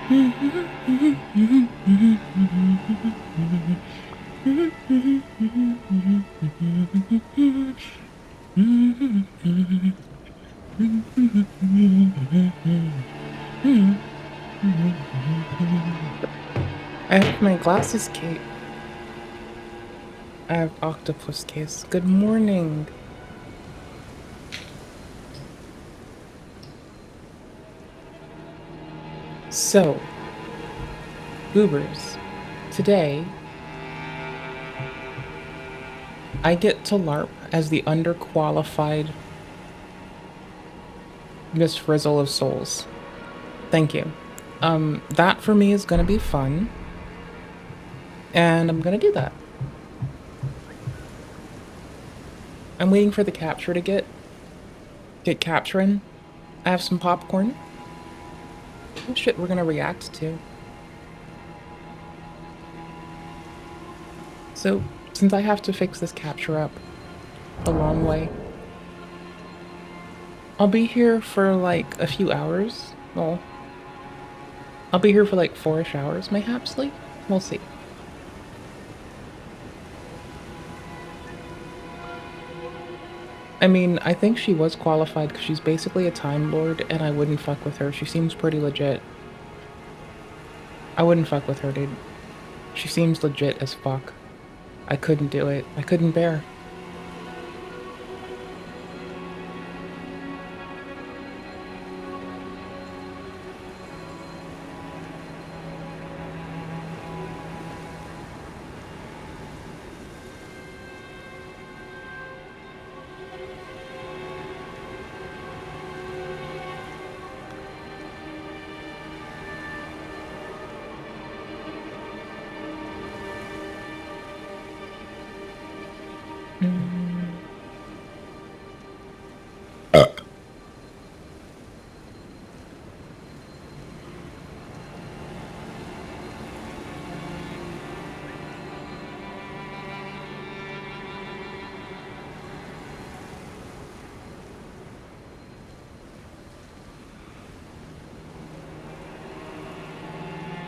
I have my glasses, Kate. I have octopus case. Good morning. So, Goobers, today I get to LARP as the underqualified Miss Frizzle of Souls. Thank you. That for me is gonna be fun. And I'm gonna do that. I'm waiting for the capture to get capturing. I have some popcorn. Oh shit, we're gonna react to. So, since I have to fix this capture up a long way, I'll be here for like a few hours. Well, I'll be here for like 4-ish hours, mayhapsly. We'll see. I mean, I think she was qualified because she's basically a Time Lord, and I wouldn't fuck with her. She seems pretty legit. I wouldn't fuck with her, dude. She seems legit as fuck. I couldn't do it. I couldn't bear.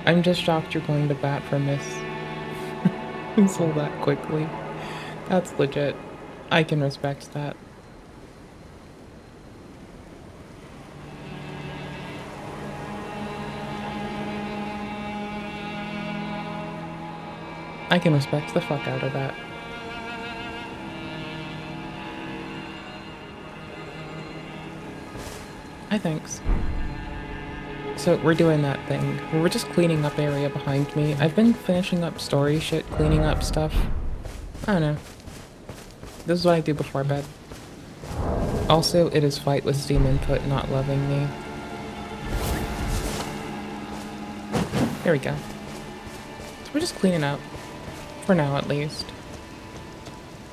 I'm just shocked you're going to bat for Miss Hazel that quickly. That's legit. I can respect that. I can respect the fuck out of that. I thanks. So we're doing that thing. We're just cleaning up area behind me. I've been finishing up story shit, cleaning up stuff. I don't know. This is what I do before bed. Also, it is fight with Steam input not loving me. There we go. So we're just cleaning up. For now, at least.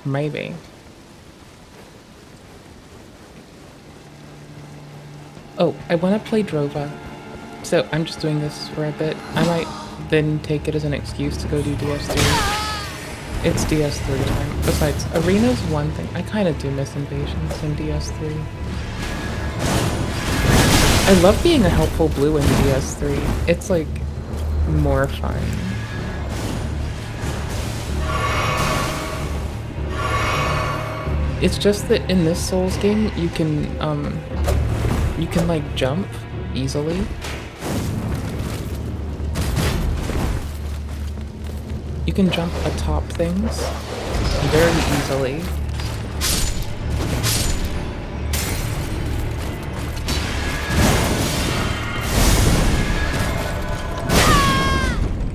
Maybe. Oh, I want to play Drova. So I'm just doing this for a bit. I might then take it as an excuse to go do DS3. It's DS3 time. Besides, Arena's one thing. I kind of do miss Invasions in DS3. I love being a helpful blue in DS3. It's like more fun. It's just that in this Souls game, you can like jump easily. You can jump atop things very easily.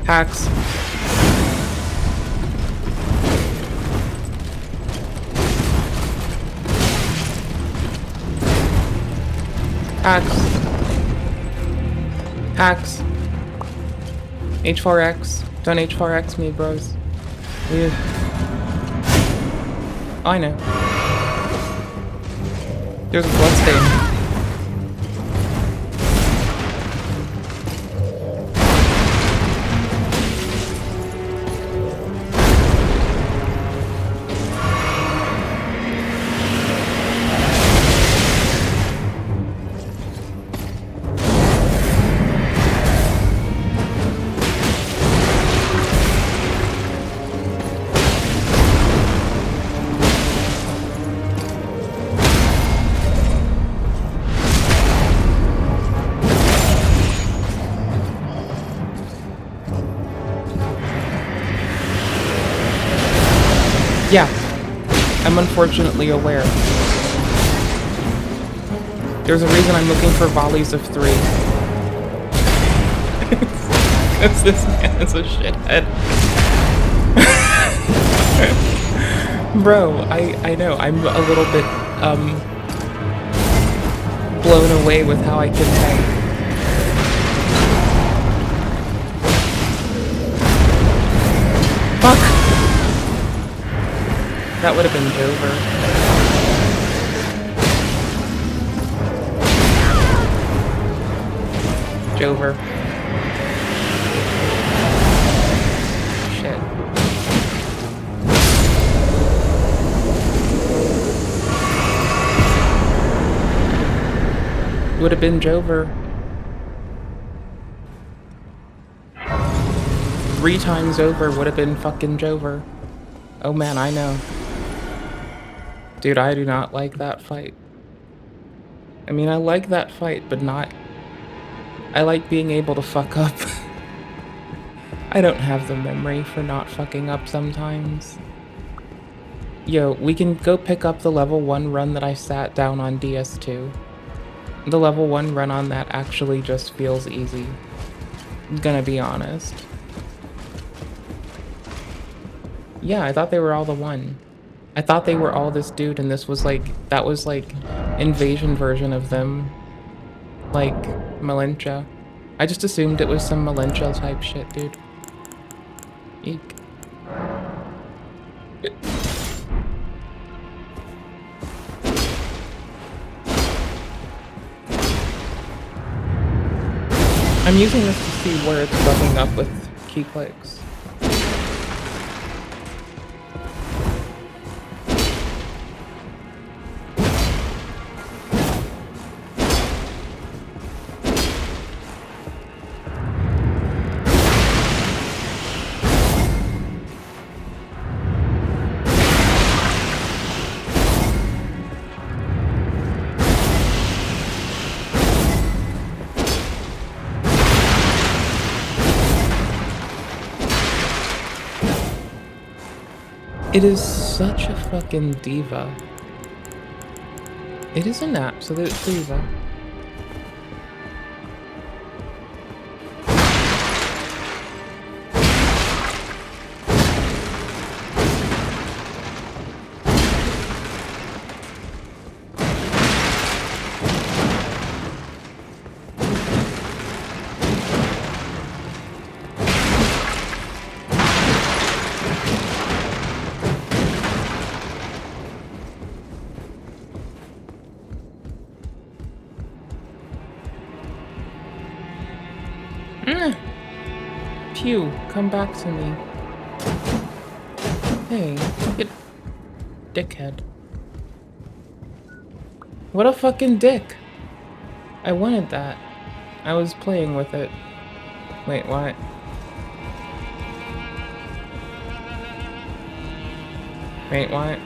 Hacks. Hacks. Hacks. H4X. Don't H4X me, bros. Weird. Oh, I know. There's a bloodstain. Yeah, I'm unfortunately aware. There's a reason I'm looking for volleys of 3. Because this man is a shithead. Bro, I know, I'm a little bit, blown away with how I can tank. Fuck! That would have been Jover. Jover. Shit. Would have been Jover. 3 times over would have been fucking Jover. Oh man, I know. Dude, I do not like that fight. I mean, I like that fight, but not... I like being able to fuck up. I don't have the memory for not fucking up sometimes. Yo, we can go pick up the level 1 run that I sat down on DS2. The level 1 run on that actually just feels easy. I'm gonna be honest. Yeah, I thought they were all the one. I thought they were all this dude and this was like, that was like invasion version of them. Like, Malentia. I just assumed it was some Malentia type shit, dude. Eek. I'm using this to see where it's bugging up with key clicks. It is such a fucking diva. It is an absolute diva. Pew, come back to me. Hey, get dickhead. What a fucking dick. I wanted that. I was playing with it. Wait, what? Wait, what?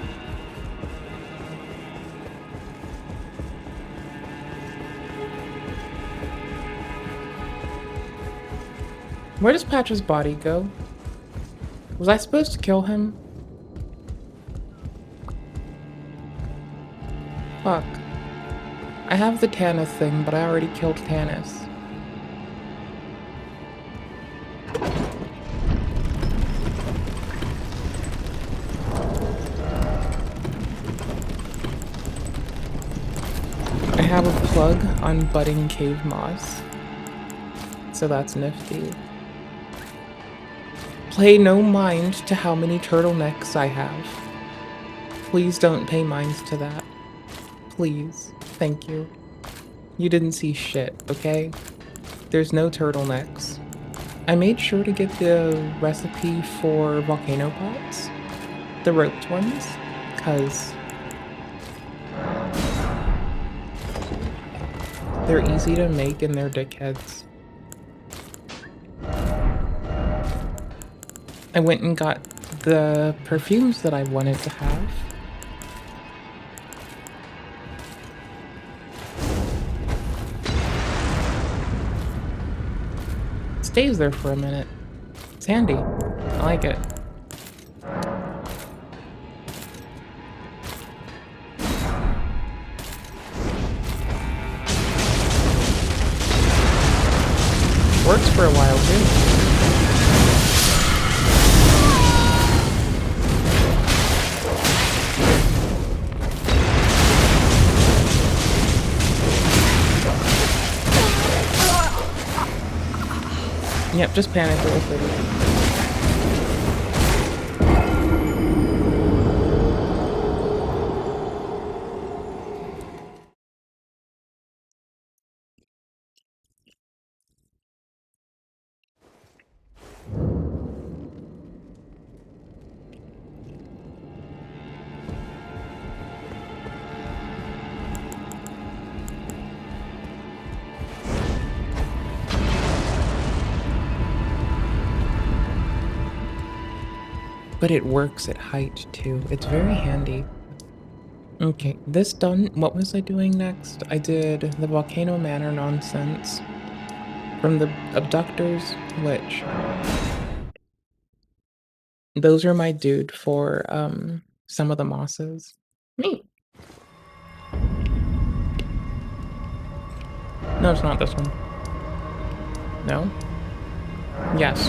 Where does Patch's body go? Was I supposed to kill him? Fuck. I have the Tannis thing, but I already killed Tannis. I have a plug on budding cave moss, so that's nifty. Pay no mind to how many turtlenecks I have. Please don't pay mind to that. Please. Thank you. You didn't see shit, okay? There's no turtlenecks. I made sure to get the recipe for volcano pots, the roped ones, because they're easy to make and they're dickheads. I went and got the perfumes that I wanted to have. It stays there for a minute. It's handy. I like it. works for a while too. Yep, just panic real pretty. But it works at height too. It's very handy. Okay, this done. What was I doing next? I did the Volcano Manor nonsense from the Abductors, which those are my dude for some of the mosses. Me. No, it's not this one. No? Yes.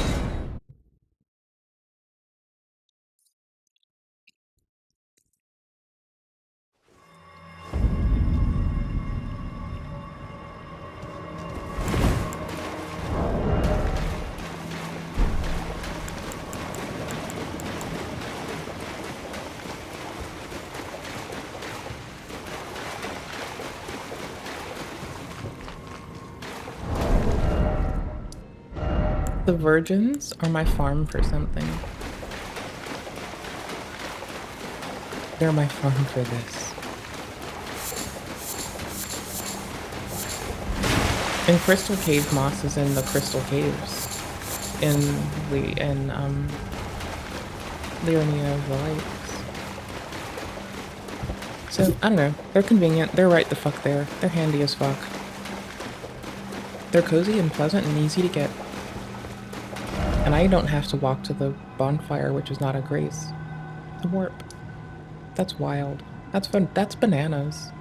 The virgins are my farm for something. They're my farm for this. And Crystal Cave moss is in the Crystal Caves. In Leonia of the Lakes. So, I don't know. They're convenient. They're right the fuck there. They're handy as fuck. They're cozy and pleasant and easy to get. And I don't have to walk to the bonfire, which is not a grace. It's a warp. That's wild. That's fun. That's bananas.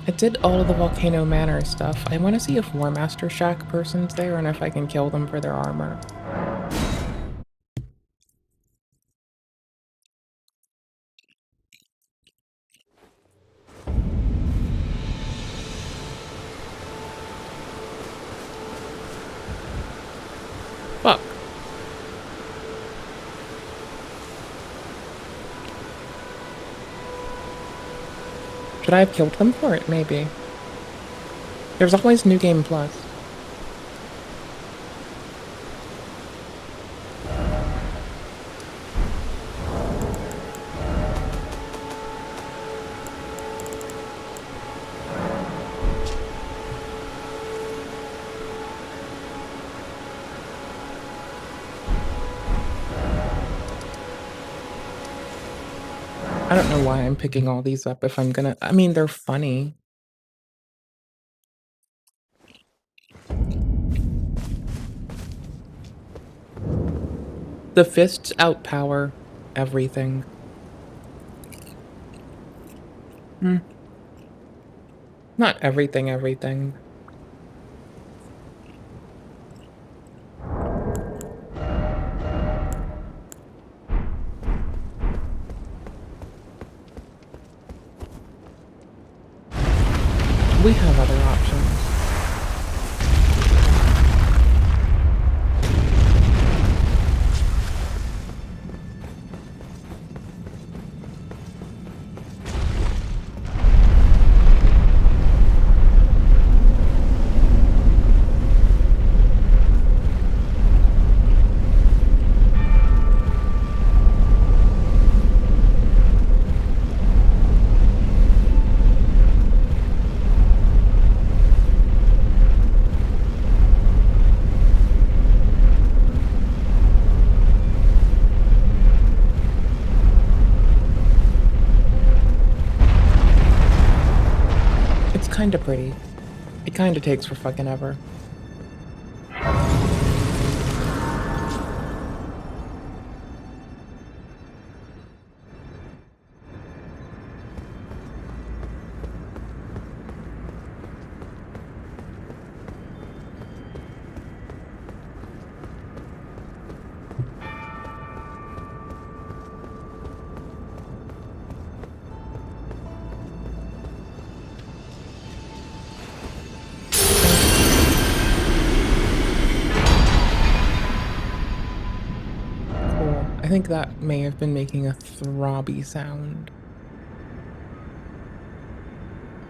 I did all of the Volcano Manor stuff. I want to see if War Master Shack person's there and if I can kill them for their armor. Fuck. Should I have killed them for it? Maybe. There's always New Game Plus. I don't know why I'm picking all these up if I'm gonna... I mean, they're funny. The fists outpower everything. Not everything. We have other options. It's kinda pretty. It kinda takes for fucking ever. think that may have been making a throbby sound.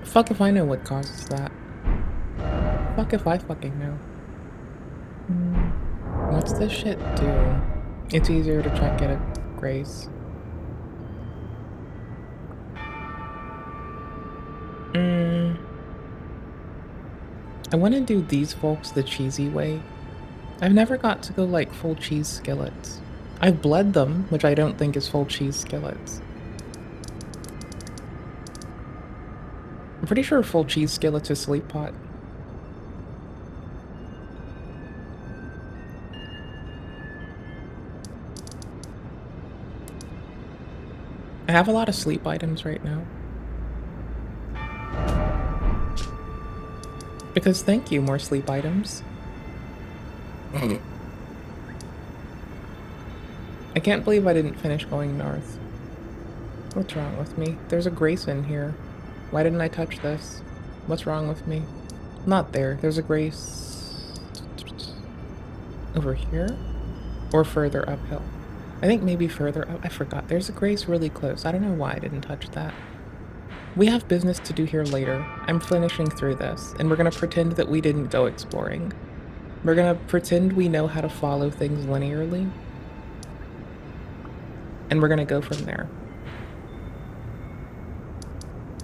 Fuck if I know what causes that. Fuck if I fucking know. What's this shit do? It's easier to check it at Grace. I want to do these folks the cheesy way. I've never got to go like full cheese skillets. I've bled them, which I don't think is full cheese skillets. I'm pretty sure full cheese skillets is sleep pot. I have a lot of sleep items right now. Because thank you, more sleep items. I can't believe I didn't finish going north. What's wrong with me? There's a Grace in here. Why didn't I touch this? What's wrong with me? Not there. There's a Grace... over here? Or further uphill? I think maybe further up. I forgot. There's a Grace really close. I don't know why I didn't touch that. We have business to do here later. I'm finishing through this, and we're gonna pretend that we didn't go exploring. We're gonna pretend we know how to follow things linearly. And we're gonna go from there.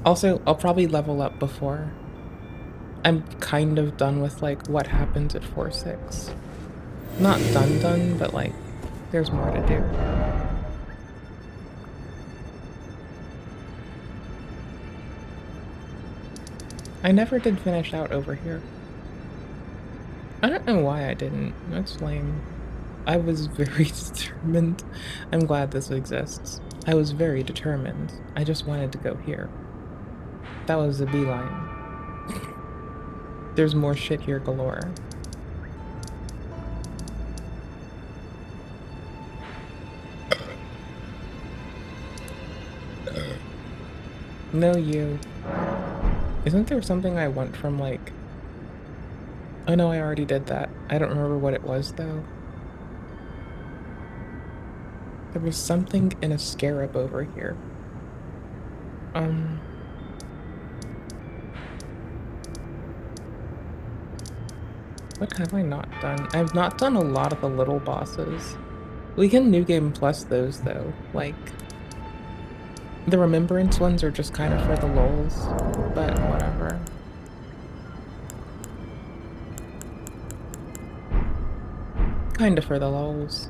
Also, I'll probably level up before. I'm kind of done with, like, what happens at 4-6. Not done, but, like, there's more to do. I never did finish out over here. I don't know why I didn't. That's lame. I was very determined. I'm glad this exists. I was very determined. I just wanted to go here. That was a beeline. There's more shit here galore. No, you. Isn't there something I want from, like... Oh no, I already did that. I don't remember what it was, though. There was something in a scarab over here. What have I not done? I've not done a lot of the little bosses. We can New Game Plus those, though. Like... The Remembrance ones are just kind of for the lulz, but whatever. Kinda for the lulz.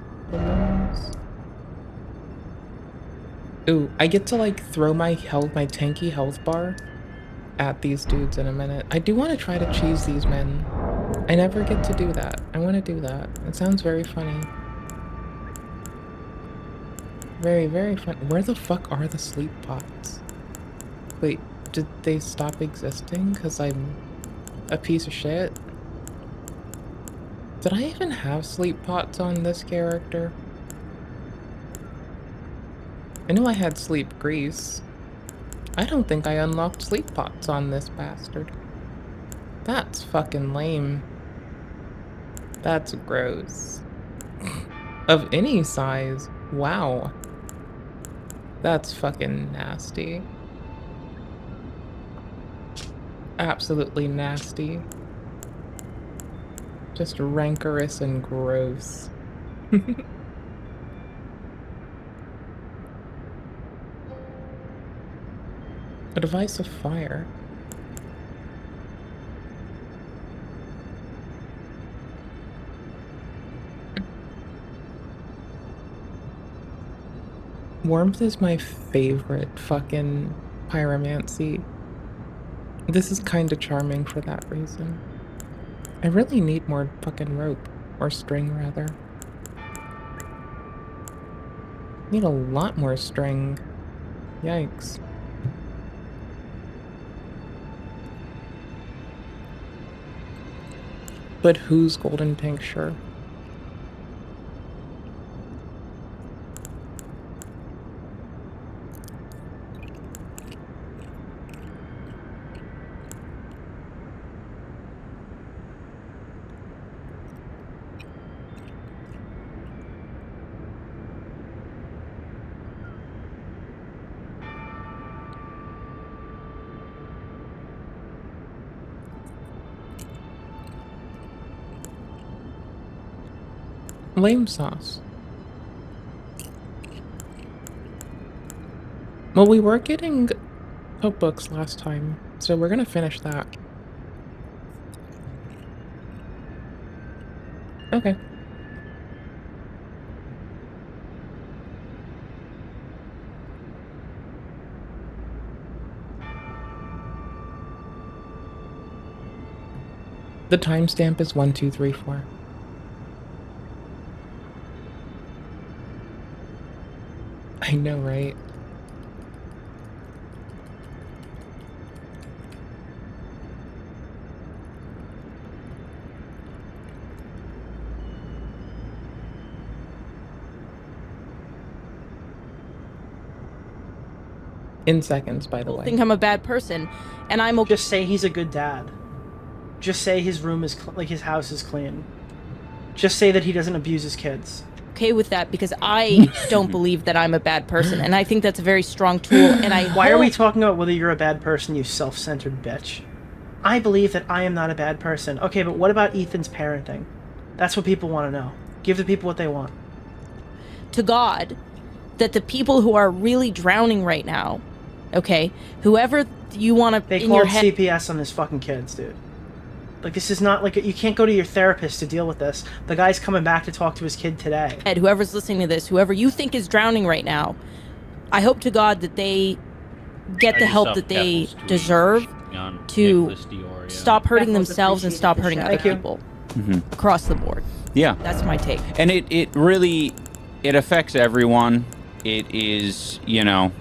Ooh, I get to like throw my tanky health bar at these dudes in a minute. I do want to try to cheese these men. I never get to do that. I want to do that. It sounds very funny. Very, very fun. Where the fuck are the sleep pots? Wait, did they stop existing because I'm a piece of shit? Did I even have sleep pots on this character? I knew I had sleep grease. I don't think I unlocked sleep pots on this bastard. That's fucking lame. That's gross. Of any size. Wow. That's fucking nasty. Absolutely nasty. Just rancorous and gross. A device of fire. Warmth is my favorite fucking pyromancy. This is kinda charming for that reason. I really need more fucking rope. Or string, rather. Need a lot more string. Yikes. But whose golden tincture? Lame sauce. Well, we were getting cookbooks last time, so we're gonna finish that. Okay. The timestamp is 1234. I know, right? In seconds, by the way. I think I'm a bad person, and I'm okay. Just say he's a good dad. Just say his room is like his house is clean. Just say that he doesn't abuse his kids. Okay with that because I don't believe that I'm a bad person, and I think that's a very strong tool. And Why are we talking about whether you're a bad person, you self-centered bitch? I believe that I am not a bad person. Okay, but what about Ethan's parenting? That's what people want to know. Give the people what they want. To God, that the people who are really drowning right now, okay, whoever you want to They in your called head. CPS on his fucking kids, dude. Like, this is not like you can't go to your therapist to deal with this. The guy's coming back to talk to his kid today. Whoever's listening to this, whoever you think is drowning right now, I hope to God that they get the help that they deserve to stop hurting themselves and stop hurting other people across the board. Yeah. That's my take. And it really, it affects everyone. It is, you know,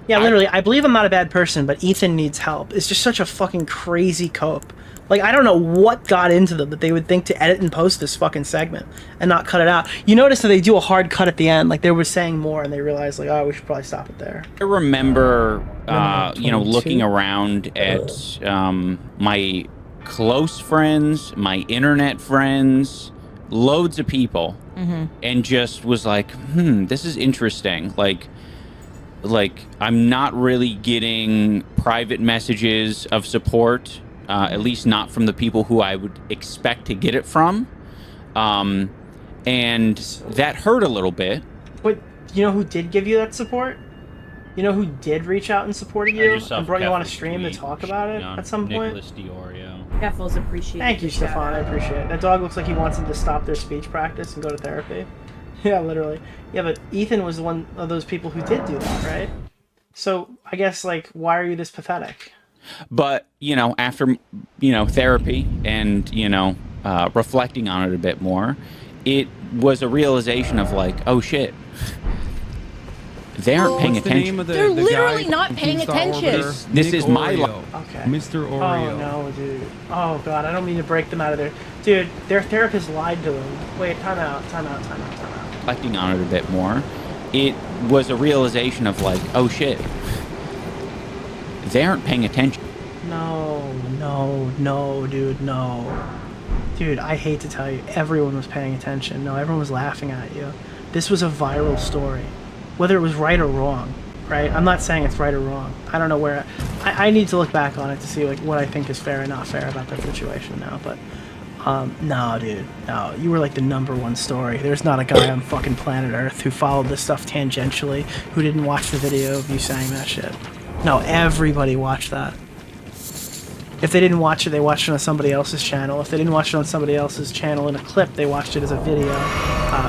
literally, I believe I'm not a bad person, but Ethan needs help. It's just such a fucking crazy cope. Like, I don't know what got into them that they would think to edit and post this fucking segment and not cut it out. You notice that they do a hard cut at the end, like they were saying more, and they realized, like, oh, we should probably stop it there. I remember, you know, looking around at my close friends, my internet friends, loads of people, and just was like, this is interesting. Like I'm not really getting private messages of support, at least not from the people who I would expect to get it from. And that hurt a little bit. But you know who did give you that support? You know who did reach out and supported you and brought you on a stream to talk about it at some point? Keffels appreciate. Thank you, Stefan. I appreciate it. That dog looks like he wants him to stop their speech practice and go to therapy. Yeah, literally. Yeah, but Ethan was one of those people who did do that, right? So I guess, like, why are you this pathetic? But, you know, after, you know, therapy and, you know, reflecting on it a bit more, it was a realization of like, oh shit, they aren't paying attention. They're literally not paying attention. This is my life. Okay. Mr. Oreo. Oh no, dude. Oh god, I don't mean to break them out of there. Dude, their therapist lied to them. Wait, time out. Reflecting on it a bit more, it was a realization of like, oh shit, they aren't paying attention. No, dude, no. Dude, I hate to tell you, everyone was paying attention. No, everyone was laughing at you. This was a viral story. Whether it was right or wrong, right? I'm not saying it's right or wrong. I don't know where... I need to look back on it to see like what I think is fair and not fair about that situation now, but... no, dude. No, you were like the #1 story. There's not a guy on fucking planet Earth who followed this stuff tangentially, who didn't watch the video of you saying that shit. No, everybody watched that. If they didn't watch it, they watched it on somebody else's channel. If they didn't watch it on somebody else's channel in a clip, they watched it as a video,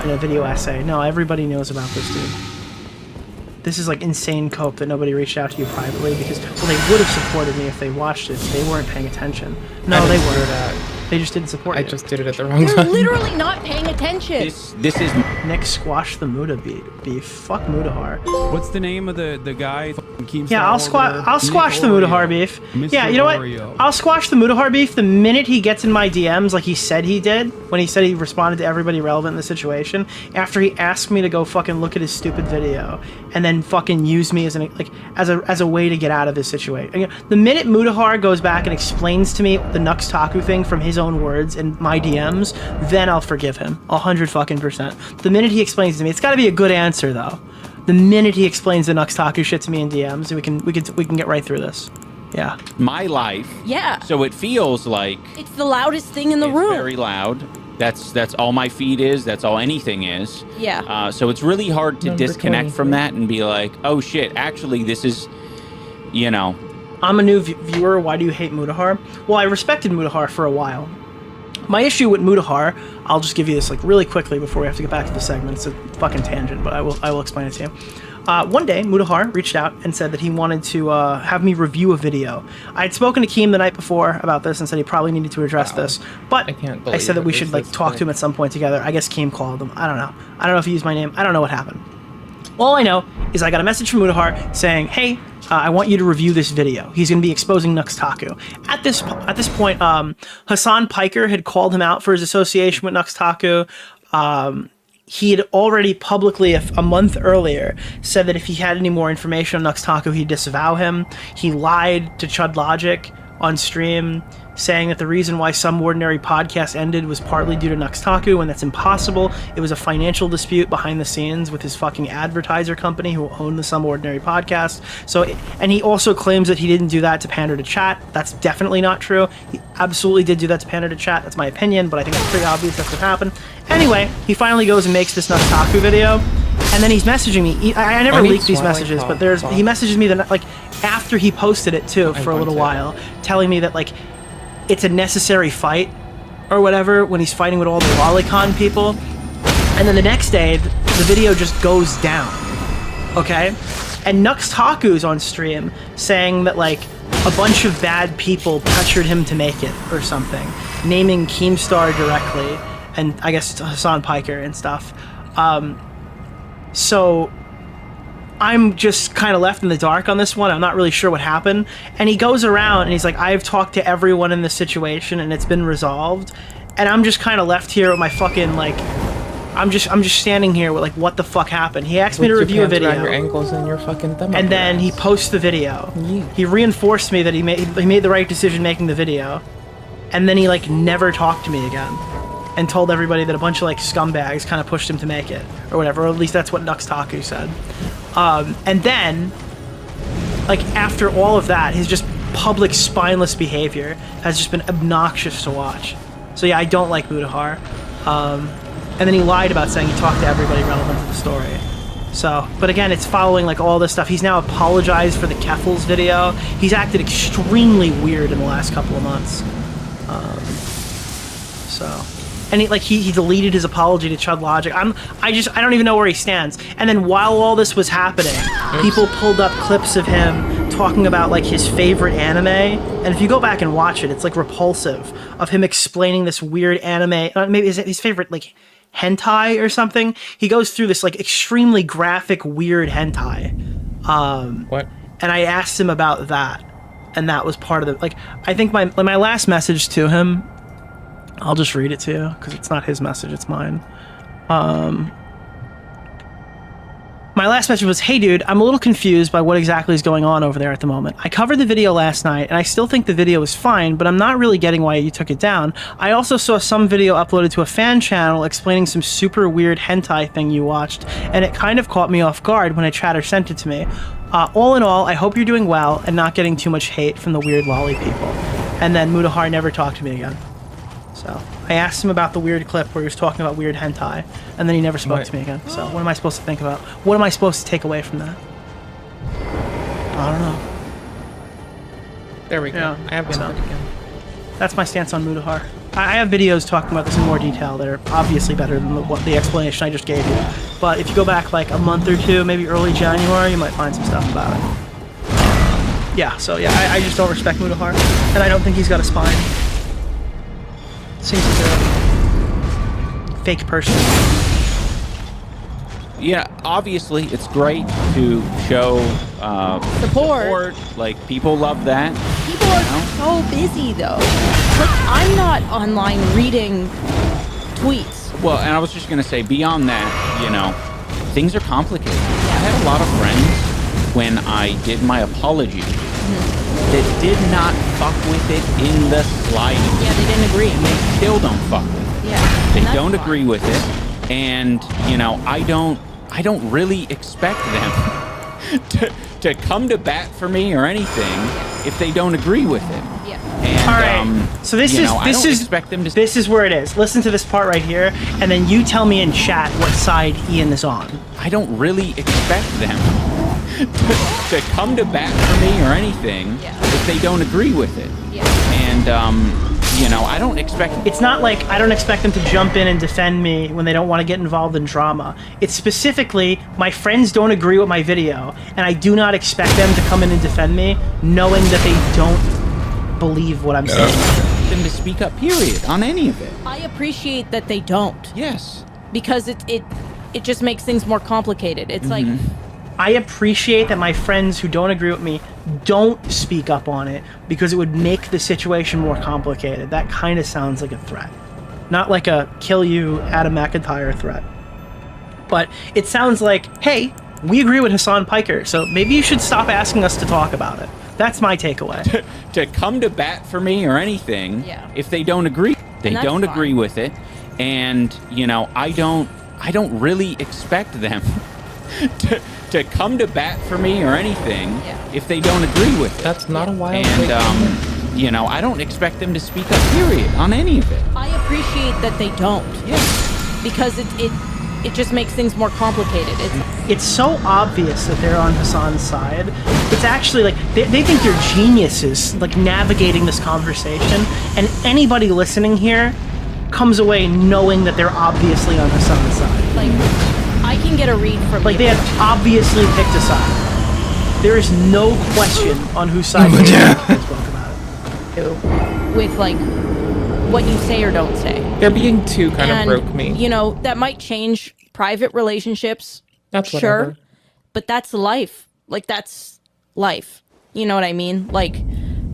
in a video essay. No, everybody knows about this, dude. This is like insane cope that nobody reached out to you privately because, well, they would have supported me if they watched it. They weren't paying attention. No, they weren't. They just didn't support you. I just did it at the wrong They're time. literally not paying attention. This is Nick squashed the Muda beef. Fuck Mudahar. What's the name of the guy? Yeah, I'll squash the Mudahar beef. Mr. Yeah, you know what? Oreo. I'll squash the Mudahar beef the minute he gets in my DMs like he said he did, when he said he responded to everybody relevant in the situation, after he asked me to go fucking look at his stupid video and then fucking use me as a way to get out of this situation. The minute Mudahar goes back and explains to me the Nux Taku thing from his own words in my DMs, then I'll forgive him 100%. The minute he explains to me, it's got to be a good answer though. The minute he explains the Nux Taku shit to me in DMs, we can get right through this. Yeah. my life. Yeah. So it feels like It's the loudest thing in the it's room. very loud. That's all my feed is. That's all anything is. Yeah. So it's really hard to Number disconnect from 23. that and be like, oh shit, actually this is, you know. I'm a new viewer. Why do you hate Mutahar? Well, I respected Mutahar for a while. My issue with Mutahar, I'll just give you this like really quickly before we have to get back to the segment. It's a fucking tangent, but I will explain it to you. One day, Mutahar reached out and said that he wanted to have me review a video. I had spoken to Keem the night before about this and said he probably needed to address this, but I can't I said that believe we it should was like this talk to him quick. at some point together. I guess Keem called him. I don't know. I don't know if he used my name. I don't know what happened. All I know is I got a message from Mutahar saying, "Hey, I want you to review this video." He's going to be exposing Nuxtaku. At this point, Hassan Piker had called him out for his association with Nuxtaku. He had already publicly, a month earlier, said that if he had any more information on Nuxtaku, he'd disavow him. He lied to Chud Logic on stream, saying that the reason why Some Ordinary Podcast ended was partly due to Nuxtaku, and that's impossible. It was a financial dispute behind the scenes with his fucking advertiser company who owned the Some Ordinary Podcast. And he also claims that he didn't do that to pander to chat. That's definitely not true. He absolutely did do that to pander to chat. That's my opinion, but I think it's pretty obvious that's what happened. Anyway, he finally goes and makes this Nuxtaku video, and then he's messaging me. I never I need leaked these swelling messages, but pop. he messages me like after he posted it too for a little while, telling me that like it's a necessary fight or whatever when he's fighting with all the Lolicon people. And then the next day, the video just goes down. Okay? And Nuxtaku's on stream saying that like a bunch of bad people pressured him to make it or something, naming Keemstar directly and I guess Hassan Piker and stuff. So I'm just kind of left in the dark on this one. I'm not really sure what happened. And he goes around and he's like, I've talked to everyone in this situation and it's been resolved. And I'm just kind of left here with my fucking like, I'm just standing here with like, what the fuck happened? He asked me to review a video. Your ankles and your fucking thumb. And then he posts the video. He reinforced me that he made the right decision making the video. And then he like never talked to me again. And told everybody that a bunch of like scumbags kind of pushed him to make it or whatever, or at least that's what Nuxtaku said. And then, like after all of that, his just public spineless behavior has just been obnoxious to watch. So yeah, I don't like Mutahar. And then he lied about saying he talked to everybody relevant to the story. So, but again, it's following like all this stuff. He's now apologized for the Keffels video. He's acted extremely weird in the last couple of months. And he deleted his apology to Chud Logic. I don't even know where he stands. And then while all this was happening, people pulled up clips of him talking about like his favorite anime. And if you go back and watch it, it's like repulsive of him explaining this weird anime. Maybe his favorite like hentai or something. He goes through this like extremely graphic, weird hentai. What? And I asked him about that, and that was part of the like. I think my last message to him. I'll just read it to you, because it's not his message, it's mine. My last message was, "Hey dude, I'm a little confused by what exactly is going on over there at the moment. I covered the video last night, and I still think the video is fine, but I'm not really getting why you took it down. I also saw some video uploaded to a fan channel explaining some super weird hentai thing you watched, and it kind of caught me off guard when a chatter sent it to me. All in all, I hope you're doing well and not getting too much hate from the weird lolly people." And then Mutahar never talked to me again. So I asked him about the weird clip where he was talking about weird hentai, and then he never spoke to me again. So what am I supposed to think about? What am I supposed to take away from that? I don't know. There we go. Yeah, I have so- it again. That's my stance on Mutahar. I have videos talking about this in more detail that are obviously better than the explanation I just gave you. But if you go back like a month or two, maybe early January, you might find some stuff about it. Yeah, so yeah, I just don't respect Mutahar, and I don't think he's got a spine. Seems like a fake person. Yeah, obviously it's great to show Support. Like people love that. People are so busy though. Like I'm not online reading tweets. Well, and I was just gonna say, beyond that, you know, things are complicated. I had a lot of friends when I did my apology that did not fuck with it in the slightest. Yeah, they didn't agree. And they still don't fuck with it. Yeah. They and that's don't fine. agree with it, and you know, I don't really expect them to come to bat for me or anything if they don't agree with it. Yeah. And, All right. So this is I don't expect them to. this is where it is. Listen to this part right here, and then you tell me in chat what side Ian is on. I don't really expect them to come to bat for me or anything if they don't agree with it. Yeah. And I don't expect. It's not like I don't expect them to jump in and defend me when they don't want to get involved in drama. It's specifically my friends don't agree with my video, and I do not expect them to come in and defend me, knowing that they don't believe what I'm saying. Them to speak up, period, on any of it. I appreciate that they don't. Yes. Because it just makes things more complicated. It's like, I appreciate that my friends who don't agree with me don't speak up on it because it would make the situation more complicated. That kind of sounds like a threat. Not like a kill you Adam McIntyre threat. But it sounds like, hey, we agree with Hassan Piker, so maybe you should stop asking us to talk about it. That's my takeaway. To come to bat for me or anything if they don't agree. They don't agree with it. And, I don't really expect them to come to bat for me or anything if they don't agree with it. That's not a wild And, I don't expect them to speak up, period, on any of it. I appreciate that they don't. Yeah. Because it just makes things more complicated. It's so obvious that they're on Hassan's side. It's actually like they think they're geniuses, like navigating this conversation, and anybody listening here comes away knowing that they're obviously on Hassan's side. Like, I can get a read from Like, they have obviously picked a side. There is no question on whose side they spoke about it. with like what you say or don't say. They're being too kind of broke me. That might change private relationships. That's sure, whatever. but that's life. Like, that's life. You know what I mean? Like,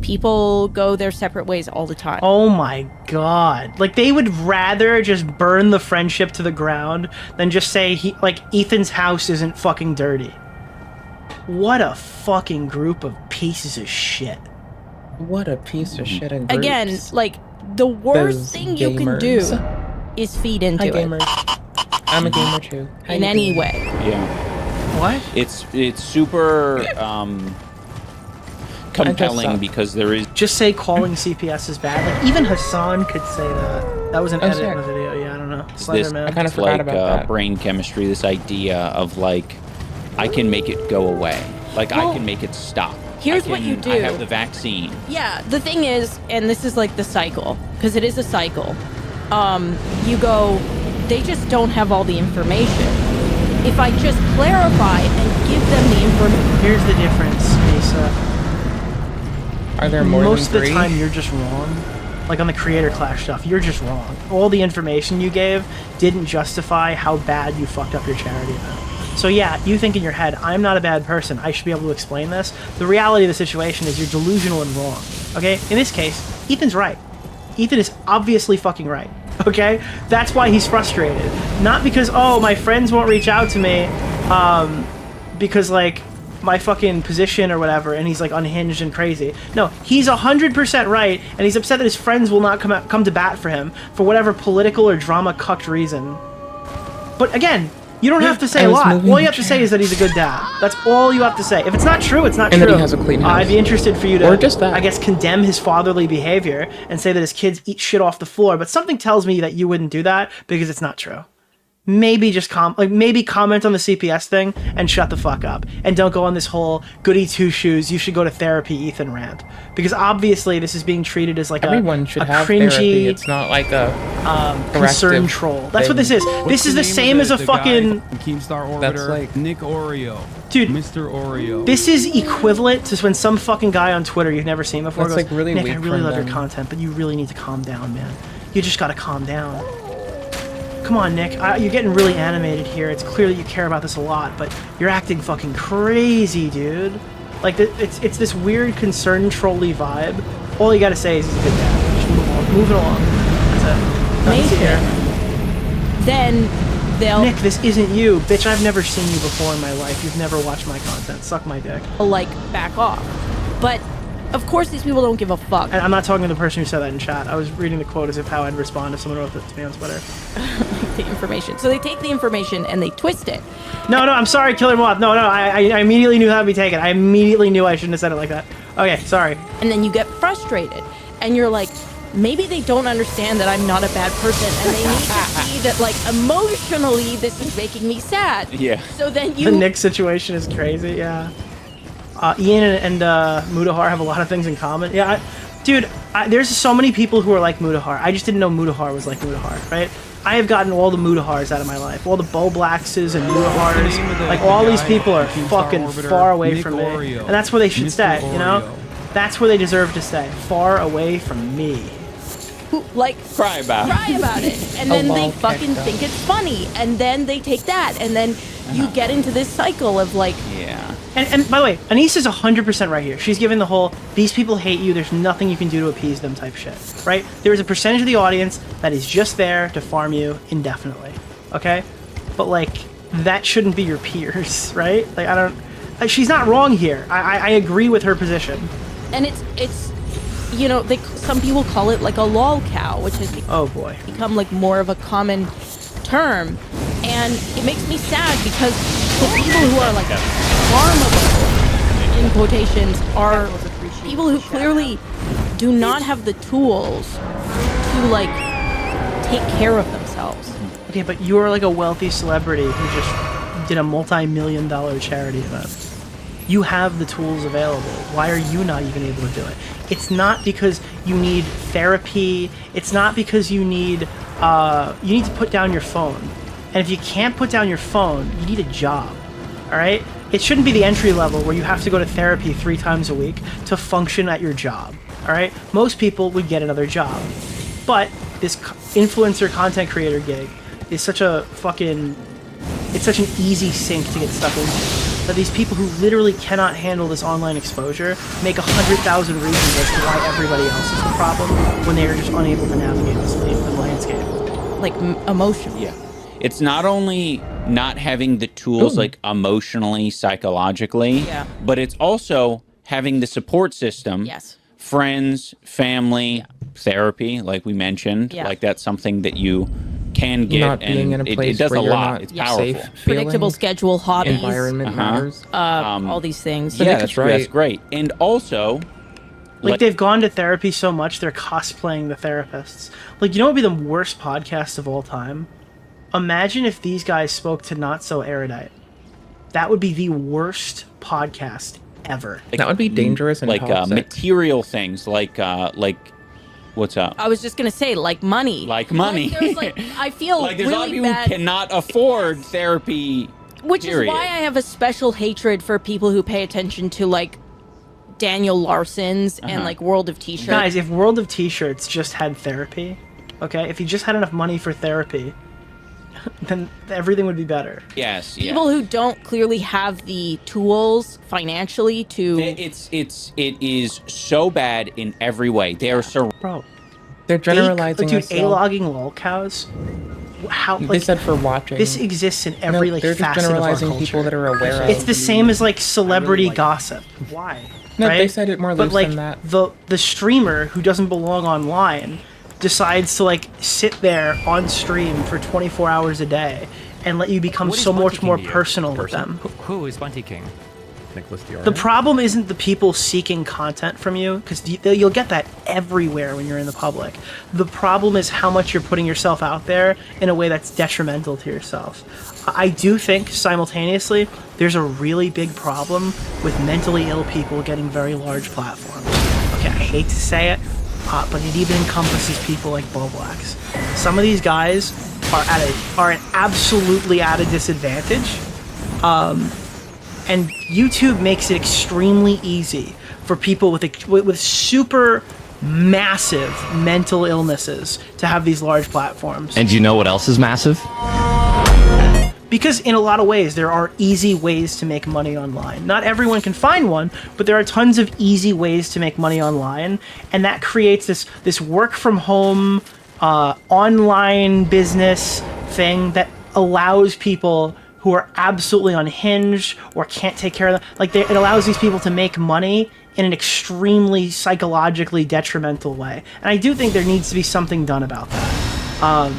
people go their separate ways all the time. Oh my god. Like, they would rather just burn the friendship to the ground than just say, Ethan's house isn't fucking dirty. What a fucking group of pieces of shit. What a piece of shit and groups. Again, like, the worst Those thing you can do gamers. is feed into Hi, it gamers. I'm a gamer too. How in you any doing? way. Yeah. What? It's super compelling because there is Just say calling CPS is bad. Like, even Hassan could say that. That was an edit in the video. Yeah, I don't know. this Slenderman. I kind of forgot about that. brain chemistry, this idea of like, I can make it go away. Like, I can make it stop. Here's what you do. I have the vaccine. Yeah, the thing is, and this is like the cycle, because it is a cycle. You go, they just don't have all the information. If I just clarify and give them the information. Here's the difference, Mesa. Are there more Most than of the 3? time, you're just wrong. Like, on the Creator Clash stuff, you're just wrong. All the information you gave didn't justify how bad you fucked up your charity event. So yeah, you think in your head, I'm not a bad person, I should be able to explain this. The reality of the situation is you're delusional and wrong. Okay? In this case, Ethan's right. Ethan is obviously fucking right. Okay? That's why he's frustrated. Not because, oh, my friends won't reach out to me, because, like, my fucking position or whatever, and he's, like, unhinged and crazy. No, he's 100% right, and he's upset that his friends will not come to bat for him for whatever political or drama-cucked reason. But again, you don't have to say a lot. All you have to say is that he's a good dad. That's all you have to say. If it's not true, it's not And true. that he has a clean house. I'd be interested for you to, Or just that. I guess, condemn his fatherly behavior and say that his kids eat shit off the floor. But something tells me that you wouldn't do that because it's not true. Maybe just maybe comment on the CPS thing and shut the fuck up. And don't go on this whole goody two shoes, you should go to therapy Ethan rant. Because obviously this is being treated as like Everyone should a have cringy therapy. It's not like a concern corrective troll. That's what this thing. is. This is the same as a fucking... Keemstar Orbiter, That's like- Nick Oreo. Dude, Mr. Oreo. This is equivalent to when some fucking guy on Twitter you've never seen before That's, goes, like, really Nick, weak I really from love your them. content, but you really need to calm down, man. You just gotta calm down. Come on, Nick. You're getting really animated here. It's clear that you care about this a lot, but you're acting fucking crazy, dude. Like, it's this weird concern trolly vibe. All you gotta say is he's a good dad. Just move on. Move it along. That's it. Nothing to here. Then they'll Nick, this isn't you. Bitch, I've never seen you before in my life. You've never watched my content. Suck my dick. like back off. But of course these people don't give a fuck. And I'm not talking to the person who said that in chat. I was reading the quote as if how I'd respond if someone wrote that to me on Twitter. The information. So they take the information and they twist it. No, I'm sorry, Killer Moth. No, I immediately knew how to be taken. I immediately knew I shouldn't have said it like that. Okay, sorry. And then you get frustrated, and you're like, maybe they don't understand that I'm not a bad person, and they need to see that, like, emotionally, this is making me sad. Yeah. So then The you... Nick situation is crazy, yeah. Ian and Mudahar have a lot of things in common. Yeah, dude, there's so many people who are like Mudahar. I just didn't know Mudahar was like Mudahar, right? I have gotten all the Mudahars out of my life. All the Bo Blackses and Mudahars. Like, all these people are fucking far away from me. And that's where they should stay, you know? That's where they deserve to stay. Far away from me. Like, cry about it, and then they fucking think it's funny, and then they take that, and then you get into this cycle of like, yeah. And by the way, Anise is 100% right here. She's giving the whole these people hate you, there's nothing you can do to appease them type shit, right? There is a percentage of the audience that is just there to farm you indefinitely, okay? But like, that shouldn't be your peers, right? Like, I don't. She's not wrong here. I agree with her position. And it's. You know, some people call it like a lol cow, which has become like more of a common term, and it makes me sad because the people who are like farmable in quotations are people who clearly do not have the tools to like take care of themselves. Okay, but you're like a wealthy celebrity who just did a multi-million-dollar charity event. You have the tools available. Why are you not even able to do it? It's not because you need therapy. It's not because you need to put down your phone. And if you can't put down your phone, you need a job. All right? It shouldn't be the entry level where you have to go to therapy 3 times a week to function at your job. All right? Most people would get another job. But this influencer content creator gig is such a fucking... It's such an easy sink to get stuck into. That these people who literally cannot handle this online exposure make 100,000 reasons as to why everybody else is the problem when they are just unable to navigate this landscape. Like, emotionally. Yeah. It's not only not having the tools, like, emotionally, psychologically, but it's also having the support system. Yes. Friends, family, therapy, like we mentioned. Like, that's something that you can get, not being in a place it does where a you're lot. not It's powerful. safe, Predictable schedule, hobbies, environment matters. all these things. That's right. That's great. And also, like they've gone to therapy so much they're cosplaying the therapists. Like, you know what would be the worst podcast of all time? Imagine if these guys spoke to Not So Erudite. That would be the worst podcast ever. Like, that would be dangerous and like toxic. material things, like what's up? I was just gonna say, like money. Like money. Like, there's, like, I feel like there's really a lot of people bad. who cannot afford therapy. Which is why I have a special hatred for people who pay attention to like Daniel Larson's and like World of T-shirts. Guys, if World of T-shirts just had therapy, okay, if he just had enough money for therapy, then everything would be better. Yes. People who don't clearly have the tools financially to... It is so bad in every way. They are so... Bro. They're generalizing Dude, us. A-logging lolcows? How, They like, said for watching. this exists in every No, like they're just facet of our generalizing culture. people that are aware of. It's the same as like celebrity gossip. Why? No, right? they said it more but loose like than that. the streamer who doesn't belong online decides to like sit there on stream for 24 hours a day and let you become so much more personal with them. Who is Bunty King? The problem isn't the people seeking content from you, because you'll get that everywhere when you're in the public. The problem is how much you're putting yourself out there in a way that's detrimental to yourself. I do think, simultaneously, there's a really big problem with mentally ill people getting very large platforms. Okay, I hate to say it, but it even encompasses people like Bo Blacks. Some of these guys are absolutely at a disadvantage. And YouTube makes it extremely easy for people with super massive mental illnesses to have these large platforms. And do you know what else is massive? Because in a lot of ways, there are easy ways to make money online. Not everyone can find one, but there are tons of easy ways to make money online. And that creates this work from home, online business thing that allows people who are absolutely unhinged or can't take care of them. Like, it allows these people to make money in an extremely psychologically detrimental way. And I do think there needs to be something done about that.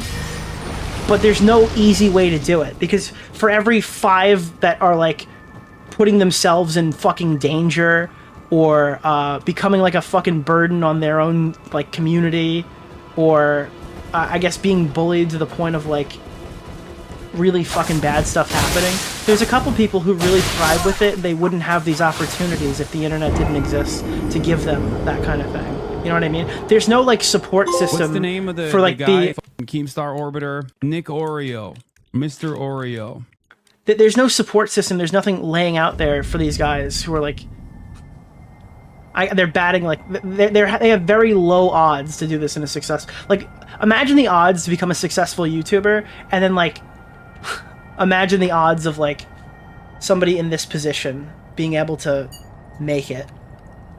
But there's no easy way to do it, because for every 5 that are like putting themselves in fucking danger or becoming like a fucking burden on their own like community, or I guess being bullied to the point of like really fucking bad stuff happening. There's a couple people who really thrive with it. They wouldn't have these opportunities if the internet didn't exist to give them that kind of thing. You know what I mean? There's no like support system. What's the name of the, for like the guy? Keemstar Orbiter, Nick Oreo, Mr. Oreo. There's no support system. There's nothing laying out there for these guys who are like, they're batting like they have very low odds to do this in a success. Like, imagine the odds to become a successful YouTuber, and then like, imagine the odds of like somebody in this position being able to make it.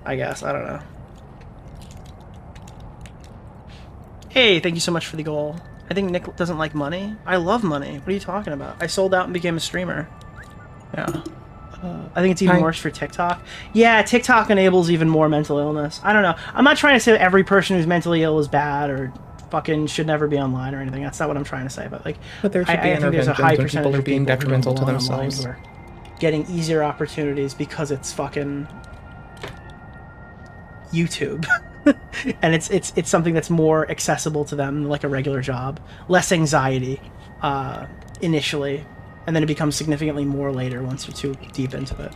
I guess I don't know. Hey, thank you so much for the goal. I think Nick doesn't like money. I love money. What are you talking about? I sold out and became a streamer. Yeah. I think it's even worse for TikTok. Yeah, TikTok enables even more mental illness. I don't know. I'm not trying to say that every person who's mentally ill is bad or fucking should never be online or anything. That's not what I'm trying to say. But like, but there should be I think there's a high when percentage people are of being people detrimental to who are themselves. who are getting easier opportunities because it's fucking YouTube. And it's something that's more accessible to them than like a regular job. Less anxiety initially, and then it becomes significantly more later once you're too deep into it.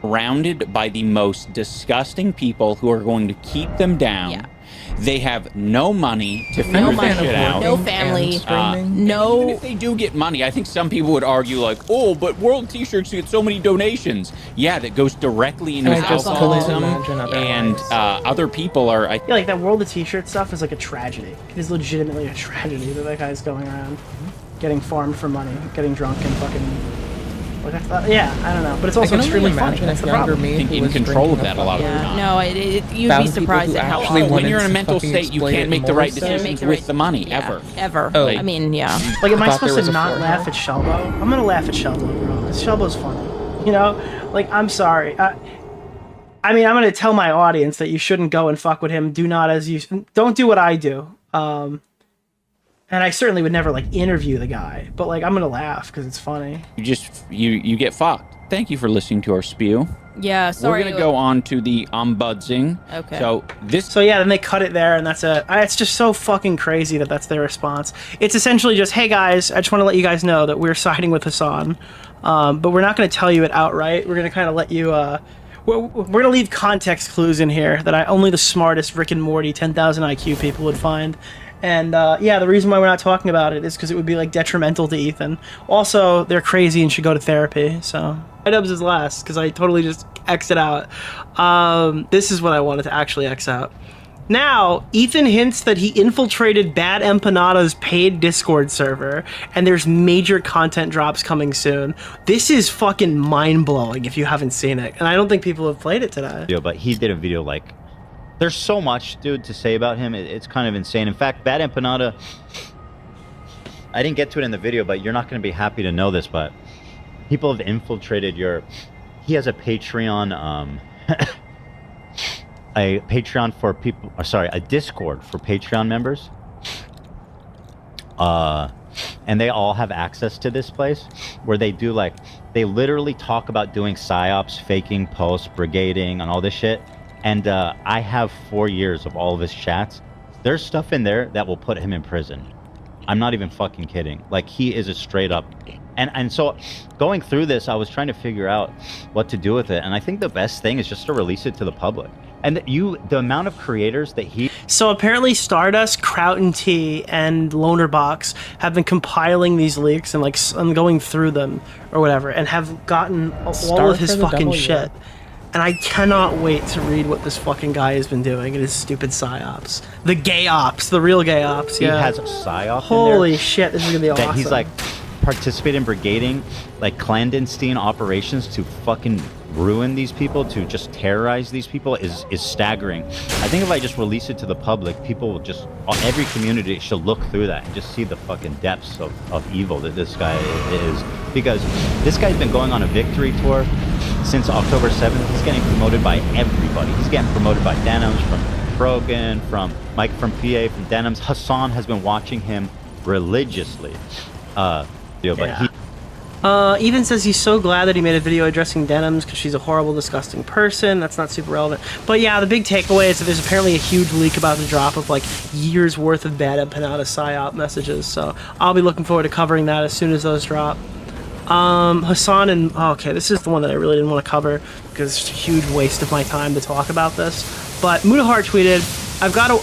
Surrounded by the most disgusting people who are going to keep them down. Yeah. They have no money to figure No this money, shit out. no family, Even no. if they do get money, I think some people would argue like, oh, but World T-shirts get so many donations. Yeah, that goes directly into I just alcoholism, couldn't imagine and otherwise. other people are. Yeah, like that World of T-shirt stuff is like a tragedy. It is legitimately a tragedy that guy's going around getting farmed for money, getting drunk and fucking. Like yeah, I don't know, but it's also extremely funny. That's the problem. I think in control of that a lot of the Yeah, time. no, you'd be surprised at how actually often. When you're in a to mental fucking state, you exploit can't it make the more right so. decisions with the money Yeah, ever. ever. Oh. I mean, yeah. Like, am I thought there supposed was to a not floor laugh here. at Shelbo? I'm gonna laugh at Shelbo, bro. Because Shelbo's funny. You know? Like, I'm sorry. I mean, I'm gonna tell my audience that you shouldn't go and fuck with him. Don't do what I do. And I certainly would never, like, interview the guy. But, like, I'm gonna laugh because it's funny. You get fucked. Thank you for listening to our spew. Yeah, sorry. We're gonna go on to the ombudsing. Okay. So yeah, then they cut it there, and that's it. It's just so fucking crazy that that's their response. It's essentially just, hey guys, I just want to let you guys know that we're siding with Hassan, but we're not going to tell you it outright. We're going to kind of let you. We're going to leave context clues in here that only the smartest Rick and Morty 10,000 IQ people would find. And yeah, the reason why we're not talking about it is because it would be like detrimental to Ethan. Also, they're crazy and should go to therapy. So iDubbbz is last because I totally just X'd it out. This is what I wanted to actually X out. Now, Ethan hints that he infiltrated Bad Empanada's paid Discord server, and there's major content drops coming soon. This is fucking mind-blowing if you haven't seen it, and I don't think people have played it today. But he did a video like... There's so much, dude, to say about him. It's kind of insane. In fact, Bad Empanada... I didn't get to it in the video, but you're not going to be happy to know this, but... People have infiltrated your... He has a Patreon, a Patreon for people... Sorry, a Discord for Patreon members. And they all have access to this place, where they do, like... They literally talk about doing psyops, faking posts, brigading, and all this shit. And I have 4 years of all of his chats. There's stuff in there that will put him in prison. I'm not even fucking kidding. Like, he is a straight up... And so, going through this, I was trying to figure out what to do with it. And I think the best thing is just to release it to the public. And the amount of creators that he... So apparently Stardust, Kraut and T, and Lonerbox have been compiling these leaks and like going through them or whatever, and have gotten all of his fucking shit. And I cannot wait to read what this fucking guy has been doing in his stupid psyops. The gay ops, the real gay ops, yeah. He has a psyop Holy in there shit, this is gonna be awesome. that he's like participating in brigading, like clandestine operations to fucking ruin these people, to just terrorize these people is staggering. I think if I just release it to the public, people will just, every community should look through that and just see the fucking depths of evil that this guy is. Because this guy's been going on a victory tour since October 7th. He's getting promoted by everybody. He's getting promoted by Denims, from Brogan, from Mike from PA, from Denims. Hassan has been watching him religiously. But Ethan says he's so glad that he made a video addressing denims because she's a horrible, disgusting person. That's not super relevant. But yeah, the big takeaway is that there's apparently a huge leak about the drop of like years worth of bad empanada psyop messages. So I'll be looking forward to covering that as soon as those drop. Hassan and okay, this is the one that I really didn't want to cover because it's a huge waste of my time to talk about this. But Mutahar tweeted, I've got to,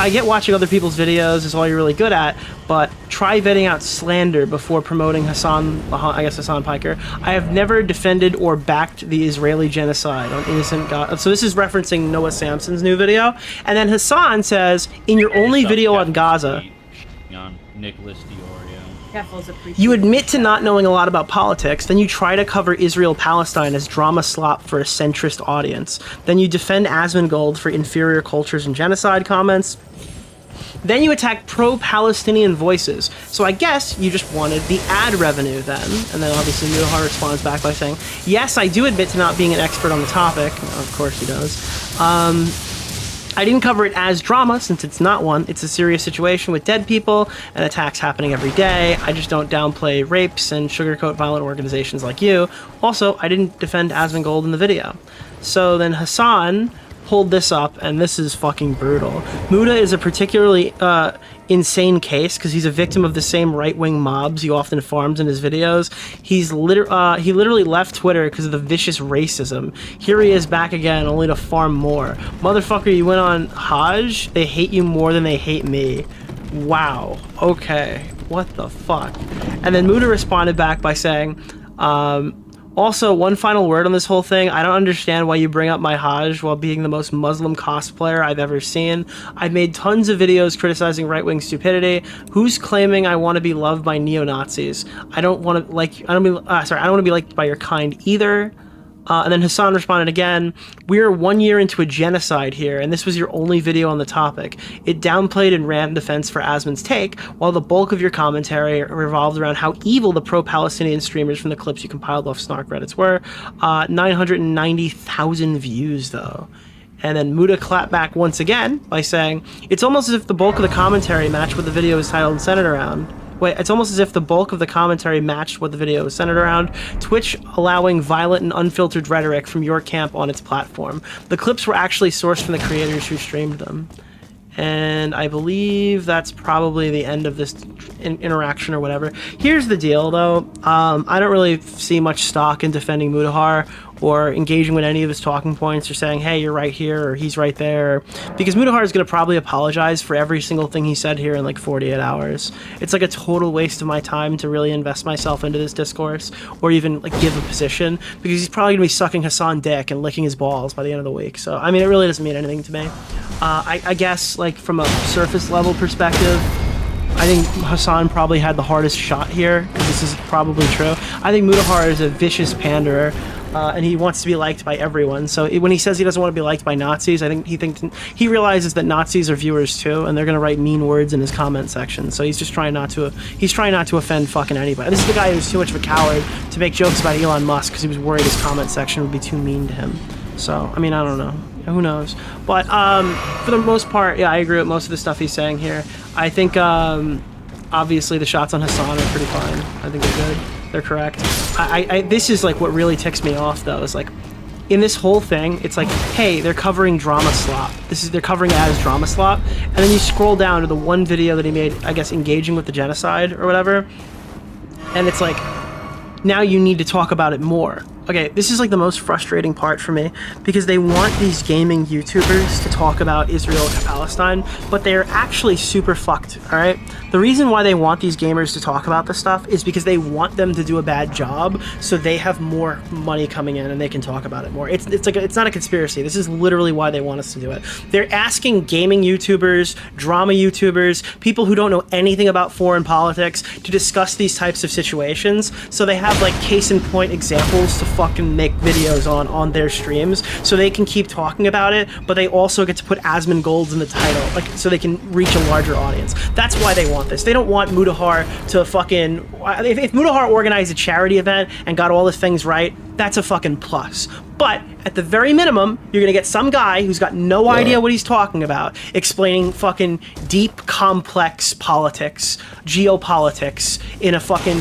I get watching other people's videos is all you're really good at, but try vetting out slander before promoting Hassan Piker. I have never defended or backed the Israeli genocide on innocent God. So this is referencing Noah Samson's new video. And then Hassan says, in your only video on Gaza, on Nicholas Diorio. you admit to not knowing a lot about politics, then you try to cover Israel-Palestine as drama slop for a centrist audience. Then you defend Asmongold for inferior cultures and genocide comments. Then you attack pro-Palestinian voices. So I guess you just wanted the ad revenue then. And then obviously Mutahar responds back by saying, yes, I do admit to not being an expert on the topic. Of course he does. I didn't cover it as drama, since it's not one. It's a serious situation with dead people and attacks happening every day. I just don't downplay rapes and sugarcoat violent organizations like you. Also, I didn't defend Asmongold in the video. So then Hassan pulled this up, and this is fucking brutal. Muda is a particularly insane case because he's a victim of the same right-wing mobs he often farms in his videos. He literally left Twitter because of the vicious racism. Here he is back again, only to farm more. Motherfucker, you went on Hajj? They hate you more than they hate me. Wow. Okay. What the fuck? And then Muda responded back by saying, also, one final word on this whole thing. I don't understand why you bring up my Hajj while being the most Muslim cosplayer I've ever seen. I've made tons of videos criticizing right-wing stupidity. Who's claiming I want to be loved by neo-Nazis? I don't want to be liked by your kind either. And then Hassan responded again, we are 1 year into a genocide here, and this was your only video on the topic. It downplayed and ran defense for Asmon's take, while the bulk of your commentary revolved around how evil the pro-Palestinian streamers from the clips you compiled off Snark Reddits were. 990,000 views, though. And then Muda clapped back once again by saying, it's almost as if the bulk of the commentary matched what the video is titled and centered around. It's almost as if the bulk of the commentary matched what the video was centered around. Twitch allowing violent and unfiltered rhetoric from your camp on its platform. The clips were actually sourced from the creators who streamed them. And I believe that's probably the end of this interaction or whatever. Here's the deal, though. I don't really see much stock in defending Mutahar or engaging with any of his talking points or saying, hey, you're right here or he's right there. Because Mutahar is going to probably apologize for every single thing he said here in like 48 hours. It's like a total waste of my time to really invest myself into this discourse or even like give a position because he's probably going to be sucking Hassan dick and licking his balls by the end of the week. So, I mean, it really doesn't mean anything to me. I guess, like, from a surface level perspective, I think Hassan probably had the hardest shot here. This is probably true. I think Mutahar is a vicious panderer, and he wants to be liked by everyone. So when he says he doesn't want to be liked by Nazis, I think he realizes that Nazis are viewers too, and they're gonna write mean words in his comment section. So he's just trying not to offend fucking anybody. This is the guy who's too much of a coward to make jokes about Elon Musk because he was worried his comment section would be too mean to him. So I mean, I don't know. Who knows? But for the most part, yeah, I agree with most of the stuff he's saying here. I think obviously the shots on Hassan are pretty fine. I think they're good. They're correct. This is like what really ticks me off though. Is like in this whole thing, it's like, hey, they're covering drama slop. They're covering it as drama slop, and then you scroll down to the one video that he made, I guess, engaging with the genocide or whatever, and it's like, now you need to talk about it more. Okay, this is like the most frustrating part for me because they want these gaming YouTubers to talk about Israel and Palestine, but they're actually super fucked, all right? The reason why they want these gamers to talk about this stuff is because they want them to do a bad job so they have more money coming in and they can talk about it more. It's not a conspiracy. This is literally why they want us to do it. They're asking gaming YouTubers, drama YouTubers, people who don't know anything about foreign politics to discuss these types of situations so they have like case in point examples to fucking make videos on their streams so they can keep talking about it, but they also get to put Asmongold in the title, like, so they can reach a larger audience. That's why they want this. They don't want Mutahar to fucking... If Mutahar organized a charity event and got all the things right, that's a fucking plus. But at the very minimum, you're gonna get some guy who's got no idea what he's talking about explaining fucking deep, complex politics, geopolitics in a fucking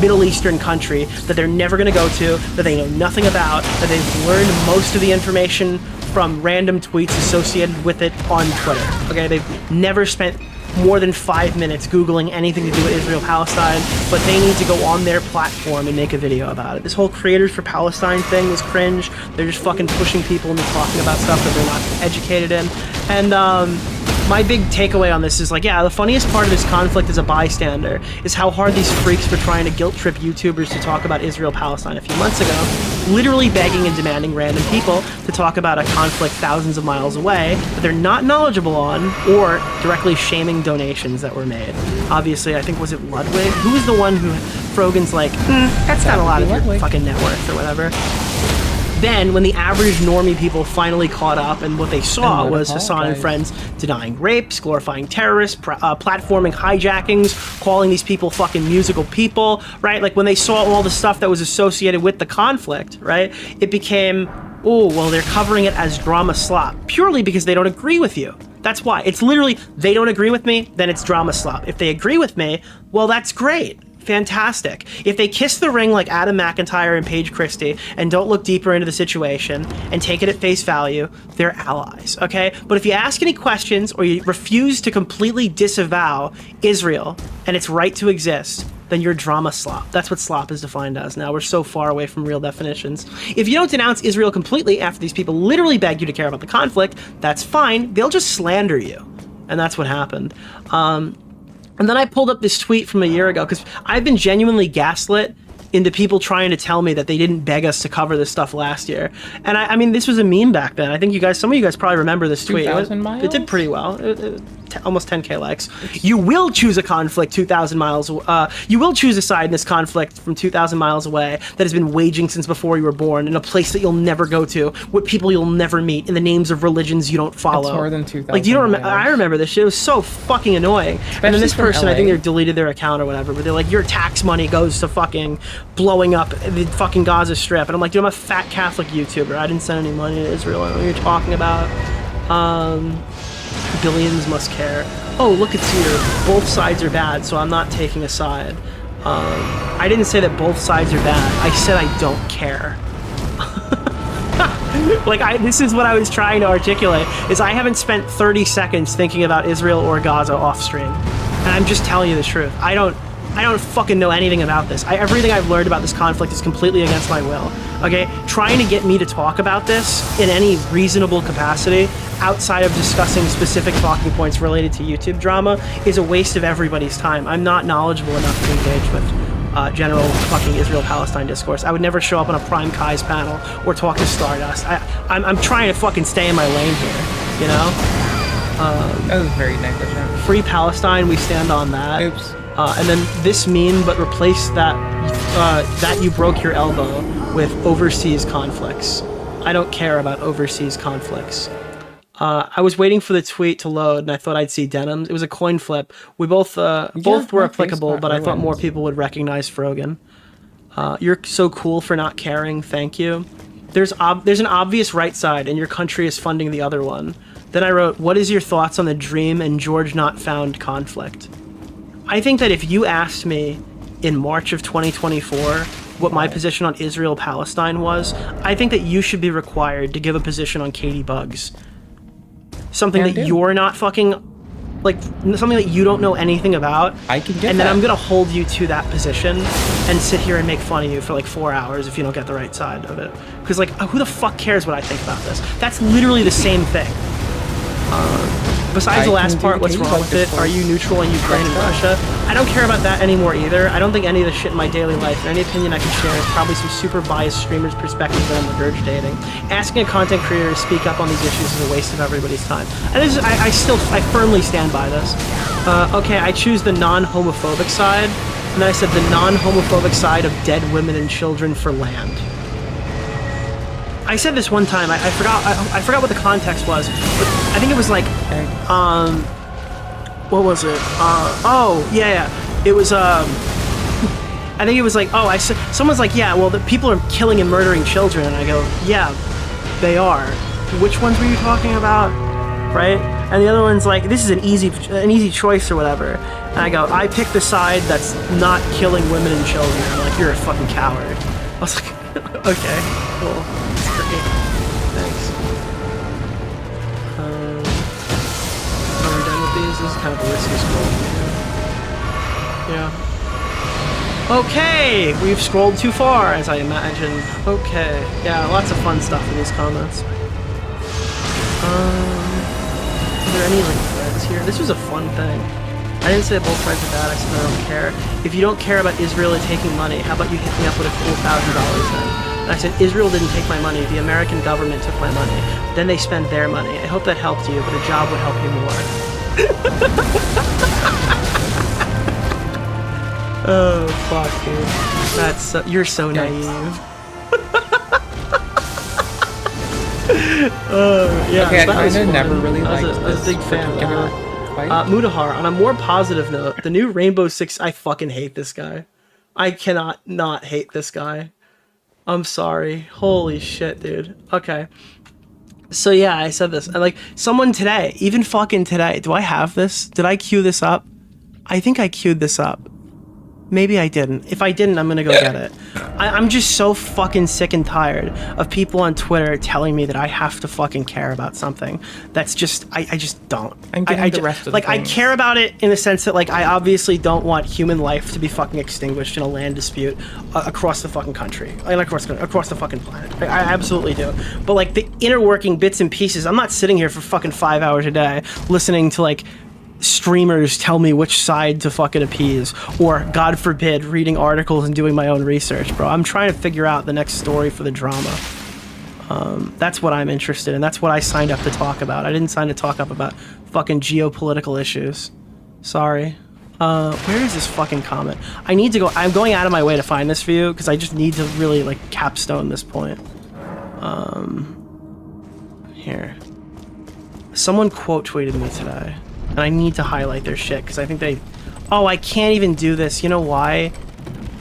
Middle Eastern country that they're never going to go to, that they know nothing about, that they've learned most of the information from random tweets associated with it on Twitter. Okay, they've never spent more than 5 minutes Googling anything to do with Israel-Palestine, but they need to go on their platform and make a video about it. This whole Creators for Palestine thing was cringe. They're just fucking pushing people into talking about stuff that they're not educated in. And my big takeaway on this is like, yeah, the funniest part of this conflict as a bystander is how hard these freaks were trying to guilt-trip YouTubers to talk about Israel-Palestine a few months ago, literally begging and demanding random people to talk about a conflict thousands of miles away that they're not knowledgeable on, or directly shaming donations that were made. Obviously, I think, was it Ludwig? Who was the one who Frogan's like, that's not a lot of your fucking net worth or whatever. Then, when the average normie people finally caught up and what they saw was Hassan and friends denying rapes, glorifying terrorists, platforming hijackings, calling these people fucking musical people, right? Like, when they saw all the stuff that was associated with the conflict, right? It became, oh, well, they're covering it as drama slop, purely because they don't agree with you. That's why. It's literally, they don't agree with me, then it's drama slop. If they agree with me, well, that's great. Fantastic. If they kiss the ring like Adam McIntyre and Paige Christie and don't look deeper into the situation and take it at face value, they're allies, okay? But if you ask any questions or you refuse to completely disavow Israel and its right to exist, then you're drama slop. That's what slop is defined as now. We're so far away from real definitions. If you don't denounce Israel completely after these people literally beg you to care about the conflict, that's fine. They'll just slander you. And that's what happened. And then I pulled up this tweet from a year ago because I've been genuinely gaslit into people trying to tell me that they didn't beg us to cover this stuff last year. And I mean, this was a meme back then. I think some of you guys probably remember this tweet. 2,000 miles? It did pretty well. Almost 10K likes. You will choose a conflict 2,000 miles. You will choose a side in this conflict from 2,000 miles away that has been waging since before you were born, in a place that you'll never go to, with people you'll never meet, in the names of religions you don't follow. That's more than 2,000 Like, you don't miles. I remember this shit. It was so fucking annoying. And then this person, I think they deleted their account or whatever, but they're like, your tax money goes to fucking blowing up the fucking Gaza Strip. And I'm like, dude, I'm a fat Catholic YouTuber. I didn't send any money to Israel. I don't know what you're talking about. Billions must care. Oh, look, it's here. Both sides are bad, so I'm not taking a side. I didn't say that both sides are bad. I said I don't care. Like, this is what I was trying to articulate, is I haven't spent 30 seconds thinking about Israel or Gaza off stream. And I'm just telling you the truth. I don't fucking know anything about this. Everything I've learned about this conflict is completely against my will. Okay? Trying to get me to talk about this in any reasonable capacity outside of discussing specific talking points related to YouTube drama is a waste of everybody's time. I'm not knowledgeable enough to engage with general fucking Israel-Palestine discourse. I would never show up on a Prime Kai's panel or talk to Stardust. I'm trying to fucking stay in my lane here, you know? That was very negligent. Free Palestine, we stand on that. Oops. And then this meme, but replace that that you broke your elbow with overseas conflicts. I don't care about overseas conflicts. I was waiting for the tweet to load, and I thought I'd see denims. It was a coin flip. We both were applicable, but I thought more people would recognize Frogan. You're so cool for not caring. Thank you. There's an obvious right side, and your country is funding the other one. Then I wrote, what is your thoughts on the Dream and George Not Found conflict? I think that if you asked me in March of 2024 what my position on Israel-Palestine was, I think that you should be required to give a position on Katie Bugs. Something that you're not fucking, like, something that you don't know anything about. I can get And then that. I'm gonna hold you to that position and sit here and make fun of you for like 4 hours if you don't get the right side of it. Because, like, who the fuck cares what I think about this? That's literally the same thing. Besides the last part, what's wrong with it? Are you neutral on Ukraine and Russia? I don't care about that anymore either. I don't think any of the shit in my daily life, and any opinion I can share, is probably some super biased streamer's perspective that I'm regurgitating. Asking a content creator to speak up on these issues is a waste of everybody's time. And this is, I firmly stand by this. Okay, I choose the non-homophobic side, and then I said the non-homophobic side of dead women and children for land. I said this one time. I forgot what the context was, but I think it was like, what was it? Oh yeah. It was I think it was like, oh, I said, someone's like, yeah, well, the people are killing and murdering children, and I go, yeah, they are. Which ones were you talking about? right? And the other one's like, this is an easy choice or whatever. And I go, I pick the side that's not killing women and children. I'm like, you're a fucking coward. I was like, okay, cool, that's great, thanks. Are we done with these? This is kind of a risky scroll. Yeah. Okay, we've scrolled too far, as I imagined. Okay, yeah, lots of fun stuff in these comments. Are there any like threads here? This was a fun thing. I didn't say both sides are bad, I said I don't care. If you don't care about Israel taking money, how about you hit me up with a cool $1,000 then? And I said, Israel didn't take my money, the American government took my money. Then they spend their money. I hope that helped you, but a job would help you more. Oh, fuck, dude. That's so, you're so naive. Yeah, okay, I that was kind of fun. never really liked I was a big fan of that. fight. Mudahar, on a more positive note, the new Rainbow Six, I fucking hate this guy. I cannot not hate this guy. I'm sorry. Holy shit, dude. Okay. So yeah, I said this. And like, someone today, even fucking today, do I have this? Did I queue this up? I think I queued this up. Maybe I didn't. If I didn't, I'm gonna go get it. I'm just so fucking sick and tired of people on Twitter telling me that I have to fucking care about something. That's just, I just don't. I'm getting the rest of the like, I things. care about it in the sense that, like, I obviously don't want human life to be fucking extinguished in a land dispute across the fucking country. And across the fucking planet. I absolutely do. But, like, the inner working bits and pieces, I'm not sitting here for fucking 5 hours a day listening to, like, streamers tell me which side to fucking appease, or God forbid reading articles and doing my own research, bro. I'm trying to figure out the next story for the drama. That's what I'm interested in. That's what I signed up to talk about. I didn't sign to talk up about fucking geopolitical issues. Sorry. Where is this fucking comment? I need to go. I'm going out of my way to find this for you because I just need to really like capstone this point. Here. Someone quote tweeted me today. And I need to highlight their shit because I think they... Oh, I can't even do this. You know why?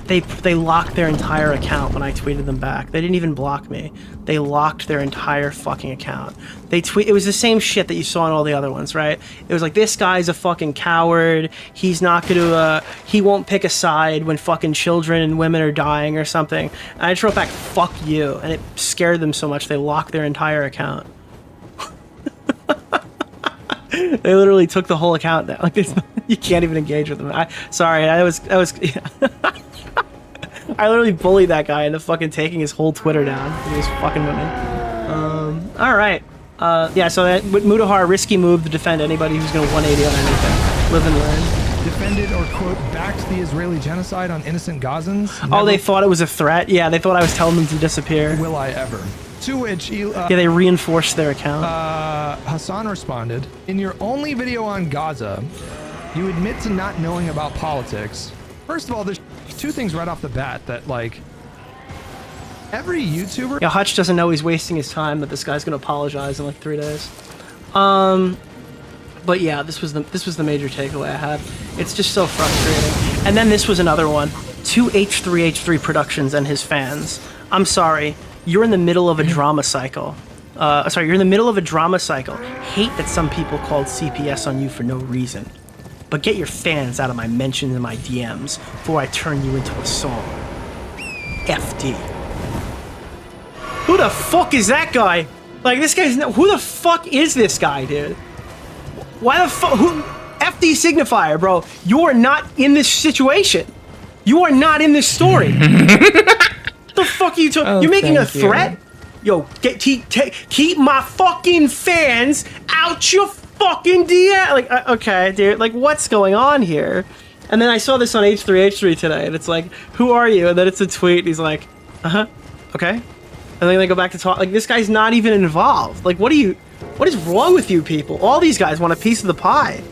They locked their entire account when I tweeted them back. They didn't even block me. They locked their entire fucking account. It was the same shit that you saw in all the other ones, right? It was like, this guy's a fucking coward. He's not gonna... he won't pick a side when fucking children and women are dying or something. And I just wrote back, fuck you. And it scared them so much they locked their entire account. They literally took the whole account down. Like, you can't even engage with them. Sorry, I was yeah. I literally bullied that guy into fucking taking his whole Twitter down. He was fucking women. All right. Yeah. So that with Mudahar, risky move to defend anybody who's gonna 180 on anything. Live and learn. Defended or quote backed the Israeli genocide on innocent Gazans. Oh, they thought it was a threat. Yeah, they thought I was telling them to disappear. Will I ever? To which yeah, they reinforced their account. Hassan responded, in your only video on Gaza, you admit to not knowing about politics. First of all, there's two things right off the bat that, like, every YouTuber... Yeah, Hutch doesn't know he's wasting his time, that this guy's gonna apologize in like 3 days. But yeah, this was the major takeaway I had. It's just so frustrating. And then this was another one. To H3H3 Productions and his fans. I'm sorry. You're in the middle of a drama cycle. You're in the middle of a drama cycle. Hate that some people called CPS on you for no reason. But get your fans out of my mentions and my DMs before I turn you into a song. FD. Who the fuck is that guy? Like, this guy's... Who the fuck is this guy, dude? Why the fuck... Who... FD signifier, bro. You are not in this situation. You are not in this story. What the fuck are you talking? You're making a threat? Yo, keep my fucking fans out your fucking DM. Like, okay, dude. Like, what's going on here? And then I saw this on H3H3 today, and it's like, who are you? And then it's a tweet, and he's like, okay. And then they go back to talk. Like, this guy's not even involved. Like, what is wrong with you people? All these guys want a piece of the pie.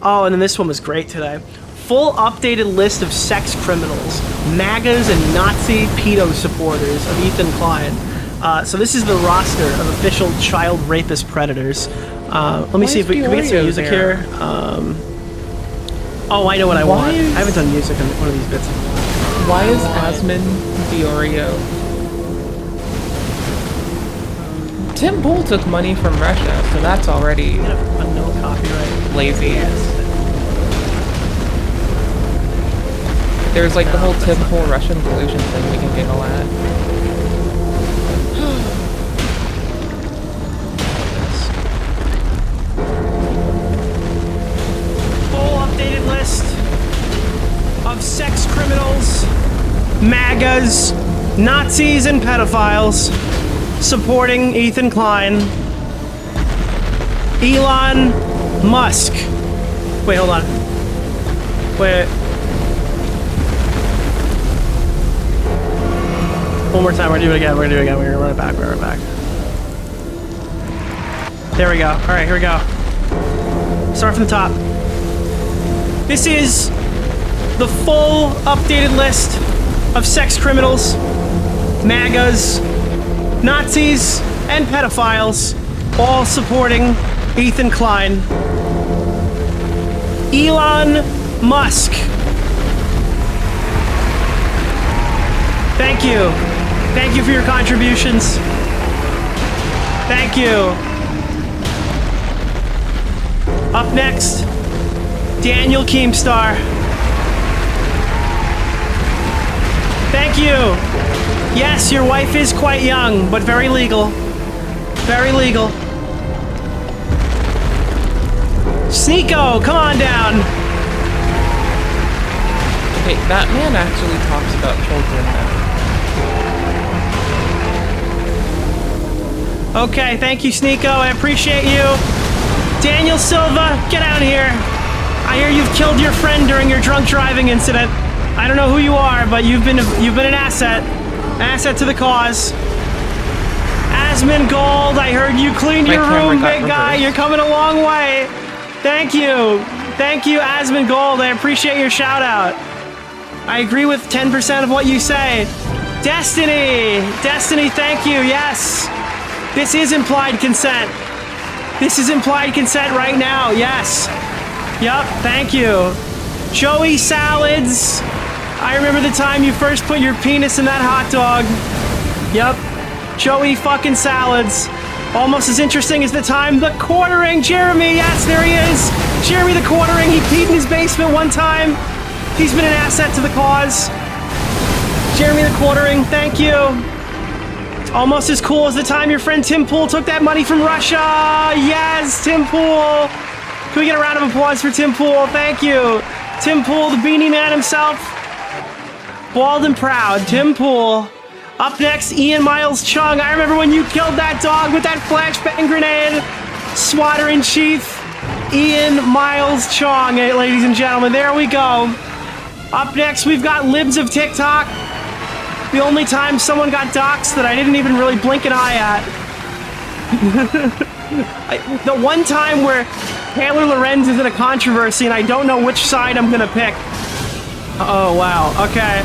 Oh, and then this one was great today. Full updated list of sex criminals, MAGAs and Nazi pedo supporters of Ethan Klein. So this is the roster of official child rapist predators. Let me see if can we get some music here. Oh, I know what I want. I haven't done music on one of these bits. Why is Asmin Diorio? Tim Pool took money from Russia, so that's already A no copyright. lazy. Yes. There's like the whole Tim Pool Russian collusion thing we can giggle at. Full updated list of sex criminals, MAGAs, Nazis, and pedophiles supporting Ethan Klein. Elon Musk. Wait, hold on. Wait. One more time. We're gonna do it again. We're gonna run it back. There we go. All right, here we go. Start from the top. This is the full updated list of sex criminals, MAGAs, Nazis, and pedophiles, all supporting Ethan Klein. Elon Musk. Thank you. Thank you for your contributions. Thank you. Up next, Daniel Keemstar. Thank you. Yes, your wife is quite young, but very legal. Very legal. Sneeko, come on down. Hey, that man actually talks about children now. Okay, thank you, Sneeko. I appreciate you. Daniel Silva, get out of here. I hear you've killed your friend during your drunk driving incident. I don't know who you are, but you've been an asset to the cause. Asmongold, I heard you cleaned your room, big guy. You're coming a long way. Thank you, Asmongold. I appreciate your shout out. I agree with 10% of what you say. Destiny, thank you. Yes, this is implied consent. This is implied consent right now. Yes. Yup. Thank you. Joey Salads. I remember the time you first put your penis in that hot dog. Yup. Joey fucking Salads. Almost as interesting as the time the quartering. Jeremy. Yes, there he is. Jeremy the quartering. He peed in his basement one time. He's been an asset to the cause. Jeremy the quartering. Thank you. Almost as cool as the time your friend Tim Pool took that money from Russia. Yes, Tim Pool. Can we get a round of applause for Tim Pool? Thank you. Tim Pool, the beanie man himself. Bald and proud, Tim Pool. Up next, Ian Miles Chung. I remember when you killed that dog with that flashbang grenade. Swatter in chief, Ian Miles Chung, ladies and gentlemen. There we go. Up next, we've got Libs of TikTok. The only time someone got doxxed that I didn't even really blink an eye at. The one time where Taylor Lorenz is in a controversy and I don't know which side I'm gonna pick. Oh, wow. Okay.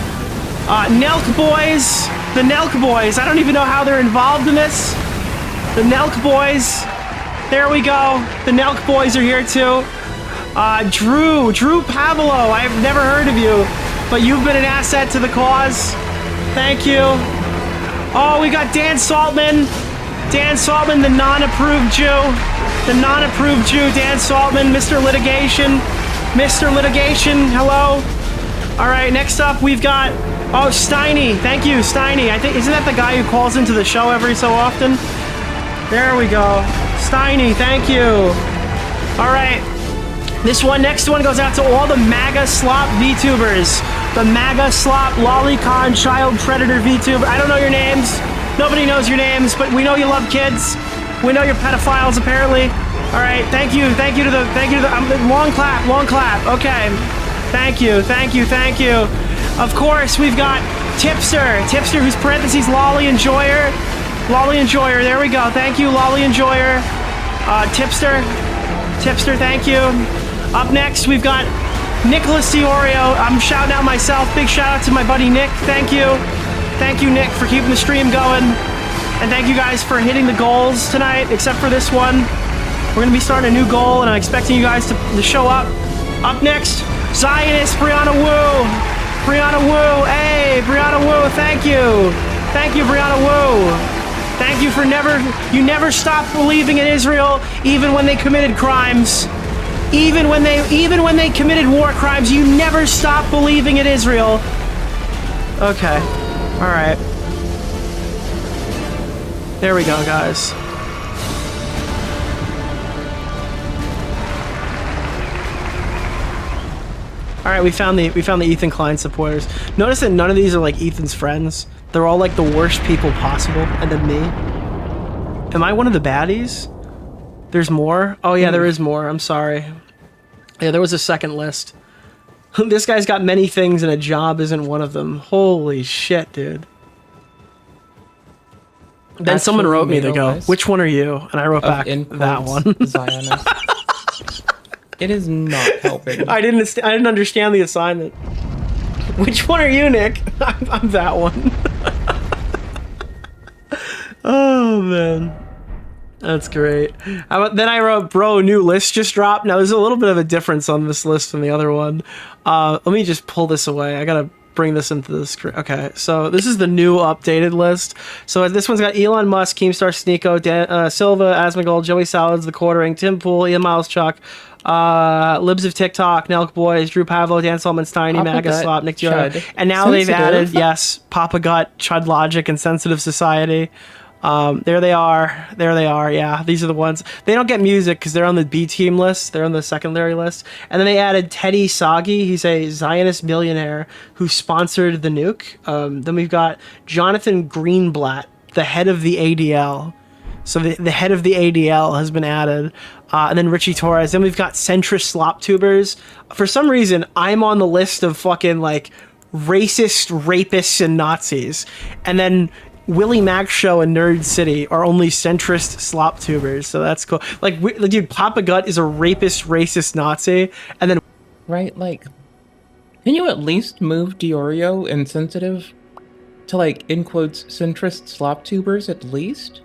Nelk Boys. The Nelk Boys. I don't even know how they're involved in this. The Nelk Boys. There we go. The Nelk Boys are here too. Drew Pavlo. I've never heard of you, but you've been an asset to the cause. Thank you. Oh, we got Dan Saltman. Dan Saltman, the non-approved Jew. The non-approved Jew, Dan Saltman, Mr. Litigation. Mr. Litigation, hello. All right, next up we've got, oh, Steiny. Thank you, Steiny. I think, isn't that the guy who calls into the show every so often? There we go. Steiny, thank you. All right. Next one goes out to all the MAGA slop VTubers. The MAGA slop lolicon child predator VTuber. I don't know your names. Nobody knows your names, but we know you love kids. We know you're pedophiles, apparently. All right, thank you to the, long clap. Okay, thank you. Of course, we've got Tipster, who's parentheses Lolly Enjoyer. There we go. Thank you, Lolly Enjoyer. Tipster, thank you. Up next, we've got Nicholas Diorio. I'm shouting out myself. Big shout out to my buddy Nick. Thank you, Nick, for keeping the stream going. And thank you guys for hitting the goals tonight, except for this one. We're going to be starting a new goal, and I'm expecting you guys to show up. Up next, Zionist Brianna Wu. Hey, Brianna Wu, thank you. Thank you, Brianna Wu. Thank you for you never stopped believing in Israel, even when they committed crimes. Even when they committed war crimes, you never stopped believing in Israel. Okay. All right. There we go, guys. All right, we found the Ethan Klein supporters. Notice that none of these are like Ethan's friends. They're all like the worst people possible, and then me. Am I one of the baddies? There's more? Oh yeah, there is more. I'm sorry. Yeah, there was a second list. This guy's got many things and a job isn't one of them. Holy shit, dude. Then Actually, someone wrote me to go, list which one are you? And I wrote back, that one. Zionist. It is not helping. I didn't understand the assignment. Which one are you, Nick? I'm that one. Oh, man. That's great. Then I wrote, bro, new list just dropped. Now, there's a little bit of a difference on this list from the other one. Let me just pull this away. I gotta bring this into the screen. Okay, so this is the new updated list. So this one's got Elon Musk, Keemstar Sneeko, Silva, Asmongold, Joey Salads, The Quartering, Tim Pool, Ian Miles Chuck, Libs of TikTok, Nelk Boys, Drew Pavlo, Dan Solomon, Tiny, Maga Slop, Nick Giorgio. And now they've added, yes, Papa Gut, Chud Logic, and Sensitive Society. There they are. Yeah, these are the ones. They don't get music because they're on the B team list. They're on the secondary list. And then they added Teddy Sagi. He's a Zionist millionaire who sponsored the nuke. Then we've got Jonathan Greenblatt, the head of the ADL. So the head of the ADL has been added. And then Richie Torres. Then we've got centrist slop tubers. For some reason, I'm on the list of fucking like racist rapists and Nazis. And then Willie Mac Show and Nerd City are only centrist slop tubers, so that's cool. Like, dude, Papa Gut is a rapist, racist Nazi, and then right, like, can you at least move Diorio and Sensitive to like in quotes centrist slop tubers at least?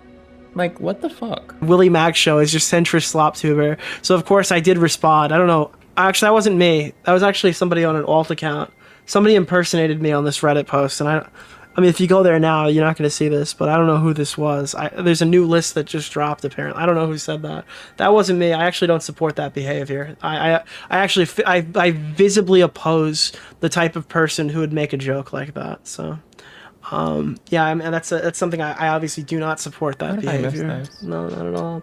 Like, what the fuck? Willie Mac Show is just centrist slop tuber. So of course I did respond. I don't know. Actually, that wasn't me. That was actually somebody on an alt account. Somebody impersonated me on this Reddit post, and I mean, if you go there now, you're not going to see this, but I don't know who this was. There's a new list that just dropped, apparently. I don't know who said that. That wasn't me. I actually don't support that behavior. I visibly oppose the type of person who would make a joke like that. So, yeah, I mean, that's something I obviously do not support that behavior. No, not at all.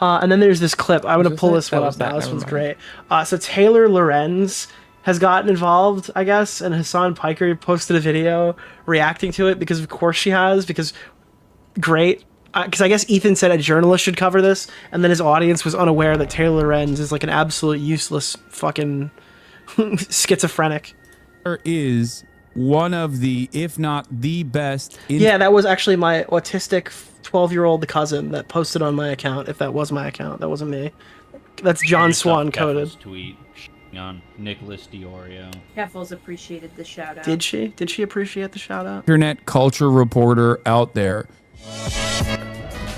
And then there's this clip. I'm going to pull this one up now. This one's great. So Taylor Lorenz has gotten involved, I guess, and Hassan Piker posted a video reacting to it because of course she has, because great. Because I guess Ethan said a journalist should cover this, and then his audience was unaware that Taylor Lorenz is like an absolute useless fucking schizophrenic. Is one of the, if not the best. Yeah, that was actually my autistic 12-year-old cousin that posted on my account, if that was my account. That wasn't me. That's John Swan coded. Tweet on Nicholas Diorio. Keffels appreciated the shout out. Did she? Did she appreciate the shout out? Internet culture reporter out there.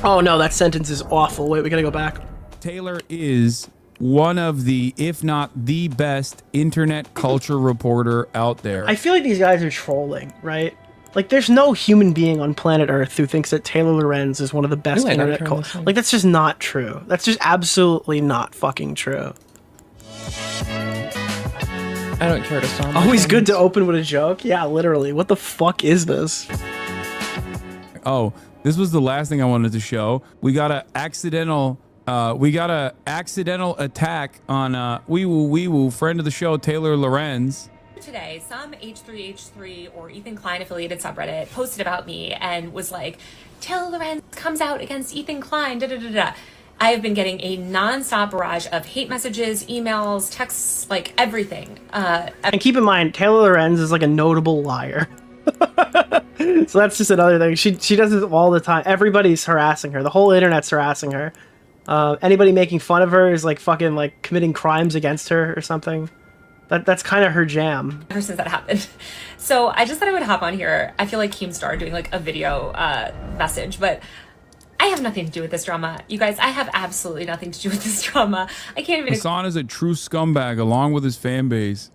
Oh no, that sentence is awful. Wait, we gotta go back. Taylor is one of the, if not the best internet culture reporter out there. I feel like these guys are trolling, right? Like, there's no human being on planet Earth who thinks that Taylor Lorenz is one of the best internet culture. Like, that's just not true. That's just absolutely not fucking true. I don't care to sound. Always good to open with a joke. Yeah, literally. What the fuck is this? Oh, this was the last thing I wanted to show. We got a accidental attack on wee woo friend of the show Taylor Lorenz. Today, some H3H3 or Ethan Klein affiliated subreddit posted about me and was like, Taylor Lorenz comes out against Ethan Klein, da da da da. I have been getting a non-stop barrage of hate messages, emails, texts, like everything. And keep in mind, Taylor Lorenz is like a notable liar. So that's just another thing. She does this all the time. Everybody's harassing her. The whole internet's harassing her. Anybody making fun of her is like fucking like committing crimes against her or something. That's kind of her jam. Ever since that happened. So I just thought I would hop on here. I feel like Keemstar doing like a video message, but I have nothing to do with this drama. You guys, I have absolutely nothing to do with this drama. I can't even... Hassan is a true scumbag along with his fan base.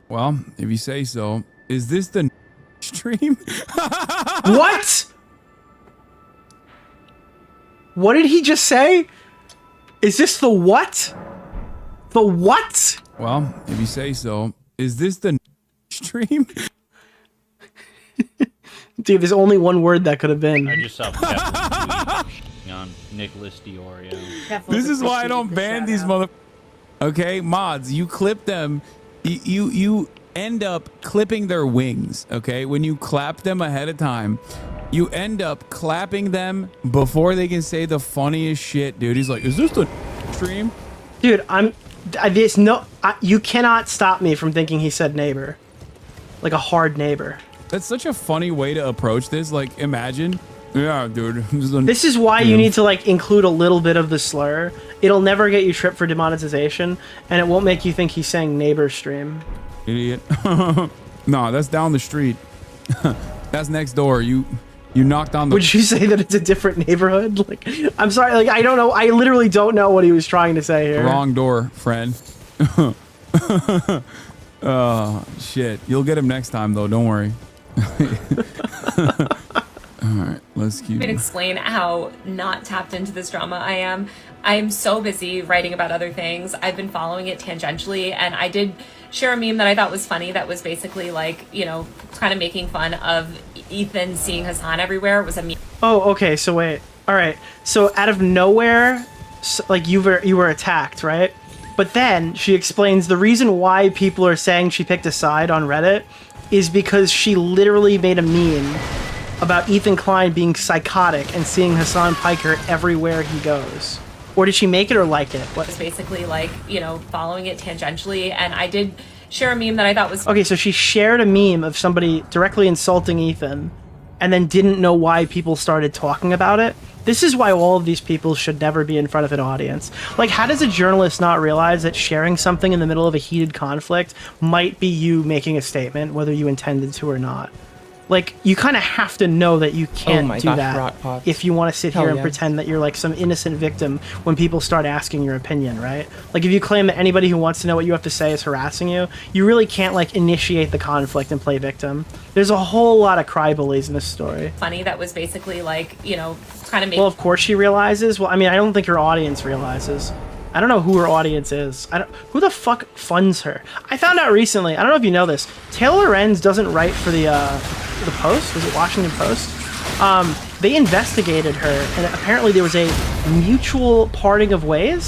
Well, if you say so. Is this the stream? What? What did he just say? Is this the what? The what? Well, if you say so. Is this the stream? Dude, there's only one word that could have been. I just saw Pepper on Nicholas Diorio. This is why I don't ban these mother. Okay, mods, you clip them. You end up clipping their wings. Okay, when you clap them ahead of time, you end up clapping them before they can say the funniest shit, dude. He's like, "Is this the stream?" Dude, you cannot stop me from thinking he said neighbor. Like a hard neighbor. That's such a funny way to approach this. Like, imagine. Yeah, dude. This is why you need to like include a little bit of the slur. It'll never get you tripped for demonetization, and it won't make you think he's saying neighbor stream. Idiot. No, that's down the street. That's next door. You knocked on the. Would you say that it's a different neighborhood? Like, I'm sorry. Like, I don't know. I literally don't know what he was trying to say here. Wrong door, friend. Oh, shit. You'll get him next time, though. Don't worry. All right, let's keep. I can explain how not tapped into this drama I am. I'm so busy writing about other things. I've been following it tangentially, and I did share a meme that I thought was funny that was basically like, you know, kind of making fun of Ethan seeing Hassan everywhere. It was a meme. Oh, okay. So wait. All right. So out of nowhere, like you were attacked, right? But then she explains the reason why people are saying she picked a side on Reddit is because she literally made a meme about Ethan Klein being psychotic and seeing Hassan Piker everywhere he goes. Or did she make it or like it? What? It's basically like, you know, following it tangentially, and I did share a meme that I thought was... Okay, so she shared a meme of somebody directly insulting Ethan and then didn't know why people started talking about it. This is why all of these people should never be in front of an audience. Like, how does a journalist not realize that sharing something in the middle of a heated conflict might be you making a statement, whether you intended to or not? Like, you kind of have to know that you can't do that if you want to sit here and pretend that you're like some innocent victim when people start asking your opinion, right? Like, if you claim that anybody who wants to know what you have to say is harassing you, you really can't like initiate the conflict and play victim. There's a whole lot of cry bullies in this story. Funny that was basically like, you know, kind of make... Well, of course she realizes. Well, I mean, I don't think her audience realizes. I don't know who her audience is. Who the fuck funds her? I found out recently, I don't know if you know this, Taylor Lorenz doesn't write for the Post? Was it Washington Post? They investigated her, and apparently there was a mutual parting of ways.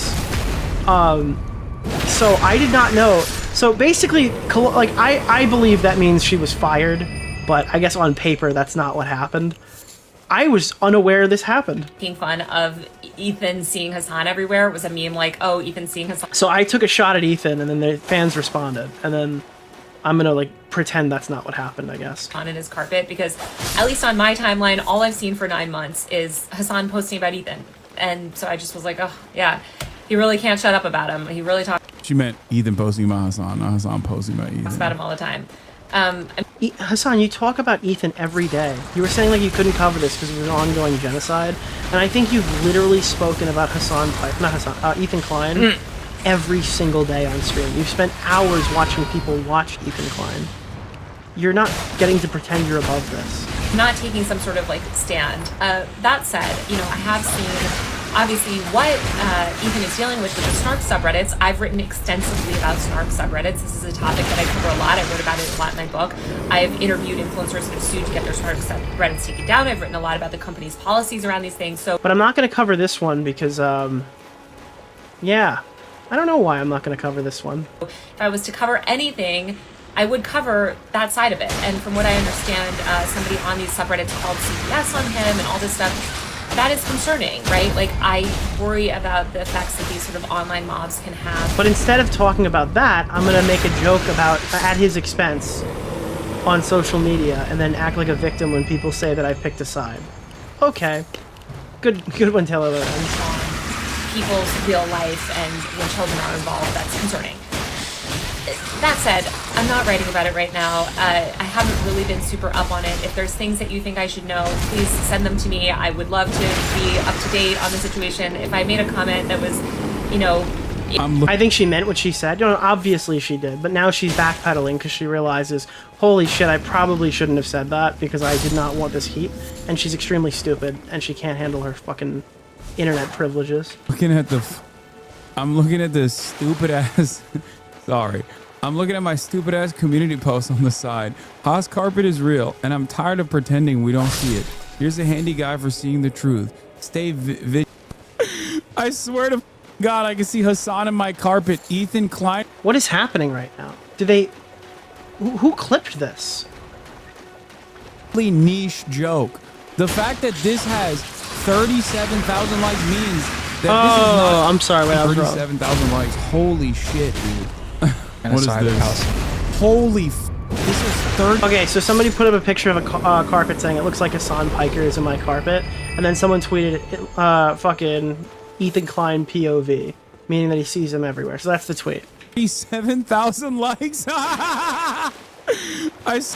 So I did not know. So basically, like, I believe that means she was fired, but I guess on paper that's not what happened. I was unaware this happened. Making fun of Ethan seeing Hassan everywhere. It was a meme like, oh, Ethan seeing Hassan. So I took a shot at Ethan, and then the fans responded, and then I'm gonna like pretend that's not what happened, I guess. On in his carpet, because at least on my timeline, all I've seen for 9 months is Hassan posting about Ethan, and so I just was like, oh yeah, he really can't shut up about him. He really talks. She meant Ethan posting about Hassan, not Hassan posting about Ethan. About him all the time. Hassan, you talk about Ethan every day. You were saying like you couldn't cover this because it was an ongoing genocide, and I think you've literally spoken about Ethan Klein every single day on stream. You've spent hours watching people watch Ethan Klein. You're not getting to pretend you're above this. Not taking some sort of like stand. That said, you know, I have seen obviously what Ethan is dealing with the Snark subreddits. I've written extensively about Snark subreddits. This is a topic that I cover a lot. I wrote about it a lot in my book. I've interviewed influencers that have sued to get their Snark subreddits taken down. I've written a lot about the company's policies around these things. So, but I'm not going to cover this one because, yeah, I don't know why I'm not going to cover this one. If I was to cover anything, I would cover that side of it. And from what I understand, somebody on these subreddits called CPS on him and all this stuff. That is concerning, right? Like, I worry about the effects that these sort of online mobs can have. But instead of talking about that, I'm going to make a joke about, at his expense, on social media, and then act like a victim when people say that I picked a side. Okay. Good one, Taylor Lorenz. People's real life, and when children are involved, that's concerning. That said, I'm not writing about it right now. I haven't really been super up on it. If there's things that you think I should know, please send them to me. I would love to be up to date on the situation. If I made a comment that was, you know... I think she meant what she said. You know, obviously she did, but now she's backpedaling because she realizes, holy shit, I probably shouldn't have said that because I did not want this heat, and she's extremely stupid, and she can't handle her fucking internet privileges. Looking at I'm looking at this stupid ass. Sorry. I'm looking at my stupid ass community post on the side. Haas carpet is real, and I'm tired of pretending we don't see it. Here's a handy guy for seeing the truth. Stay I swear to God, I can see Hassan in my carpet. Ethan Klein. What is happening right now? Do they... Who clipped this? Niche joke. The fact that this has 37,000 likes means that this is not... I'm sorry, wait, I was wrong. 37,000 likes. Holy shit, dude. And What is side of the this? house. Holy this is 30... Okay, so somebody put up a picture of a carpet saying it looks like Hassan Piker is in my carpet, and then someone tweeted fucking Ethan Klein POV, meaning that he sees him everywhere. So that's the tweet. 37,000 likes.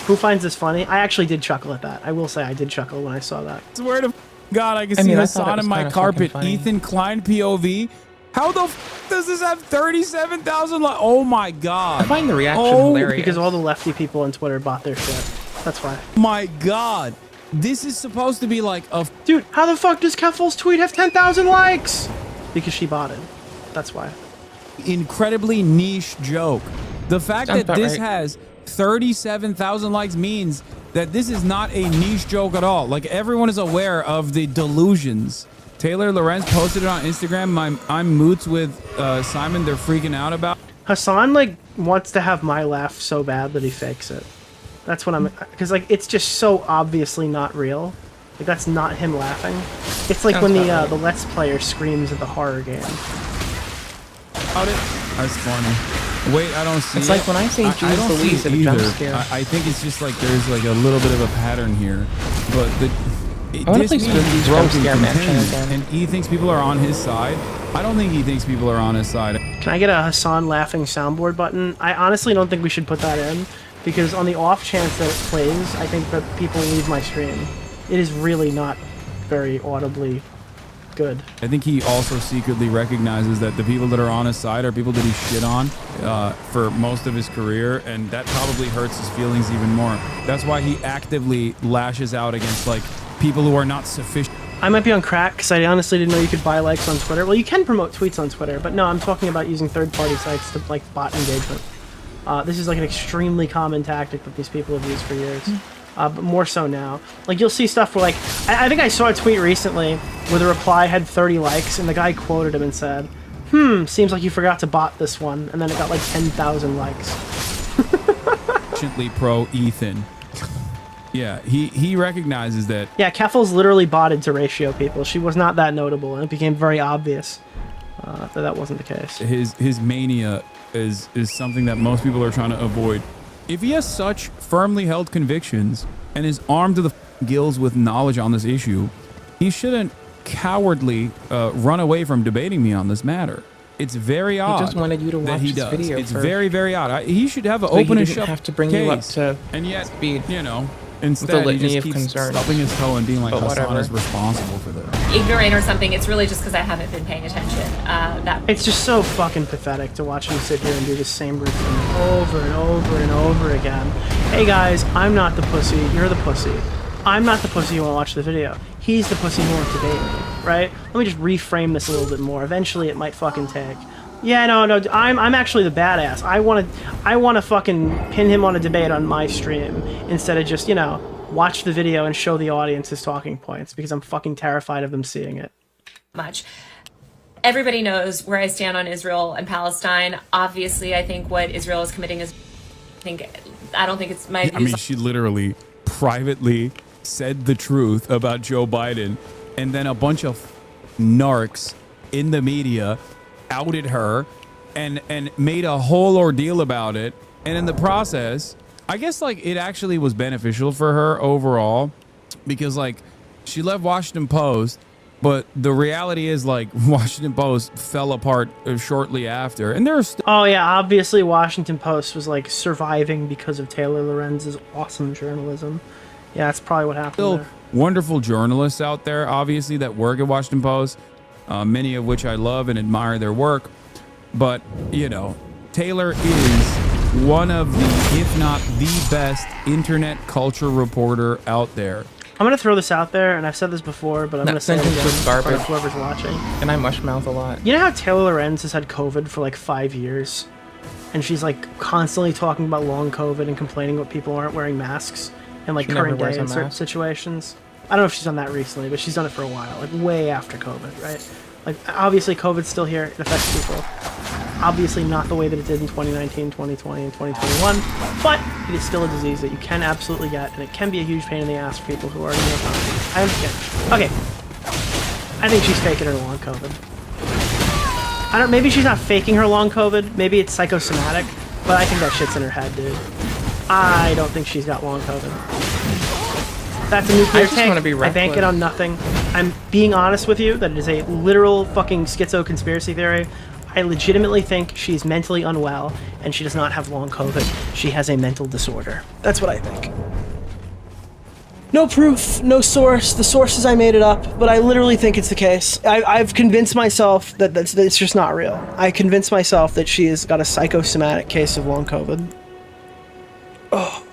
Who finds this funny? I actually did chuckle at that. I will say I did chuckle when I saw that. Swear to God, I can see I thought it Hassan was in my kinda carpet. fucking funny. Ethan Klein POV. How the does this have 37,000 likes? Oh my God. I find the reaction Oh, hilarious. Because all the lefty people on Twitter bought their shit. That's why. my God. This is supposed to be like a... Dude, how the fuck does Keffel's tweet have 10,000 likes? Because she bought it. That's why. incredibly niche joke. The fact Sounds that about this right. has 37,000 likes means that this is not a niche joke at all. Like, everyone is aware of the delusions. Taylor Lorenz posted it on Instagram. I'm moots with Simon. They're freaking out about. Hassan, like, wants to have my laugh so bad that he fakes it. That's what I'm... Because, like, it's just so obviously not real. Like, that's not him laughing. It's like Sounds when about right. the Let's Player screams at the horror game. That's funny. Wait, I don't see It's it. like when I say I Jeez don't Louise see at it a jump either. scare. I think it's just like there's like a little bit of a pattern here. But I wanna this play means Spooky's broken jump scare mansion contained, again. and he thinks people are on his side. I don't think he thinks people are on his side. Can I get a Hassan laughing soundboard button? I honestly don't think we should put that in, because on the off chance that it plays, I think that people leave my stream. It is really not very audibly good. I think he also secretly recognizes that the people that are on his side are people that he shit on for most of his career, and that probably hurts his feelings even more. That's why he actively lashes out against like people who are not sufficient. I might be on crack, because I honestly didn't know you could buy likes on Twitter. Well, you can promote tweets on Twitter, but no, I'm talking about using third-party sites to, like, bot engagement. This is, like, an extremely common tactic that these people have used for years. But more so now. Like, you'll see stuff where, like... I think I saw a tweet recently where the reply had 30 likes, and the guy quoted him and said, seems like you forgot to bot this one, and then it got, like, 10,000 likes. Pro Ethan. Yeah, he recognizes that. Yeah, Keffel's literally botted to ratio people. She was not that notable, and it became very obvious that wasn't the case. His mania is something that most people are trying to avoid. If he has such firmly held convictions and is armed to the gills with knowledge on this issue, he shouldn't cowardly run away from debating me on this matter. It's very odd. He just wanted you to watch that he his does. video. It's for, very, very odd. He should have an so open he and didn't shut have to bring case. you up to And yet, speed. you know, the instead he litany just of keeps concern. stubbing his toe and being like, But Hassan whatever. is responsible for this. Ignorant or something. It's really just because I haven't been paying attention. That It's just so fucking pathetic to watch him sit here and do the same routine over and over and over again. Hey guys, I'm not the pussy, you're the pussy. I'm not the pussy who won't watch the video. He's the pussy who won't debate me, right? Let me just reframe this a little bit more. Eventually it might fucking take. Yeah, no, I'm actually the badass. I wanna fucking pin him on a debate on my stream instead of just, you know, watch the video and show the audience his talking points, because I'm fucking terrified of them seeing it. much. Everybody knows where I stand on Israel and Palestine. Obviously, I think what Israel is committing is. I don't think it's my. I mean, she literally privately said the truth about Joe Biden, and then a bunch of narcs in the media outed her and made a whole ordeal about it. And in the process, I guess like it actually was beneficial for her overall, because like she left Washington Post, but the reality is like Washington Post fell apart shortly after, and there are still Oh yeah, obviously Washington Post was like surviving because of Taylor Lorenz's awesome journalism. Yeah, that's probably what happened there. wonderful journalists out there, obviously, that work at Washington Post, many of which I love and admire their work. But, you know, Taylor is one of the, if not the best, internet culture reporter out there. I'm gonna throw this out there, and I've said this before, but I'm gonna say it again was in front garbage. of whoever's watching. And I mushmouth a lot. You know how Taylor Lorenz has had COVID for like 5 years? And she's like constantly talking about long COVID and complaining about people aren't wearing masks in like She never current wears day a in certain mask. situations. I don't know if she's done that recently, but she's done it for a while, like way after COVID, right? Like obviously COVID's still here, it affects people. Obviously not the way that it did in 2019, 2020, and 2021, but it is still a disease that you can absolutely get, and it can be a huge pain in the ass for people who are in the economy. I understand. Okay. I think she's faking her long COVID. Maybe she's not faking her long COVID, maybe it's psychosomatic, but I think that shit's in her head, dude. I don't think she's got long COVID. That's a nuclear I just tank. wanna be I bank it reckless. on nothing. I'm being honest with you that it is a literal fucking schizo conspiracy theory. I legitimately think she's mentally unwell and she does not have long COVID. She has a mental disorder. That's what I think. No proof, no source. The source is I made it up, but I literally think it's the case. I've convinced myself that it's just not real. I convinced myself that she has got a psychosomatic case of long COVID. Oh.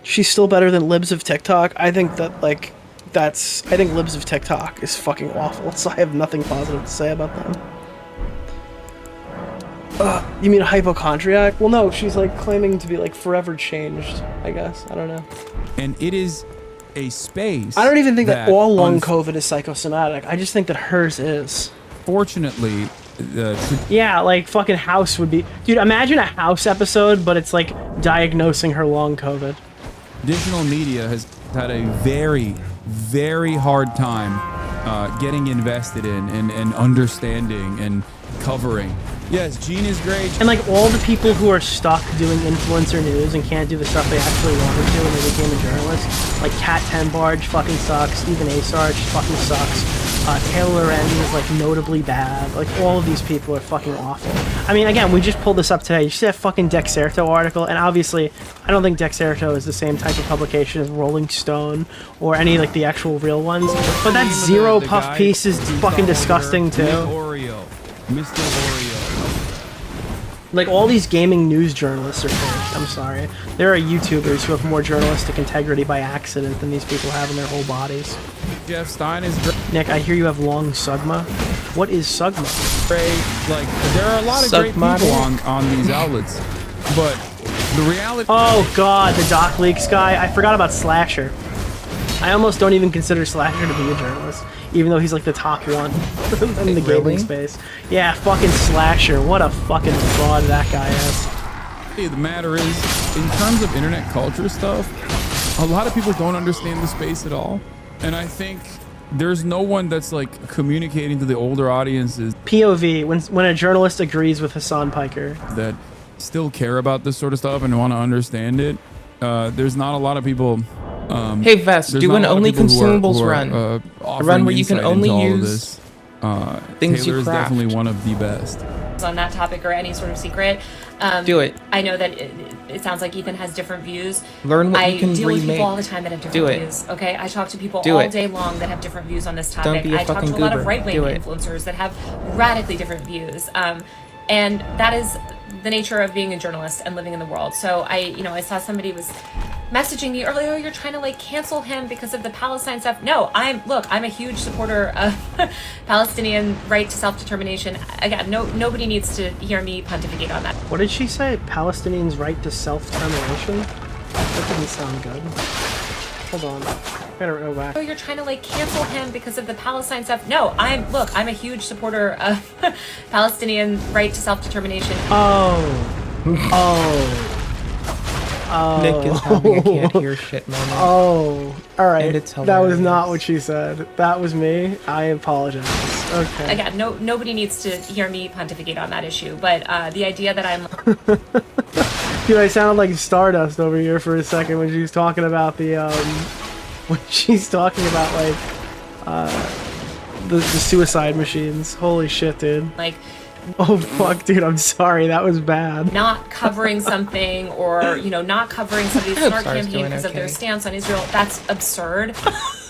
She's still better than Libs of TikTok. I think that, like, I think Libs of TikTok is fucking awful, so I have nothing positive to say about them. You mean a hypochondriac? Well, no, she's, like, claiming to be, like, forever changed, I guess. I don't know. And it is a space. I don't even think that all long unf- COVID is psychosomatic. I just think that hers is. Fortunately, Yeah, like, fucking House would be... Dude, imagine a House episode, but it's, like, diagnosing her long COVID. traditional media has had a very, very hard time getting invested in and understanding and covering. Yes, Gene is great. And like all the people who are stuck doing influencer news and can't do the stuff they actually wanted to when they became a journalist, like Kat Tenbarge fucking sucks, even Asarge fucking sucks, Taylor Lorenz is like notably bad, like all of these people are fucking awful. I mean, again, we just pulled this up today. You see that fucking Dexerto article, and obviously I don't think Dexerto is the same type of publication as Rolling Stone or any like the actual real ones, but that Zero Puff piece is fucking disgusting too. Oreo. Mr. Oreo. Like, all these gaming news journalists are fake. I'm sorry. There are YouTubers who have more journalistic integrity by accident than these people have in their whole bodies. Jeff Stein is Nick, I hear you have long Sugma. What is Sugma? great. Like, there are a lot of great Suck people my on these outlets, but the reality. Oh god, the Doc Leaks guy. I forgot about Slasher. I almost don't even consider Slasher to be a journalist, even though he's like the top one in the Really? gaming space. Yeah, fucking Slasher. What a fucking fraud that guy is. The matter is, in terms of internet culture stuff, a lot of people don't understand the space at all, and I think there's no one that's like communicating to the older audiences POV, when a journalist agrees with Hassan Piker. that still care about this sort of stuff and want to understand it. There's not a lot of people. Hey Vest, There's do not an a lot of only people who are- consumables who are, run. a A run where you can only use things you Taylor is craft. definitely one of the best. On that topic or any sort of secret. Do it. I know that it sounds like Ethan has different views. Learn what I you can deal with remake. people all the time that have different Do it. views. Okay, I talk to people Do all it. day long that have different views on this topic. be a I talk to fucking a lot of goober. right-wing Do it. influencers that have radically different views. And that is the nature of being a journalist and living in the world. So I saw somebody was messaging me earlier, you're trying to like cancel him because of the Palestine stuff. No, I'm a huge supporter of Palestinian right to self-determination. Again, nobody needs to hear me pontificate on that. What did she say? Palestinians' right to self-determination? That didn't sound good. Hold on. I gotta go back. You're trying to like cancel him because of the Palestine stuff. No, I'm a huge supporter of Palestinian right to self-determination. Nick is having a can't hear shit moment. Oh, alright. And it's That was hilarious. not what she said. That was me. I apologize. Okay. Again, nobody needs to hear me pontificate on that issue. But the idea that I'm Dude, I sounded like Stardust over here for a second when she was talking about the, the suicide machines. Holy shit, dude. like Oh, fuck, dude, I'm sorry. That was bad. not covering something or not covering somebody's I hope smart Sarah's campaign doing because of their okay. stance on Israel, that's absurd.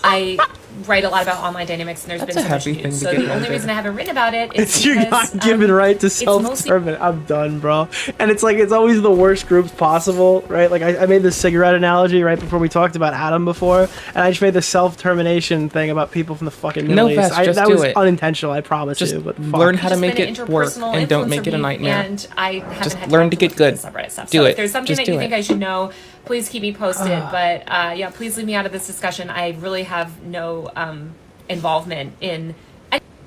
I write a lot about online dynamics, and there's That's been a so much heavy thing news. to So get the only into. reason I haven't written about it is It's your because, God-given right to it's mostly self-determine. I'm done, bro. And it's like, it's always the worst groups possible, right? Like, I made this cigarette analogy right before we talked about Adam before, and I just made the self-termination thing about people from the fucking Middle No, East. Vest, just that do was it. unintentional, I promise Just you, but fuck. learn how to just make been an it work interpersonal and don't make influencer it a beef, nightmare. And I haven't Just had learn time to get look into good. the subreddit stuff. Do so it. if there's something Just that do you think it. I should know, please keep me posted. But yeah, please leave me out of this discussion. I really have no involvement in.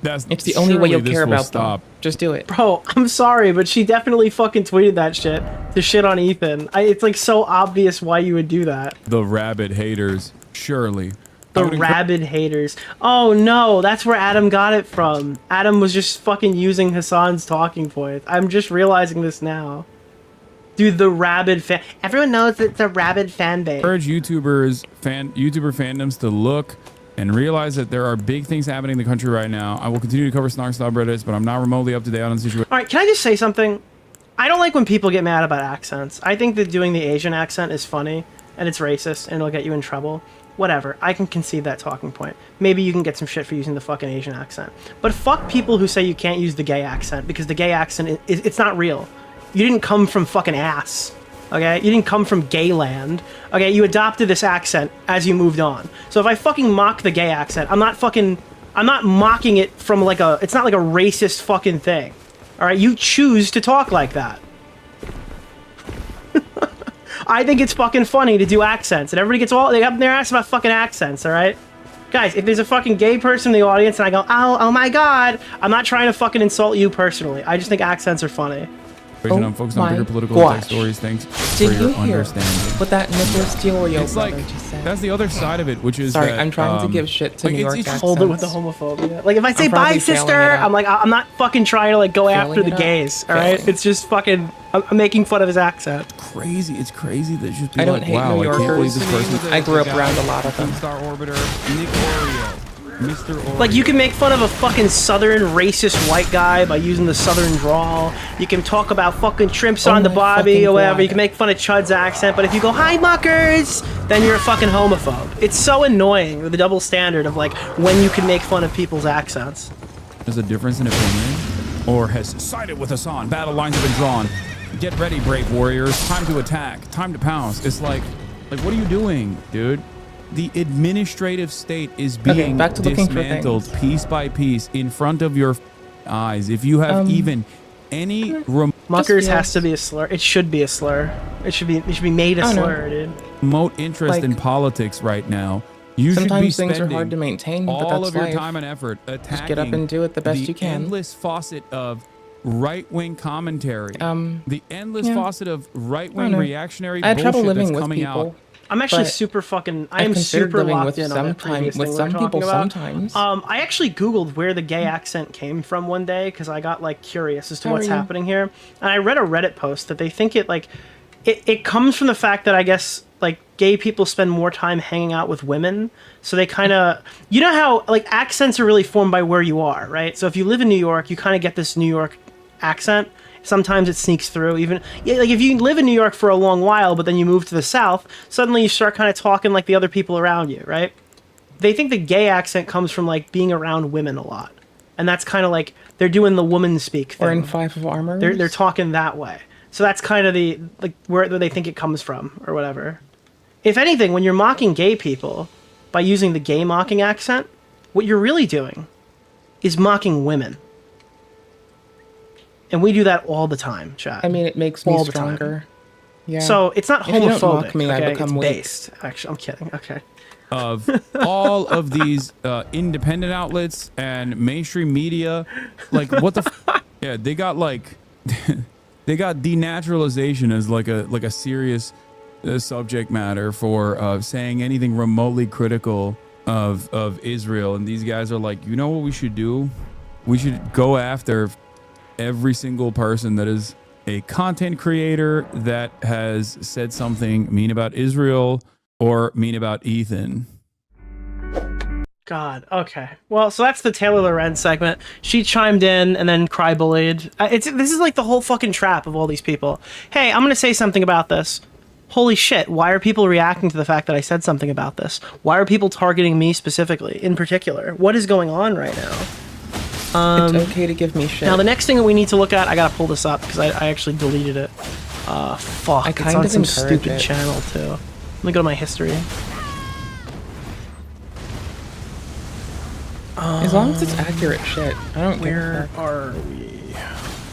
It's the only way you'll surely this care will about stop. them. Just do it. Bro, I'm sorry, but she definitely fucking tweeted that shit to shit on Ethan. It's like so obvious why you would do that. The rabid haters, surely. The I would rabid haters. Oh no, that's where Adam got it from. Adam was just fucking using Hassan's talking points. I'm just realizing this now. Dude, the rabid fan. Everyone knows it's a rabid fan base. encourage YouTuber fandoms to look and realize that there are big things happening in the country right now. I will continue to cover snark subreddits, but I'm not remotely up to date on the situation. All right, can I just say something? I don't like when people get mad about accents. I think that doing the Asian accent is funny, and it's racist, and it'll get you in trouble. Whatever, I can concede that talking point. Maybe you can get some shit for using the fucking Asian accent. But fuck people who say you can't use the gay accent, because the gay accent, it's not real. You didn't come from fucking ass. Okay? You didn't come from gay land. Okay? You adopted this accent as you moved on. So if I fucking mock the gay accent, I'm not mocking it from like it's not like a racist fucking thing. Alright? You choose to talk like that. I think it's fucking funny to do accents, and everybody gets they up their ass about fucking accents, alright? Guys, if there's a fucking gay person in the audience and I go, oh my god, I'm not trying to fucking insult you personally. I just think accents are funny. I'm focused on my bigger political gosh. tech stories. Thanks Did for your you hear understanding. what that Nicholas Diorio It's like, brother just said? that's the other side of it, which is Sorry, that, I'm trying to give shit to like, New York it's Hold it with the accents. homophobia. Like, if I say I'm bye, probably failing sister, it up. I'm like, I'm not fucking trying to, like, go after Failing the it up? gays, alright? Failing. It's just fucking, I'm making fun of his accent. crazy. It's crazy that just be I don't like, hate wow, New I can't believe Yorkers. this person. I grew up around a lot of them. Star Orbiter, Nick Oreo, Mr. Oreo. Like, you can make fun of a fucking southern racist white guy by using the southern drawl. You can talk about fucking shrimps on the my bobby fucking or whatever. God. You can make fun of Chud's accent, but if you go, hi, muckers, then you're a fucking homophobe. It's so annoying with the double standard of, like, when you can make fun of people's accents. There's a difference in opinion, or has sided with Hassan. Battle lines have been drawn. Get ready, brave warriors. Time to attack. Time to pounce. It's like, what are you doing, dude? The administrative state is being back to looking for dismantled things. piece by piece in front of your eyes. If you have even any Muckers feels- has to be a slur. It should be a slur. It should be made a I don't know. slur, dude. remote interest Like, in politics right now, you should be sometimes things are spending hard to maintain, but all that's of your life. time and effort attacking get up and do it the best you can. endless faucet of right-wing commentary. The endless yeah. faucet of I right-wing don't know. reactionary I had trouble bullshit living that's with coming people. out. I'm actually But super fucking. I I've am considered super living locked with in on that previous with thing we some were people talking about. sometimes. I actually googled where the gay accent came from one day because I got like curious as to How what's are you? happening here, and I read a Reddit post that they think it comes from the fact that I guess like gay people spend more time hanging out with women, so they kind of you know how like accents are really formed by where you are, right? So if you live in New York, you kind of get this New York accent. Sometimes it sneaks through. Even like if you live in New York for a long while, but then you move to the South, suddenly you start kind of talking like the other people around you, right? They think the gay accent comes from like being around women a lot, and that's kind of like they're doing the woman speak thing. Or in Five of Armor. They're talking that way. So that's kind of the like where they think it comes from or whatever. If anything, when you're mocking gay people by using the gay mocking accent, what you're really doing is mocking women. And we do that all the time, chat. I mean, it makes me All the time. stronger. Yeah. So it's not If you don't homophobic. mock me, I okay? become it's weak. based. Actually, I'm kidding. Okay. Of all of these independent outlets and mainstream media, like what the yeah, they got like they got denaturalization as like a serious subject matter for saying anything remotely critical of Israel, and these guys are like, you know what we should do? We should go after every single person that is a content creator that has said something mean about Israel or mean about Ethan. God. Okay. Well, so that's the Taylor Lorenz segment. She chimed in and then cry bullied. This is like the whole fucking trap of all these people. Hey, I'm gonna say something about this. holy shit, why are people reacting to the fact that I said something about this? Why are people targeting me specifically, in particular? What is going on right now? It's okay to give me shit. Now, the next thing that we need to look at, I gotta pull this up, because I actually deleted it. Fuck, I it's kind on of some encourage stupid it. channel, too. Let me go to my history. As long as it's accurate shit, I don't Where give a fuck. are we?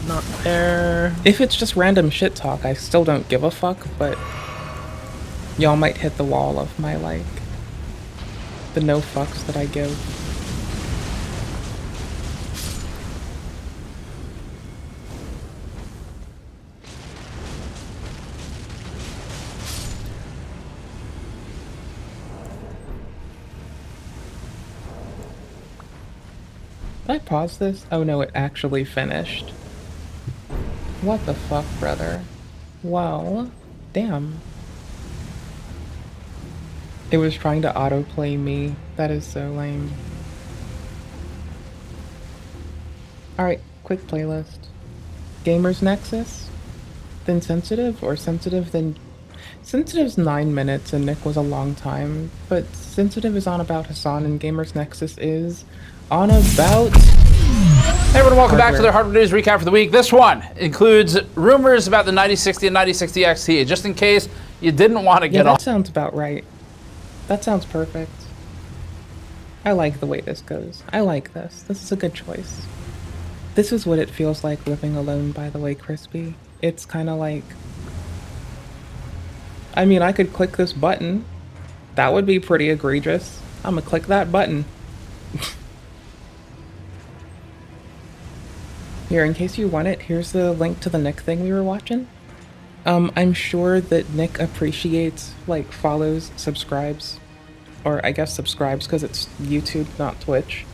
Not there. If it's just random shit talk, I still don't give a fuck, but y'all might hit the wall of my, like, the no fucks that I give. Did I pause this? Oh no, it actually finished. What the fuck, brother? Well, damn. It was trying to autoplay me. That is so lame. Alright, quick playlist. Gamers Nexus? Then Sensitive? Or Sensitive then... Sensitive's 9 minutes and Nick was a long time, but Sensitive is on about Hassan and Gamers Nexus is on about... Hey everyone, welcome back to Hardware. the Hardware News Recap for the week. This one includes rumors about the 9060 and 9060 XT, just in case you didn't want to Yeah, get that off. sounds about right. That sounds perfect. I like the way this goes. I like this. This is a good choice. This is what it feels like living alone, by the way, Crispy. It's kind of like... I mean, I could click this button. That would be pretty egregious. I'm gonna click that button. Here, in case you want it, here's the link to the Nick thing we were watching. I'm sure that Nick appreciates, like, follows, subscribes, or I guess subscribes because it's YouTube, not Twitch.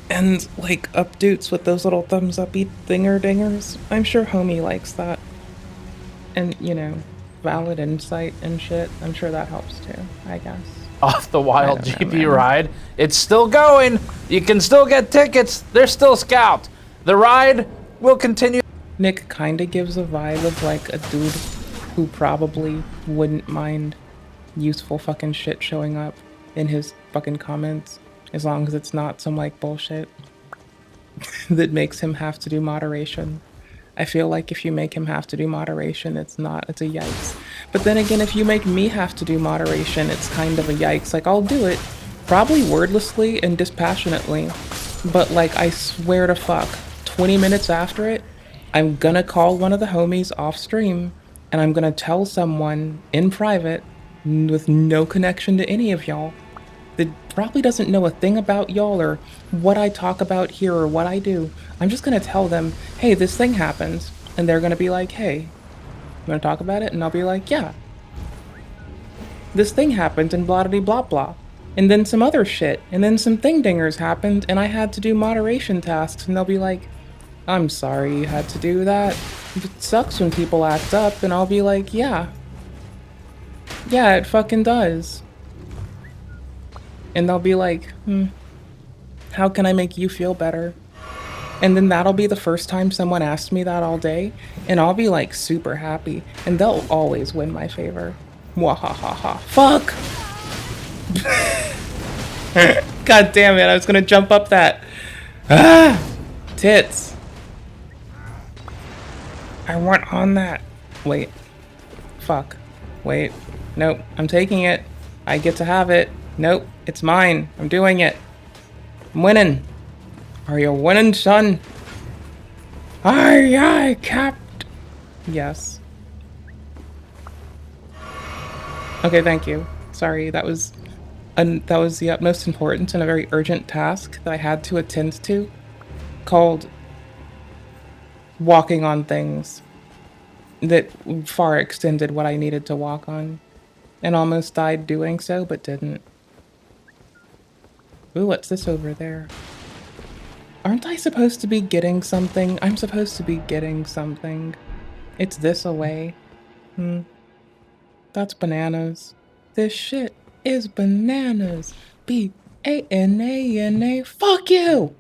And, like, updates with those little thumbs uppy dinger dingers. I'm sure homie likes that. And, you know, valid insight and shit. I'm sure that helps too, I guess. Off the wild I don't know, GP man. ride. It's still going. You can still get tickets. They're still scalped. The ride will continue. Nick kinda gives a vibe of like a dude who probably wouldn't mind useful fucking shit showing up in his fucking comments, as long as it's not some like bullshit that makes him have to do moderation. I feel like if you make him have to do moderation, it's a yikes. But then again, if you make me have to do moderation, it's kind of a yikes. Like, I'll do it, probably wordlessly and dispassionately, but like, I swear to fuck, 20 minutes after it, I'm gonna call one of the homies off stream, and I'm gonna tell someone in private, with no connection to any of y'all, that probably doesn't know a thing about y'all or what I talk about here or what I do. I'm just gonna tell them, hey, this thing happened, and they're gonna be like, hey, you wanna talk about it? And I'll be like, yeah. This thing happened and blah blah blah. And then some other shit, and then some thing dingers happened, and I had to do moderation tasks, and they'll be like, I'm sorry you had to do that. It sucks when people act up, and I'll be like, yeah. Yeah, it fucking does. And they'll be like, how can I make you feel better? And then that'll be the first time someone asks me that all day, and I'll be like super happy, and they'll always win my favor. Mwahahaha. Fuck! God damn it, I was gonna jump up that. Ah! Tits. I want on that. Wait. Fuck. Wait. Nope, I'm taking it. I get to have it. Nope, it's mine. I'm doing it. I'm winning. Are you winning, son? Aye, aye, Capt. Yes. Okay, thank you. Sorry, that was the utmost important and a very urgent task that I had to attend to, called walking on things that far extended what I needed to walk on, and almost died doing so, but didn't. Ooh, what's this over there? Aren't I supposed to be getting something? I'm supposed to be getting something. It's this away. That's bananas. This shit is bananas. B-A-N-A-N-A. Fuck you!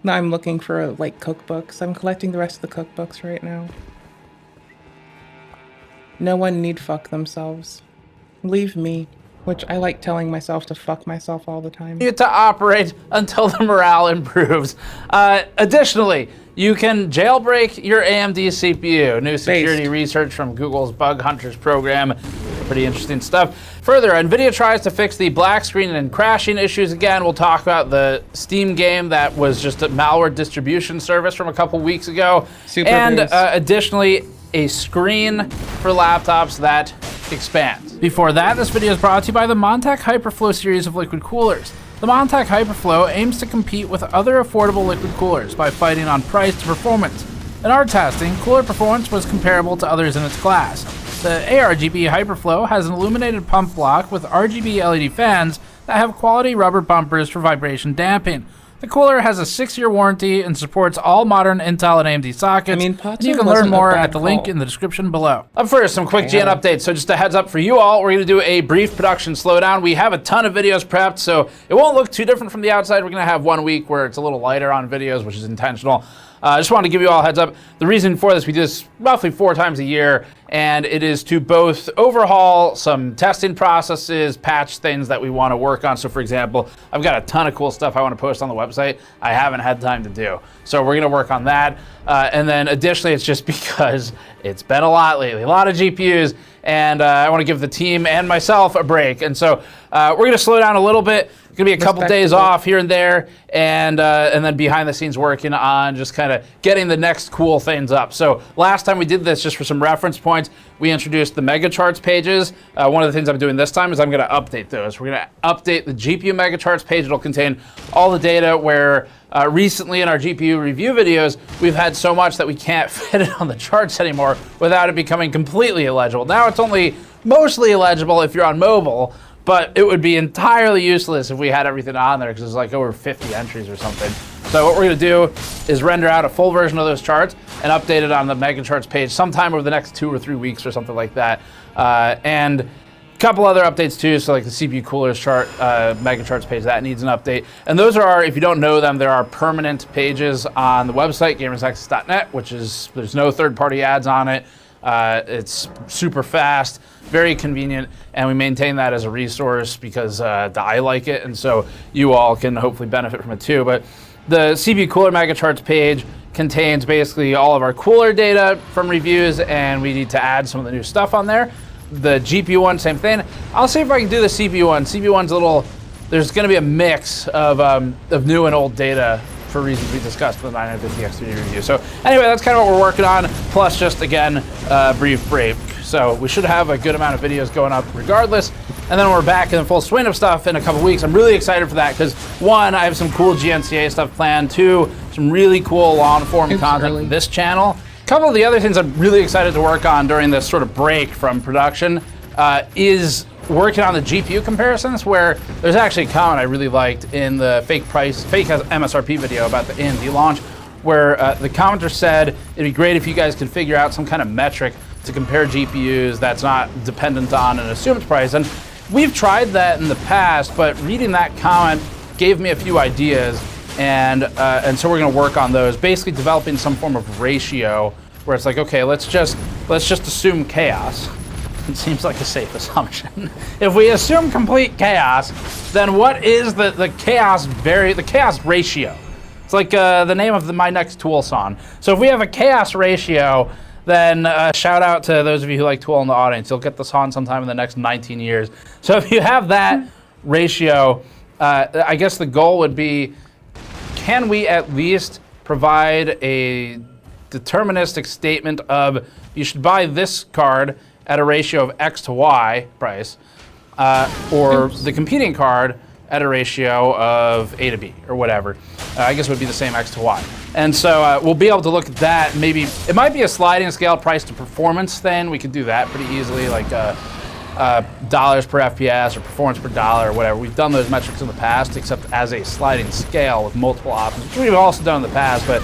No, I'm looking for, like, cookbooks. I'm collecting the rest of the cookbooks right now. No one need fuck themselves. Leave me, which I like telling myself to fuck myself all the time. To operate until the morale improves. Additionally, you can jailbreak your AMD CPU. New security research from Google's Bug Hunters program. Pretty interesting stuff. Further, NVIDIA tries to fix the black screen and crashing issues again. We'll talk about the Steam game that was just a malware distribution service from a couple weeks ago. Additionally, a screen for laptops that expands. Before that, this video is brought to you by the Montech Hyperflow series of liquid coolers. The Montech Hyperflow aims to compete with other affordable liquid coolers by fighting on price to performance. In our testing, cooler performance was comparable to others in its class. The ARGB Hyperflow has an illuminated pump block with RGB LED fans that have quality rubber bumpers for vibration damping. The cooler has a 6-year warranty and supports all modern Intel and AMD sockets. And you can learn more at the link in the description below. Up first, some quick GN updates. So just a heads up for you all, we're going to do a brief production slowdown. We have a ton of videos prepped, so it won't look too different from the outside. We're going to have 1 week where it's a little lighter on videos, which is intentional. I just wanted to give you all a heads up. The reason for this, we do this roughly 4 times a year, and it is to both overhaul some testing processes, patch things that we want to work on. So for example, I've got a ton of cool stuff I want to post on the website I haven't had time to do. So we're going to work on that. And then additionally, it's just because it's been a lot lately, a lot of GPUs, and I want to give the team and myself a break. And so we're going to slow down a little bit. It's going to be a couple days off here and there, and then behind the scenes working on just kind of getting the next cool things up. So last time we did this, just for some reference points, we introduced the mega charts pages. One of the things I'm doing this time is I'm going to update those. We're going to update the GPU mega charts page. It'll contain all the data where recently in our GPU review videos, we've had so much that we can't fit it on the charts anymore without it becoming completely illegible. Now it's only mostly illegible if you're on mobile, but it would be entirely useless if we had everything on there because there's like over 50 entries or something. So what we're going to do is render out a full version of those charts and update it on the mega charts page sometime over the next 2 or 3 weeks or something like that. And a couple other updates too, so like the CPU coolers chart, mega charts page, that needs an update. And those are, if you don't know them, there are permanent pages on the website, gamersaccess.net, which is, there's no third-party ads on it. It's super fast, very convenient, and we maintain that as a resource because I like it, and so you all can hopefully benefit from it too. But the CPU Cooler Mega Charts page contains basically all of our cooler data from reviews, and we need to add some of the new stuff on there. The GPU one, same thing. I'll see if I can do the CPU one. CPU one's a little, there's going to be a mix of new and old data for reasons we discussed in the 950X3D review. So anyway, that's kind of what we're working on, plus just, again, brief break. So we should have a good amount of videos going up regardless. And then we're back in the full swing of stuff in a couple weeks. I'm really excited for that because, 1, I have some cool GNCA stuff planned. 2, some really cool long-form content for this channel. A couple of the other things I'm really excited to work on during this sort of break from production is working on the GPU comparisons, where there's actually a comment I really liked in the fake MSRP video about the AMD launch, where the commenter said it'd be great if you guys could figure out some kind of metric to compare GPUs that's not dependent on an assumed price. And we've tried that in the past, but reading that comment gave me a few ideas, and so we're going to work on those, basically developing some form of ratio where it's like, okay, let's just assume chaos. It seems like a safe assumption. If we assume complete chaos, then what is the chaos ratio? It's like the name of my next Tool song. So if we have a chaos ratio, then shout out to those of you who like Tool in the audience. You'll get the song sometime in the next 19 years. So if you have that ratio, I guess the goal would be, can we at least provide a deterministic statement of you should buy this card at a ratio of X to Y price, or the competing card at a ratio of A to B, or whatever. I guess it would be the same X to Y. And so we'll be able to look at that. Maybe it might be a sliding scale price to performance thing. We could do that pretty easily, like dollars per FPS or performance per dollar or whatever. We've done those metrics in the past, except as a sliding scale with multiple options, which we've also done in the past, but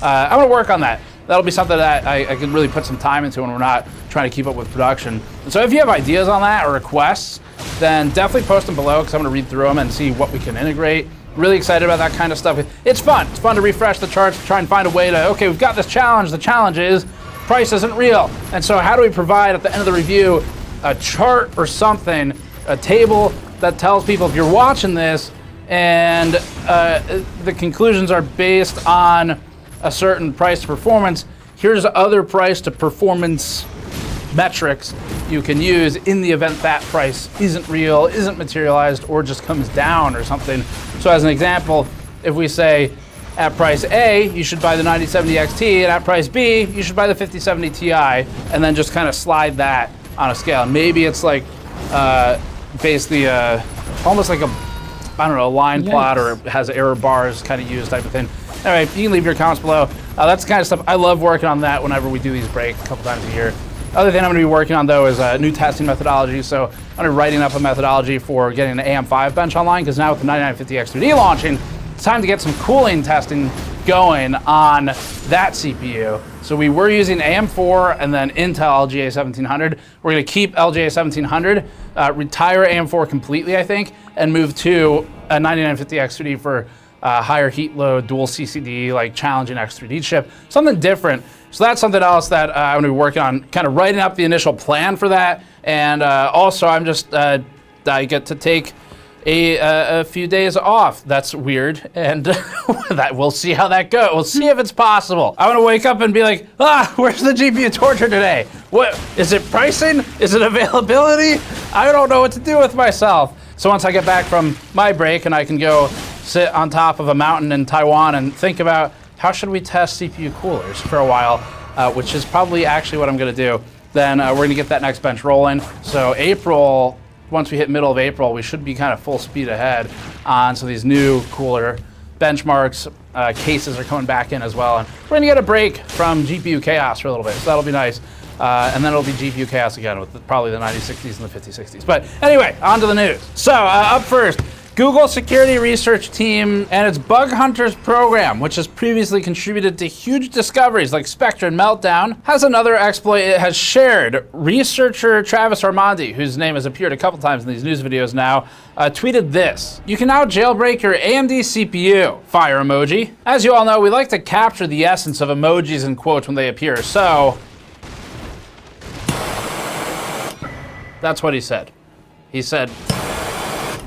I'm gonna work on that. That'll be something that I can really put some time into when we're not trying to keep up with production. And so if you have ideas on that or requests, then definitely post them below, because I'm going to read through them and see what we can integrate. Really excited about that kind of stuff. It's fun. It's fun to refresh the charts, try and find a way to, okay, we've got this challenge. The challenge is price isn't real. And so how do we provide at the end of the review a chart or something, a table that tells people if you're watching this and the conclusions are based on a certain price to performance, here's other price to performance metrics you can use in the event that price isn't real, isn't materialized, or just comes down or something. So as an example, if we say at price A, you should buy the 9070 XT, and at price B, you should buy the 5070 Ti, and then just kind of slide that on a scale. Maybe it's like basically almost like a, I don't know, a line plot, or it has error bars kind of used type of thing. Anyway, you can leave your comments below. That's the kind of stuff I love working on that whenever we do these breaks a couple times a year. Other thing I'm going to be working on, though, is new testing methodology. So I'm going to be writing up a methodology for getting an AM5 bench online, because now with the 9950 X3D launching, it's time to get some cooling testing going on that CPU. So we were using AM4 and then Intel LGA 1700. We're going to keep LGA 1700, retire AM4 completely, I think, and move to a 9950 X3D for higher heat load, dual CCD, like challenging X3D chip, something different. So that's something else that I'm going to be working on, kind of writing up the initial plan for that. And also, I'm just, I get to take a few days off. That's weird, and that we'll see how that goes. We'll see if it's possible. I want to wake up and be like, where's the GPU torture today? What is it? Pricing? Is it availability? I don't know what to do with myself. So once I get back from my break and I can go sit on top of a mountain in Taiwan and think about how should we test CPU coolers for a while, which is probably actually what I'm going to do. Then we're going to get that next bench rolling. So April, once we hit middle of April, we should be kind of full speed ahead on some of these new cooler benchmarks. Cases are coming back in as well. And we're going to get a break from GPU chaos for a little bit, so that'll be nice. And then it'll be GPU chaos again with probably the 9060s and the 5060s. But anyway, on to the news. So up first, Google security research team and its Bug Hunters program, which has previously contributed to huge discoveries like Spectre and Meltdown, has another exploit it has shared. Researcher Travis Armandi, whose name has appeared a couple times in these news videos now, tweeted this: "You can now jailbreak your AMD CPU, fire emoji. As you all know, we like to capture the essence of emojis and quotes when they appear, so..." That's what he said. He said,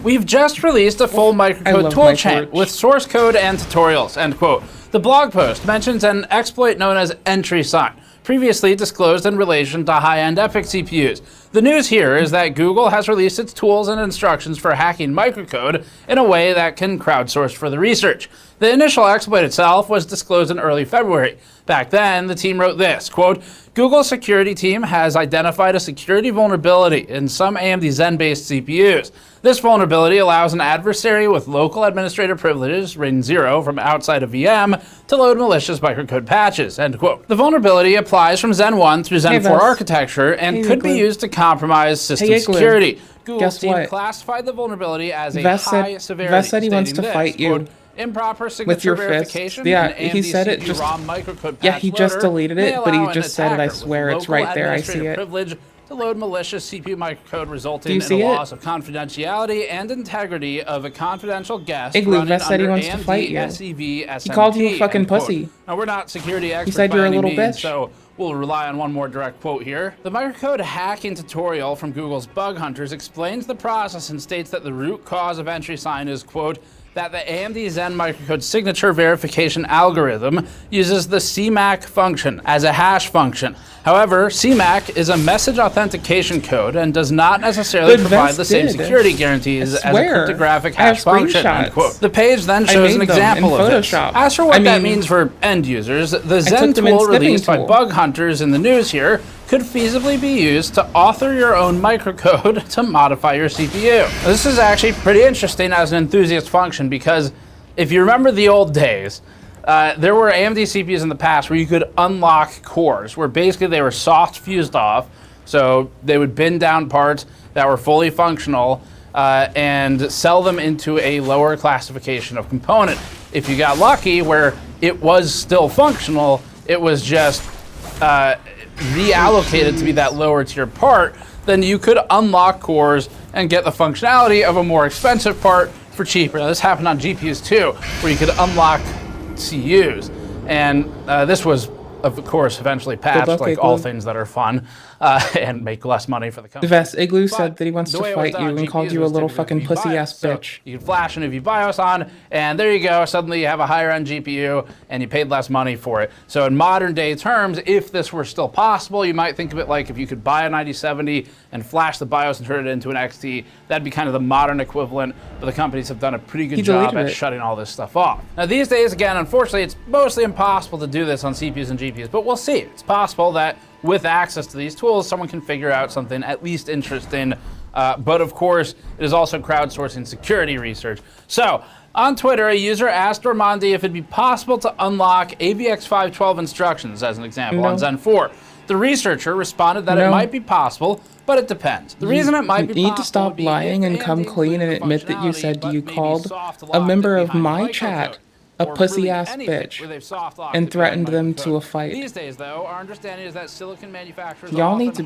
"We've just released a full microcode toolchain with source code and tutorials," end quote. The blog post mentions an exploit known as entry sign, previously disclosed in relation to high-end EPYC CPUs. The news here is that Google has released its tools and instructions for hacking microcode in a way that can crowdsource further research. The initial exploit itself was disclosed in early February. Back then, the team wrote this, quote, "Google's security team has identified a security vulnerability in some AMD Zen-based CPUs. This vulnerability allows an adversary with local administrator privileges, rating 0 from outside a VM, to load malicious microcode patches," end quote. The vulnerability applies from Zen 1 through Zen 4 architecture and could be used to compromise system security. Google's team classified the vulnerability as a high severity. Vess said he wants to fight you. Quote, "Improper signature with your verification." fist. Yeah, he said it just. Yeah, he just deleted it, but he just said it. I swear, it's right there. I see it. Privilege to load malicious CPU microcode, resulting in a loss of confidentiality and integrity of a confidential guest. Igloo, Vess said he wants to fight you. He called you a fucking pussy. Now, we're not security experts. He said you're a little bitch. So we'll rely on one more direct quote here. The microcode hacking tutorial from Google's Bug Hunters explains the process and states that the root cause of entry sign is, quote, that the AMD Zen microcode signature verification algorithm uses the CMAC function as a hash function. However, CMAC is a message authentication code and does not necessarily provide the same security guarantees as a cryptographic hash function, end quote. The page then shows an example of this. As for what that means for end users, the Zen tool released by Bug Hunters in the news here could feasibly be used to author your own microcode to modify your CPU. This is actually pretty interesting as an enthusiast function, because if you remember the old days, there were AMD CPUs in the past where you could unlock cores, where basically they were soft fused off, so they would bin down parts that were fully functional and sell them into a lower classification of component. If you got lucky where it was still functional, it was just reallocated to be that lower tier part, then you could unlock cores and get the functionality of a more expensive part for cheaper. Now, this happened on GPUs too, where you could unlock CUs. And this was of course, eventually patched, luck, like all Igloo. things that are fun, and make less money for the company. Vest Igloo But said that he wants the to way it was fight done you on and called GPUs you a was little typically fucking with pussy BIOS. ass So bitch. you can flash an UV BIOS on, and there you go. Suddenly you have a higher end GPU, and you paid less money for it. So in modern day terms, if this were still possible, you might think of it like if you could buy a 9070 and flash the BIOS and turn it into an XT, that'd be kind of the modern equivalent, but the companies have done a pretty good job at shutting all this stuff off. Now these days, again, unfortunately, it's mostly impossible to do this on CPUs and GPUs, but we'll see. It's possible that with access to these tools, someone can figure out something at least interesting, but of course, it is also crowdsourcing security research. So, on Twitter, a user asked Ormandi if it'd be possible to unlock AVX512 instructions, as an example, on Zen 4. The researcher responded that it might be possible, but it depends. The reason it might be possible You need to stop lying and come clean and admit that you said you called a member of my chat a pussy-ass bitch and threatened them to a fight. These days, though, our understanding is that silicon manufacturers Y'all need to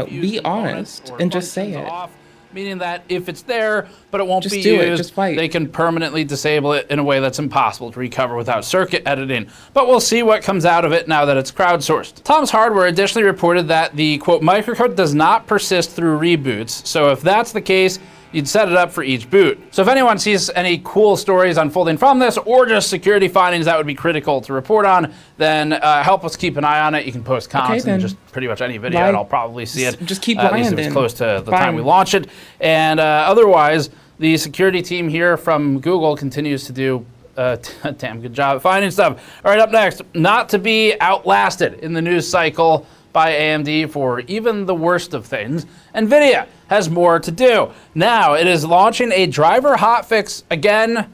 be honest and just say it. Meaning that if it's there, but it won't Just be do it, used, just fight. they can permanently disable it in a way that's impossible to recover without circuit editing. But we'll see what comes out of it now that it's crowdsourced. Tom's Hardware additionally reported that the, quote, microcode does not persist through reboots. So if that's the case, you'd set it up for each boot. So if anyone sees any cool stories unfolding from this, or just security findings that would be critical to report on, then help us keep an eye on it. You can post comments in just pretty much any video, and I'll probably see it. Just keep at lying least if it's then. close to the time we launch it. And otherwise, the security team here from Google continues to do a damn good job at finding stuff. All right, up next, not to be outlasted in the news cycle by AMD for even the worst of things, NVIDIA has more to do. Now, it is launching a driver hotfix again,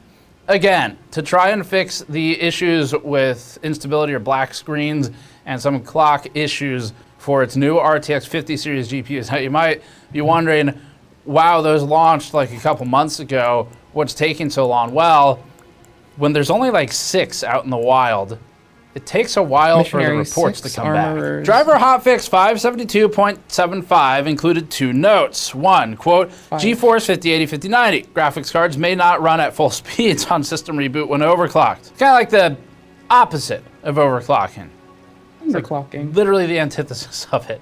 to try and fix the issues with instability or black screens and some clock issues for its new RTX 50 series GPUs. Now, you might be wondering, wow, those launched like a couple months ago. What's taking so long? Well, when there's only like 6 out in the wild, it takes a while for the reports to come back. Driver hotfix 572.75 included 2 notes. One, quote, GeForce 5080, 5090. Graphics cards may not run at full speeds on system reboot when overclocked. Kind of like the opposite of overclocking. Underclocking. Literally the antithesis of it.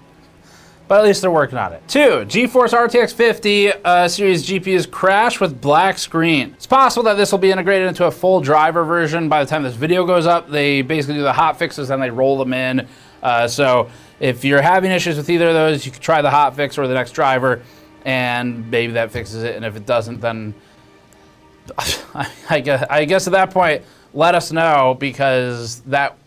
But at least they're working on it. 2, GeForce RTX 50 series GPUs crash with black screen. It's possible that this will be integrated into a full driver version by the time this video goes up. They basically do the hot fixes and they roll them in. So if you're having issues with either of those, you can try the hot fix or the next driver, and maybe that fixes it. And if it doesn't, then I guess at that point, let us know, because that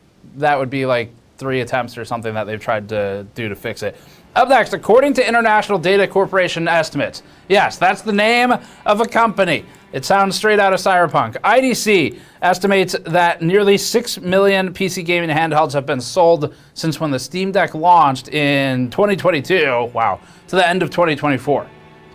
would be like 3 attempts or something that they've tried to do to fix it. Up next, according to International Data Corporation estimates, yes, that's the name of a company. It sounds straight out of Cyberpunk. IDC estimates that nearly 6 million PC gaming handhelds have been sold since when the Steam Deck launched in 2022, wow, to the end of 2024.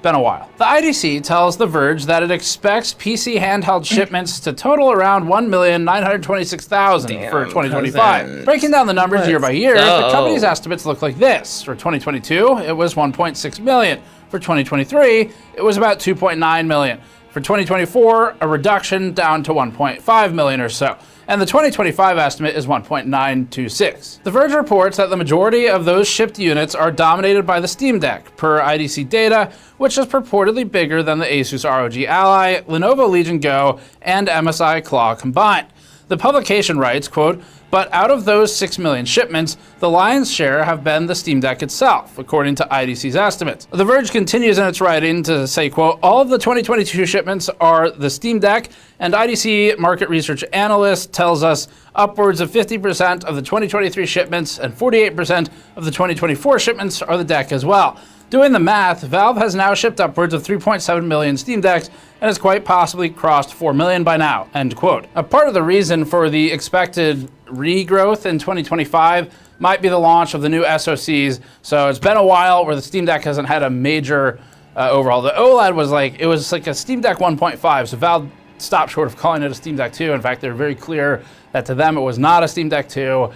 Been a while. The IDC tells The Verge that it expects PC handheld shipments to total around 1,926,000 for 2025. Cousins. Breaking down the numbers year by year, the company's estimates look like this. For 2022, it was 1.6 million. For 2023, it was about 2.9 million. For 2024, a reduction down to 1.5 million or so. And the 2025 estimate is 1.926. The Verge reports that the majority of those shipped units are dominated by the Steam Deck, per IDC data, which is purportedly bigger than the Asus ROG Ally, Lenovo Legion Go, and MSI Claw combined. The publication writes, quote, but out of those 6 million shipments, the lion's share have been the Steam Deck itself, according to IDC's estimates. The Verge continues in its writing to say, quote, all of the 2022 shipments are the Steam Deck, and IDC market research analyst tells us upwards of 50% of the 2023 shipments and 48% of the 2024 shipments are the Deck as well. Doing the math, Valve has now shipped upwards of 3.7 million Steam Decks and has quite possibly crossed 4 million by now, end quote. A part of the reason for the expected regrowth in 2025 might be the launch of the new SoCs. So it's been a while where the Steam Deck hasn't had a major overhaul. The OLED was like a Steam Deck 1.5, so Valve stopped short of calling it a Steam Deck 2. In fact, they're very clear that to them it was not a Steam Deck 2.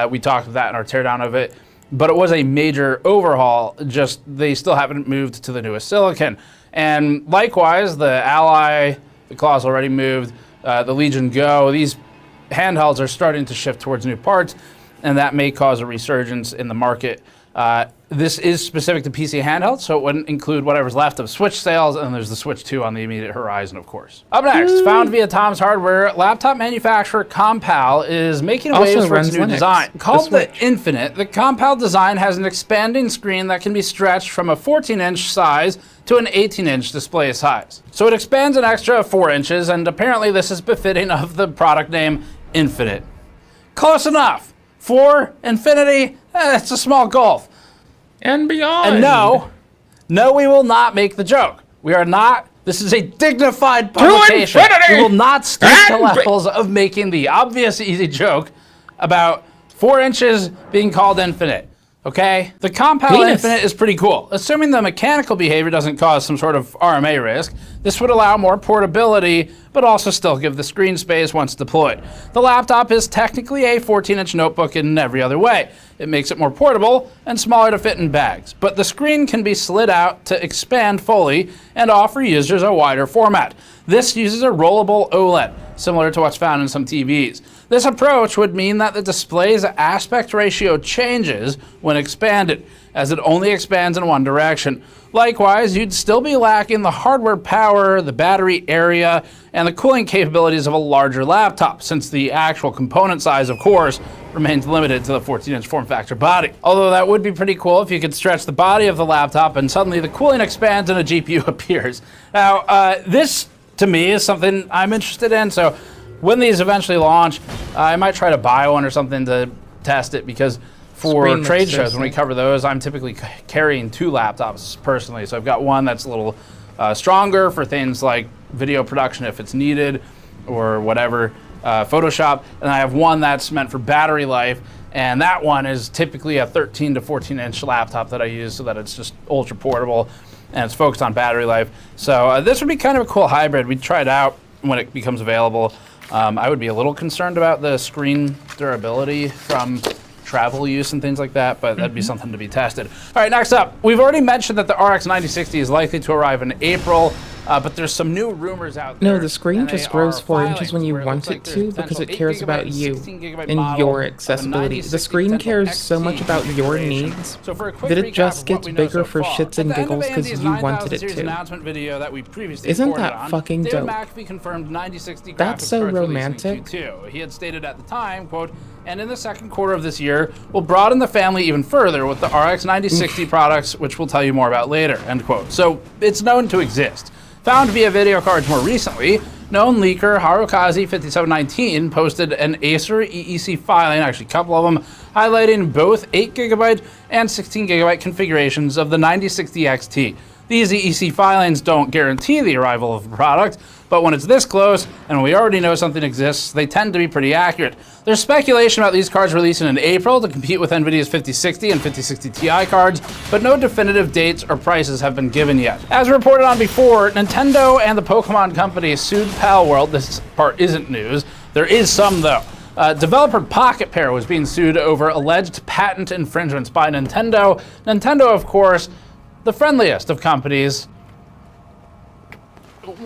We talked about that in our teardown of it. But it was a major overhaul, just they still haven't moved to the newest silicon. And likewise, the Ally, the Claw's already moved, the Legion Go, these handhelds are starting to shift towards new parts. and that may cause a resurgence in the market. This is specific to PC handheld, so it wouldn't include whatever's left of Switch sales, and there's the Switch 2 on the immediate horizon, of course. Up next, found via Tom's Hardware, laptop manufacturer Compal is making waves for its new design. Called the Infinite, the Compal design has an expanding screen that can be stretched from a 14-inch size to an 18-inch display size. So it expands an extra 4 inches, and apparently this is befitting of the product name Infinite. Close enough. For infinity, it's a small gulf. And beyond. And no, we will not make the joke. We are not. This is a dignified publication. We will not stoop to levels of making the obvious easy joke about 4 inches being called infinite. Okay? The Compal Infinite is pretty cool. Assuming the mechanical behavior doesn't cause some sort of RMA risk, this would allow more portability, but also still give the screen space once deployed. The laptop is technically a 14-inch notebook in every other way. It makes it more portable and smaller to fit in bags, but the screen can be slid out to expand fully and offer users a wider format. This uses a rollable OLED, similar to what's found in some TVs. This approach would mean that the display's aspect ratio changes when expanded, as it only expands in one direction. Likewise, you'd still be lacking the hardware power, the battery area, and the cooling capabilities of a larger laptop, since the actual component size, of course, remains limited to the 14-inch form factor body. Although that would be pretty cool if you could stretch the body of the laptop and suddenly the cooling expands and a GPU appears. Now, this, to me, is something I'm interested in, so when these eventually launch, I might try to buy one or something to test it, because for trade shows, when we cover those, I'm typically carrying 2 laptops personally. So I've got one that's a little stronger for things like video production if it's needed or whatever, Photoshop, and I have one that's meant for battery life, and that one is typically a 13 to 14-inch laptop that I use so that it's just ultra portable and it's focused on battery life. So this would be kind of a cool hybrid. We'd try it out when it becomes available. I would be a little concerned about the screen durability from travel use and things like that, but that'd be something to be tested. All right, next up, we've already mentioned that the RX 9060 is likely to arrive in April, but there's some new rumors out there. No, the screen just grows 4 inches when you want it to because it cares about you and your accessibility. The screen cares so much about your needs that it just gets bigger for shits and giggles because you wanted it to. Isn't that fucking dope? That's so romantic. He had stated at the time, quote, and in the second quarter of this year, we'll broaden the family even further with the RX 9060 products, which we'll tell you more about later, end quote. So it's known to exist. Found via video cards more recently, known leaker Harukaze5719 posted an Acer EEC filing, actually a couple of them, highlighting both 8GB and 16GB configurations of the 9060 XT. These EEC filings don't guarantee the arrival of the product, but when it's this close, and we already know something exists, they tend to be pretty accurate. There's speculation about these cards releasing in April to compete with NVIDIA's 5060 and 5060 Ti cards, but no definitive dates or prices have been given yet. As reported on before, Nintendo and the Pokemon Company sued Palworld. This part isn't news. There is some, though. Developer Pocket Pair was being sued over alleged patent infringements by Nintendo. Nintendo, of course, the friendliest of companies,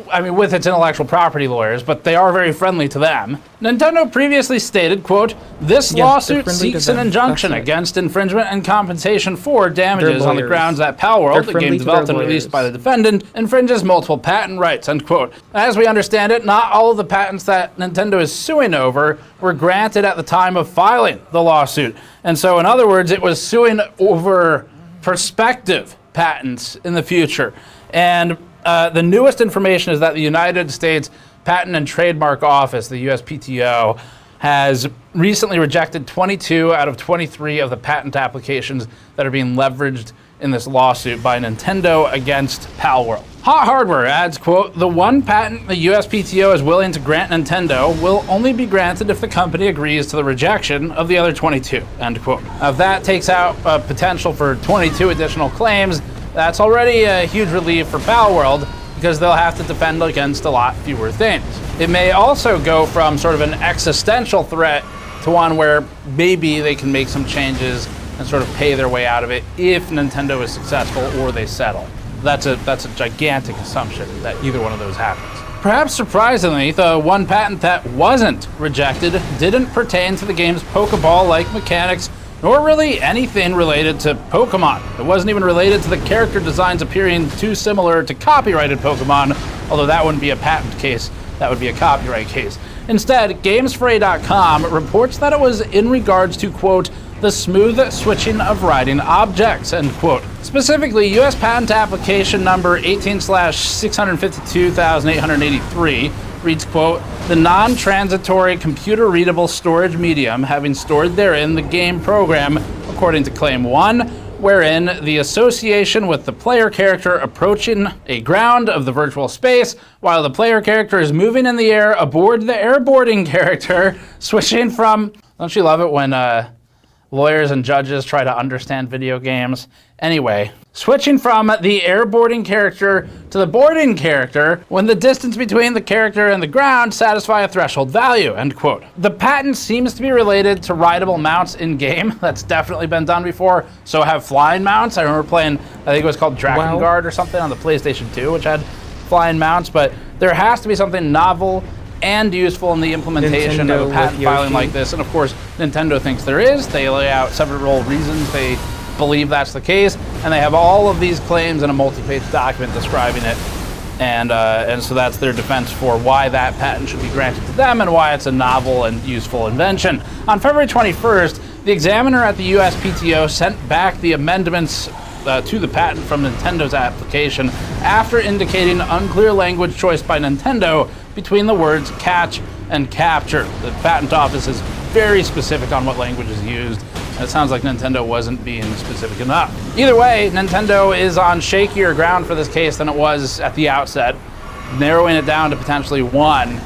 I mean, with its intellectual property lawyers, but they are very friendly to them. Nintendo previously stated, quote, this lawsuit seeks an injunction against infringement and compensation for damages on the grounds that Palworld, the game developed and released by the defendant, infringes multiple patent rights, end quote. As we understand it, not all of the patents that Nintendo is suing over were granted at the time of filing the lawsuit. And so, in other words, it was suing over prospective patents in the future. And the newest information is that the United States Patent and Trademark Office, the USPTO, has recently rejected 22 out of 23 of the patent applications that are being leveraged in this lawsuit by Nintendo against Palworld. Hot Hardware adds, quote, the one patent the USPTO is willing to grant Nintendo will only be granted if the company agrees to the rejection of the other 22, end quote. If that takes out potential for 22 additional claims, that's already a huge relief for Palworld because they'll have to defend against a lot fewer things. It may also go from sort of an existential threat to one where maybe they can make some changes and sort of pay their way out of it if Nintendo is successful or they settle. That's a gigantic assumption that either one of those happens. Perhaps surprisingly, the one patent that wasn't rejected didn't pertain to the game's Pokeball-like mechanics, nor really anything related to Pokemon. It wasn't even related to the character designs appearing too similar to copyrighted Pokemon, although that wouldn't be a patent case, that would be a copyright case. Instead, GamesFray.com reports that it was in regards to, quote, the smooth switching of riding objects, end quote. Specifically, U.S. Patent Application number 18/652,883 reads, quote, the non-transitory computer-readable storage medium having stored therein the game program, according to Claim 1, wherein the association with the player character approaching a ground of the virtual space while the player character is moving in the air aboard the airboarding character, switching from... Don't you love it when lawyers and judges try to understand video games? Anyway, switching from the airboarding character to the boarding character when the distance between the character and the ground satisfy a threshold value, end quote. The patent seems to be related to rideable mounts in-game. That's definitely been done before. So have flying mounts. I remember playing, I think it was called Drakengard or something on the PlayStation 2, which had flying mounts, but there has to be something novel and useful in the implementation Nintendo of a patent filing like this. And of course, Nintendo thinks there is. They lay out several reasons they believe that's the case, and they have all of these claims in a multi-page document describing it. And so that's their defense for why that patent should be granted to them and why it's a novel and useful invention. On February 21st, the examiner at the USPTO sent back the amendments to the patent from Nintendo's application after indicating unclear language choice by Nintendo between the words catch and capture. The patent office is very specific on what language is used, and it sounds like Nintendo wasn't being specific enough. Either way, Nintendo is on shakier ground for this case than it was at the outset, narrowing it down to potentially one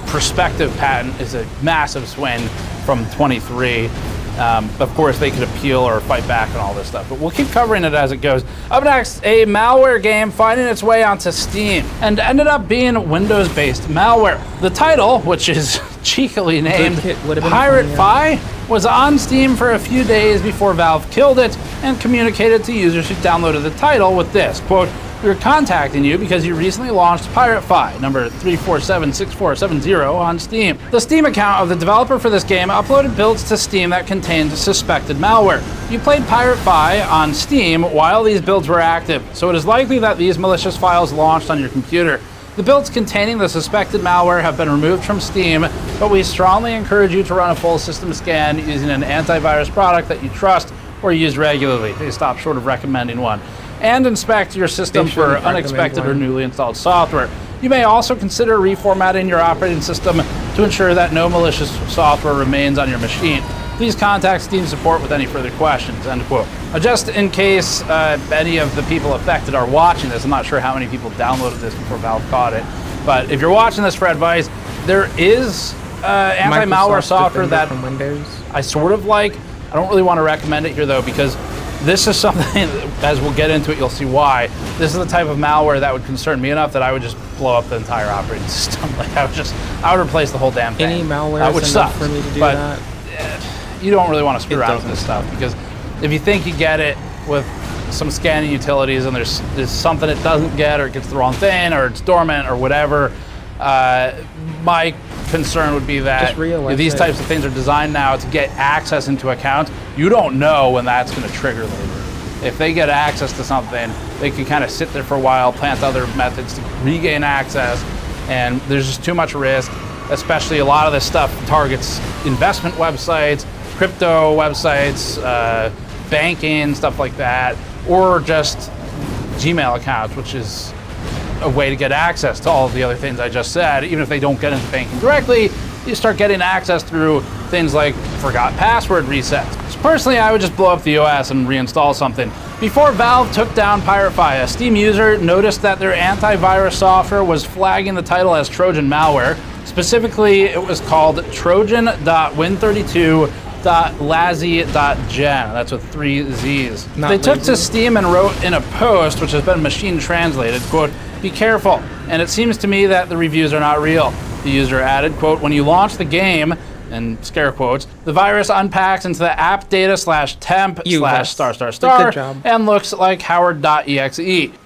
prospective patent is a massive swing from 23. Of course, they could appeal or fight back and all this stuff, but we'll keep covering it as it goes. Up next, a malware game finding its way onto Steam and ended up being Windows-based malware. The title, which is cheekily named Pirate Fi, was on Steam for a few days before Valve killed it and communicated to users who downloaded the title with this, quote, we're contacting you because you recently launched Pirate Fi, number 3476470 on Steam. The Steam account of the developer for this game uploaded builds to Steam that contained suspected malware. You played Pirate Fi on Steam while these builds were active, so it is likely that these malicious files launched on your computer. The builds containing the suspected malware have been removed from Steam, but we strongly encourage you to run a full system scan using an antivirus product that you trust or use regularly. They stop short of recommending one. And inspect your system for unexpected or newly installed software. You may also consider reformatting your operating system to ensure that no malicious software remains on your machine. Please contact Steam support with any further questions, end quote. Just in case any of the people affected are watching this, I'm not sure how many people downloaded this before Valve caught it, but if you're watching this for advice, there is anti-malware software that I sort of like. I don't really want to recommend it here though, because this is something, as we'll get into it, you'll see why. This is the type of malware that would concern me enough that I would just blow up the entire operating system. Like I would replace the whole damn thing. Any malware which is sucks, enough for me to do but that. You don't really want to screw around with this stuff, because if you think you get it with some scanning utilities and there's something it doesn't get, or it gets the wrong thing, or it's dormant or whatever, my concern would be that these types of things are designed now to get access into accounts. You don't know when that's going to trigger later. If they get access to something, they can kind of sit there for a while, plant other methods to regain access, and there's just too much risk. Especially a lot of this stuff targets investment websites, crypto websites, banking, stuff like that, or just Gmail accounts, which is a way to get access to all of the other things I just said. Even if they don't get into banking directly, you start getting access through things like forgot password resets. So personally, I would just blow up the OS and reinstall something. Before Valve took down Pirate Fi, a Steam user noticed that their antivirus software was flagging the title as Trojan malware. Specifically, it was called trojan.win32.lazy.gen. That's with 3 Z's. They took to Steam and wrote in a post, which has been machine translated, quote, be careful, and it seems to me that the reviews are not real. The user added, quote, when you launch the game, in scare quotes, the virus unpacks into the app data /temp /*** Good job. and looks like Howard.exe.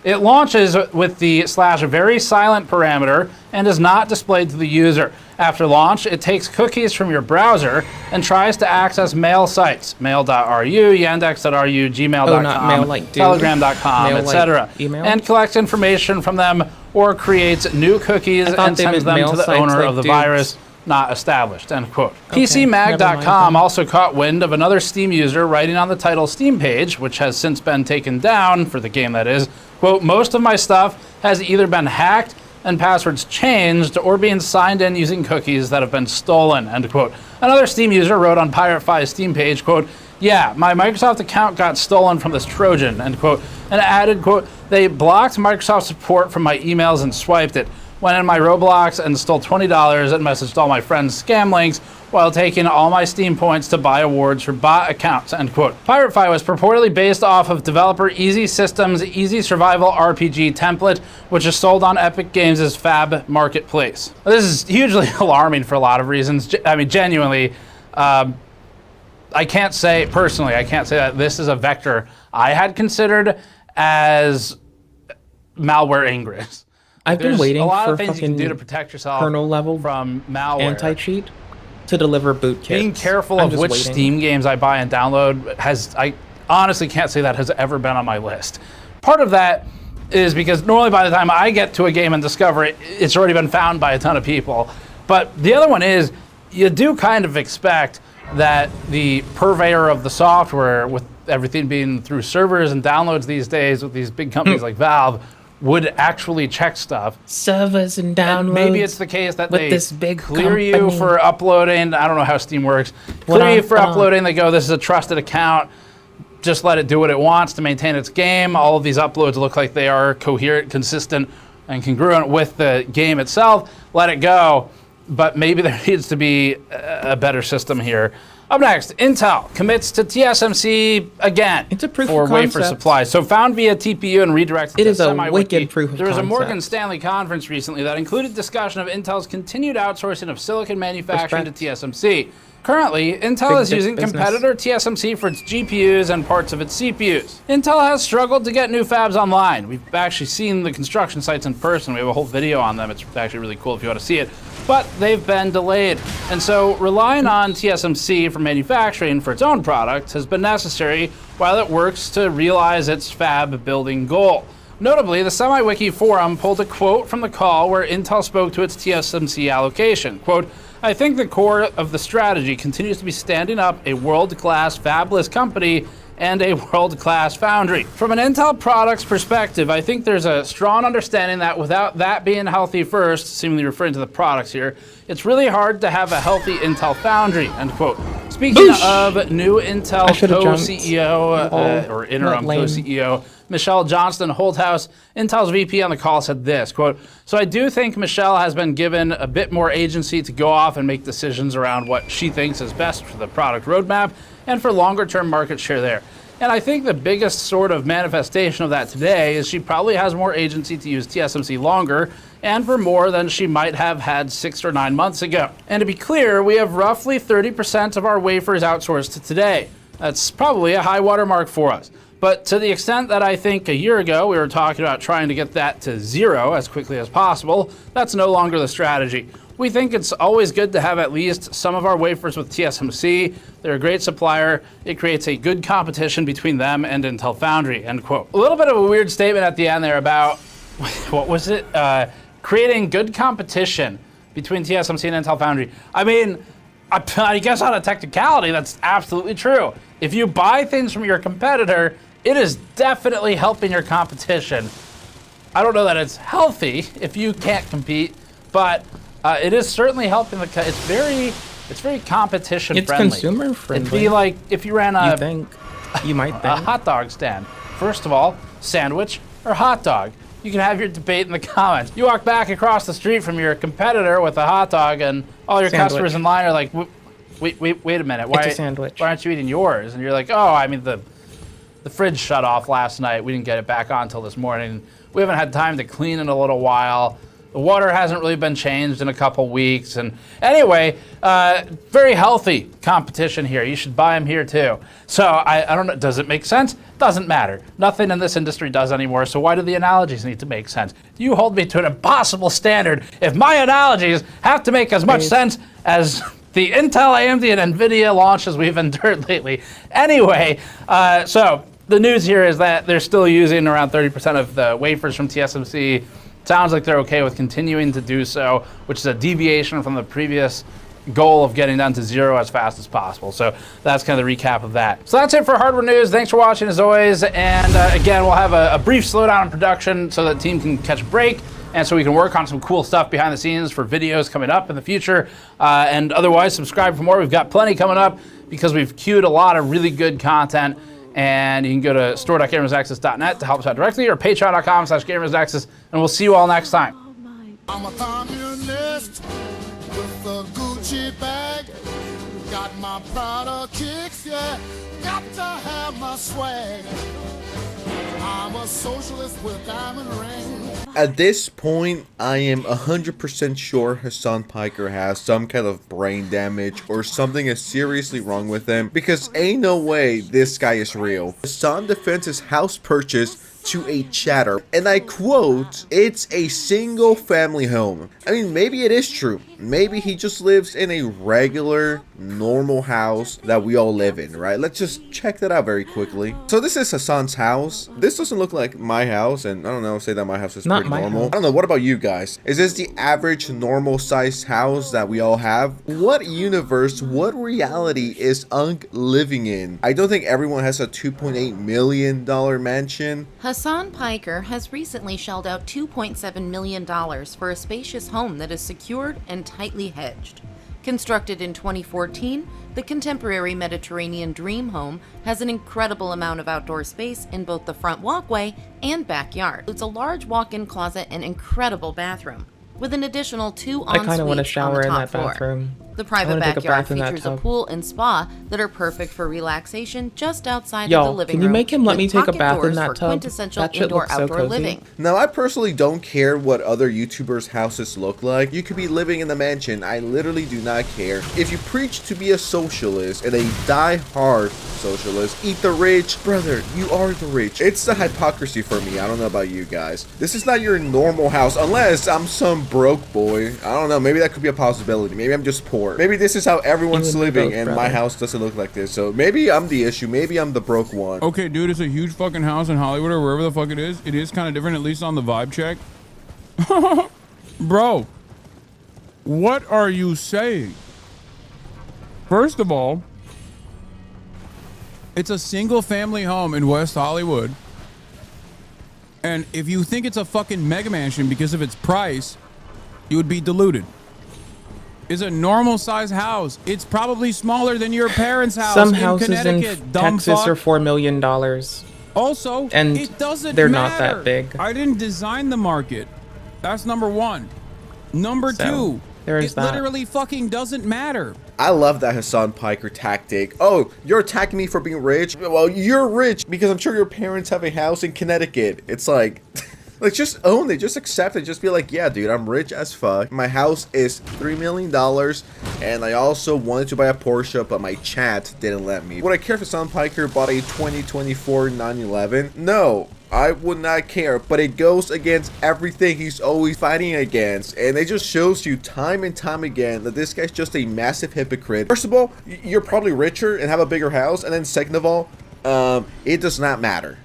It launches with the /very silent parameter and is not displayed to the user. After launch, it takes cookies from your browser and tries to access mail sites, mail.ru, yandex.ru, gmail.com, not mail like dude. telegram.com, Mail etc., like email? and collects information from them or creates new cookies I thought and they sends meant them mail to the sites owner like of the dudes. virus not established, end quote. Okay, never mind PCMag.com then. also caught wind of another Steam user writing on the title Steam page, which has since been taken down, for the game that is, quote, most of my stuff has either been hacked and passwords changed or being signed in using cookies that have been stolen, end quote. Another Steam user wrote on PirateFi's Steam page, quote, yeah, my Microsoft account got stolen from this Trojan, end quote, and added, quote, they blocked Microsoft support from my emails and swiped it. Went in my Roblox and stole $20 and messaged all my friends scam links while taking all my Steam points to buy awards for bot accounts, end quote. PirateFi was purportedly based off of developer Easy Systems' Easy Survival RPG template, which is sold on Epic Games' Fab Marketplace. This is hugely alarming for a lot of reasons. I mean, genuinely, I can't say that this is a vector I had considered as malware ingress. I've been There's waiting a lot for of things you can fucking do to protect yourself kernel level from malware. anti-cheat to deliver boot kits. Being careful I'm of just which waiting. Steam games I buy and download I honestly can't say that has ever been on my list. Part of that is because normally by the time I get to a game and discover it, it's already been found by a ton of people. But the other one is you do kind of expect that the purveyor of the software, with everything being through servers and downloads these days with these big companies like Valve, would actually check stuff. Servers and downloads. Maybe it's the case that with they this big clear you company. for uploading. I don't know how Steam works. What Clear you on for phone? uploading. They go, this is a trusted account. Just let it do what it wants to maintain its game. All of these uploads look like they are coherent, consistent, and congruent with the game itself. Let it go. But maybe there needs to be a better system here. Up next, Intel commits to TSMC again It's a proof for of wafer concept. supply. So found via TPU and redirected It to is a semi-wiki. wicked proof of There was a Morgan concept. Stanley conference recently that included discussion of Intel's continued outsourcing of silicon manufacturing Respect. to TSMC. Currently, Intel Big is dick using business. competitor TSMC for its GPUs and parts of its CPUs. Intel has struggled to get new fabs online. We've actually seen the construction sites in person. We have a whole video on them. It's actually really cool if you want to see it. But they've been delayed. And so relying on TSMC for manufacturing for its own products has been necessary while it works to realize its fab building goal. Notably, the SemiWiki forum pulled a quote from the call where Intel spoke to its TSMC allocation. Quote, I think the core of the strategy continues to be standing up a world-class fabless company and a world-class foundry. From an Intel products perspective, I think there's a strong understanding that without that being healthy first, seemingly referring to the products here, it's really hard to have a healthy Intel foundry, end quote. Speaking of new Intel I should've jumped. co-CEO, or interim Not lame. co-CEO, Michelle Johnston Holthouse, Intel's VP on the call, said this, quote, so I do think Michelle has been given a bit more agency to go off and make decisions around what she thinks is best for the product roadmap and for longer-term market share there. And I think the biggest sort of manifestation of that today is she probably has more agency to use TSMC longer and for more than she might have had 6 or 9 months ago. And to be clear, we have roughly 30% of our wafers outsourced to today. That's probably a high watermark for us. But to the extent that I think a year ago we were talking about trying to get that to zero as quickly as possible, that's no longer the strategy. We think it's always good to have at least some of our wafers with TSMC. They're a great supplier. It creates a good competition between them and Intel Foundry, end quote. A little bit of a weird statement at the end there about, what was it? Creating good competition between TSMC and Intel Foundry. I mean, I guess on a technicality, that's absolutely true. If you buy things from your competitor, it is definitely helping your competition. I don't know that it's healthy if you can't compete, but it is certainly helping it's very competition It's friendly. consumer friendly. It'd be like if you ran You think? You might a think. hot dog stand. First of all, sandwich or hot dog. You can have your debate in the comments. You walk back across the street from your competitor with a hot dog, and all your Sandwich. customers in line are like, wait a minute. Why, It's a sandwich. Why aren't you eating yours? And you're like, oh, I mean, the fridge shut off last night. We didn't get it back on until this morning. We haven't had time to clean in a little while. The water hasn't really been changed in a couple weeks. And anyway, very healthy competition here. You should buy them here too. So I don't know, does it make sense? Doesn't matter. Nothing in this industry does anymore, so why do the analogies need to make sense? You hold me to an impossible standard if my analogies have to make as much sense as the Intel, AMD, and NVIDIA launches we've endured lately. Anyway, so the news here is that they're still using around 30% of the wafers from TSMC. Sounds like they're okay with continuing to do so, which is a deviation from the previous goal of getting down to 0 as fast as possible. So that's kind of the recap of that. So that's it for hardware news. Thanks for watching as always. And again, we'll have a brief slowdown in production so that the team can catch a break and so we can work on some cool stuff behind the scenes for videos coming up in the future. And otherwise, subscribe for more. We've got plenty coming up because we've queued a lot of really good content. And you can go to store.gamersnexus.net to help us out directly, or patreon.com/gamersnexus, and we'll see you all next time. I'm a communist with a Gucci bag. Got my Prada kicks, yeah. Got to have my swag. I'm a socialist with diamond ring. At this point, I am 100% sure Hassan Piker has some kind of brain damage or something is seriously wrong with him, because ain't no way this guy is real. Hassan defends his house purchase to a chatter, and I quote, "It's a single family home." I mean, maybe it is true. Maybe he just lives in a regular, normal house that we all live in, right? Let's just check that out very quickly. So this is Hassan's house. This doesn't look like my house, and I don't know, say that my house is Not pretty my normal. house. I don't know, what about you guys? Is this the average normal sized house that we all have? What universe, what reality is Unk living in? I don't think everyone has a $2.8 million mansion. Hassan Piker has recently shelled out $2.7 million for a spacious home that is secured and tightly hedged. Constructed in 2014, the contemporary Mediterranean dream home has an incredible amount of outdoor space in both the front walkway and backyard. It's a large walk-in closet and incredible bathroom, with an additional 2 I kind of want to en-suites on shower the in top that floor. bathroom. The I private wanna take a backyard bath in that features a tub. pool and spa that are perfect for relaxation just outside of the Yo, living can room. you make him let with me take a pocket bath in doors that for tub? quintessential That shit looks so indoor-outdoor cozy. living. Now, I personally don't care what other YouTubers' houses look like. You could be living in the mansion. I literally do not care. If you preach to be a socialist and a die-hard socialist, eat the rich, brother, you are the rich. It's the hypocrisy for me. I don't know about you guys. This is not your normal house, unless I'm some broke boy. I don't know. Maybe that could be a possibility. Maybe I'm just poor. Maybe this is how everyone's living, and my house doesn't look like this. So maybe I'm the issue. Maybe I'm the broke one. Okay, dude, it's a huge fucking house in Hollywood or wherever the fuck it is. It is kind of different, at least on the vibe check. Bro, what are you saying? First of all, it's a single family home in West Hollywood. And if you think it's a fucking mega mansion because of its price, you would be deluded. It's a normal size house. It's probably smaller than your parents' house Some in houses Connecticut. in dumb Texas fuck. are $4 million. Also, and it doesn't they're matter. not that big. I didn't design the market. That's number one. Number two, there's it that. literally fucking doesn't matter. I love that Hassan Piker tactic. Oh, you're attacking me for being rich? Well, you're rich because I'm sure your parents have a house in Connecticut. It's like... Like, just own it. Just accept it. Just be like, yeah, dude, I'm rich as fuck. My house is $3 million, and I also wanted to buy a Porsche, but my chat didn't let me. Would I care if Hassan Piker bought a 2024 911? No, I would not care, but it goes against everything he's always fighting against, and it just shows you time and time again that this guy's just a massive hypocrite. First of all, you're probably richer and have a bigger house, and then second of all, it does not matter.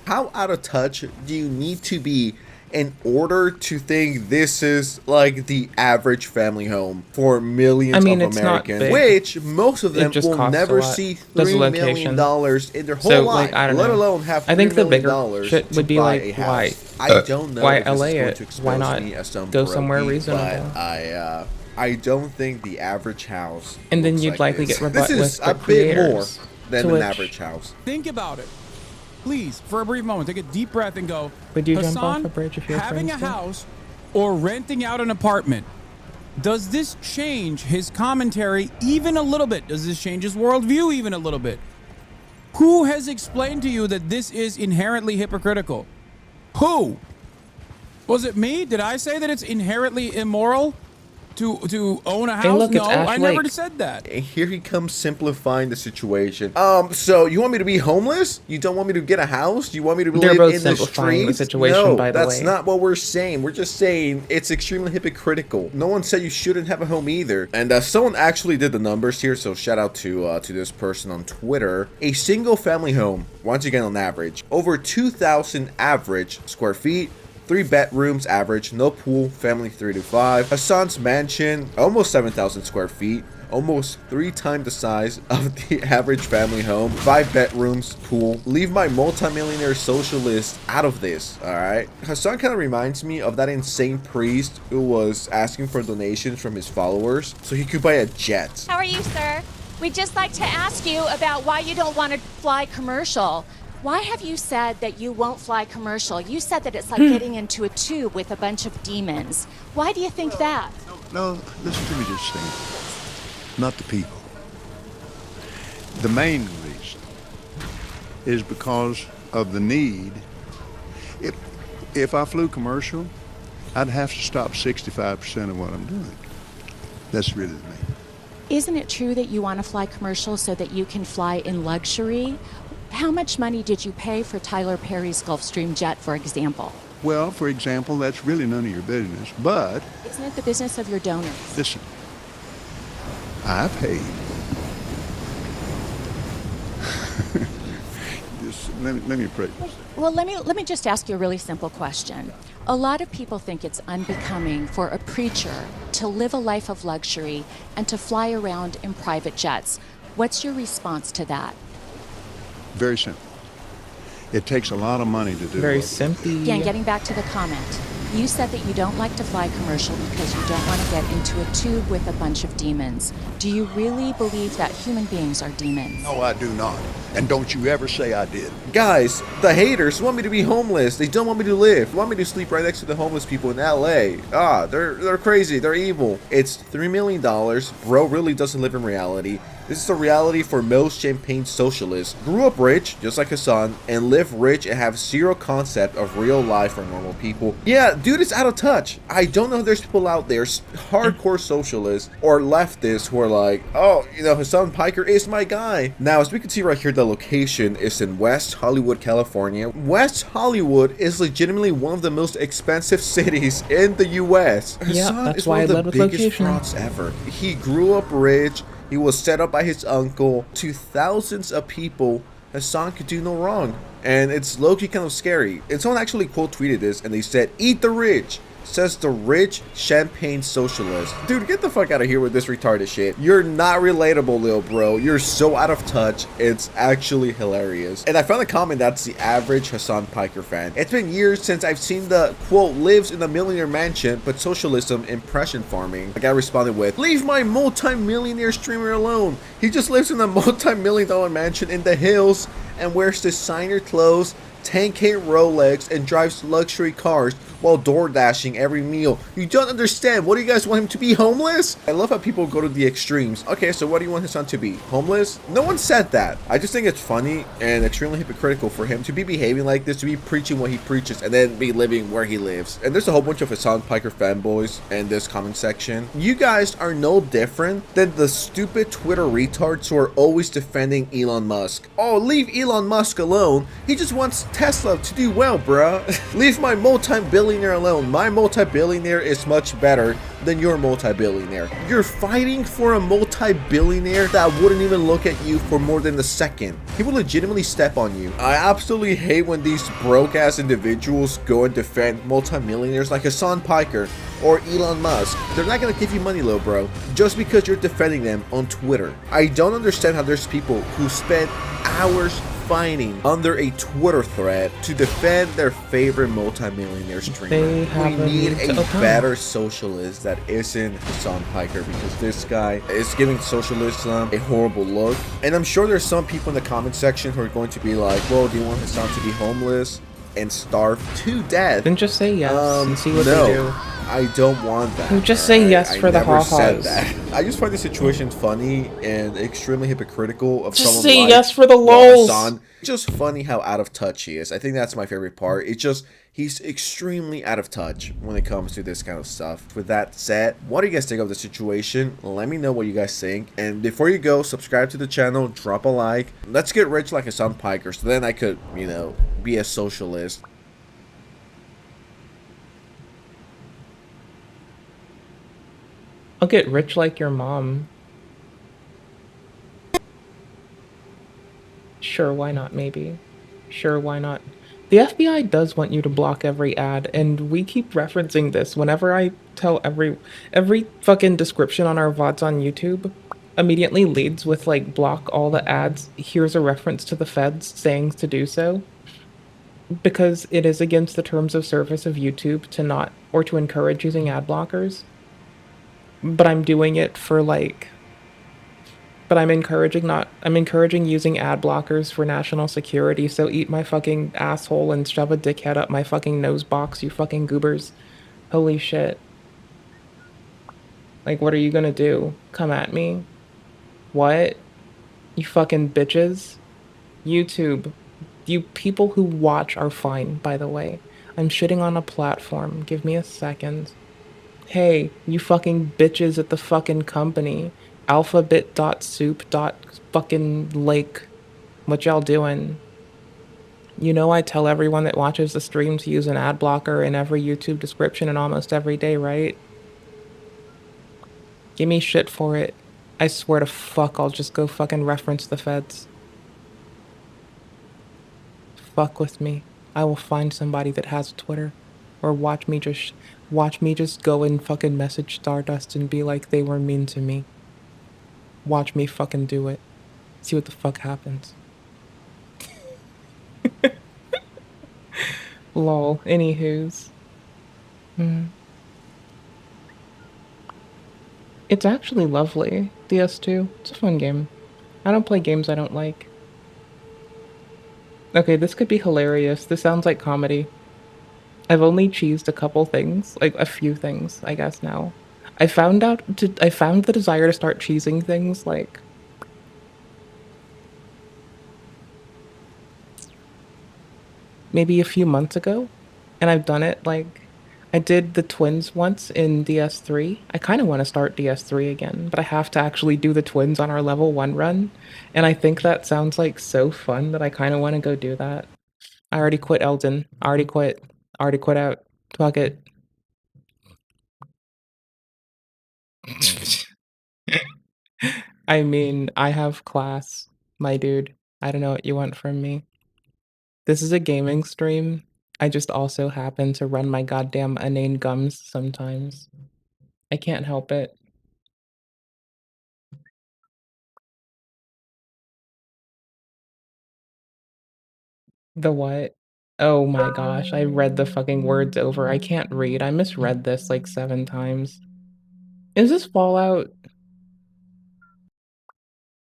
How out of touch do you need to be in order to think this is like the average family home for millions of Americans, which most of them will never see $3 million in their whole life, I don't let know. alone have I think $3 the million bigger shit would be like, why? I don't know. Why if this LA is going it? to expose Why not me as some go somewhere brokey, reasonable? But I don't think the average house. And then looks you'd like likely this. get rebut This is with a bit more than to an which- average house. Think about it. Please, for a brief moment, take a deep breath and go, Would you Hassan, jump off a bridge if your having friends a did? house or renting out an apartment, does this change his commentary even a little bit? Does this change his worldview even a little bit? Who has explained to you that this is inherently hypocritical? Who? Was it me? Did I say that it's inherently immoral to own a house? Hey, look, it's no, Ash I never Lake. said that. And here he comes simplifying the situation. So you want me to be homeless? You don't want me to get a house? You want me to They're live both in the simplifying the streets? situation, No, by the that's way. not what we're saying. We're just saying it's extremely hypocritical. No one said you shouldn't have a home either. And someone actually did the numbers here, so shout out to this person on Twitter. A single family home, once again on average, over 2,000 average square feet, 3 bedrooms average, no pool, family 3 to 5. Hassan's mansion, almost 7,000 square feet, almost 3 times the size of the average family home, 5 bedrooms, pool. Leave my multimillionaire socialist out of this, alright? Hassan kind of reminds me of that insane priest who was asking for donations from his followers so he could buy a jet. How are you, sir? We'd just like to ask you about why you don't want to fly commercial. Why have you said that you won't fly commercial? You said that it's like getting into a tube with a bunch of demons. Why do you think that? No, listen to me just a second. Not the people. The main reason is because of the need. If I flew commercial, I'd have to stop 65% of what I'm doing. That's really the main. Isn't it true that you want to fly commercial so that you can fly in luxury? How much money did you pay for Tyler Perry's Gulfstream jet, for example? Well, for example, that's really none of your business, but... Isn't it the business of your donors? Listen, I paid. Let me pray. Well, let me just ask you a really simple question. A lot of people think it's unbecoming for a preacher to live a life of luxury and to fly around in private jets. What's your response to that? Very simple. It takes a lot of money to do Very it. simple. Again, getting back to the comment. You said that you don't like to fly commercial because you don't want to get into a tube with a bunch of demons. Do you really believe that human beings are demons? No, I do not. And don't you ever say I did. Guys, the haters want me to be homeless. They don't want me to live. They want me to sleep right next to the homeless people in LA. They're crazy. They're evil. It's $3 million. Bro really doesn't live in reality. This is the reality for most champagne socialists. Grew up rich, just like Hassan, and live rich and have zero concept of real life for normal people. Yeah, dude is out of touch. I don't know if there's people out there, hardcore socialists or leftists, who are like, oh, you know, Hassan Piker is my guy. Now, as we can see right here, the location is in West Hollywood, California. West Hollywood is legitimately one of the most expensive cities in the U.S. Yeah, Hassan that's is why one I of the led with biggest location. frauds ever. He grew up rich. He was set up by his uncle to thousands of people. Hassan could do no wrong. And it's low-key kind of scary. And someone actually quote tweeted this and they said, "Eat the rich," says the rich champagne socialist. Dude, get the fuck out of here with this retarded shit. You're not relatable, little bro. You're so out of touch. It's actually hilarious. And I found a comment that's the average Hassan Piker fan. It's been years since I've seen the quote, lives in a millionaire mansion, but socialism impression farming. The guy responded with, leave my multi-millionaire streamer alone. He just lives in a multi-million-dollar mansion in the hills and wears designer clothes, 10K Rolex, and drives luxury cars while door dashing every meal. You don't understand. What do you guys want him to be, homeless? I love how people go to the extremes. Okay, so what do you want his son to be? Homeless? No one said that. I just think it's funny and extremely hypocritical for him to be behaving like this, to be preaching what he preaches, and then be living where he lives. And there's a whole bunch of Hassan Piker fanboys in this comment section. You guys are no different than the stupid Twitter retards who are always defending Elon Musk. Oh, leave Elon Musk alone. He just wants Tesla to do well, bruh. Leave my multi-billionaire alone. My multi-billionaire is much better than your multi-billionaire. You're fighting for a multi-billionaire that wouldn't even look at you for more than a second. He will legitimately step on you. I absolutely hate when these broke-ass individuals go and defend multi-millionaires like Hassan Piker or Elon Musk. They're not gonna give you money, little bro, just because you're defending them on Twitter. I don't understand how there's people who spend hours fighting under a Twitter thread to defend their favorite multi-millionaire streamer. We need a better socialist that isn't Hassan Piker, because this guy is giving socialism a horrible look. And I'm sure there's some people in the comment section who are going to be like, well, do you want Hassan to be homeless and starve to death? Then just say yes and see what they do. I don't want that. You just say yes for the ha-has. I never said ha-has. that. I just find the situation funny and extremely hypocritical of Just someone say like yes for the lols. Hassan. It's just funny how out of touch he is. I think that's my favorite part. It's just He's extremely out of touch when it comes to this kind of stuff. With that said, what do you guys think of the situation? Let me know what you guys think. And before you go, subscribe to the channel, drop a like. Let's get rich like a Sun Piker, so then I could, you know, be a socialist. I'll get rich like your mom. Sure, why not, maybe. Sure, why not? The FBI does want you to block every ad, and we keep referencing this whenever I tell every fucking description on our VODs on YouTube immediately leads with, like, block all the ads. Here's a reference to the feds saying to do so. Because it is against the terms of service of YouTube to not, or to encourage using ad blockers. But I'm doing it for, like... But I'm encouraging using ad blockers for national security, so eat my fucking asshole and shove a dickhead up my fucking nose box, you fucking goobers. Holy shit. Like, what are you gonna do? Come at me? What? You fucking bitches? YouTube. You people who watch are fine, by the way. I'm shitting on a platform. Give me a second. Hey, you fucking bitches at the fucking company. Alphabet.soup.fucking-lake. What y'all doing? You know I tell everyone that watches the stream to use an ad blocker in every YouTube description and almost every day, right? Give me shit for it. I swear to fuck, I'll just go fucking reference the feds. Fuck with me. I will find somebody that has a Twitter. Or watch me just go and fucking message Stardust and be like they were mean to me. Watch me fucking do it. See what the fuck happens. Lol. Anywho's. It's actually lovely. DS2. It's a fun game. I don't play games I don't like. Okay, this could be hilarious. This sounds like comedy. I've only cheesed a couple things. Like, a few things, I guess, now. I found the desire to start cheesing things, like... maybe a few months ago. And I've done it, like... I did the twins once in DS3. I kind of want to start DS3 again, but I have to actually do the twins on our level 1 run. And I think that sounds, like, so fun that I kind of want to go do that. I already quit Elden. Already quit out. Fuck it. I mean, I have class, my dude. I don't know what you want from me. This is a gaming stream. I just also happen to run my goddamn inane gums sometimes. I can't help it. The what? Oh my gosh, I read the fucking words over. I can't read. I misread this like 7 times. Is this Fallout?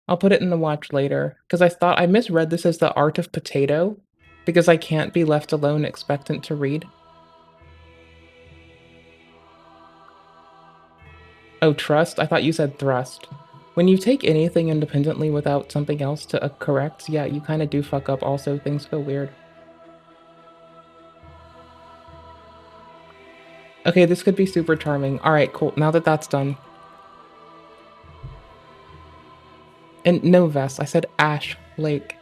I'll put it in the watch later, because I thought I misread this as the art of potato, because I can't be left alone expectant to read. Oh, trust? I thought you said thrust. When you take anything independently without something else to correct, yeah, you kind of do fuck up also. Things go weird. Okay, this could be super charming. Alright, cool. Now that that's done. And no, Vess. I said Ash Lake.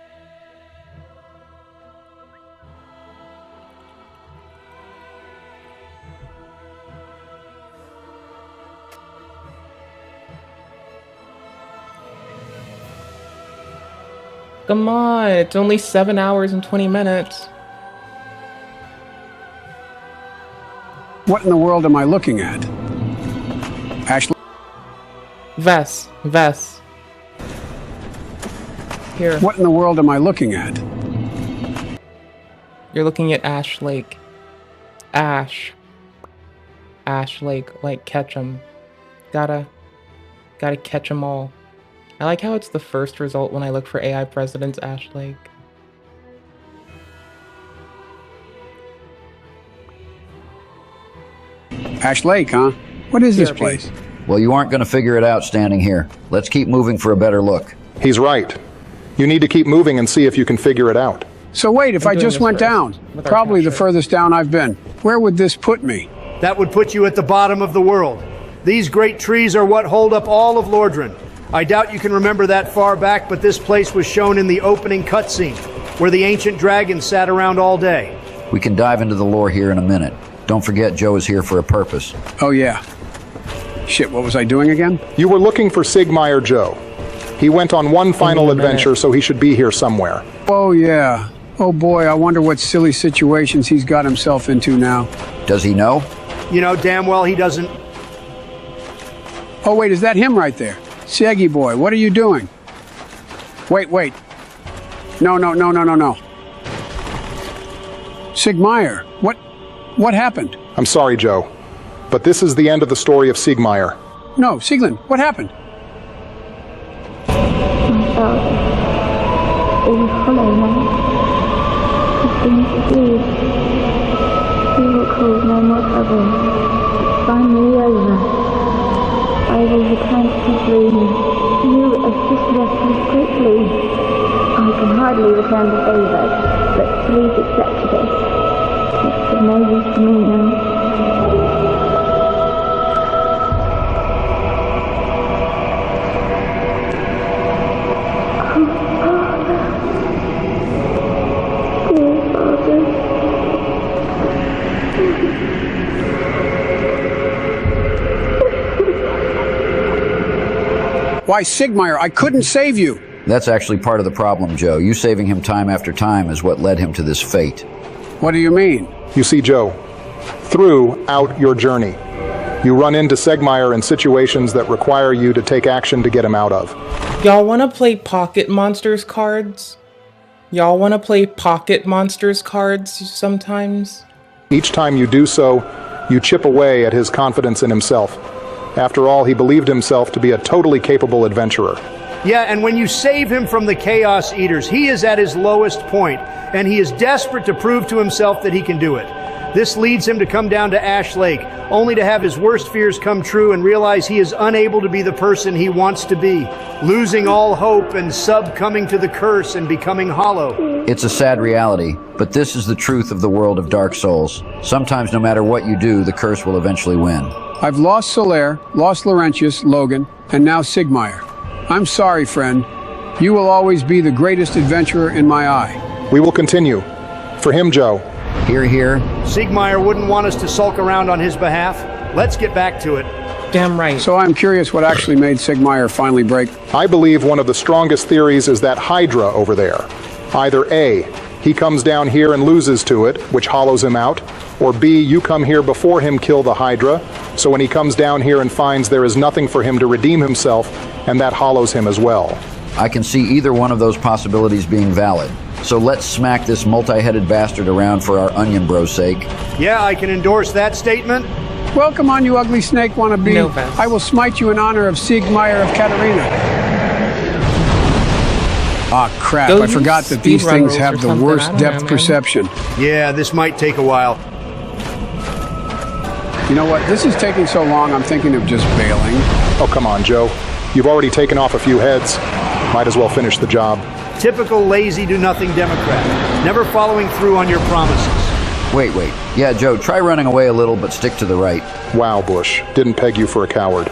Come on, it's only 7 hours and 20 minutes. What in the world am I looking at? Ashley? Vess. Here. What in the world am I looking at? You're looking at Ash Lake. Ash Lake, like catch 'em. Gotta catch 'em all. I like how it's the first result when I look for AI Presidents Ash Lake. Ash Lake, huh? What is this place? Well, you aren't going to figure it out standing here. Let's keep moving for a better look. He's right. You need to keep moving and see if you can figure it out. So wait, if I'm I doing just this went first down, with our probably the capture. furthest down I've been, where would this put me? That would put you at the bottom of the world. These great trees are what hold up all of Lordran. I doubt you can remember that far back, but this place was shown in the opening cutscene, where the ancient dragons sat around all day. We can dive into the lore here in a minute. Don't forget, Joe is here for a purpose. Oh yeah. Shit, what was I doing again? You were looking for Sigmire Joe. He went on one final adventure, so he should be here somewhere. Oh yeah. Oh boy, I wonder what silly situations he's got himself into now. Does he know? You know damn well he doesn't. Oh wait, is that him right there? Saggy boy, what are you doing? Wait. No. Sigmire, what happened? I'm sorry, Joe, but this is the end of the story of Sigmire. No, Sieglin, what happened? He will cause no more trouble. Finally over. I will return to his room. You assisted us so quickly. I can hardly return the favor, but please accept this. It's of no use to me now. Why, Sigmire, I couldn't save you. That's actually part of the problem, Joe. You saving him time after time is what led him to this fate. What do you mean? You see, Joe, throughout your journey, you run into Sigmire in situations that require you to take action to get him out of. Y'all want to play Pocket Monsters cards? Y'all want to play Pocket Monsters cards sometimes? Each time you do so, you chip away at his confidence in himself. After all, he believed himself to be a totally capable adventurer. Yeah, and when you save him from the Chaos Eaters, he is at his lowest point, and he is desperate to prove to himself that he can do it. This leads him to come down to Ash Lake, only to have his worst fears come true and realize he is unable to be the person he wants to be, losing all hope and succumbing to the curse and becoming hollow. It's a sad reality, but this is the truth of the world of Dark Souls. Sometimes no matter what you do, the curse will eventually win. I've lost Solaire, lost Laurentius, Logan, and now Sigmire. I'm sorry, friend. You will always be the greatest adventurer in my eye. We will continue. For him, Joe. Hear, hear. Sigmire wouldn't want us to sulk around on his behalf. Let's get back to it. Damn right. So I'm curious what actually made Sigmire finally break. I believe one of the strongest theories is that Hydra over there. Either A, he comes down here and loses to it, which hollows him out, or B, you come here before him kill the Hydra, so when he comes down here and finds there is nothing for him to redeem himself, and that hollows him as well. I can see either one of those possibilities being valid. So let's smack this multi-headed bastard around for our onion bro's sake. Yeah, I can endorse that statement. Welcome on, you ugly snake wannabe. No offense. I will smite you in honor of Sigmire of Katarina. Ah, crap. Go I forgot that these speedrun things rules have or the something. worst I don't depth know, man. perception. Yeah, this might take a while. You know what? This is taking so long, I'm thinking of just bailing. Oh, come on, Joe. You've already taken off a few heads. Might as well finish the job. Typical lazy do-nothing Democrat. Never following through on your promises. Wait. Yeah, Joe, try running away a little, but stick to the right. Wow, Bush. Didn't peg you for a coward.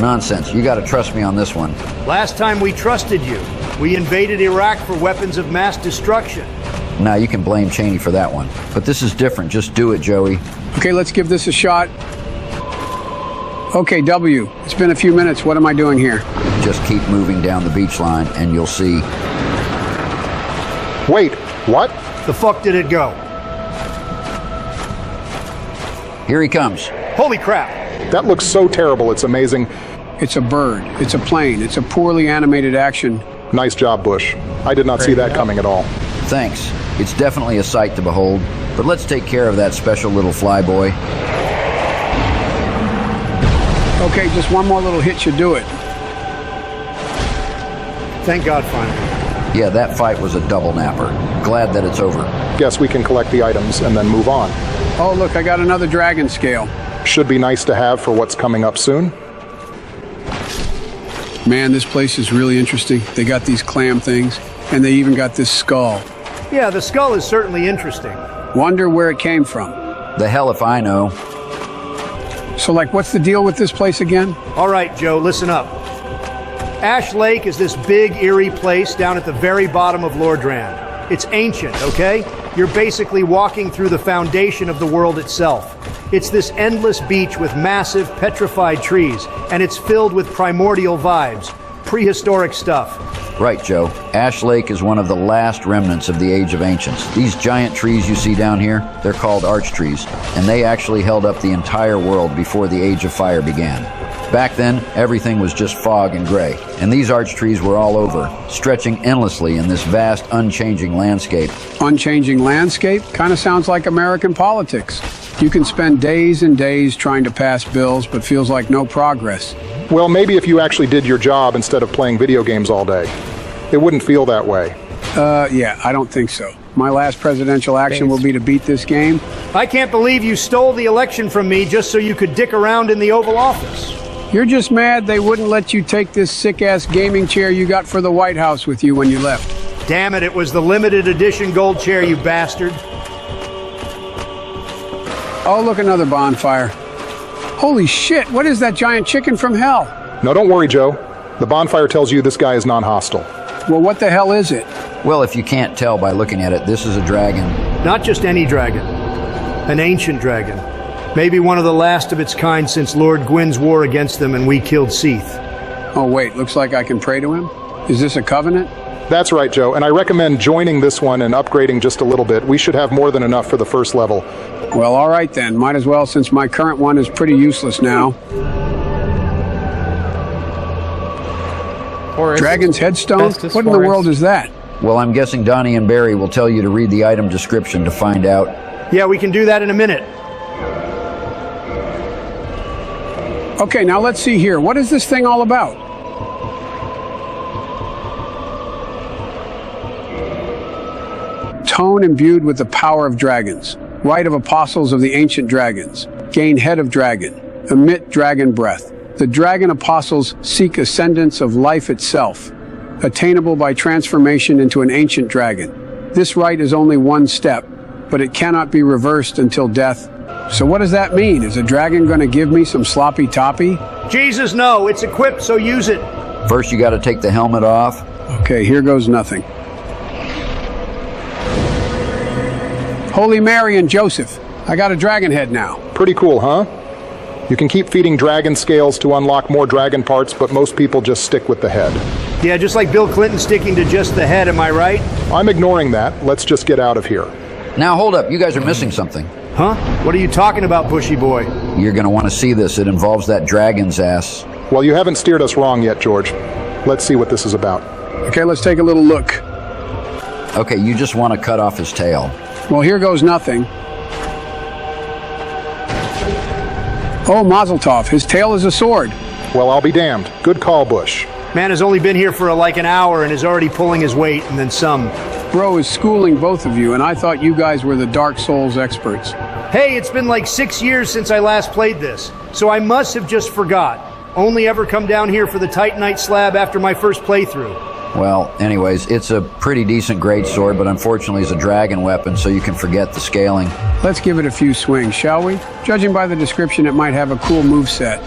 Nonsense. You gotta trust me on this one. Last time we trusted you, we invaded Iraq for weapons of mass destruction. Now you can blame Cheney for that one. But this is different. Just do it, Joey. Okay, let's give this a shot. Okay, W. It's been a few minutes. What am I doing here? Just keep moving down the beach line, and you'll see. Wait, what? The fuck did it go? Here he comes. Holy crap. That looks so terrible, it's amazing. It's a bird. It's a plane. It's a poorly animated action. Nice job, Bush. I did not see that coming at all. Thanks. It's definitely a sight to behold. But let's take care of that special little flyboy. Okay, just one more little hit should do it. Thank God, finally. Yeah, that fight was a double napper. Glad that it's over. Guess we can collect the items and then move on. Oh, look, I got another dragon scale. Should be nice to have for what's coming up soon. Man, this place is really interesting. They got these clam things, and they even got this skull. Yeah, the skull is certainly interesting. Wonder where it came from. The hell if I know. So, like, what's the deal with this place again? All right, Joe, listen up. Ash Lake is this big, eerie place down at the very bottom of Lordran. It's ancient, okay? You're basically walking through the foundation of the world itself. It's this endless beach with massive, petrified trees, and it's filled with primordial vibes, prehistoric stuff. Right, Joe. Ash Lake is one of the last remnants of the Age of Ancients. These giant trees you see down here, they're called arch trees, and they actually held up the entire world before the Age of Fire began. Back then, everything was just fog and gray, and these arch trees were all over, stretching endlessly in this vast, unchanging landscape. Unchanging landscape? Kind of sounds like American politics. You can spend days and days trying to pass bills, but feels like no progress. Well, maybe if you actually did your job instead of playing video games all day. It wouldn't feel that way. Yeah, I don't think so. My last presidential action will be to beat this game. I can't believe you stole the election from me just so you could dick around in the Oval Office. You're just mad they wouldn't let you take this sick-ass gaming chair you got for the White House with you when you left. Damn it, it was the limited edition gold chair, you bastard. Oh, look, another bonfire. Holy shit, what is that giant chicken from hell? No, don't worry, Joe. The bonfire tells you this guy is non-hostile. Well, what the hell is it? Well, if you can't tell by looking at it, this is a dragon. Not just any dragon. An ancient dragon. Maybe one of the last of its kind since Lord Gwyn's war against them and we killed Seath. Oh, wait, looks like I can pray to him? Is this a covenant? That's right, Joe, and I recommend joining this one and upgrading just a little bit. We should have more than enough for the first level. Well, all right then. Might as well, since my current one is pretty useless now. Dragon's headstone? What in the world is that? Well, I'm guessing Donnie and Barry will tell you to read the item description to find out. Yeah, we can do that in a minute. Okay, now let's see here. What is this thing all about? Tone imbued with the power of dragons. Rite of apostles of the ancient dragons. Gain head of dragon. Emit dragon breath. The dragon apostles seek ascendance of life itself, attainable by transformation into an ancient dragon. This rite is only one step, but it cannot be reversed until death. So what does that mean? Is a dragon going to give me some sloppy toppy? Jesus, no. It's equipped, so use it. First, you got to take the helmet off. Okay, here goes nothing. Holy Mary and Joseph, I got a dragon head now. Pretty cool, huh? You can keep feeding dragon scales to unlock more dragon parts, but most people just stick with the head. Yeah, just like Bill Clinton sticking to just the head, am I right? I'm ignoring that. Let's just get out of here. Now, hold up. You guys are missing something. Huh? What are you talking about, bushy boy? You're going to want to see this. It involves that dragon's ass. Well, you haven't steered us wrong yet, George. Let's see what this is about. Okay, let's take a little look. Okay, you just want to cut off his tail. Well, here goes nothing. Oh, Mazel Tov. His tail is a sword. Well, I'll be damned. Good call, Bush. Man has only been here for like an hour and is already pulling his weight and then some. Bro is schooling both of you, and I thought you guys were the Dark Souls experts. Hey, it's been like 6 years since I last played this, so I must have just forgot. Only ever come down here for the Titanite slab after my first playthrough. Well, anyways, it's a pretty decent greatsword, but unfortunately it's a dragon weapon, so you can forget the scaling. Let's give it a few swings, shall we? Judging by the description, it might have a cool moveset.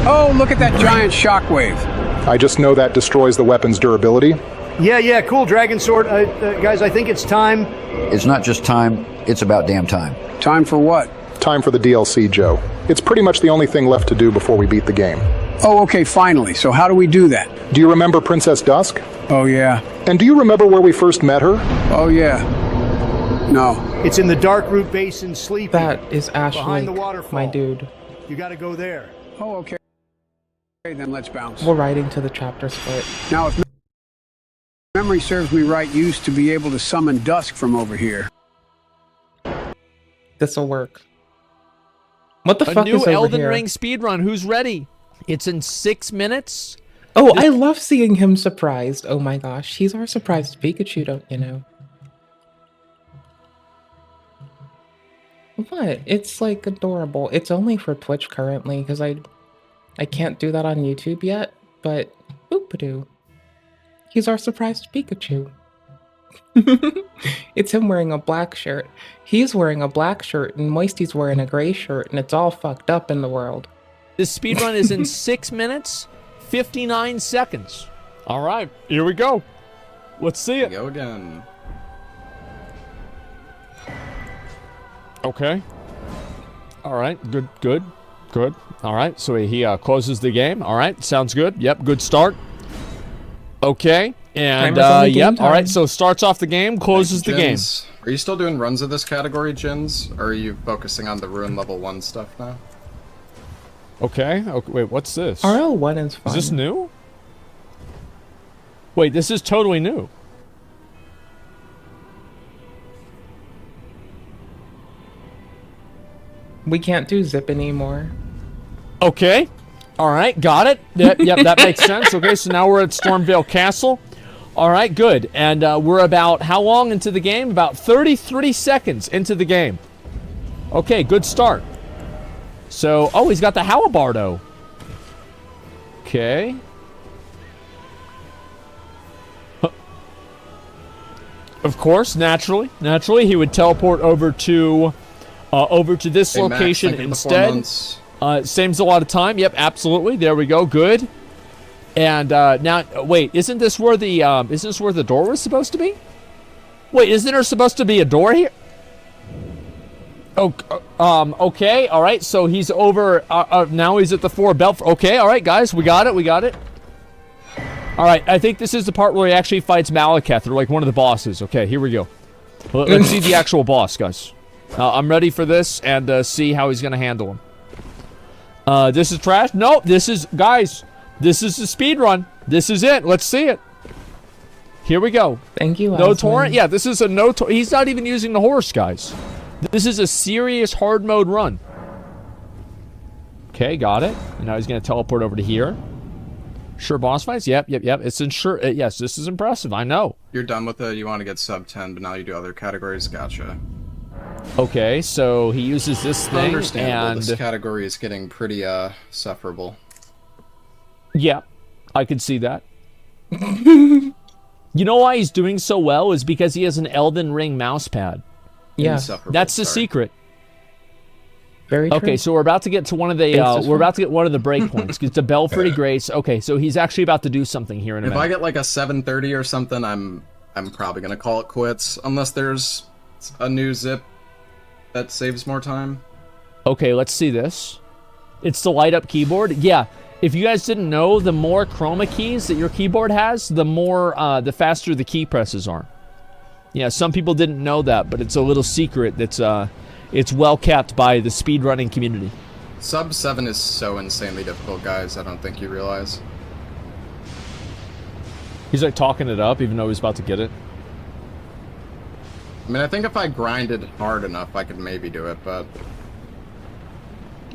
Oh, look at that giant shockwave. I just know that destroys the weapon's durability. Yeah, cool dragon sword. Guys, I think it's time. It's not just time, it's about damn time. Time for what? Time for the DLC, Joe. It's pretty much the only thing left to do before we beat the game. Oh, okay, finally. So how do we do that? Do you remember Princess Dusk? Oh, yeah. And do you remember where we first met her? Oh, yeah. No. It's in the Darkroot Basin sleeping. That is Ash behind Lake, the waterfall. my dude. You gotta go there. Oh, okay. Okay, then let's bounce. We're riding to the chapter split. Now, if memory serves me right, you used to be able to summon Dusk from over here. This'll work. What the A fuck new is over Elden here? Ring speedrun. Who's ready? It's in 6 minutes. Oh, I love seeing him surprised. Oh my gosh, he's our surprised Pikachu, don't you know? What? It's like adorable. It's only for Twitch currently because I can't do that on YouTube yet. But boop-a-doo. He's our surprised Pikachu. It's him wearing a black shirt. He's wearing a black shirt, and Moisty's wearing a gray shirt, and it's all fucked up in the world. This speedrun is in 6 minutes, 59 seconds. All right, here we go. Let's see it. Go again. Okay. All right, good. All right, so he closes the game. All right, sounds good. Yep, good start. Okay, and yep, all right, so starts off the game, closes the game. Are you still doing runs of this category, Jins? Or are you focusing on the Ruin level 1 stuff now? Okay, wait, what's this? RL1 is fun. Is this new? Wait, this is totally new. We can't do zip anymore. Okay. All right, got it. Yep, that makes sense. Okay, so now we're at Stormvale Castle. All right, good. And we're about how long into the game? About 33 seconds into the game. Okay, good start. So, oh, he's got the Halabardo. Okay. Of course, naturally, he would teleport over to this Hey, location Max, instead. Saves a lot of time. Yep, absolutely. There we go. Good. And now, wait, isn't this where the door was supposed to be? Wait, isn't there supposed to be a door here? Oh, okay. All right. So he's over. Now he's at the 4 belt. Okay. All right, guys, we got it. All right. I think this is the part where he actually fights Malekith, or like one of the bosses. Okay, here we go. Let's see the actual boss, guys. I'm ready for this and see how he's gonna handle him. This is trash. No, this is, guys. This is the speed run. This is it. Let's see it. Here we go. Thank you. No torrent. Yeah, this is a no. He's not even using the horse, guys. This is a serious hard mode run. Okay, got it. And now he's gonna teleport over to here. Sure boss fights. Yep. It's ensure. Yes, this is impressive. I know. You're done with it. You want to get sub 10, but now you do other categories. Gotcha. Okay, so he uses this thing, Understandable. and This category is getting pretty sufferable. yeah, I can see that. You know why he's doing so well is because he has an Elden Ring mouse pad. Yeah, that's the secret. Very true. Okay, so we're about to get to one of the breakpoints. It's the Belfry Grace. Okay, so he's actually about to do something here in a If minute. I get like a 730 or something, I'm probably gonna call it quits unless there's a new zip that saves more time. Okay, let's see this. It's the light up keyboard. Yeah, if you guys didn't know, the more chroma keys that your keyboard has, the faster the key presses are. Yeah, some people didn't know that, but it's a little secret that's it's well kept by the speedrunning community. Sub 7 is so insanely difficult, guys. I don't think you realize. He's like talking it up, even though he's about to get it. I mean, I think if I grinded hard enough, I could maybe do it, but...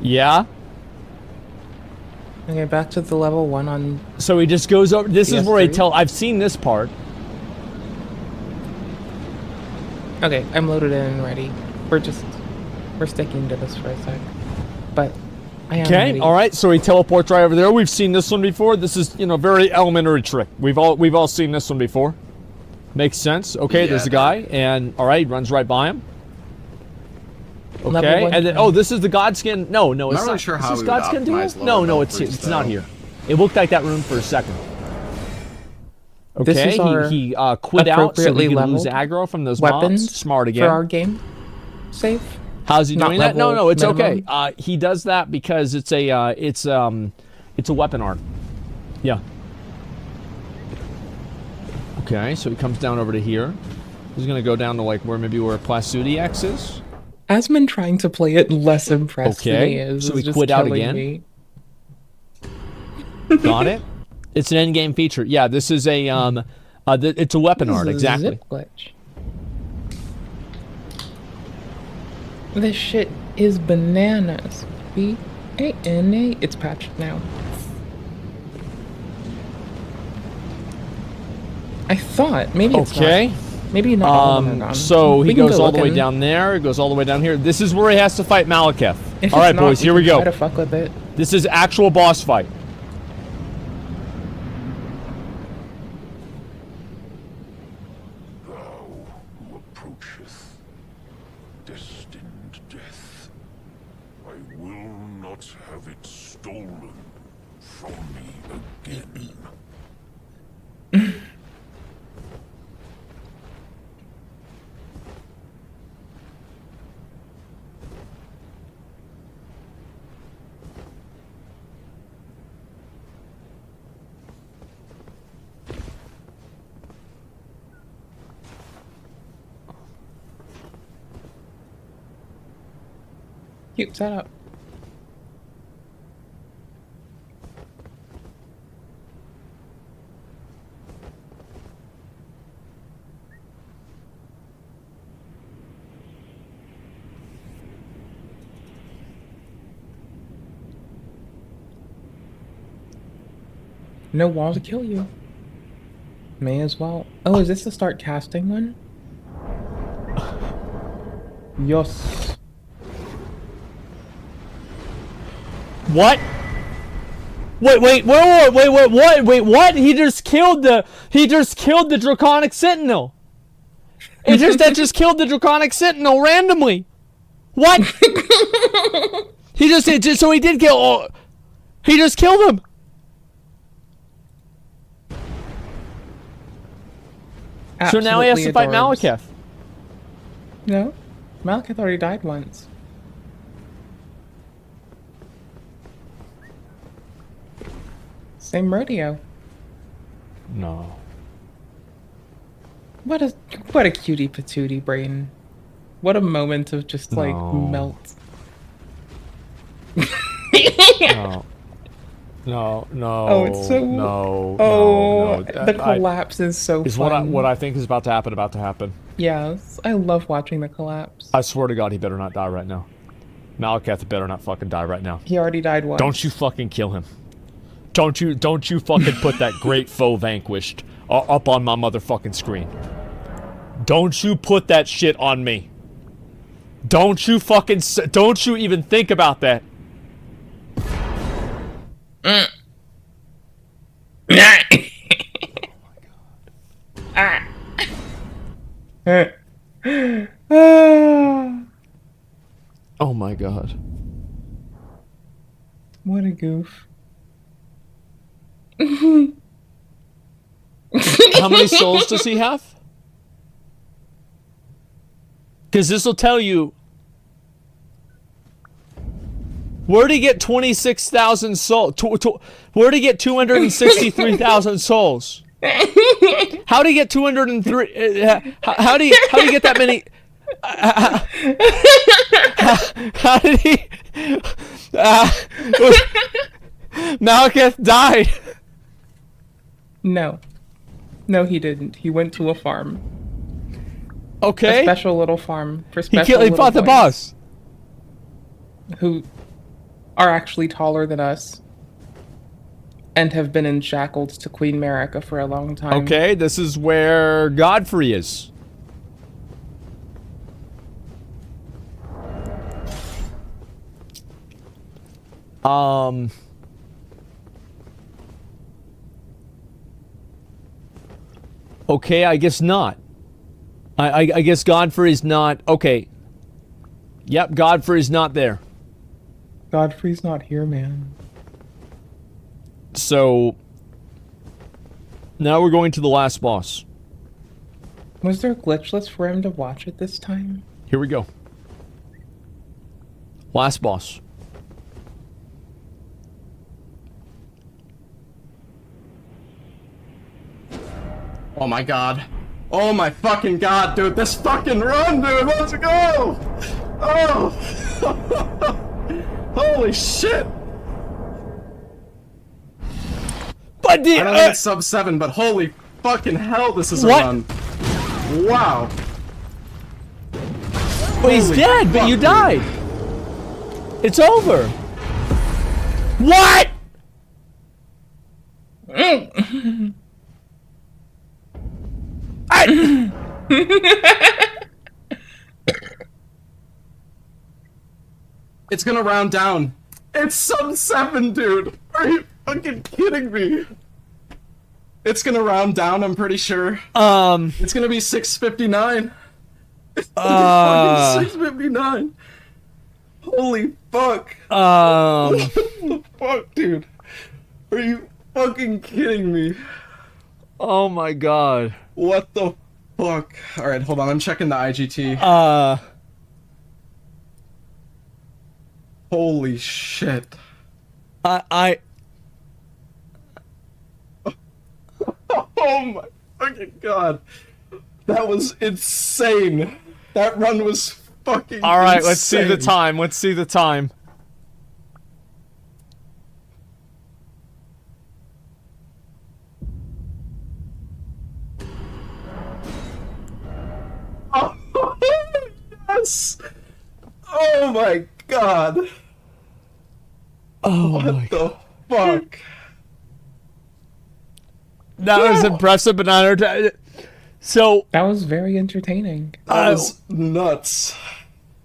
Yeah? Okay, back to the level 1 on... So he just goes over... This is where PS3. I've seen this part. Okay, I'm loaded in and ready. We're sticking to this for a sec. But I am Okay, ready. all right. So he teleports right over there. We've seen this one before. This is, very elementary trick. We've all seen this one before. Makes sense. Okay, there's a guy, and all right, he runs right by him. Okay, and then this is the Godskin. No, it's I'm not really not. sure Is how this we would Godskin duel? optimize No, lower it's Belfries, not though. here. It looked like that room for a second. This Okay, is our he quit out so appropriately he could lose leveled aggro from those weapons mobs. Smart again. for our game. Safe. How's he Not doing that? No, level it's minimum. okay. He does that because it's a weapon art. Yeah. Okay, so he comes down over to here. He's gonna go down to like where Plasudiax is. Asmon trying to play it less impressed than he is. So is he just quit out killing again. me. Got it. It's an end-game feature. Yeah, this is a it's a weapon This art is a exactly. zip glitch. This shit is bananas. B-A-N-A. It's patched now. I thought maybe it's Okay. not. Maybe not all of them are gone. So We he can goes go all the way looking. down there. He goes all the way down here. This is where he has to fight Malekith. If All right, it's not, boys, here we can go. Try to fuck with it. This is actual boss fight. stolen from me again. Cute setup. No wall to kill you. May as well. Oh, is this the start casting one? Yes. What? Wait, what? He just killed the Draconic Sentinel. That just killed the Draconic Sentinel randomly. What? He just killed him. So now he has to fight Malekith. No, Malekith already died once. Same rodeo. No. What a cutie patootie brain. What a moment of just like melt. No. Oh, it's so. No. The collapse is so fun. What I think is about to happen. Yes, I love watching the collapse. I swear to God, he better not die right now. Malekith better not fucking die right now. He already died once. Don't you fucking kill him. Don't you fucking put that great foe vanquished up on my motherfucking screen. Don't you put that shit on me. Don't you even think about that. Oh my God. What a goof. How many souls does he have? Because this will tell you. Where'd he get 26,000 souls? Where'd he get 263,000 souls? How'd he get 203? How do you get that many? How did he? Malekith died. No, he didn't. He went to a farm. Okay. A special little farm for special. He fought the boss. Who are actually taller than us and have been in shackles to Queen Marika for a long time. Okay, this is where Godfrey is. Okay, I guess not. I guess Godfrey's not. Okay. Yep, Godfrey's not there. Godfrey's not here, man. So now we're going to the last boss. Was there glitchless for him to watch it this time? Here we go. Last boss. Oh my God. Oh my fucking God, dude. This fucking run, dude. Let's go. Oh. Holy shit. But I don't think it's sub 7, but holy fucking hell, this is a run. Wow. Well, he's dead, but you died. It's over. What? It's gonna round down. It's sub 7, dude. Are you fucking kidding me? It's gonna round down, I'm pretty sure. It's gonna be 659. It's gonna be fucking 659. Holy fuck. Um. What the fuck, dude? Are you fucking kidding me? Oh my god. What the fuck? Alright, hold on. I'm checking the IGT. Holy shit. I Oh my fucking god. That was insane. That run was fucking All right, insane. let's see the time. Let's see the time. Oh, yes. Oh my god. Oh what my the fuck? That was impressive, but not so. That was very entertaining. That was nuts.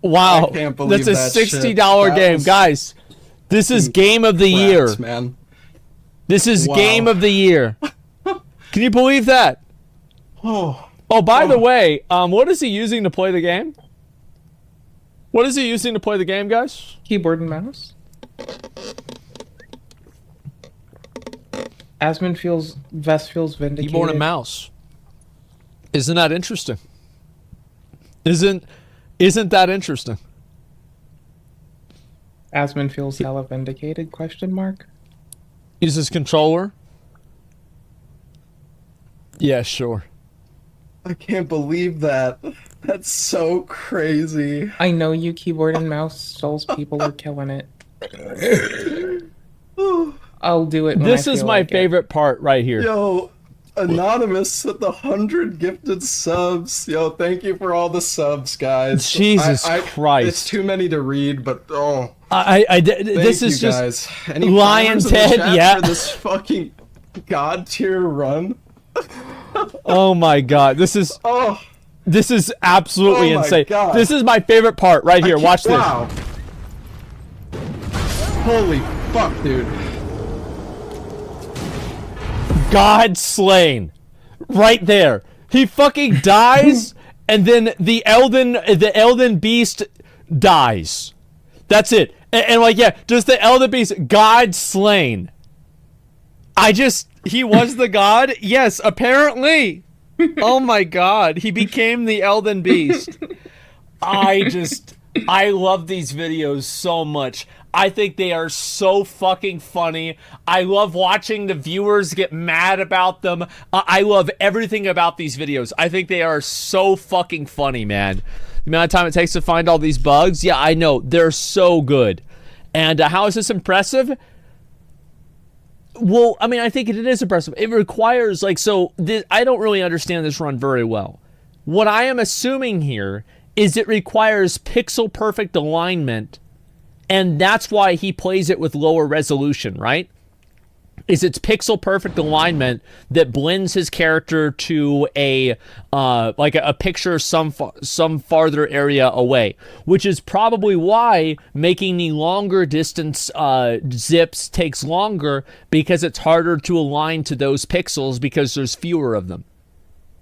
Wow, I can't believe that's a that $60 shit. game, guys. This is game of the year, man. This is Wow. game of the year. Can you believe that? Oh. Oh, by the way, what is he using to play the game? What is he using to play the game, guys? Keyboard and mouse. Vest feels vindicated. Keyboard and mouse. Isn't that interesting? Isn't that interesting? Asmund feels hella vindicated? Question mark. Uses controller. Yeah, sure. I can't believe that. That's so crazy. I know you keyboard and mouse souls people are killing it. I'll do it when This I is feel my like favorite part right here. Yo, Anonymous with the 100 gifted subs. Yo, thank you for all the subs, guys. Jesus Christ. It's too many to read, but oh. This is you just guys. Any Lion primers in the Ted, chat yeah. for this fucking god tier run. Oh my god, this is absolutely Oh my insane. God. This is my favorite part right here. Watch this. Wow. Holy fuck, dude. God slain. Right there. He fucking dies and then the Elden beast dies. That's it. And like, yeah, just the Elden beast, God slain. He was the god? Yes, apparently. Oh my god, he became the Elden beast. I love these videos so much. I think they are so fucking funny. I love watching the viewers get mad about them. I love everything about these videos. I think they are so fucking funny, man. The amount of time it takes to find all these bugs, yeah, I know. They're so good. And how is this impressive? Well, I mean, I think it is impressive. It requires, I don't really understand this run very well. What I am assuming here is it requires pixel perfect alignment, and that's why he plays it with lower resolution, right? Is it's pixel perfect alignment that blends his character to a picture some farther area away, which is probably why making the longer distance zips takes longer, because it's harder to align to those pixels because there's fewer of them.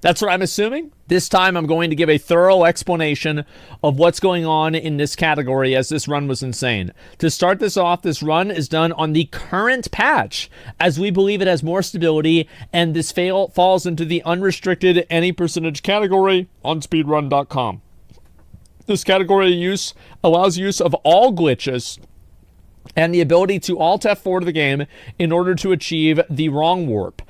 That's what I'm assuming. This time I'm going to give a thorough explanation of what's going on in this category, as this run was insane. To start this off, this run is done on the current patch, as we believe it has more stability, and this falls into the unrestricted any percentage category on speedrun.com. This category allows use of all glitches and the ability to Alt F4 to the game in order to achieve the wrong warp.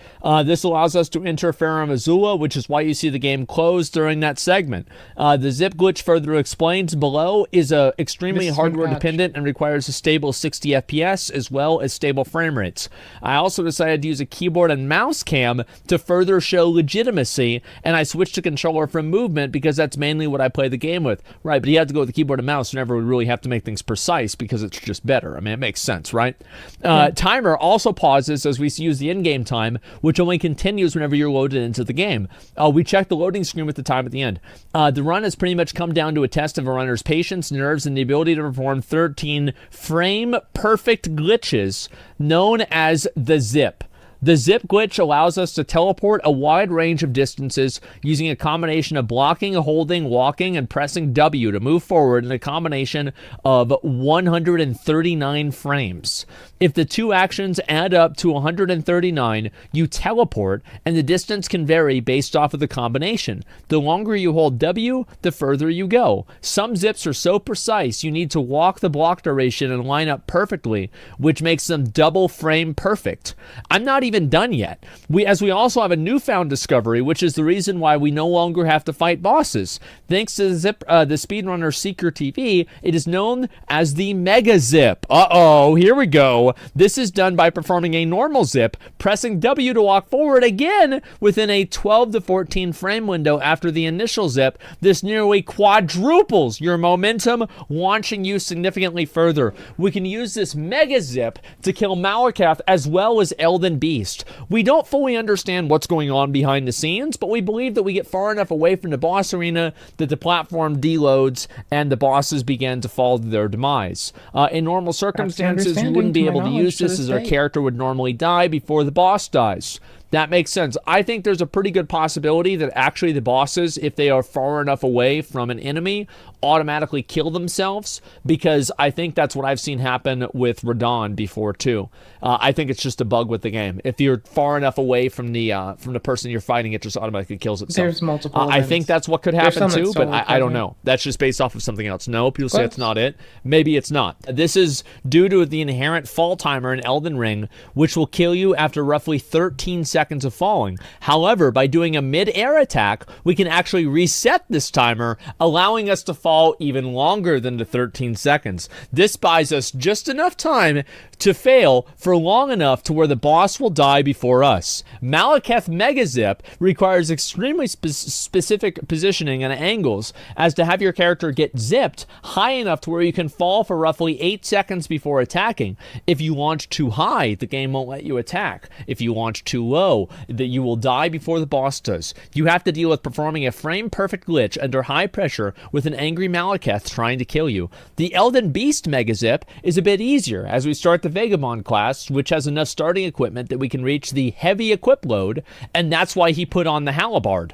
This allows us to enter Farum Azula, which is why you see the game closed during that segment. The zip glitch, further explained below, is extremely hardware dependent and requires a stable 60 FPS as well as stable frame rates. I also decided to use a keyboard and mouse cam to further show legitimacy, and I switched to controller for movement because that's mainly what I play the game with. Right, but you have to go with the keyboard and mouse whenever we really have to make things precise because it's just better. I mean, it makes sense, right? Timer also pauses as we use the in-game time, which only continues whenever you're loaded into the game. We check the loading screen with the time at the end. The run has pretty much come down to a test of a runner's patience, nerves, and the ability to perform 13 frame-perfect glitches known as the zip. The zip glitch allows us to teleport a wide range of distances using a combination of blocking, holding, walking, and pressing W to move forward in a combination of 139 frames. If the two actions add up to 139, you teleport, and the distance can vary based off of the combination. The longer you hold W, the further you go. Some zips are so precise you need to walk the block duration and line up perfectly, which makes them double frame perfect. I'm not even done yet. We also have a newfound discovery, which is the reason why we no longer have to fight bosses. Thanks to the speedrunner Seeker TV, it is known as the Mega Zip. Uh-oh, here we go. This is done by performing a normal zip, pressing W to walk forward again within a 12 to 14 frame window after the initial zip. This nearly quadruples your momentum, launching you significantly further. We can use this Mega Zip to kill Malakath as well as Elden Beast. We don't fully understand what's going on behind the scenes, but we believe that we get far enough away from the boss arena that the platform deloads and the bosses begin to fall to their demise. In normal circumstances, you wouldn't be able to use this as our character would normally die before the boss dies. That makes sense. I think there's a pretty good possibility that actually the bosses, if they are far enough away from an enemy, automatically kill themselves, because I think that's what I've seen happen with Radon before too. I think it's just a bug with the game. If you're far enough away from the person you're fighting, it just automatically kills itself. There's multiple I think that's what could happen too, but I don't present. know. That's just based off of something else. No, people say it's not it. Maybe it's not. This is due to the inherent fall timer in Elden Ring, which will kill you after roughly 13 seconds of falling. However, by doing a mid-air attack, we can actually reset this timer, allowing us to fall even longer than the 13 seconds. This buys us just enough time to fail for long enough to where the boss will die before us. Malakath Mega Zip requires extremely specific positioning and angles as to have your character get zipped high enough to where you can fall for roughly 8 seconds before attacking. If you launch too high, the game won't let you attack. If you launch too low, that you will die before the boss does. You have to deal with performing a frame-perfect glitch under high pressure with an angry Malakath trying to kill you. The Elden Beast Mega Zip is a bit easier as we start the Vagabond class, which has enough starting equipment that we can reach the heavy equip load, and that's why he put on the halberd.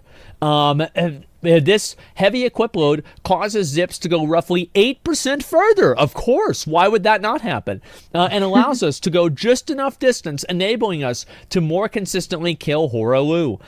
This heavy equip load causes zips to go roughly 8% further. Of course, why would that not happen? And allows us to go just enough distance, enabling us to more consistently kill Horaloo.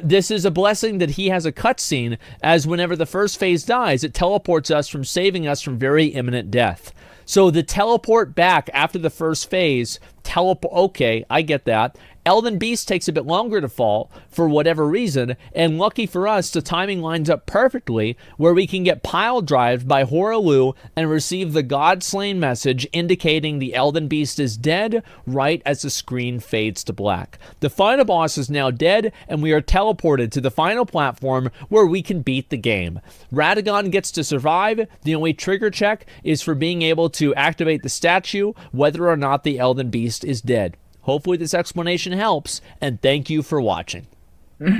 This is a blessing that he has a cutscene, as whenever the first phase dies, it teleports us from saving us from very imminent death. So the teleport back after the first phase, okay, I get that. Elden Beast takes a bit longer to fall for whatever reason, and lucky for us, the timing lines up perfectly where we can get pile drived by Horaloo and receive the God Slain message indicating the Elden Beast is dead right as the screen fades to black. The final boss is now dead, and we are teleported to the final platform where we can beat the game. Radagon gets to survive. The only trigger check is for being able to activate the statue, whether or not the Elden Beast is dead. Hopefully this explanation helps, and thank you for watching.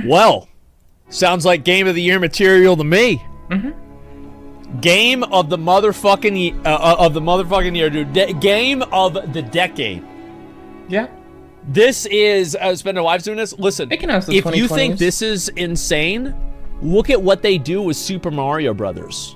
Well, sounds like Game of the Year material to me. Game of the motherfucking year, dude. Game of the decade. Yeah. This is Spender Live's doing this. Listen, if you think this is insane, look at what they do with Super Mario Brothers.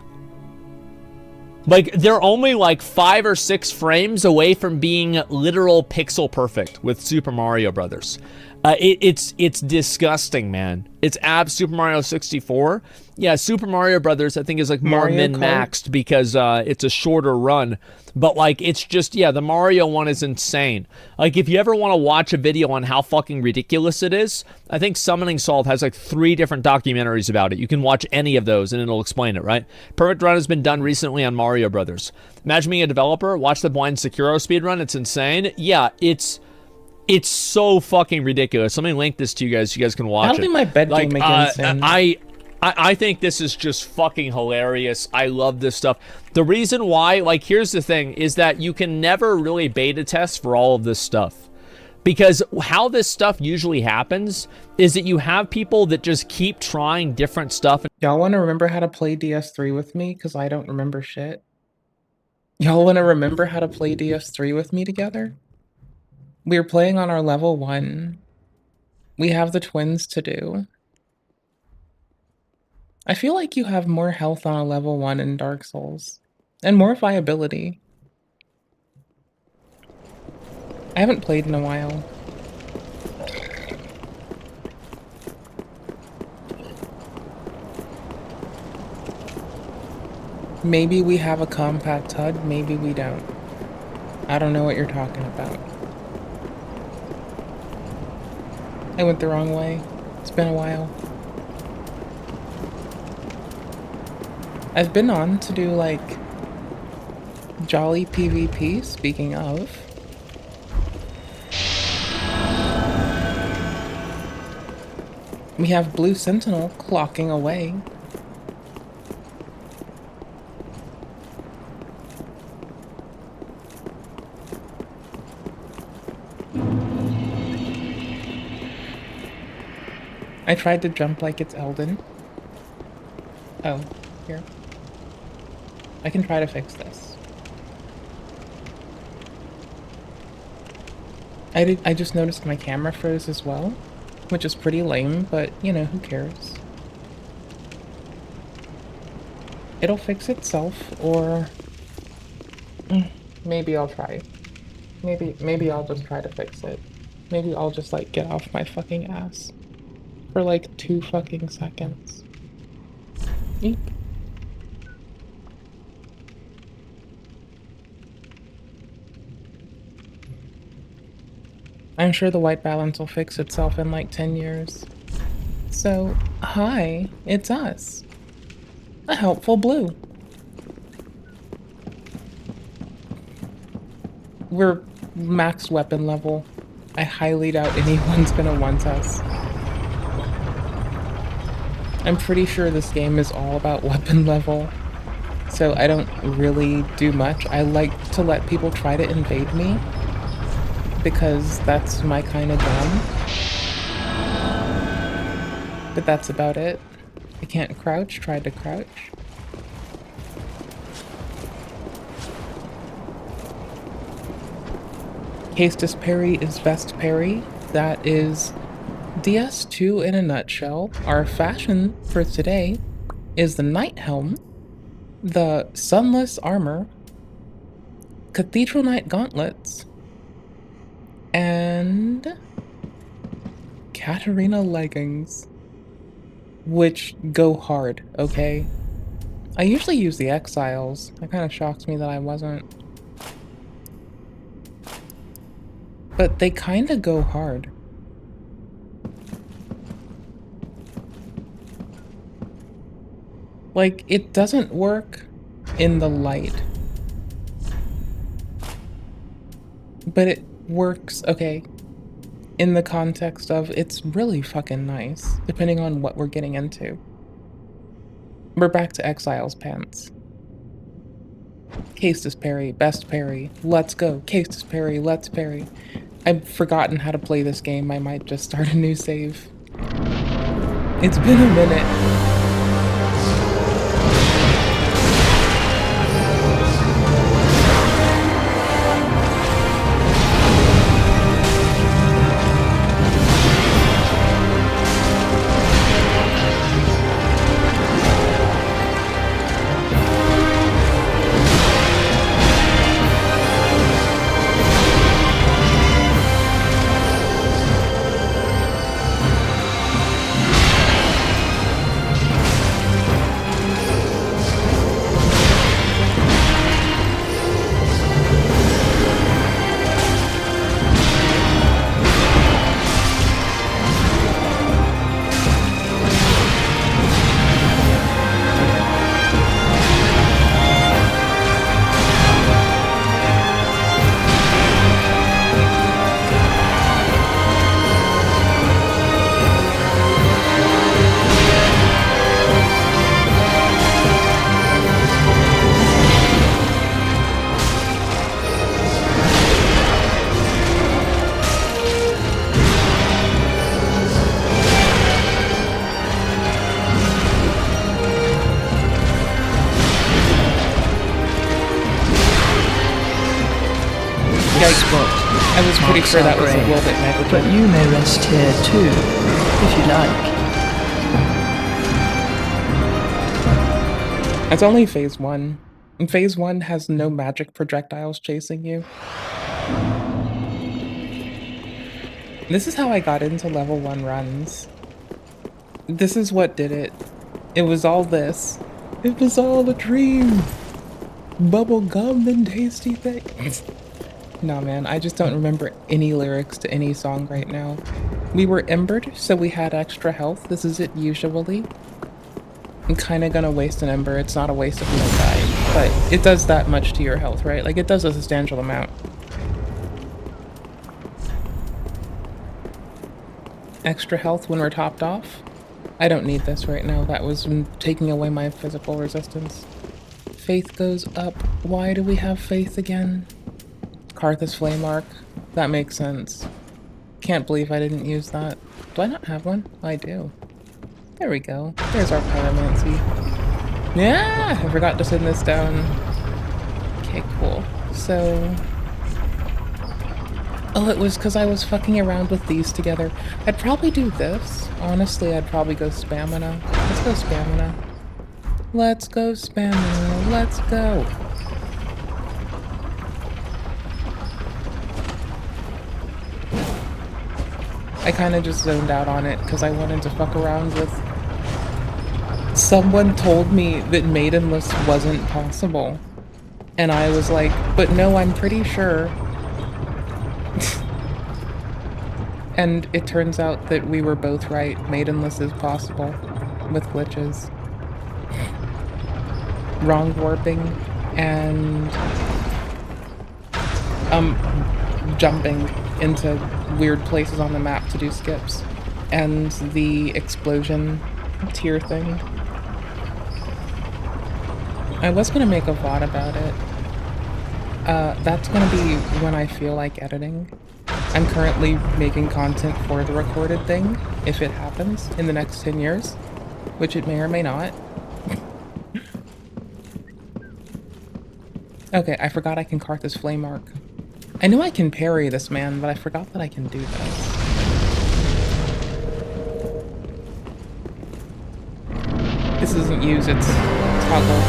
Like, they're only like 5 or 6 frames away from being literal pixel perfect with Super Mario Brothers. It's disgusting, man. It's Super Mario 64. Yeah, Super Mario Brothers, I think, is like more min-maxed because it's a shorter run. But like, it's just, yeah, the Mario one is insane. Like, if you ever want to watch a video on how fucking ridiculous it is, I think Summoning Salt has like 3 different documentaries about it. You can watch any of those and it'll explain it, right? Perfect Run has been done recently on Mario Brothers. Imagine being a developer, watch the Blind Sekiro speedrun. It's insane. Yeah, it's so fucking ridiculous. Let me link this to you guys so you guys can watch it. I don't think my bed game make it insane. I think this is just fucking hilarious. I love this stuff. The reason why, like, here's the thing, is that you can never really beta test for all of this stuff. Because how this stuff usually happens is that you have people that just keep trying different stuff. Y'all want to remember how to play DS3 with me? Because I don't remember shit. Y'all want to remember how to play DS3 with me together? We're playing on our level 1. We have the twins to do. I feel like you have more health on a level 1 in Dark Souls. And more viability. I haven't played in a while. Maybe we have a compact HUD, maybe we don't. I don't know what you're talking about. I went the wrong way. It's been a while. I've been on to do, like, Jolly PvP, speaking of. We have Blue Sentinel clocking away. I tried to jump like it's Elden. Oh, here. I can try to fix this. I just noticed my camera froze as well, which is pretty lame, but, you know, who cares? It'll fix itself, or... maybe I'll try. Maybe I'll just try to fix it. Maybe I'll just, like, get off my fucking ass. For, like, 2 fucking seconds. Eep. I'm sure the white balance will fix itself in like 10 years. So, hi, it's us. A helpful blue. We're max weapon level. I highly doubt anyone's gonna want us. I'm pretty sure this game is all about weapon level. So I don't really do much. I like to let people try to invade me, because that's my kind of gun. But that's about it. I can't crouch, tried to crouch. Castus parry is vest parry. That is DS2 in a nutshell. Our fashion for today is the Knight Helm, the Sunless Armor, Cathedral Knight Gauntlets, and Katarina leggings, which go hard, okay? I usually use the Exiles. That kind of shocks me that I wasn't. But they kind of go hard. Like, it doesn't work in the light. But it works, okay, in the context of it's really fucking nice, depending on what we're getting into. We're back to Exiles pants. Castus parry, best parry, let's go. Castus parry, let's parry. I've forgotten how to play this game. I might just start a new save. It's been a minute. sure that was a grave, little bit negligent. but you may rest here too, if you like. It's only phase 1. And phase 1 has no magic projectiles chasing you. This is how I got into level 1 runs. This is what did it. It was all this. It was all a dream. Bubble gum and tasty things. Nah, man, I just don't remember any lyrics to any song right now. We were embered, so we had extra health. This is it usually. I'm kind of gonna waste an ember. It's not a waste if we don't die, but it does that much to your health, right? Like, it does a substantial amount. Extra health when we're topped off. I don't need this right now. That was taking away my physical resistance. Faith goes up. Why do we have faith again? Karthus Flame Arc. That makes sense. Can't believe I didn't use that. Do I not have one? I do. There we go. There's our pyromancy. Yeah! I forgot to send this down. Okay, cool. So... Oh, it was because I was fucking around with these together. I'd probably do this. Honestly, I'd probably go Spamina. Let's go Spamina. Let's go Spamina. Let's go. I kind of just zoned out on it because I wanted to fuck around with... Someone told me that Maidenless wasn't possible. And I was like, but no, I'm pretty sure. And it turns out that we were both right. Maidenless is possible with glitches. Wrong warping and jumping into weird places on the map to do skips. And the explosion tier thing. I was gonna make a VOD about it. That's gonna be when I feel like editing. I'm currently making content for the recorded thing, if it happens, in the next 10 years, which it may or may not. Okay, I forgot I can Karthus Flame Arc. I knew I can parry this man, but I forgot that I can do this. This isn't use, it's toggle.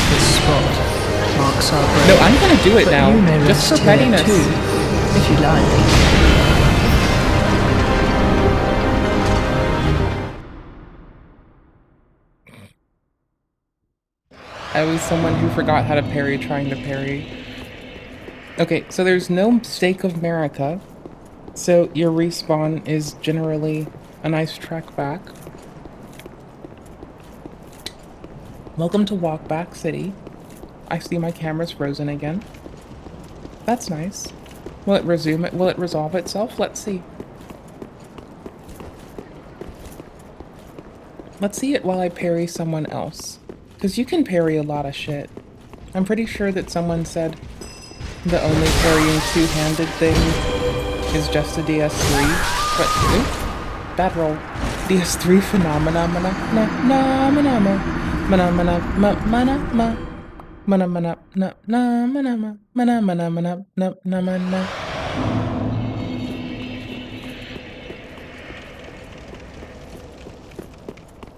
This spot marks our grave. No, I'm gonna do it but now, you may just rest for pettiness. here too, if you like. I was someone who forgot how to parry trying to parry. Okay, so there's no Stake of America, so your respawn is generally a nice trek back. Welcome to Walkback City. I see my camera's frozen again. That's nice. Will it resume it? Will it resolve itself? Let's see. Let's see it while I parry someone else. Because you can parry a lot of shit. I'm pretty sure that someone said the only parrying two-handed thing is just a DS3. But, oop, bad roll. DS3 phenomena,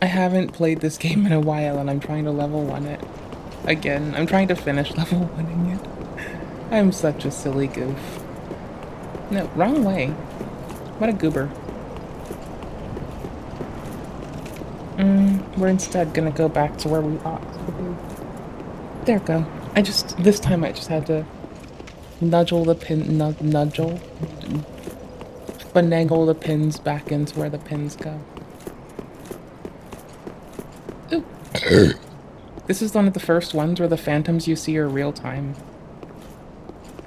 I haven't played this game in a while and I'm trying to level 1 it. Again, I'm trying to finish level 1ing it. I'm such a silly goof. No, wrong way. What a goober. We're instead gonna go back to where we ought to be. There we go. This time I just had to finagle the pins back into where the pins go. Ooh. This is one of the first ones where the phantoms you see are real time.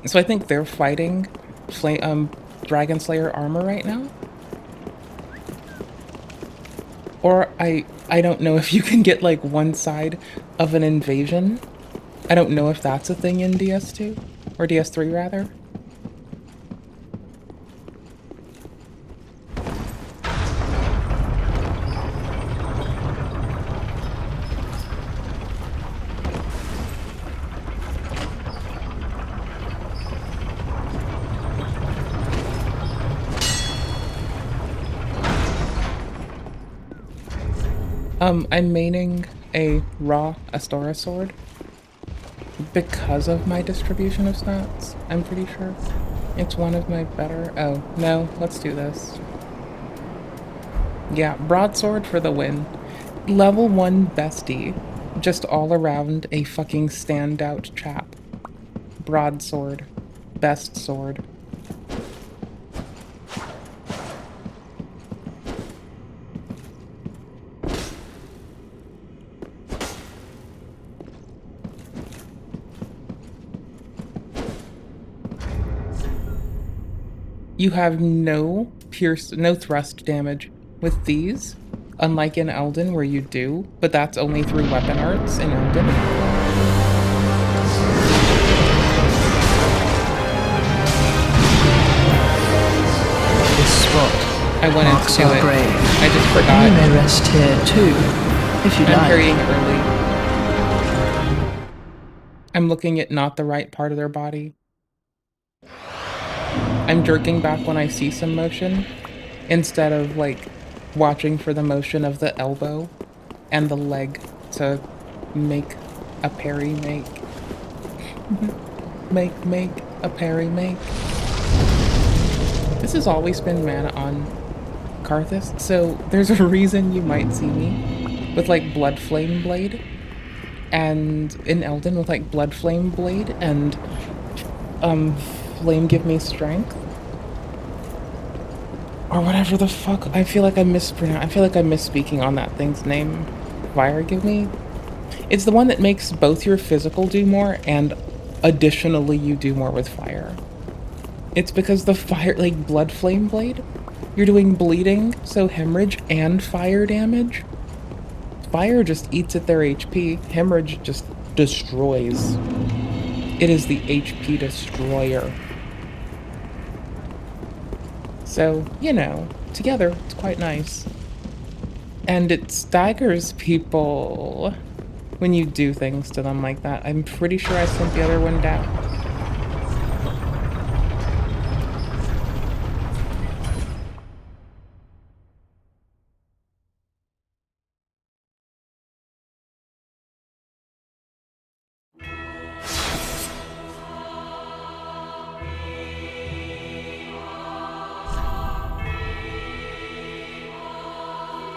So I think they're fighting Dragon Slayer armor right now. Or I don't know if you can get like one side of an invasion. I don't know if that's a thing in DS2 or DS3 rather. I'm maining a raw Astora sword because of my distribution of stats, I'm pretty sure. It's one of my better... Oh, no, let's do this. Yeah, broadsword for the win. Level 1 bestie. Just all around a fucking standout chap. Broadsword. Best sword. You have no thrust damage with these, unlike in Elden where you do, but that's only through weapon arts in Elden. This spot I went marks into our it. grave, I just but forgot. you may rest here too, if you I'm like. carrying early. I'm looking at not the right part of their body. I'm jerking back when I see some motion, instead of, like, watching for the motion of the elbow and the leg to make a parry make. make a parry make. This has always been mana on Karthus, so there's a reason you might see me with, like, Blood Flame Blade, and in Elden with, like, Blood Flame Blade and Flame Give Me Strength. Or whatever the fuck. I feel like I'm misspeaking on that thing's name. Fire Give Me? It's the one that makes both your physical do more and additionally you do more with fire. It's because the fire, like Blood Flame Blade, you're doing bleeding, so hemorrhage and fire damage. Fire just eats at their HP. Hemorrhage just destroys. It is the HP destroyer. So, you know, together, it's quite nice. And it staggers people when you do things to them like that. I'm pretty sure I sent the other one down.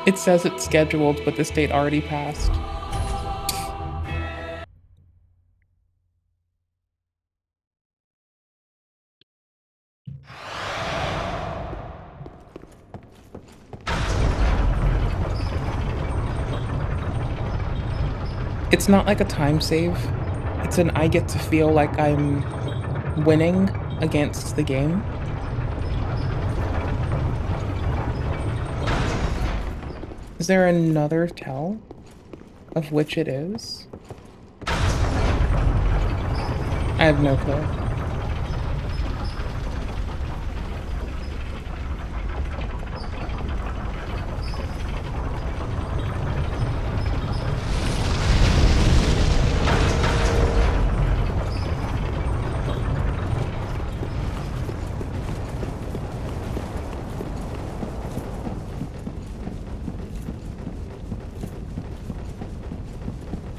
It says it's scheduled, but this date already passed. It's not like a time save. It's an I get to feel like I'm winning against the game. Is there another tell of which it is? I have no clue.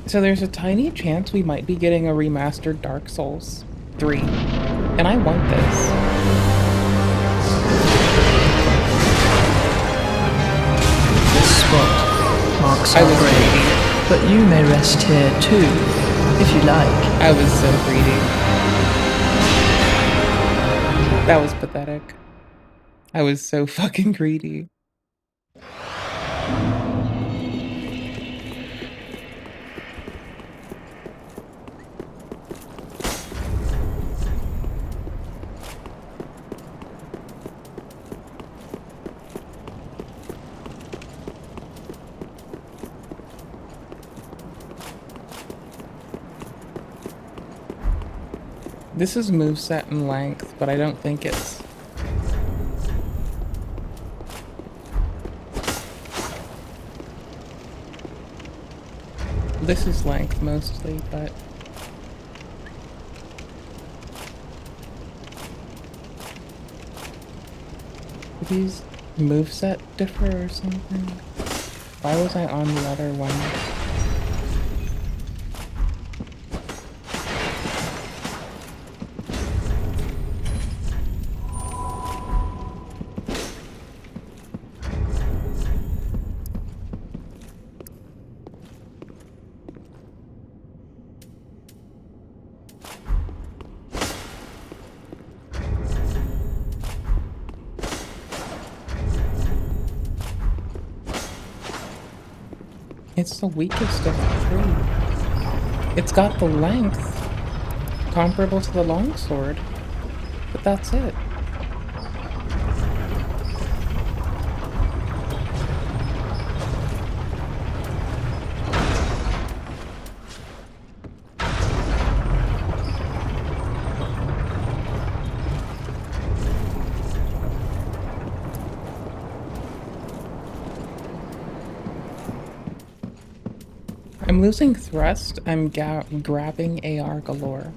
So there's a tiny chance we might be getting a remastered Dark Souls 3. And I want this. This spot marks our grave, but you may rest here too, if you like. I was so greedy. That was pathetic. I was so fucking greedy. This is moveset and length, but I don't think it's... This is length mostly, but... Do these moveset differ or something? Why was I on the other one? It's the weakest of the three. It's got the length comparable to the longsword, but that's it. I'm losing thrust. I'm grabbing AR galore.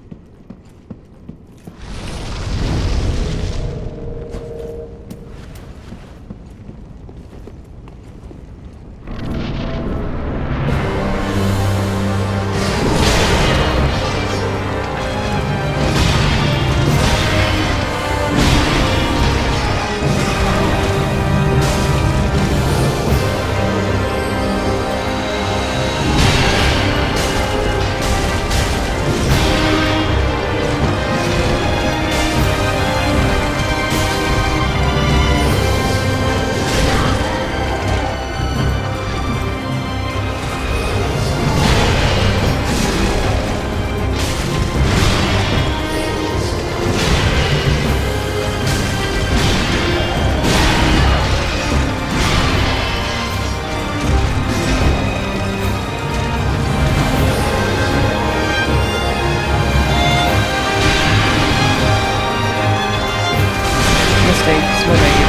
Mistakes were made.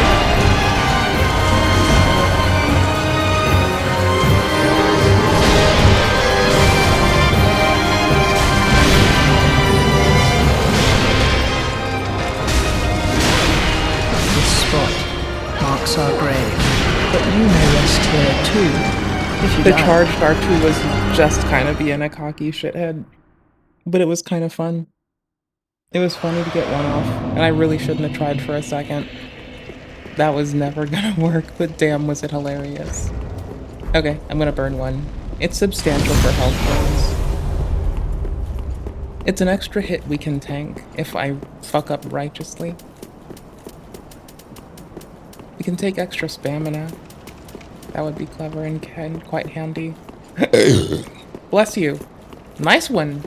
This spot marks our grave, but you may rest here too, if you The like. charged R2 was just kind of being a cocky shithead, but it was kind of fun. It was funny to get one off, and I really shouldn't have tried for a second. That was never gonna work, but damn was it hilarious. Okay, I'm gonna burn one. It's substantial for health burns. It's an extra hit we can tank if I fuck up righteously. We can take extra stamina. That would be clever and quite handy. Bless you. Nice one.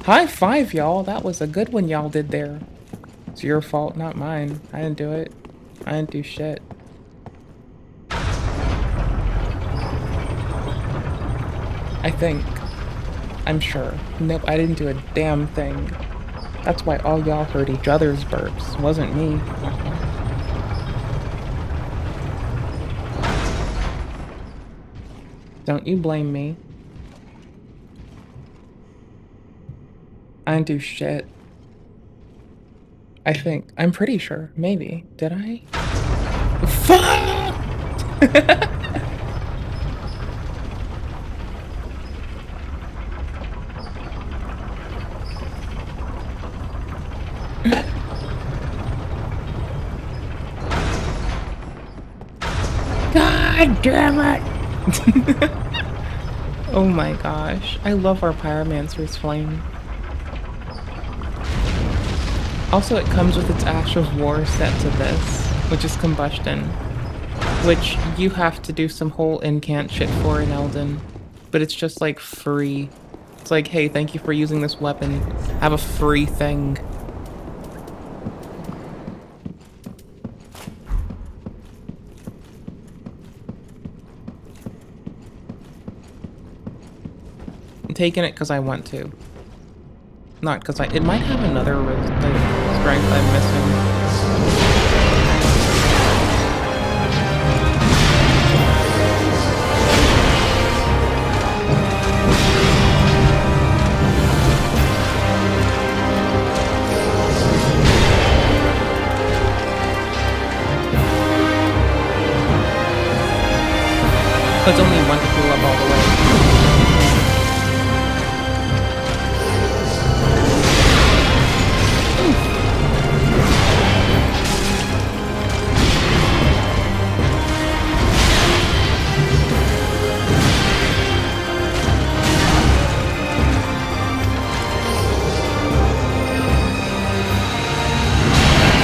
High five, y'all. That was a good one y'all did there. It's your fault, not mine. I didn't do it. I didn't do shit. I think. I'm sure. Nope, I didn't do a damn thing. That's why all y'all heard each other's burps. Wasn't me. Don't you blame me. I didn't do shit. I think. I'm pretty sure. Maybe. Did I? Fuck! God damn it! Oh my gosh. I love our Pyromancer's Flame. Also, it comes with its Ash of War set to this, which is Combustion, which you have to do some whole incant shit for in Elden, but it's just like free. It's like, hey, thank you for using this weapon. Have a free thing. I'm taking it because I want to. Not because it might have another strength I'm missing. It's only one to heal up all the way.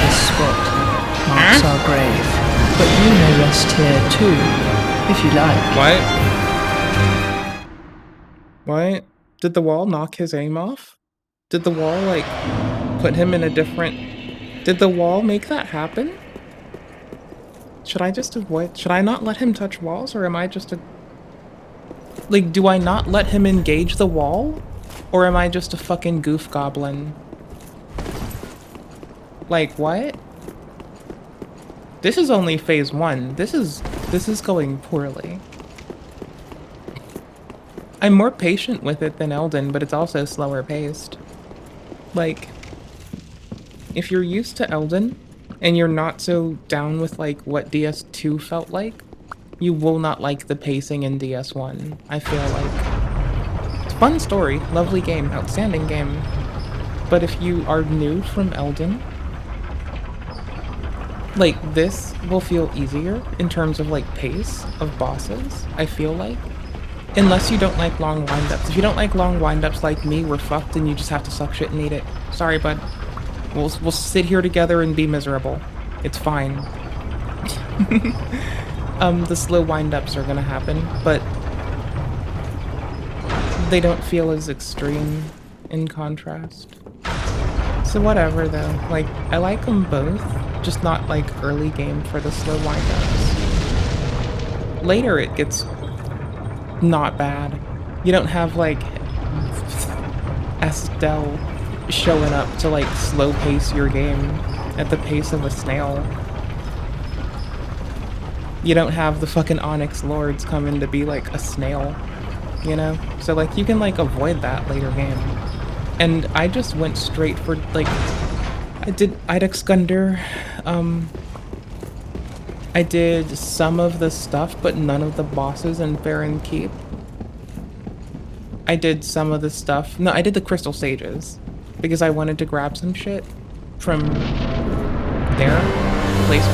This spot marks our grave, but you may rest here too, if you like. What? Did the wall knock his aim off? Did the wall, like, put him in a different... Did the wall make that happen? Should I just avoid... Should I not let him touch walls, or am I just a... Like, do I not let him engage the wall? Or am I just a fucking goof goblin? Like, what? This is only phase 1. This is going poorly. I'm more patient with it than Elden, but it's also slower paced. Like, if you're used to Elden, and you're not so down with, like, what DS2 felt like, you will not like the pacing in DS1, I feel like. It's a fun story, lovely game, outstanding game. But if you are new from Elden, like, this will feel easier in terms of, like, pace of bosses, I feel like. Unless you don't like long windups. If you don't like long windups like me, we're fucked and you just have to suck shit and eat it. Sorry, bud. We'll sit here together and be miserable. It's fine. The slow windups are gonna happen, but they don't feel as extreme in contrast. So whatever, though. Like, I like them both, just not, like, early game for the slow windups. Later, it gets not bad. You don't have, like, Estelle showing up to, like, slow pace your game at the pace of a snail. You don't have the fucking Onyx Lords come in to be, like, a snail, you know? So, like, you can, like, avoid that later game. And I just went straight for, like, I did Idex Gundir, I did some of the stuff, but none of the bosses in Barren Keep. I did some of the stuff. No, I did the Crystal Sages, because I wanted to grab some shit from there, place.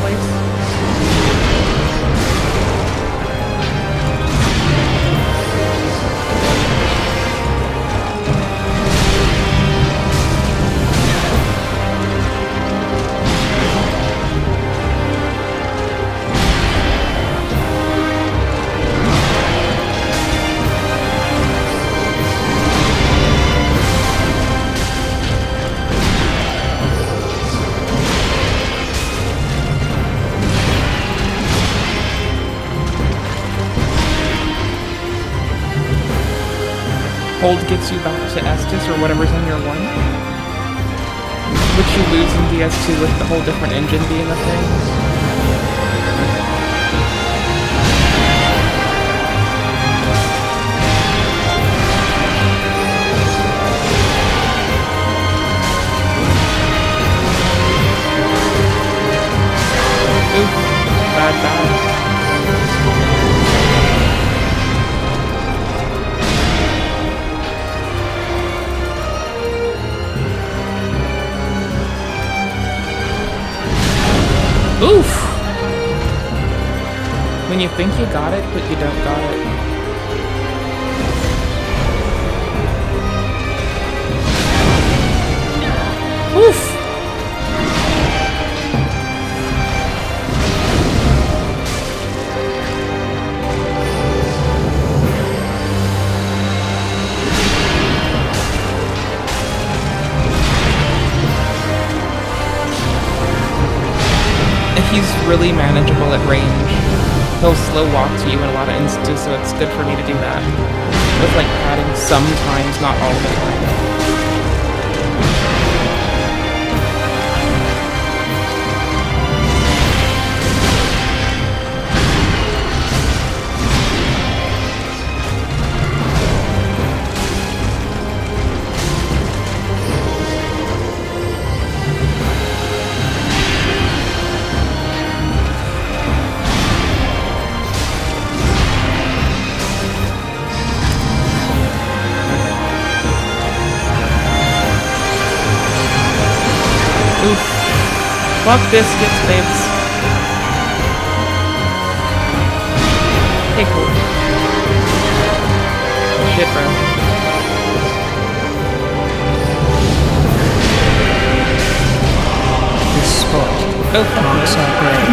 Hold gets you back to Estus or whatever's in your one, which you lose in DS2 with the whole different engine being a thing. Oof, bad. Oof! When you think you got it, but you don't got it. Oof! He's really manageable at range. He'll slow walk to you in a lot of instances, so it's good for me to do that. With, like, padding sometimes, not all the time. Oof. Fuck biscuits, babes. Hey, cool. Shit, bro. This spot marks our grave,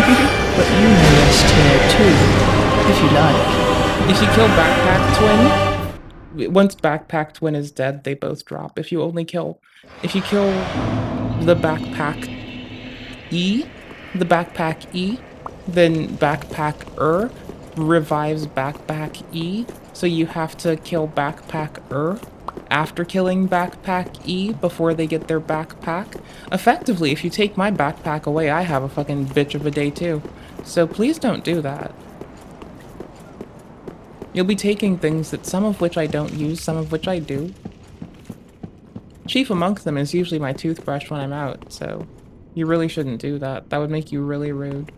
but you may rest here too, if you like. If you kill Backpack Twin, once Backpack Twin is dead, they both drop. If you kill the Backpack E, then Backpack revives Backpack E, so you have to kill Backpack after killing Backpack E before they get their backpack. Effectively, if you take my backpack away, I have a fucking bitch of a day too. So please don't do that. You'll be taking things that some of which I don't use, some of which I do. Chief amongst them is usually my toothbrush when I'm out, so you really shouldn't do that. That would make you really rude.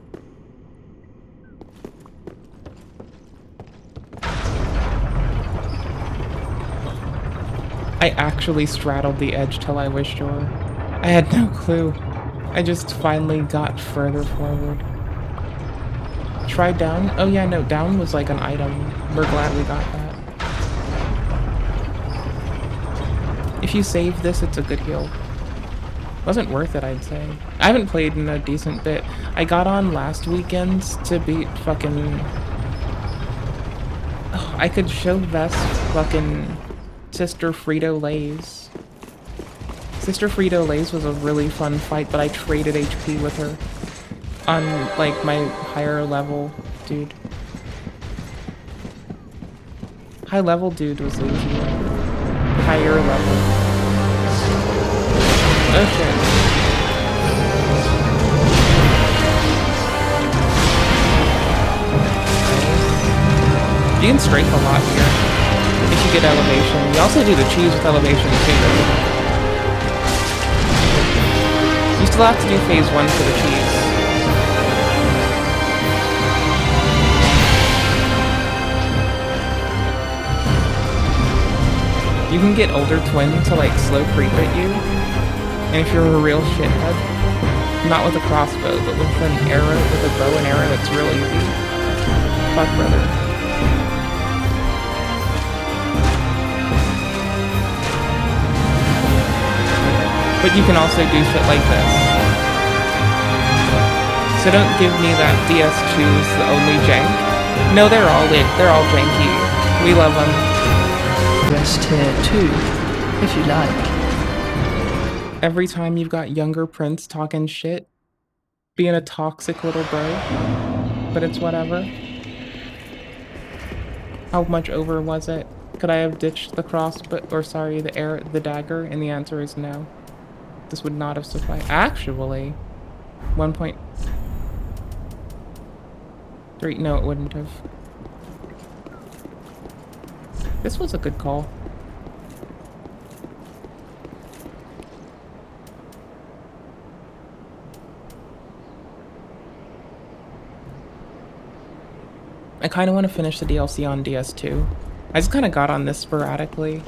I actually straddled the edge till I was sure. I had no clue. I just finally got further forward. Try down? Oh yeah, no, down was like an item. We're glad we got that. If you save this, it's a good heal. Wasn't worth it, I'd say. I haven't played in a decent bit. I got on last weekend to beat fucking... Oh, I could show Vest fucking Sister Frito-Lay's. Sister Frito-Lay's was a really fun fight, but I traded HP with her. On, like, my higher level dude. High level dude was easier. Higher level. Oh shit. You can strafe a lot here if you get elevation. You also do the cheese with elevation too. You still have to do phase 1 for the cheese. You can get older twin to like slow creep at you, and if you're a real shithead, not with a crossbow, but with an arrow, with a bow and arrow, that's real easy. Fuck, brother. But you can also do shit like this. So don't give me that DS2 is the only jank. No, they're all janky. We love them. Rest here too, if you like. Every time you've got younger Prince talking shit, being a toxic little bro, but it's whatever. How much over was it? Could I have ditched the crossbow, or sorry, the dagger? And the answer is no. This would not have sufficed. Actually, 1.3. No, it wouldn't have. This was a good call. I kind of want to finish the DLC on DS2. I just kind of got on this sporadically.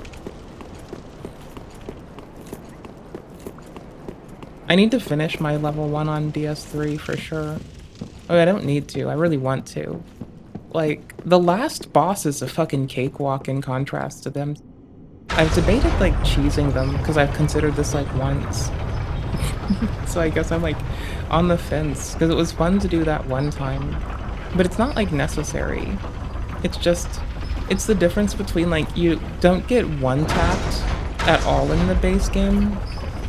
I need to finish my level 1 on DS3 for sure. Oh, I don't need to. I really want to. Like, the last boss is a fucking cakewalk in contrast to them. I've debated, like, cheesing them, because I've considered this, like, once. So I guess I'm, like, on the fence, because it was fun to do that one time. But it's not, like, necessary. It's just... It's the difference between, like, you don't get one-tapped at all in the base game.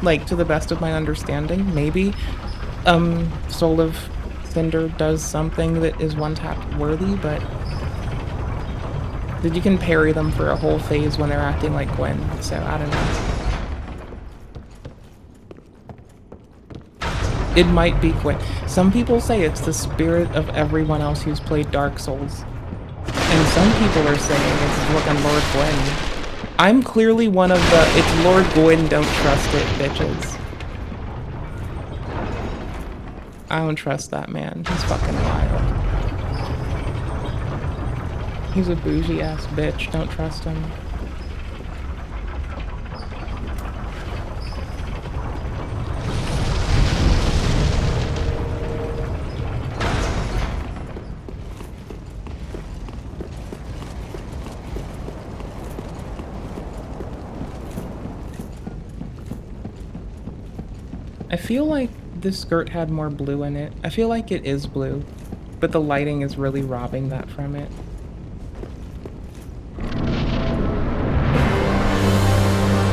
Like, to the best of my understanding. Maybe, Soul of Cinder does something that is one-tap worthy, but that you can parry them for a whole phase when they're acting like Gwen, so I don't know. It might be Gwen. Some people say it's the spirit of everyone else who's played Dark Souls. And some people are saying it's fucking Lord Gwen. I'm clearly one of the it's Lord Gwen, don't trust it bitches. I don't trust that man. He's fucking wild. He's a bougie ass bitch. Don't trust him. I feel like this skirt had more blue in it. I feel like it is blue, but the lighting is really robbing that from it.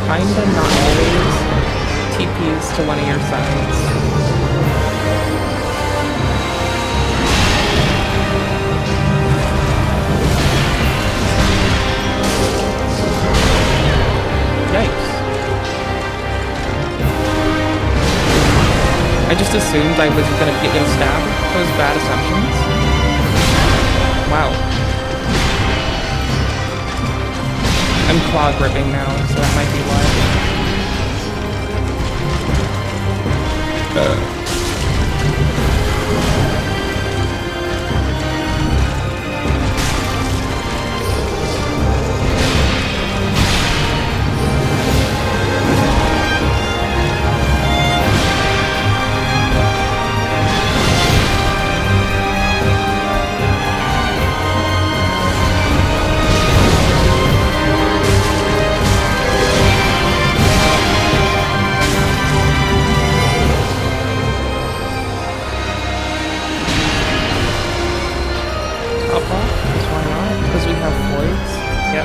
Kinda not always. TPs to one of your sides. I just assumed I was gonna get stabbed. Those bad assumptions. Wow. I'm claw gripping now, so that might be why.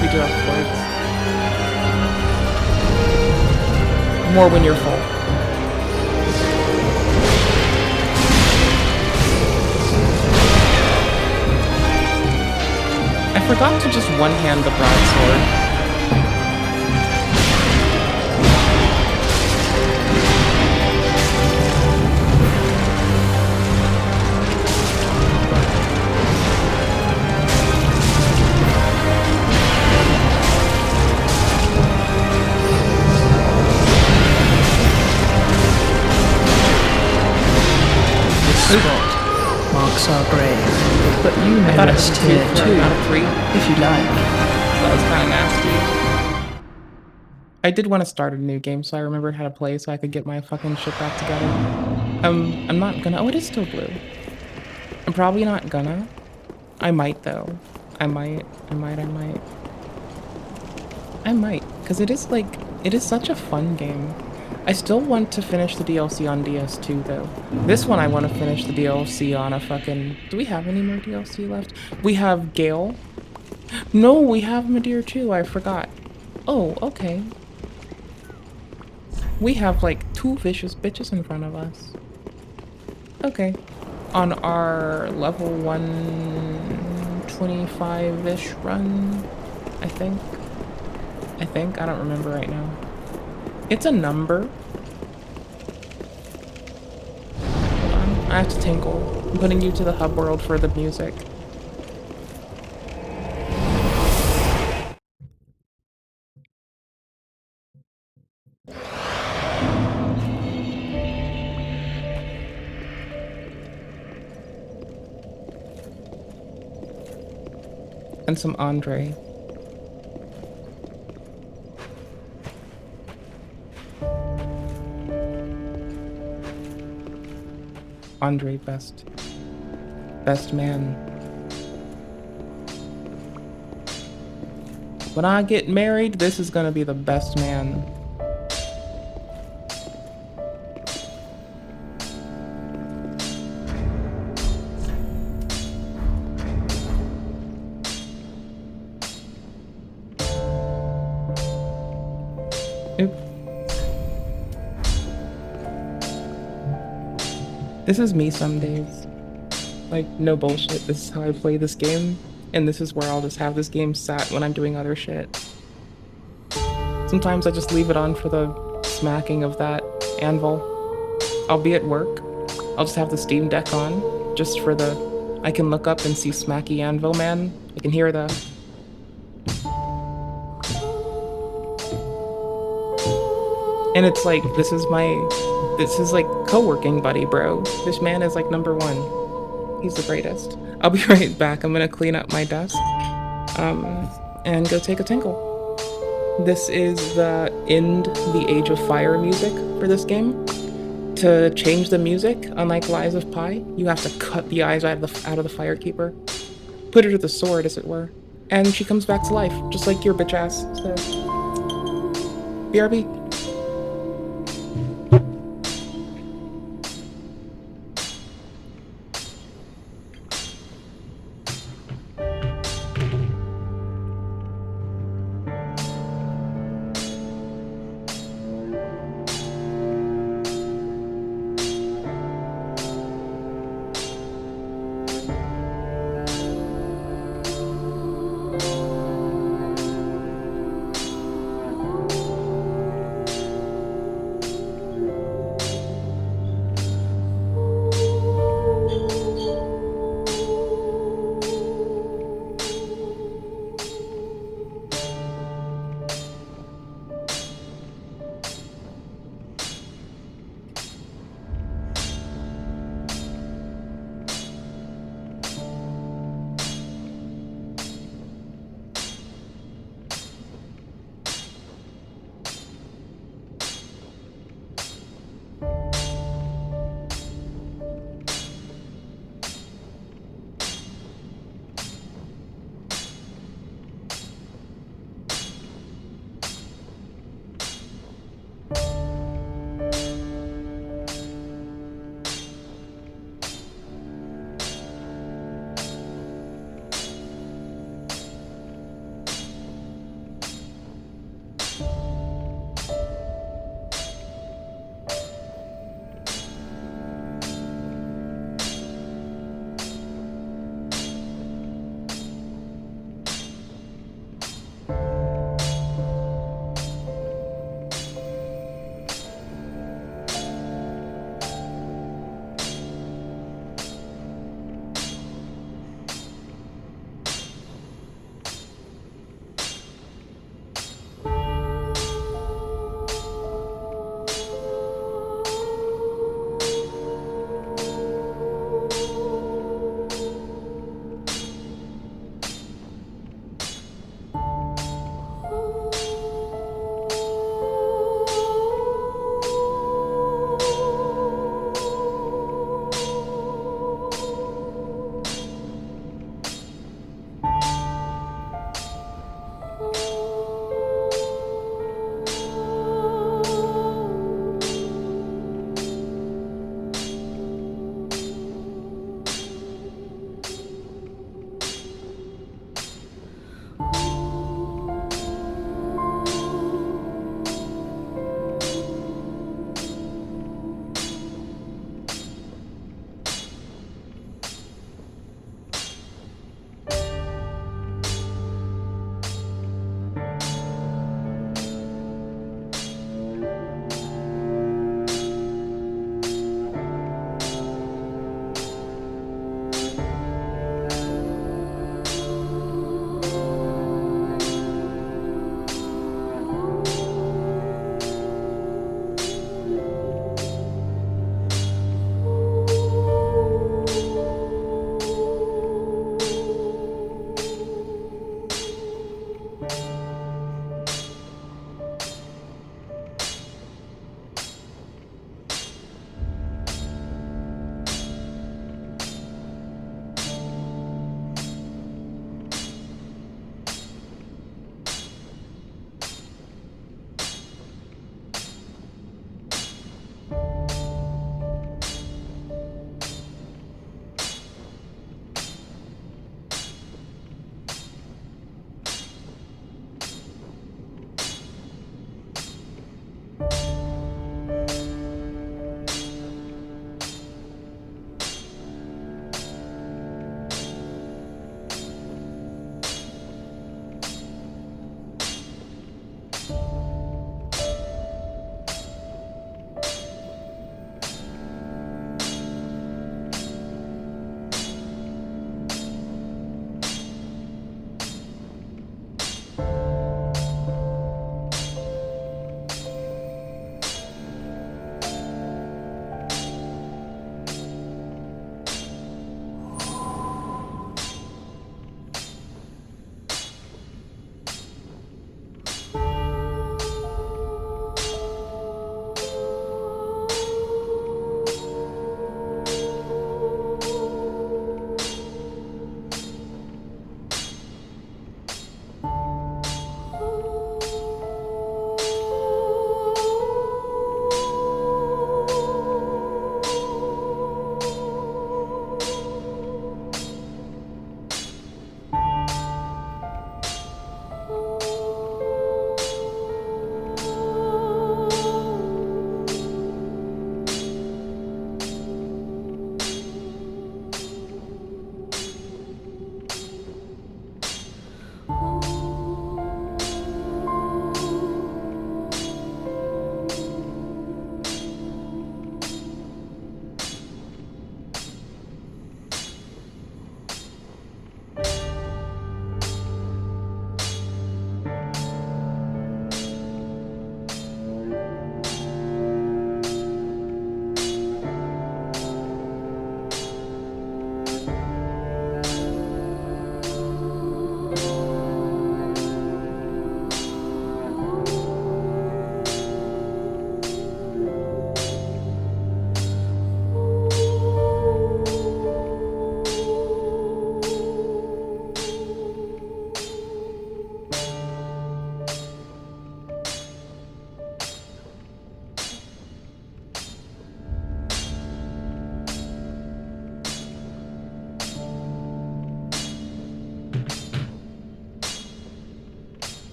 We do have floats. More when you're full. I forgot to just one-hand the broadsword. Spot marks our grave, but you may rest here too, if you like. That was kind of nasty. I did want to start a new game, so I remembered how to play, so I could get my fucking shit back together. I'm not gonna. Oh, it is still blue. I'm probably not gonna. I might though. I might, because it is like, it is such a fun game. I still want to finish the DLC on DS2 though. This one I want to finish the DLC on a fucking... Do we have any more DLC left? We have Gale. No, we have Madeir too, I forgot. Oh, okay. We have like 2 vicious bitches in front of us. Okay. On our level 125-ish run, I think. I don't remember right now. It's a number. Hold on. I have to tinkle. I'm putting you to the hub world for the music. And some Andre. Andre, best man. When I get married, this is gonna be the best man. Oop. This is me some days. Like, no bullshit, this is how I play this game, and this is where I'll just have this game sat when I'm doing other shit. Sometimes I just leave it on for the smacking of that anvil. I'll be at work, I'll just have the Steam Deck on, just for the... I can look up and see smacky anvil man. I can hear the... And it's like, this is like co-working buddy, bro. This man is like #1. He's the greatest. I'll be right back. I'm gonna clean up my desk, and go take a tinkle. This is the End the Age of Fire music for this game. To change the music, unlike Lies of Pi, you have to cut the eyes out of the Firekeeper. Put her to the sword, as it were. And she comes back to life, just like your bitch ass. So, BRB.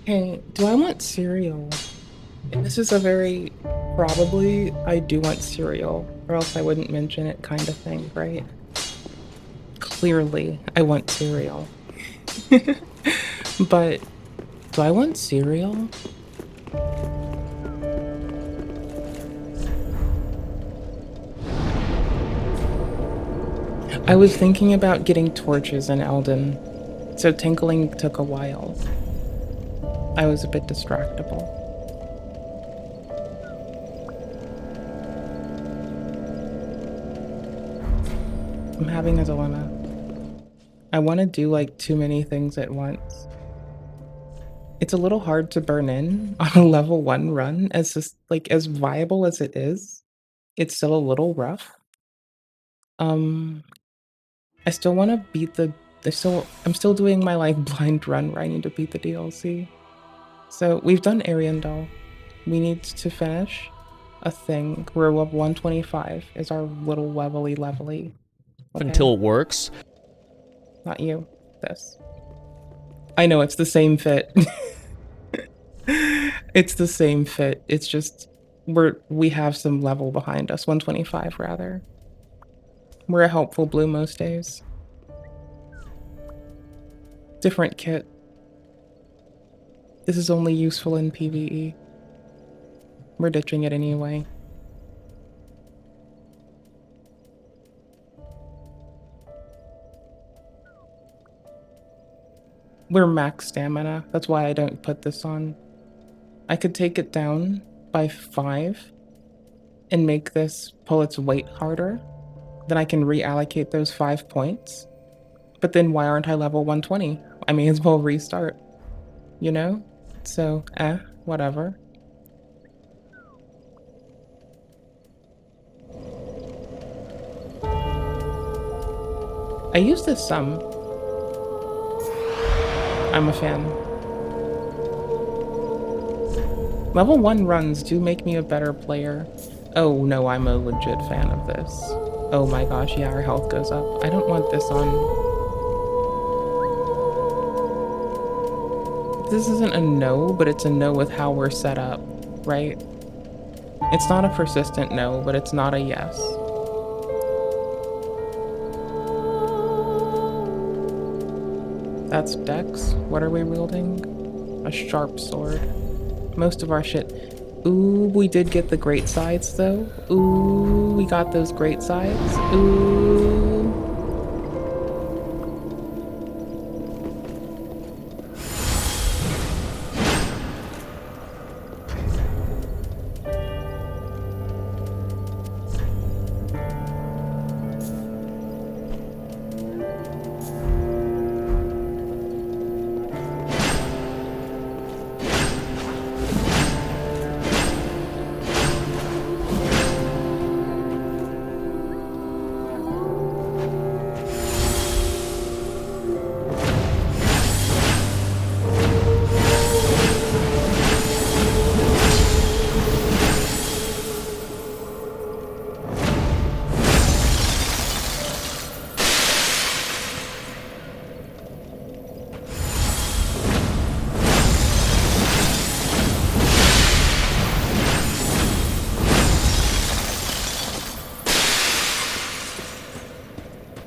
Hey, do I want cereal? And this is a very probably I do want cereal, or else I wouldn't mention it kind of thing, right? Clearly, I want cereal. But do I want cereal? I was thinking about getting torches in Elden, so tinkling took a while. I was a bit distractible. I'm having a dilemma. I want to do like too many things at once. It's a little hard to burn in on a level 1 run as just like as viable as it is. It's still a little rough. I still want to beat the I'm still doing my like blind run where I need to beat the DLC. So we've done Ariandel. We need to finish a thing. We're level 125 is our little levely. Okay. Until it works. Not you. This. I know it's the same fit. It's the same fit. It's just we have some level behind us. 125 rather. We're a helpful blue most days. Different kit. This is only useful in PvE. We're ditching it anyway. We're max stamina. That's why I don't put this on. I could take it down by 5 and make this pull its weight harder. Then I can reallocate those 5 points. But then why aren't I level 120? I may as well restart. You know? So, whatever. I use this some. I'm a fan. Level 1 runs do make me a better player. Oh no, I'm a legit fan of this. Oh my gosh, yeah, our health goes up. I don't want this on. This isn't a no, but it's a no with how we're set up, right? It's not a persistent no, but it's not a yes. That's Dex. What are we wielding? A sharp sword. Most of our shit. Ooh, we did get the great sides though. Ooh, we got those great sides. Ooh.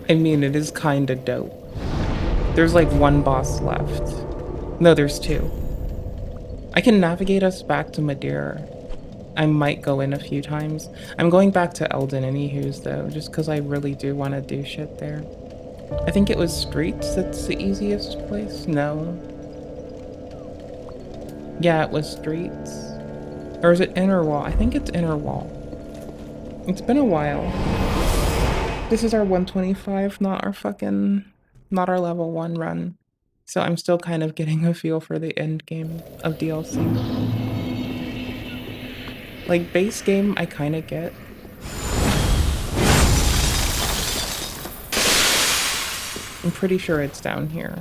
I mean, it is kinda dope. There's like 1 boss left. No, there's 2. I can navigate us back to Madeira. I might go in a few times. I'm going back to Elden anywho's though, just because I really do want to do shit there. I think it was Streets that's the easiest place? No. Yeah, it was Streets. Or is it Inner Wall? I think it's Inner Wall. It's been a while. This is our 125, not our level 1 run. So I'm still kind of getting a feel for the end game of DLC. Like, base game, I kind of get. I'm pretty sure it's down here.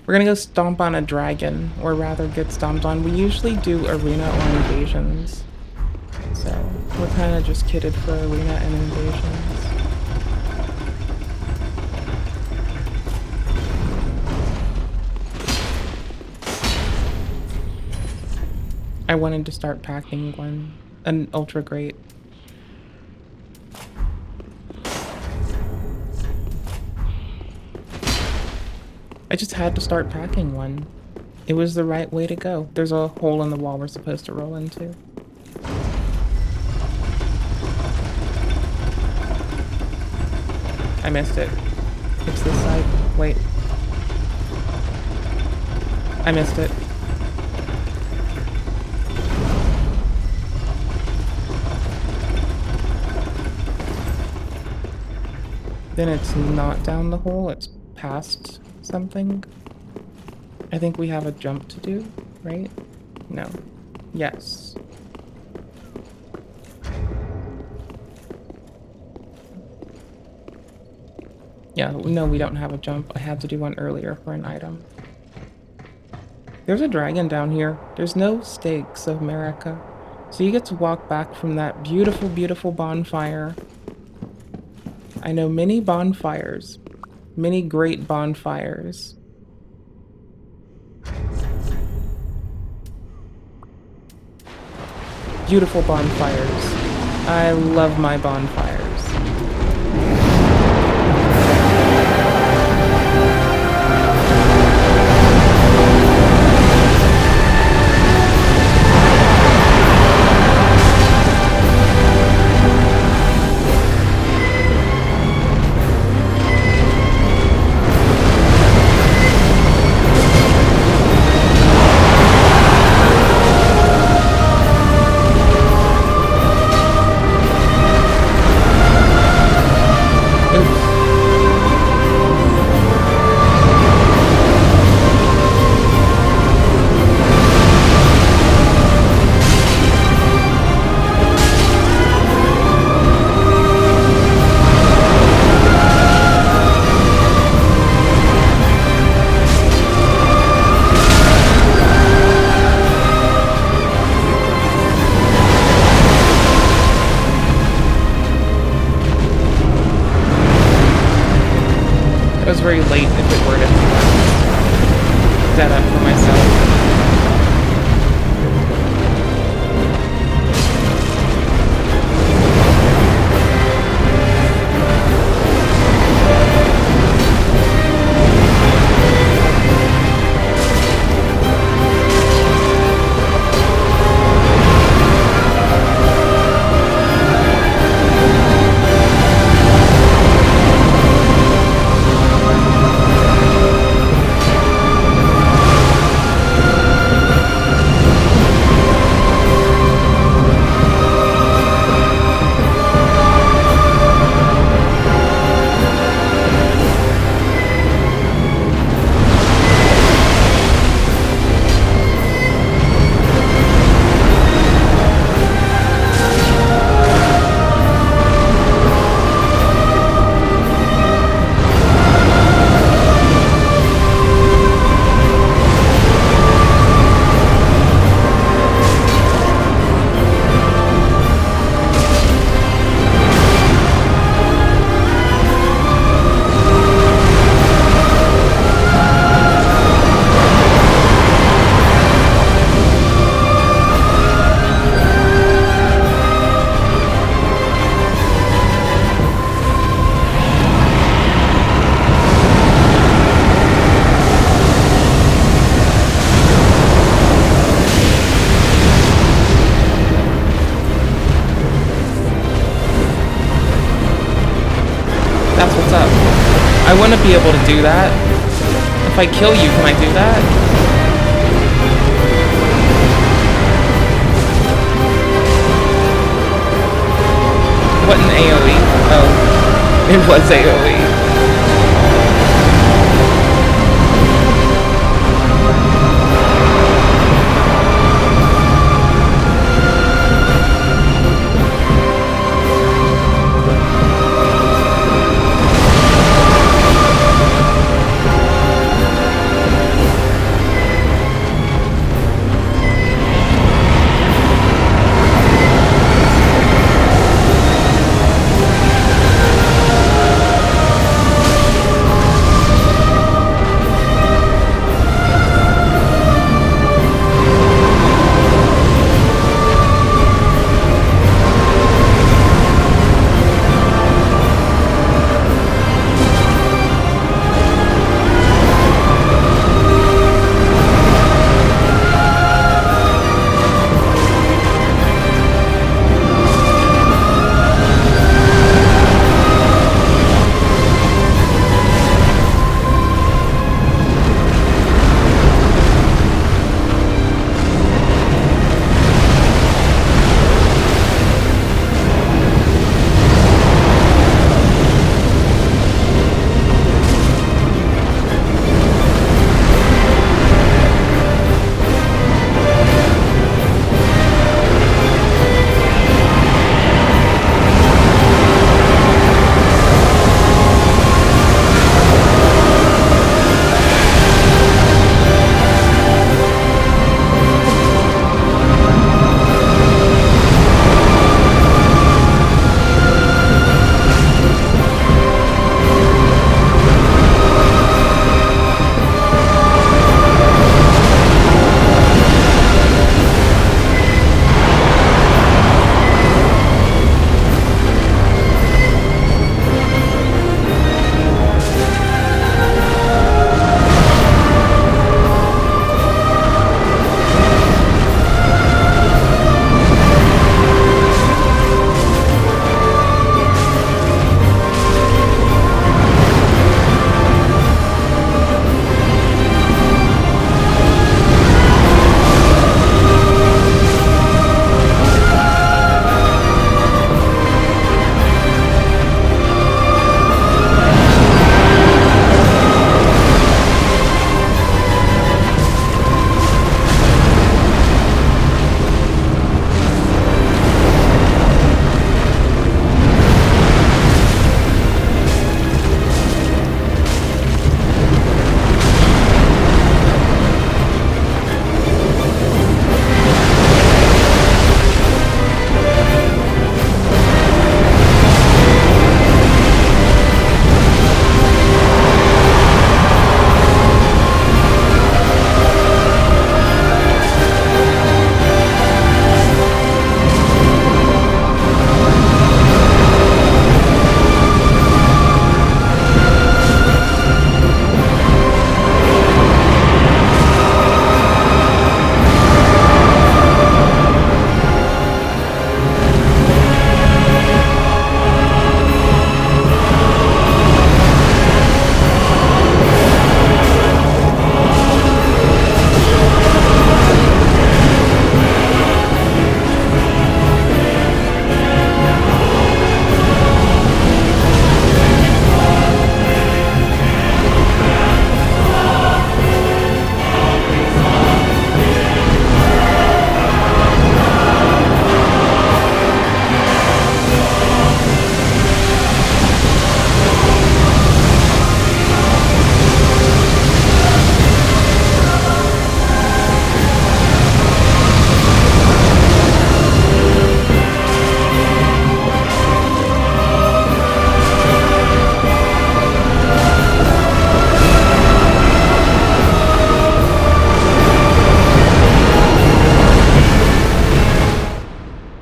We're gonna go stomp on a dragon, or rather get stomped on. We usually do arena or invasions. So, we're kind of just kitted for arena and invasions. I wanted to start packing one. An ultra great. I just had to start packing one. It was the right way to go. There's a hole in the wall we're supposed to roll into. I missed it. It's this side. Wait. I missed it. Then it's not down the hole, it's past something. I think we have a jump to do, right? No. Yes. Yeah, no, we don't have a jump. I had to do one earlier for an item. There's a dragon down here. There's no stakes of America. So you get to walk back from that beautiful, beautiful bonfire. I know many bonfires. Many great bonfires. Beautiful bonfires. I love my bonfires. It was very late if it were to set up for myself. That's what's up. I want to be able to do that. If I kill you, can I do that? What an AoE? Oh, it was AoE.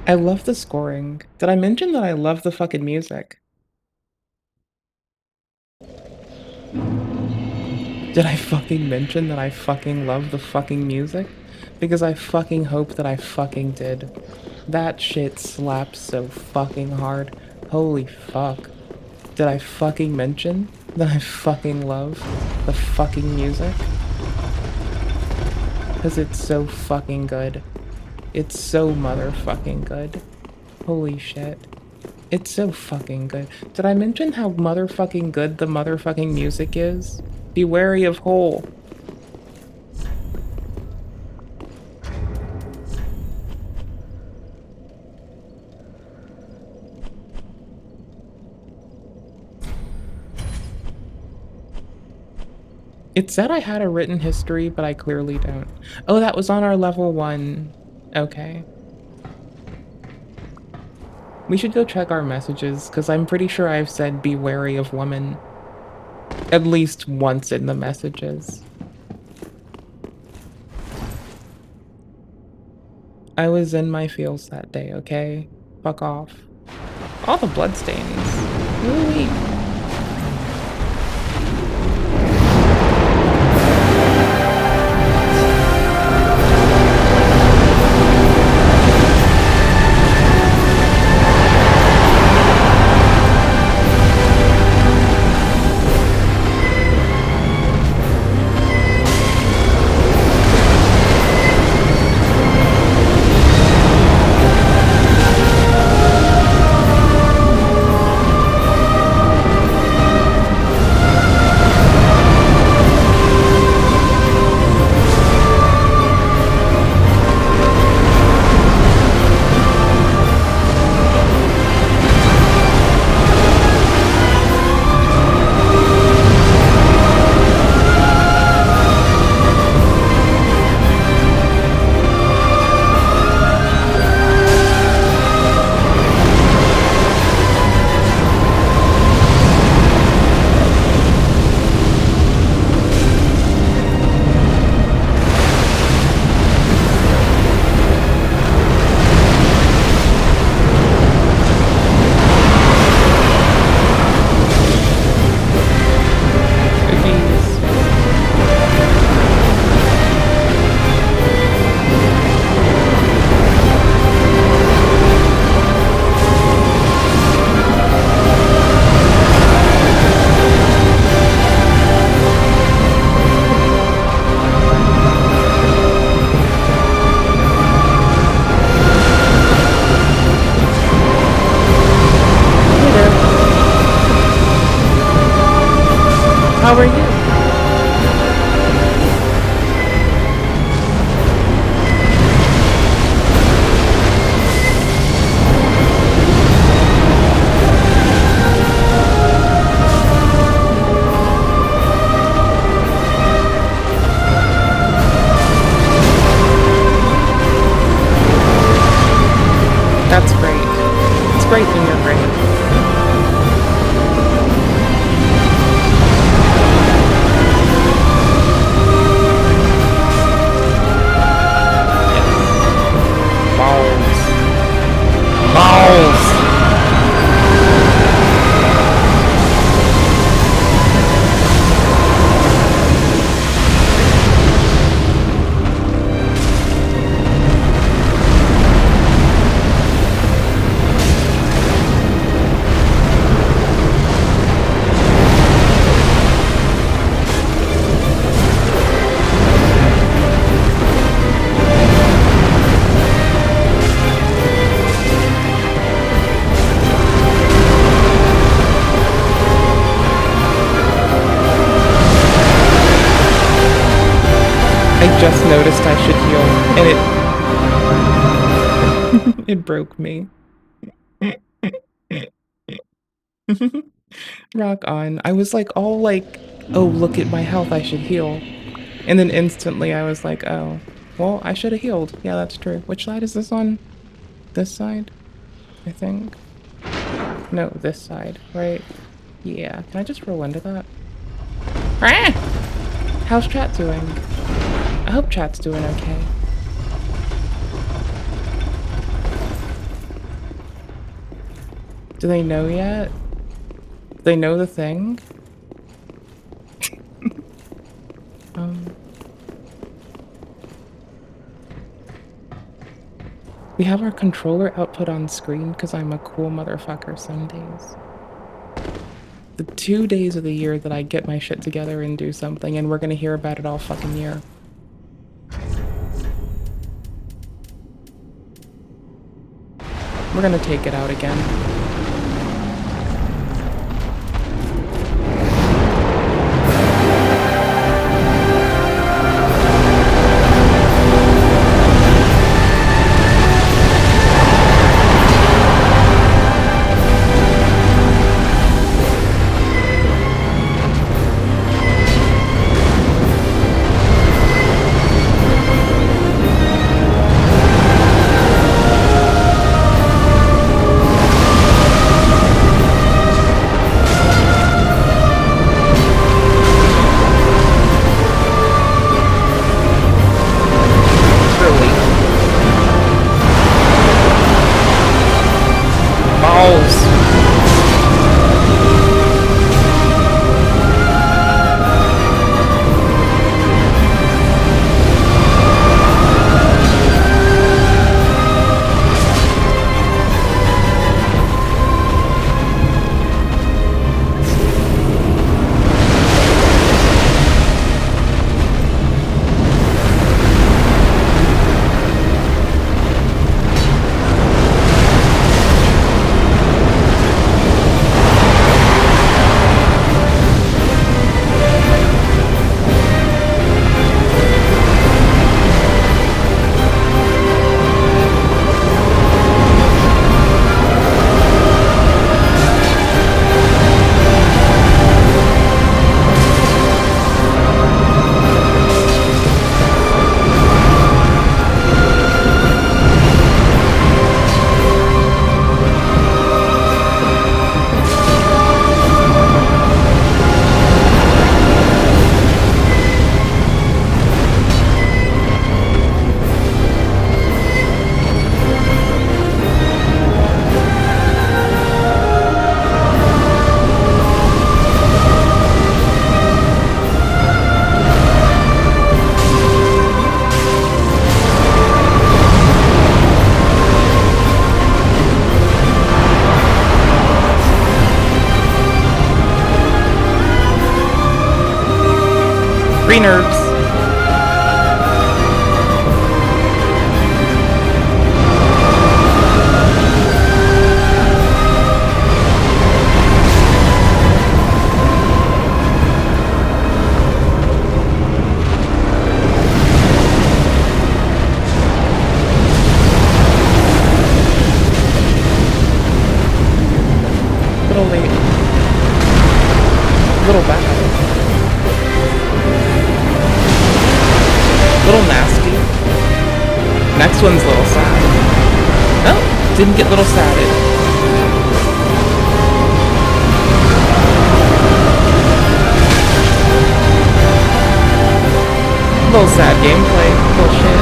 I love the scoring. Did I mention that I love the fucking music? Did I fucking mention that I fucking love the fucking music? Because I fucking hope that I fucking did. That shit slaps so fucking hard. Holy fuck. Did I fucking mention that I fucking love the fucking music? Because it's so fucking good. It's so motherfucking good. Holy shit. It's so fucking good. Did I mention how motherfucking good the motherfucking music is? Be wary of hole. It said I had a written history, but I clearly don't. Oh, that was on our level 1. Okay. We should go check our messages, because I'm pretty sure I've said be wary of women at least once in the messages. I was in my feels that day, okay? Fuck off. All the bloodstains. Ooh-wee. How are you? That's great. It's great when you're great. I just noticed I should heal, and it broke me. Rock on. I was like all like, oh, look at my health, I should heal. And then instantly I was like, oh, well, I should have healed. Yeah, that's true. Which side is this on? This side? I think. No, this side, right? Yeah. Can I just roll into that? Ah! How's chat doing? I hope chat's doing okay. Do they know yet? Do they know the thing? We have our controller output on screen because I'm a cool motherfucker some days. The 2 days of the year that I get my shit together and do something, and we're gonna hear about it all fucking year. We're gonna take it out again. Free nerves. Little late. Little bad. Little nasty. Next one's little sad. Oh, didn't get little sadded. Little sad gameplay. Bullshit.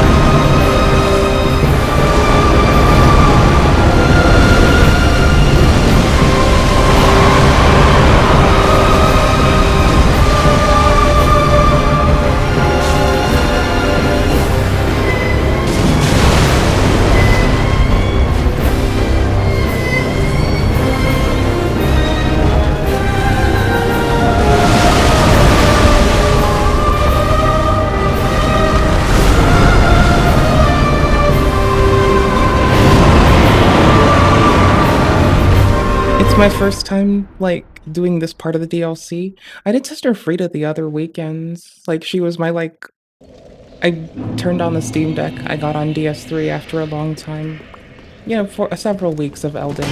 It's my first time, like, doing this part of the DLC. I did Sister Frida the other weekends. Like, she was my, like... I turned on the Steam Deck. I got on DS3 after a long time. You know, for several weeks of Elden.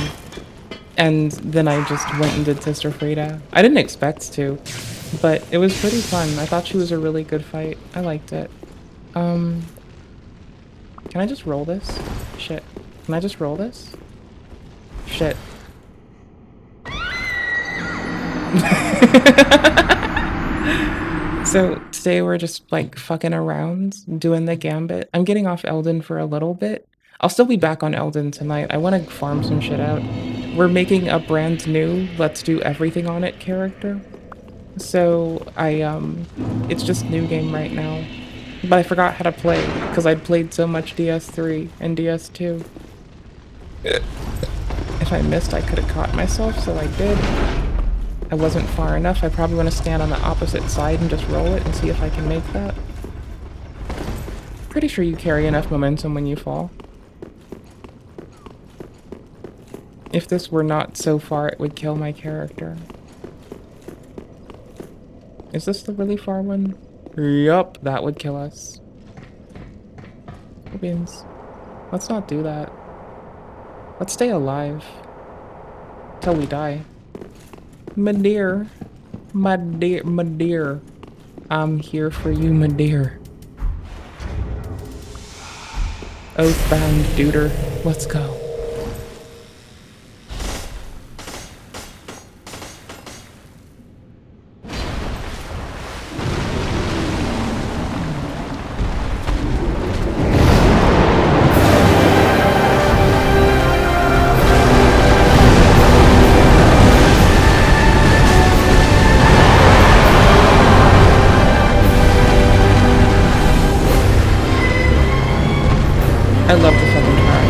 And then I just went and did Sister Frida. I didn't expect to, but it was pretty fun. I thought she was a really good fight. I liked it. Can I just roll this? Shit. Can I just roll this? Shit. So today we're just like fucking around, doing the gambit. I'm getting off Elden for a little bit. I'll still be back on Elden tonight. I want to farm some shit out. we're making a brand new Let's Do Everything on It character. So it's just new game right now. But I forgot how to play because I'd played so much DS3 and DS2. If I missed, I could have caught myself, so I did. I wasn't far enough. I probably want to stand on the opposite side and just roll it and see if I can make that. Pretty sure you carry enough momentum when you fall. If this were not so far, it would kill my character. Is this the really far one? Yup, that would kill us. Beans. Let's not do that. Let's stay alive. Till we die. My dear. My dear. My dear. I'm here for you, my dear. Oathbound duder. Let's go. I love the fucking track.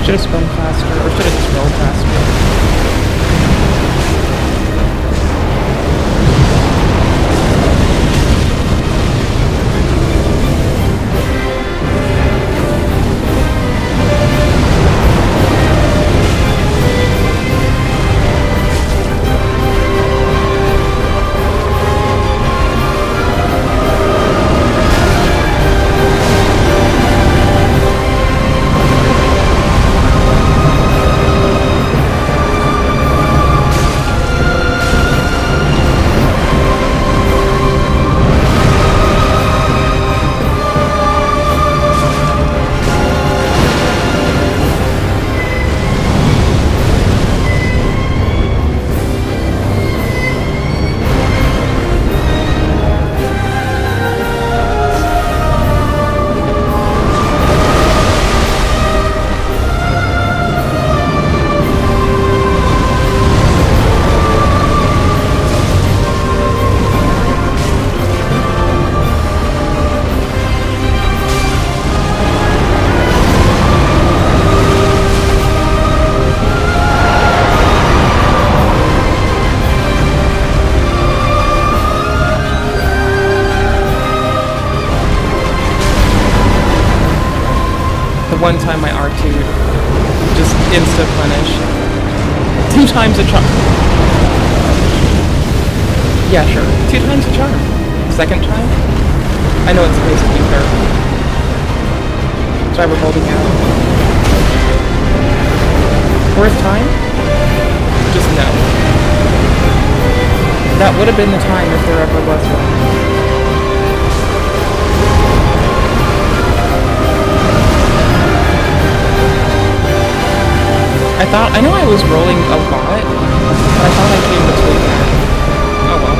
Should have spun faster, or should have just rolled faster. One time my R2 just insta-punish. 2 times a charm. Yeah, sure. 2 times a charm. Second time? I know it's basically third. So we're holding out. 4th time? Just no. That would have been the time if there ever was one. I know I was rolling a lot, but I thought I came between that. Oh well.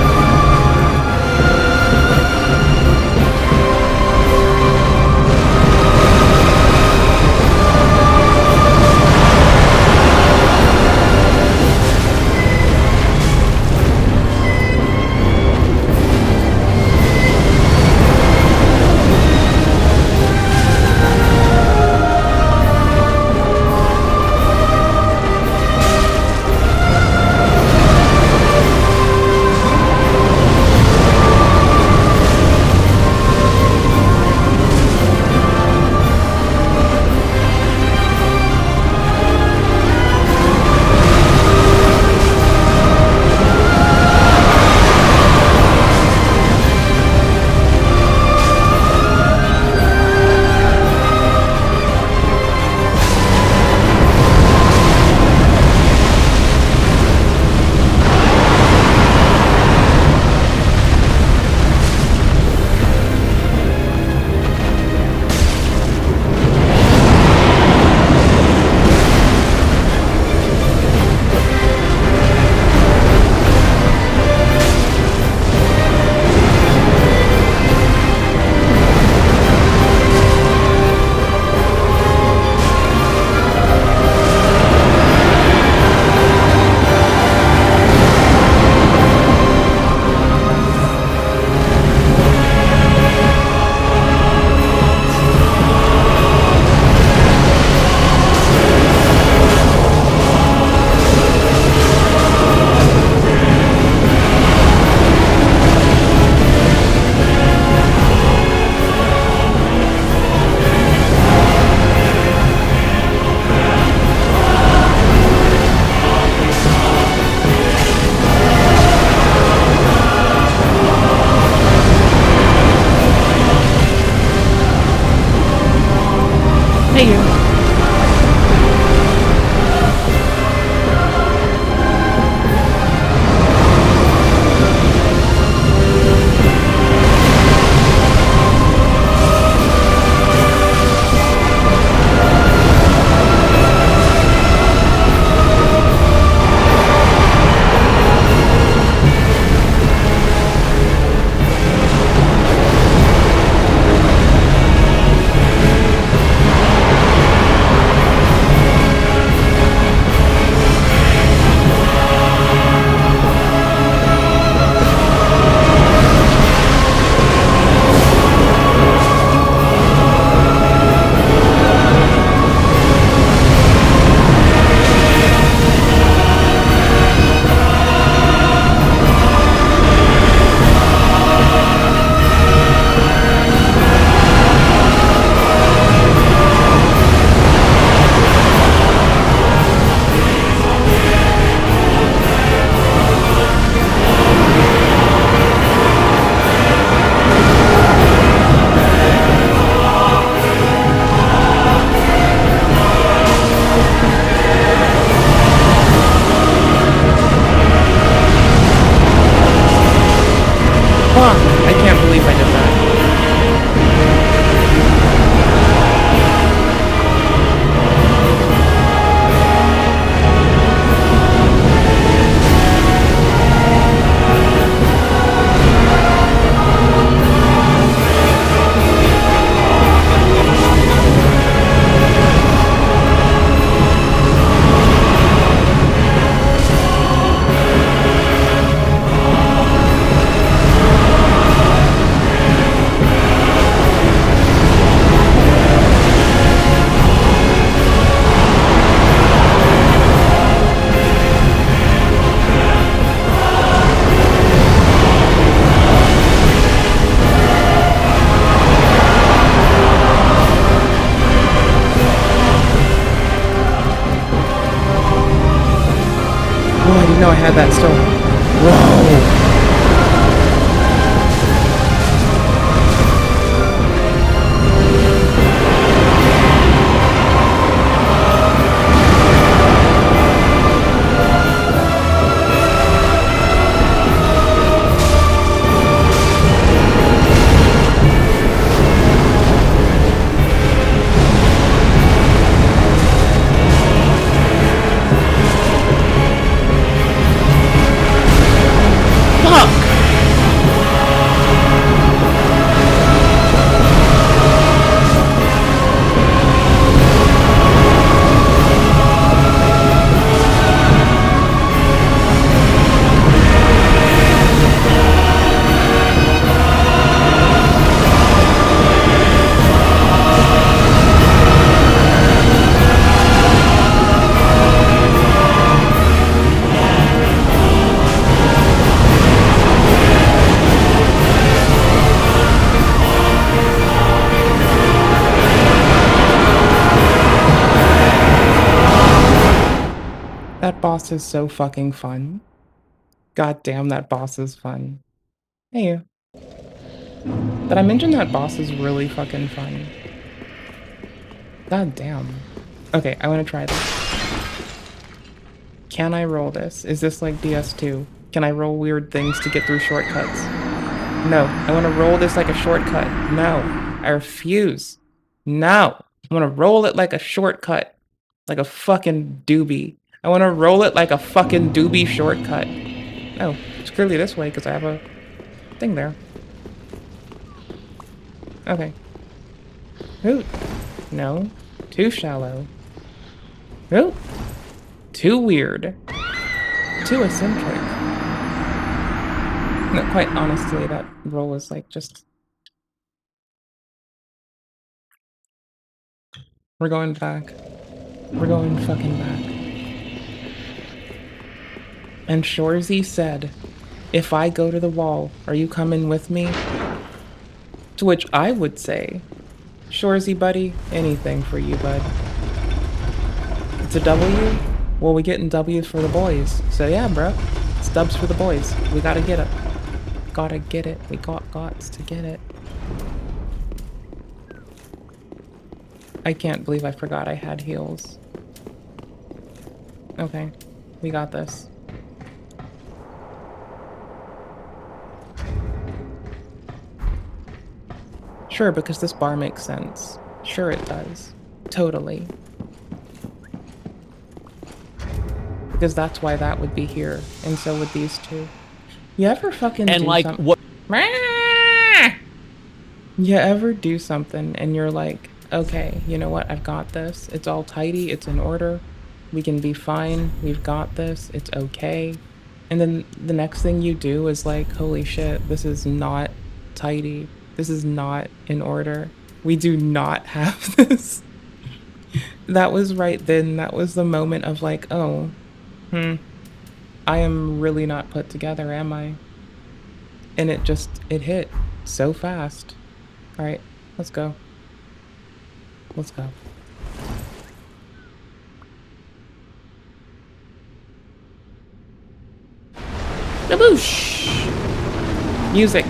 know I had that still. Whoa! That boss is so fucking fun. God damn, that boss is fun. Hey, you. Did I mention that boss is really fucking fun? God damn. Okay, I want to try this. Can I roll this? Is this like DS2? Can I roll weird things to get through shortcuts? No. I want to roll this like a shortcut. No. I refuse. No. I want to roll it like a shortcut. Like a fucking doobie. I want to roll it like a fucking doobie shortcut. Oh, it's clearly this way because I have a thing there. Okay. Ooh. No. Too shallow. Ooh. Too weird. Too eccentric. No, quite honestly, that roll was like just... We're going back. We're going fucking back. And Shorzy said, if I go to the wall, are you coming with me? To which I would say, Shorzy buddy, anything for you, bud. It's a W? Well, we getting W's for the boys. So yeah, bro. It's dubs for the boys. We gotta get it. Gotta get it. We gots to get it. I can't believe I forgot I had heals. Okay. We got this. Sure, because this bar makes sense. Sure it does. Totally. Because that's why that would be here, and so would these two. You ever fucking and do like something? what? You ever do something and you're like, okay, you know what? I've got this. It's all tidy. It's in order. We can be fine. We've got this. It's okay. And then the next thing you do is like, holy shit, this is not tidy. This is not in order. We do not have this. That was right then. That was the moment of like, oh, I am really not put together, am I? And it hit so fast. All right, let's go. Let's go. Kaboosh! Music.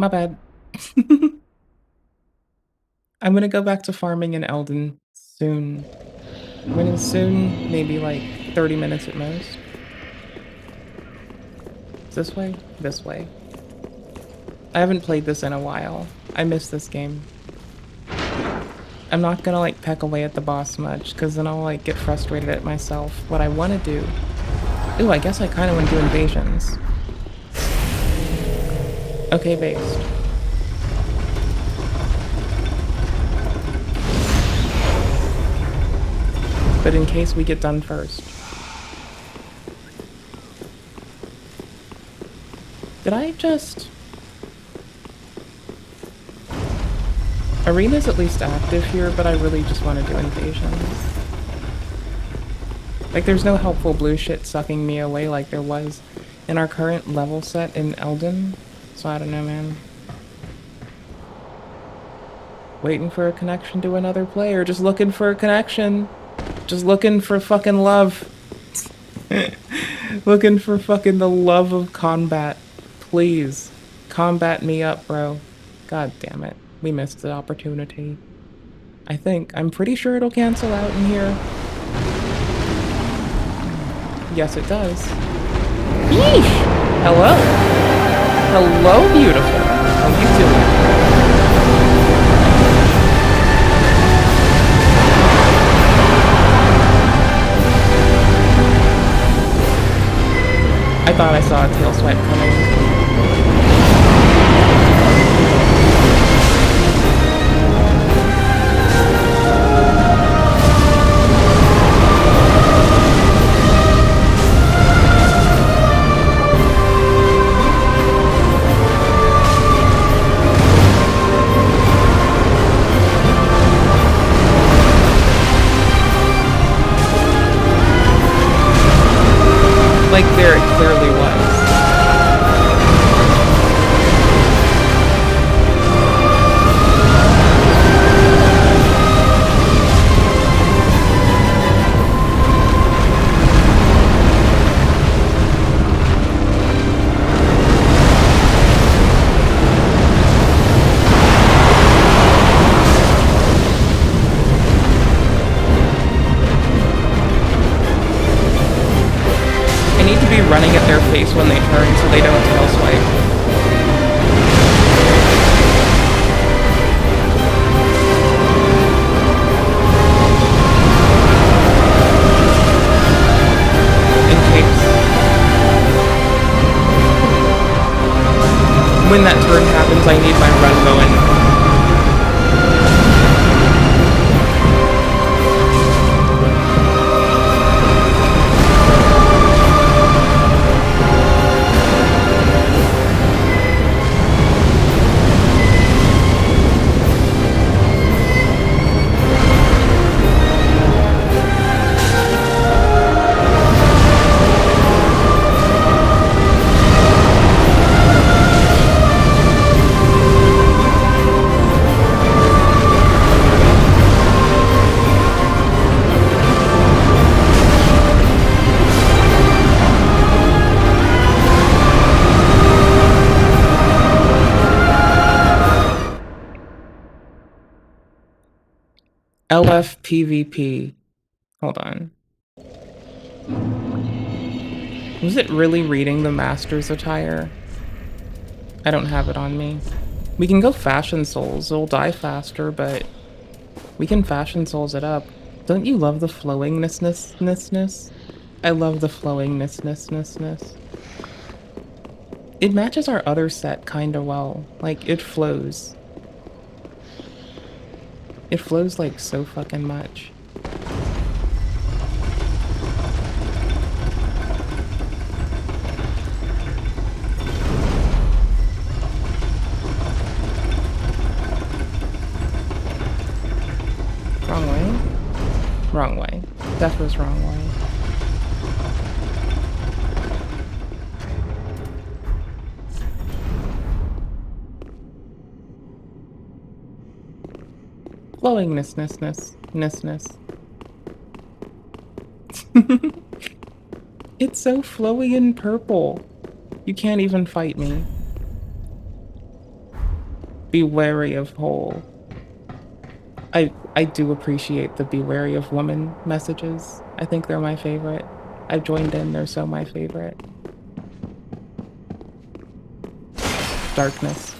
my bad. I'm gonna go back to farming in Elden soon. When is soon? Maybe like 30 minutes at most. This way? This way. I haven't played this in a while. I miss this game. I'm not gonna like peck away at the boss much, because then I'll like get frustrated at myself. What I want to do... Ooh, I guess I kind of want to do invasions. Okay, based. But in case we get done first. Did I just... Arena's at least active here, but I really just want to do invasions. Like, there's no helpful blue shit sucking me away like there was in our current level set in Elden. So I don't know, man. Waiting for a connection to another player. Just looking for a connection. Just looking for fucking love. Looking for fucking the love of combat. Please. Combat me up, bro. God damn it. We missed the opportunity. I think. I'm pretty sure it'll cancel out in here. Yes, it does. Yeesh! Hello. Hello, beautiful. How you doing? I thought I saw a tail swipe coming. Like, there it clearly was. Running at their face when they turn so they don't tail swipe. When that turn happens, I need my run going. LFPVP. Hold on. Was it really reading the Master's attire? I don't have it on me. We can go Fashion Souls. It'll die faster, but we can Fashion Souls it up. Don't you love the flowingness? I love the flowingness. It matches our other set kinda well. Like, it flows. It flows like so fucking much. Wrong way? Wrong way. That was wrong way. Flowingness. It's so flowy and purple. You can't even fight me. Be wary of whole. I do appreciate the be wary of woman messages. I think they're my favorite. I've joined in, they're so my favorite. Darkness.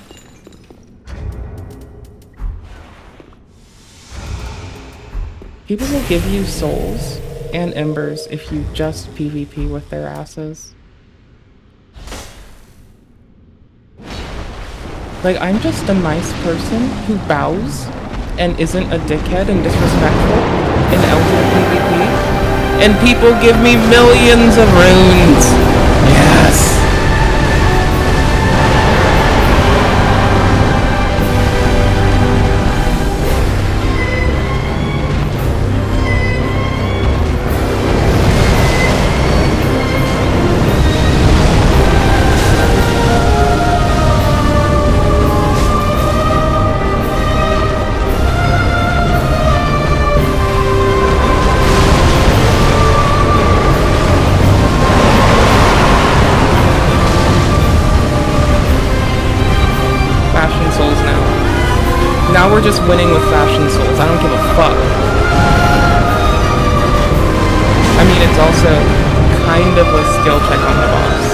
People will give you souls and embers if you just PvP with their asses. Like, I'm just a nice person who bows and isn't a dickhead and disrespectful in elden PvP, and people give me millions of runes. Yes. Now we're just winning with fashion souls. I don't give a fuck. I mean, it's also kind of a skill check on the boss.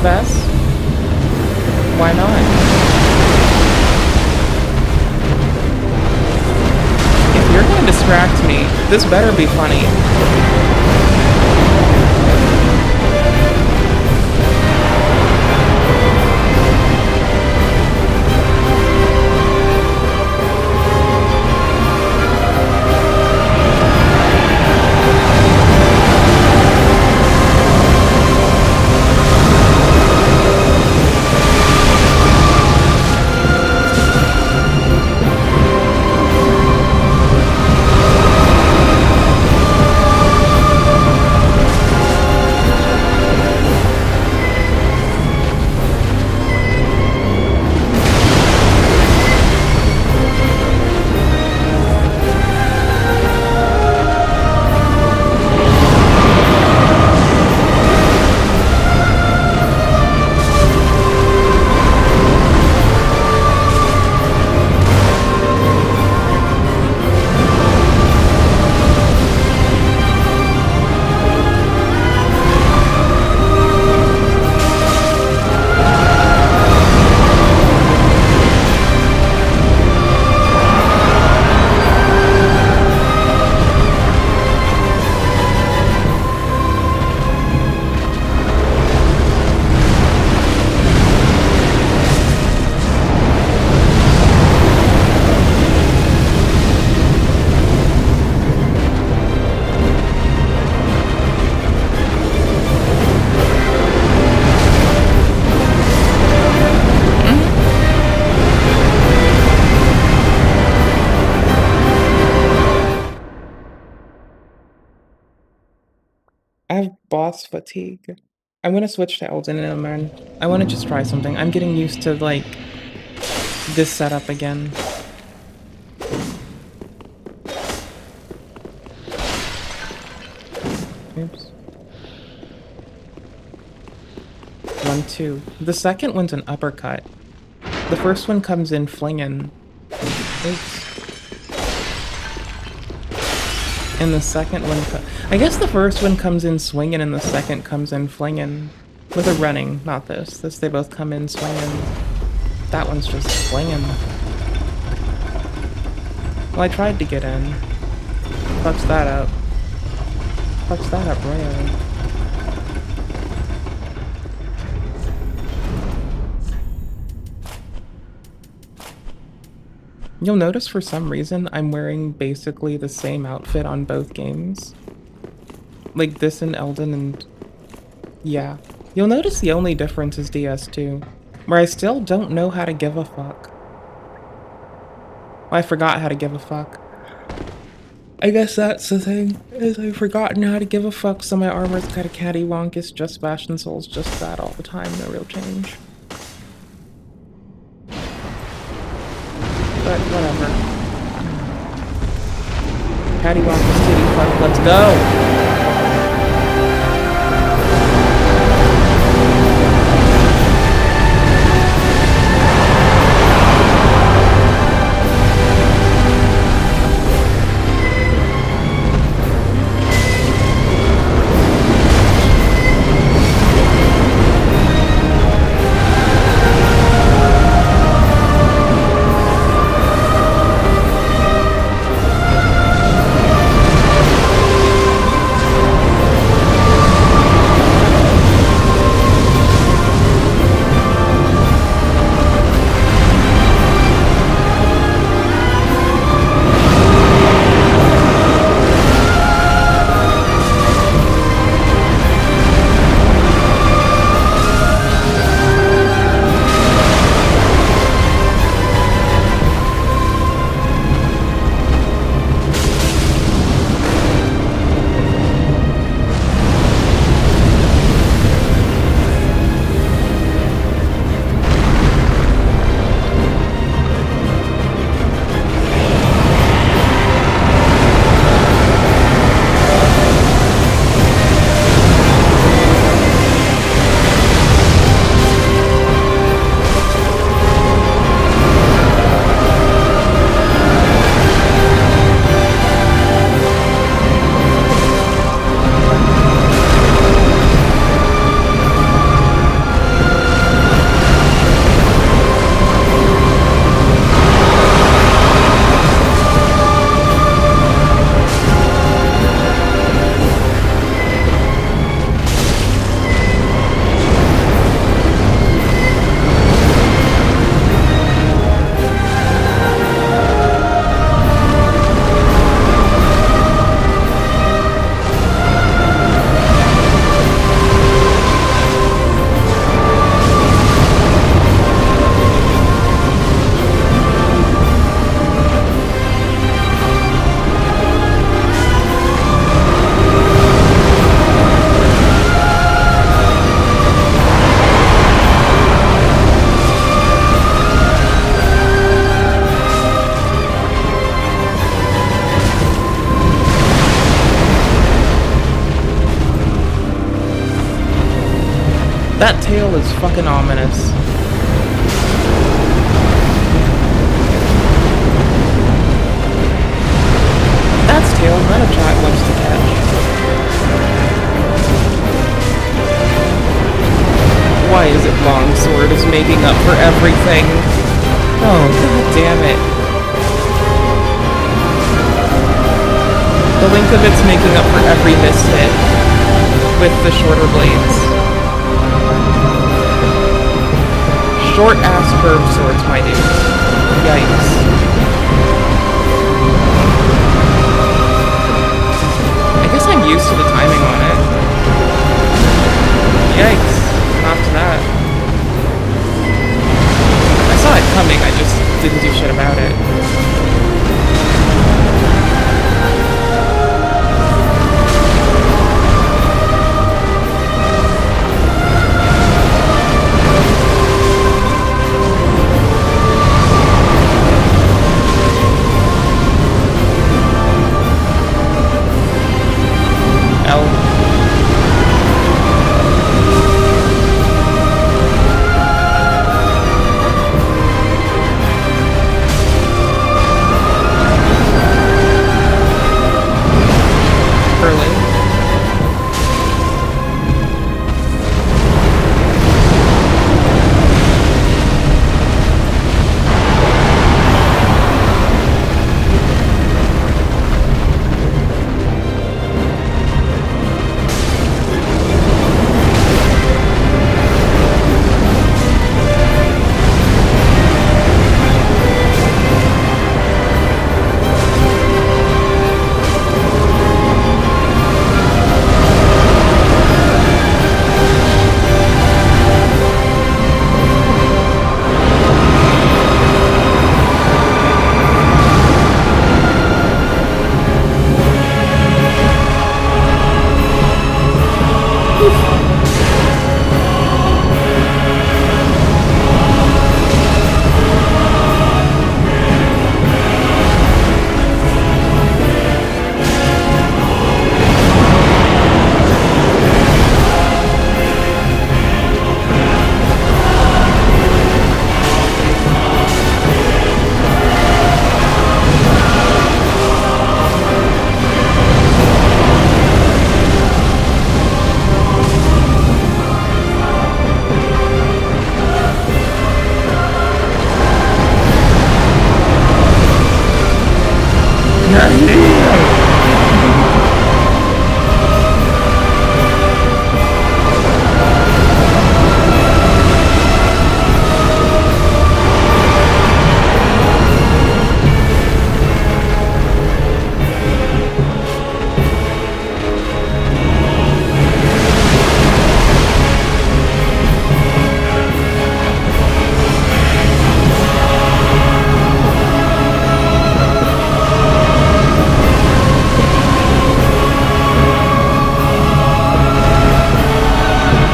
Vest? Why not? You're gonna distract me. This better be funny. I have boss fatigue. I'm gonna switch to Elden in a minute. I wanna just try something. I'm getting used to, like, this setup again. Oops. 1, 2. The second one's an uppercut. The first one comes in flinging. Oops. And the second one, I guess the first one comes in swinging and the second comes in flinging. With a running, not this. They both come in swinging. That one's just flinging. Well, I tried to get in. Fucks that up. Fucks that up royally. You'll notice for some reason I'm wearing basically the same outfit on both games. Like this in Elden and... yeah. You'll notice the only difference is DS2, where I still don't know how to give a fuck. Well, I forgot how to give a fuck. I guess that's the thing, is I've forgotten how to give a fuck, so my armor's kinda catty-wonkus, just Bastion Souls, just that all the time, no real change. But whatever. Patty waffles, titty fuck, let's go! That tail is fucking ominous. That's tail none of chat wants to catch. Why is it Longsword is making up for everything? Oh, god damn it. The length of it's making up for every missed hit with the shorter blades. Short-ass curved swords, my dude. Yikes. I guess I'm used to the timing on it. Yikes. Not to that. I saw it coming, I just didn't do shit about it.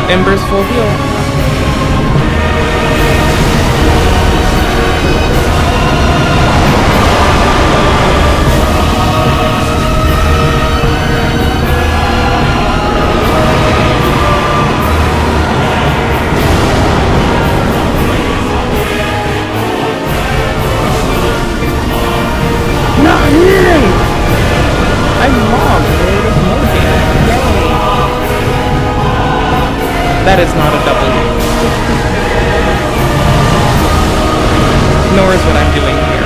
Ember's full heal. Not healing! I'm mobbed. Yay. That is not a double. Nor is what I'm doing here.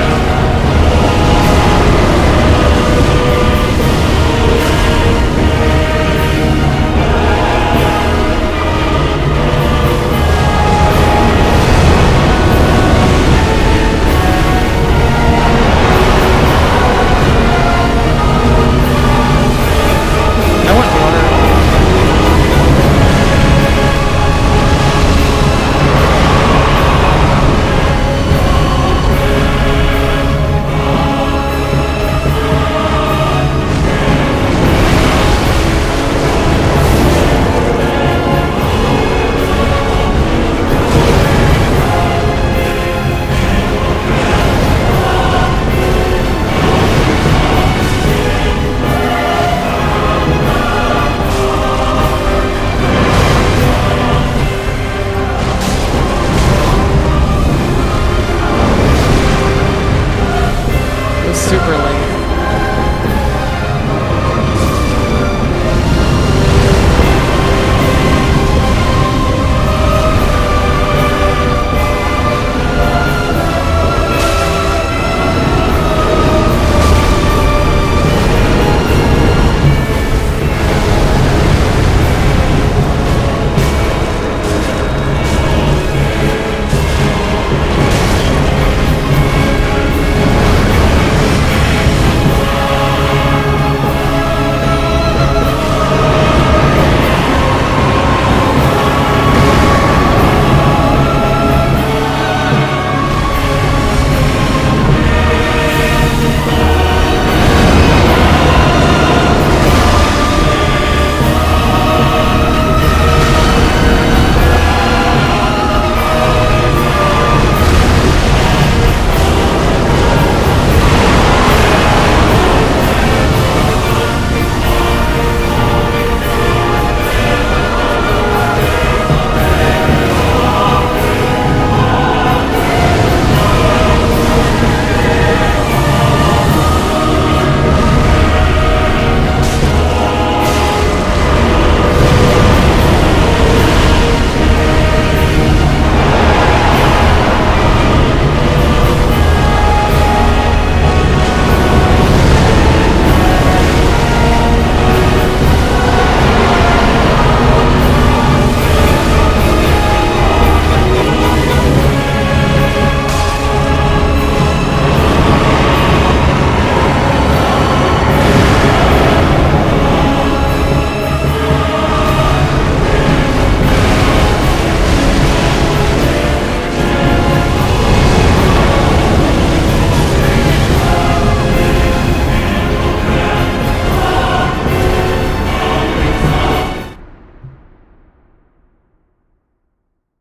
I want water. It was super late.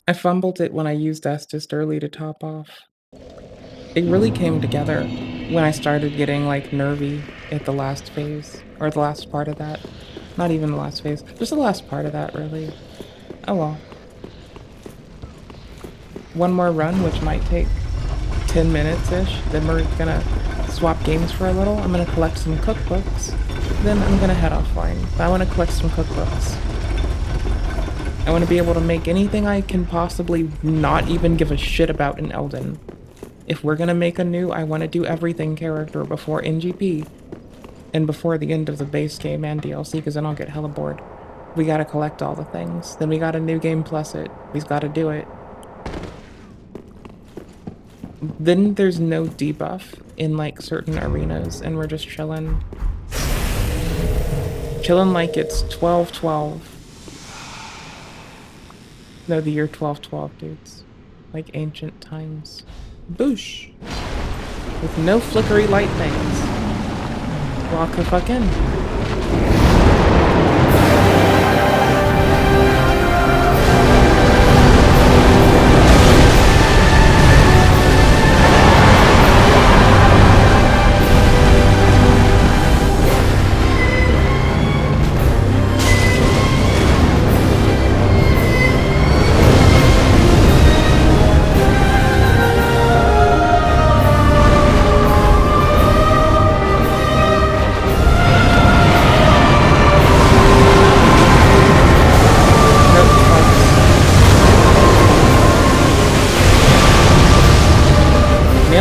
I fumbled it when I used Estus early to top off. It really came together when I started getting like nervy at the last phase, or the last part of that. Not even the last phase, just the last part of that really. Oh well. One more run, which might take 10 minutes-ish, then we're gonna swap games for a little. I'm gonna collect some cookbooks, then I'm gonna head offline. I wanna collect some cookbooks. I want to be able to make anything I can possibly not even give a shit about in Elden. If we're gonna make a new, I want to do everything character before NGP. And before the end of the base game and DLC, because then I'll get hella bored. We gotta collect all the things. Then we got a new game plus it. We've gotta do it. Then there's no debuff in like certain arenas, and we're just chilling. Chilling like it's 12-12. No, the year 1212, dudes. Like ancient times. Boosh! With no flickery light things. Walk the fuck in.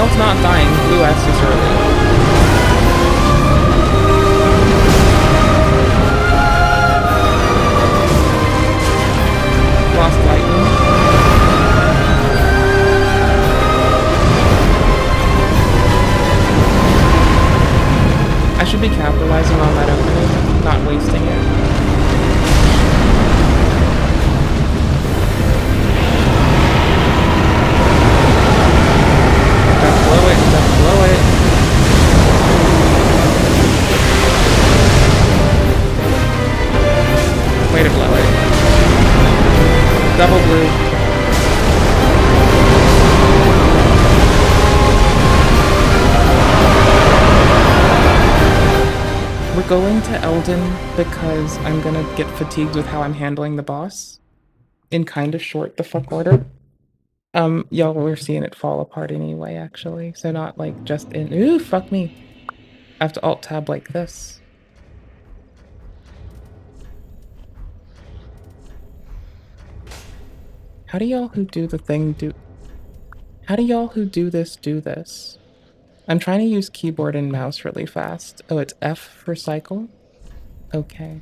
Y'all's not dying. Blue S is early. Lost lightning. I should be capitalizing on that opening, not wasting it. Blow it. Way to blow it. Double blue. We're going to Elden because I'm gonna get fatigued with how I'm handling the boss in kind of short the fuck order. Y'all were seeing it fall apart anyway, actually. So not like just in, ooh, fuck me. I have to alt tab like this. How do y'all who do the thing do? How do y'all who do this? I'm trying to use keyboard and mouse really fast. Oh, it's F for cycle? Okay.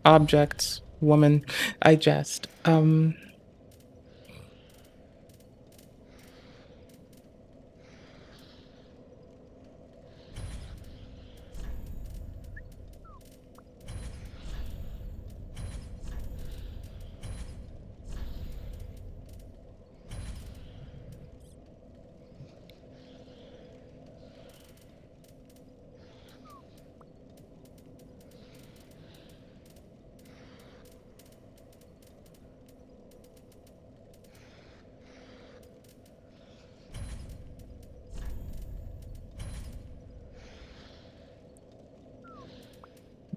Objects, woman, I jest.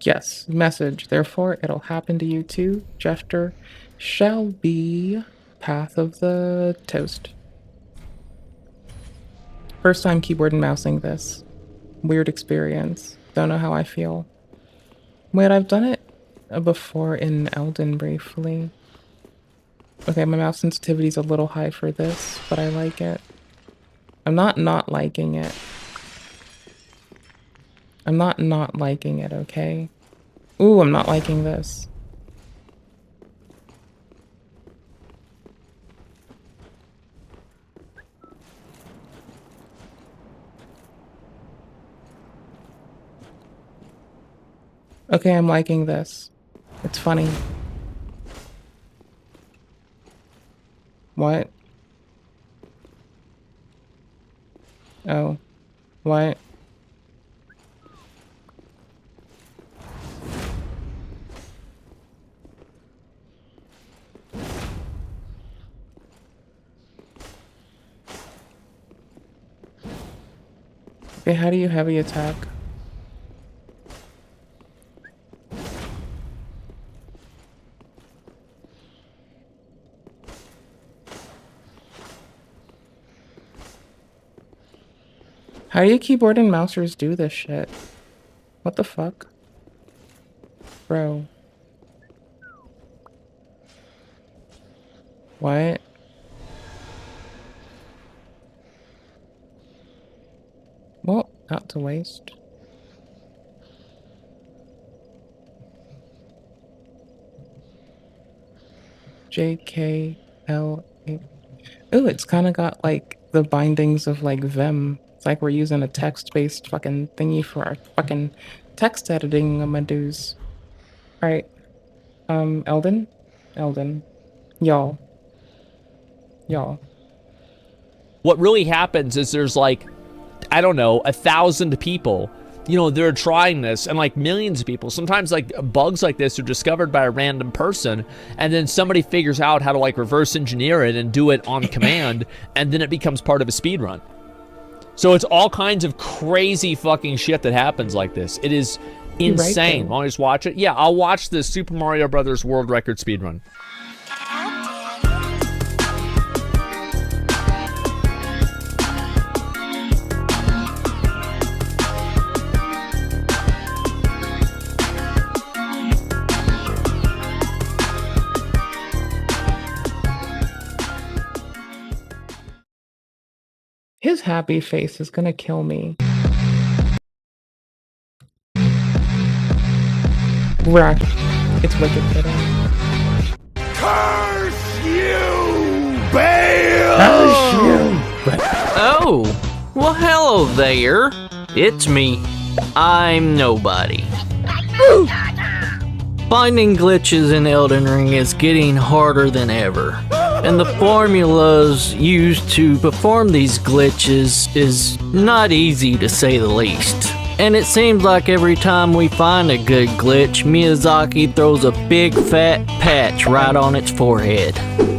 Yes, message. Therefore, it'll happen to you too. Gesture shall be path of the toast. First time keyboard and mousing this. Weird experience. Don't know how I feel. Wait, I've done it before in Elden briefly. Okay, my mouse sensitivity's a little high for this, but I like it. I'm not liking it. I'm not liking it, okay? Ooh, I'm not liking this. Okay, I'm liking this. It's funny. What? Oh. What? Okay, how do you heavy attack? How do you keyboard and mousers do this shit? What the fuck? Bro. What? Well, not to waste. JKLA. Ooh, it's kind of got like the bindings of like Vim. It's like we're using a text-based fucking thingy for our fucking text editing amadoos. Alright. Elden? Elden. Y'all. What really happens is there's like, I don't know, 1,000 people, you know, they're trying this, and like millions of people. Sometimes like bugs like this are discovered by a random person, and then somebody figures out how to like reverse engineer it and do it on command, and then it becomes part of a speed run. So it's all kinds of crazy fucking shit that happens like this. It is insane. Want to just watch it? Yeah, I'll watch the Super Mario Brothers World Record speedrun. His happy face is gonna kill me. Right. It's wicked fitting. Curse you, Bale! Oh, well, hello there. It's me. I'm nobody. Finding glitches in Elden Ring is getting harder than ever, and the formulas used to perform these glitches is not easy to say the least. And it seems like every time we find a good glitch, Miyazaki throws a big fat patch right on its forehead.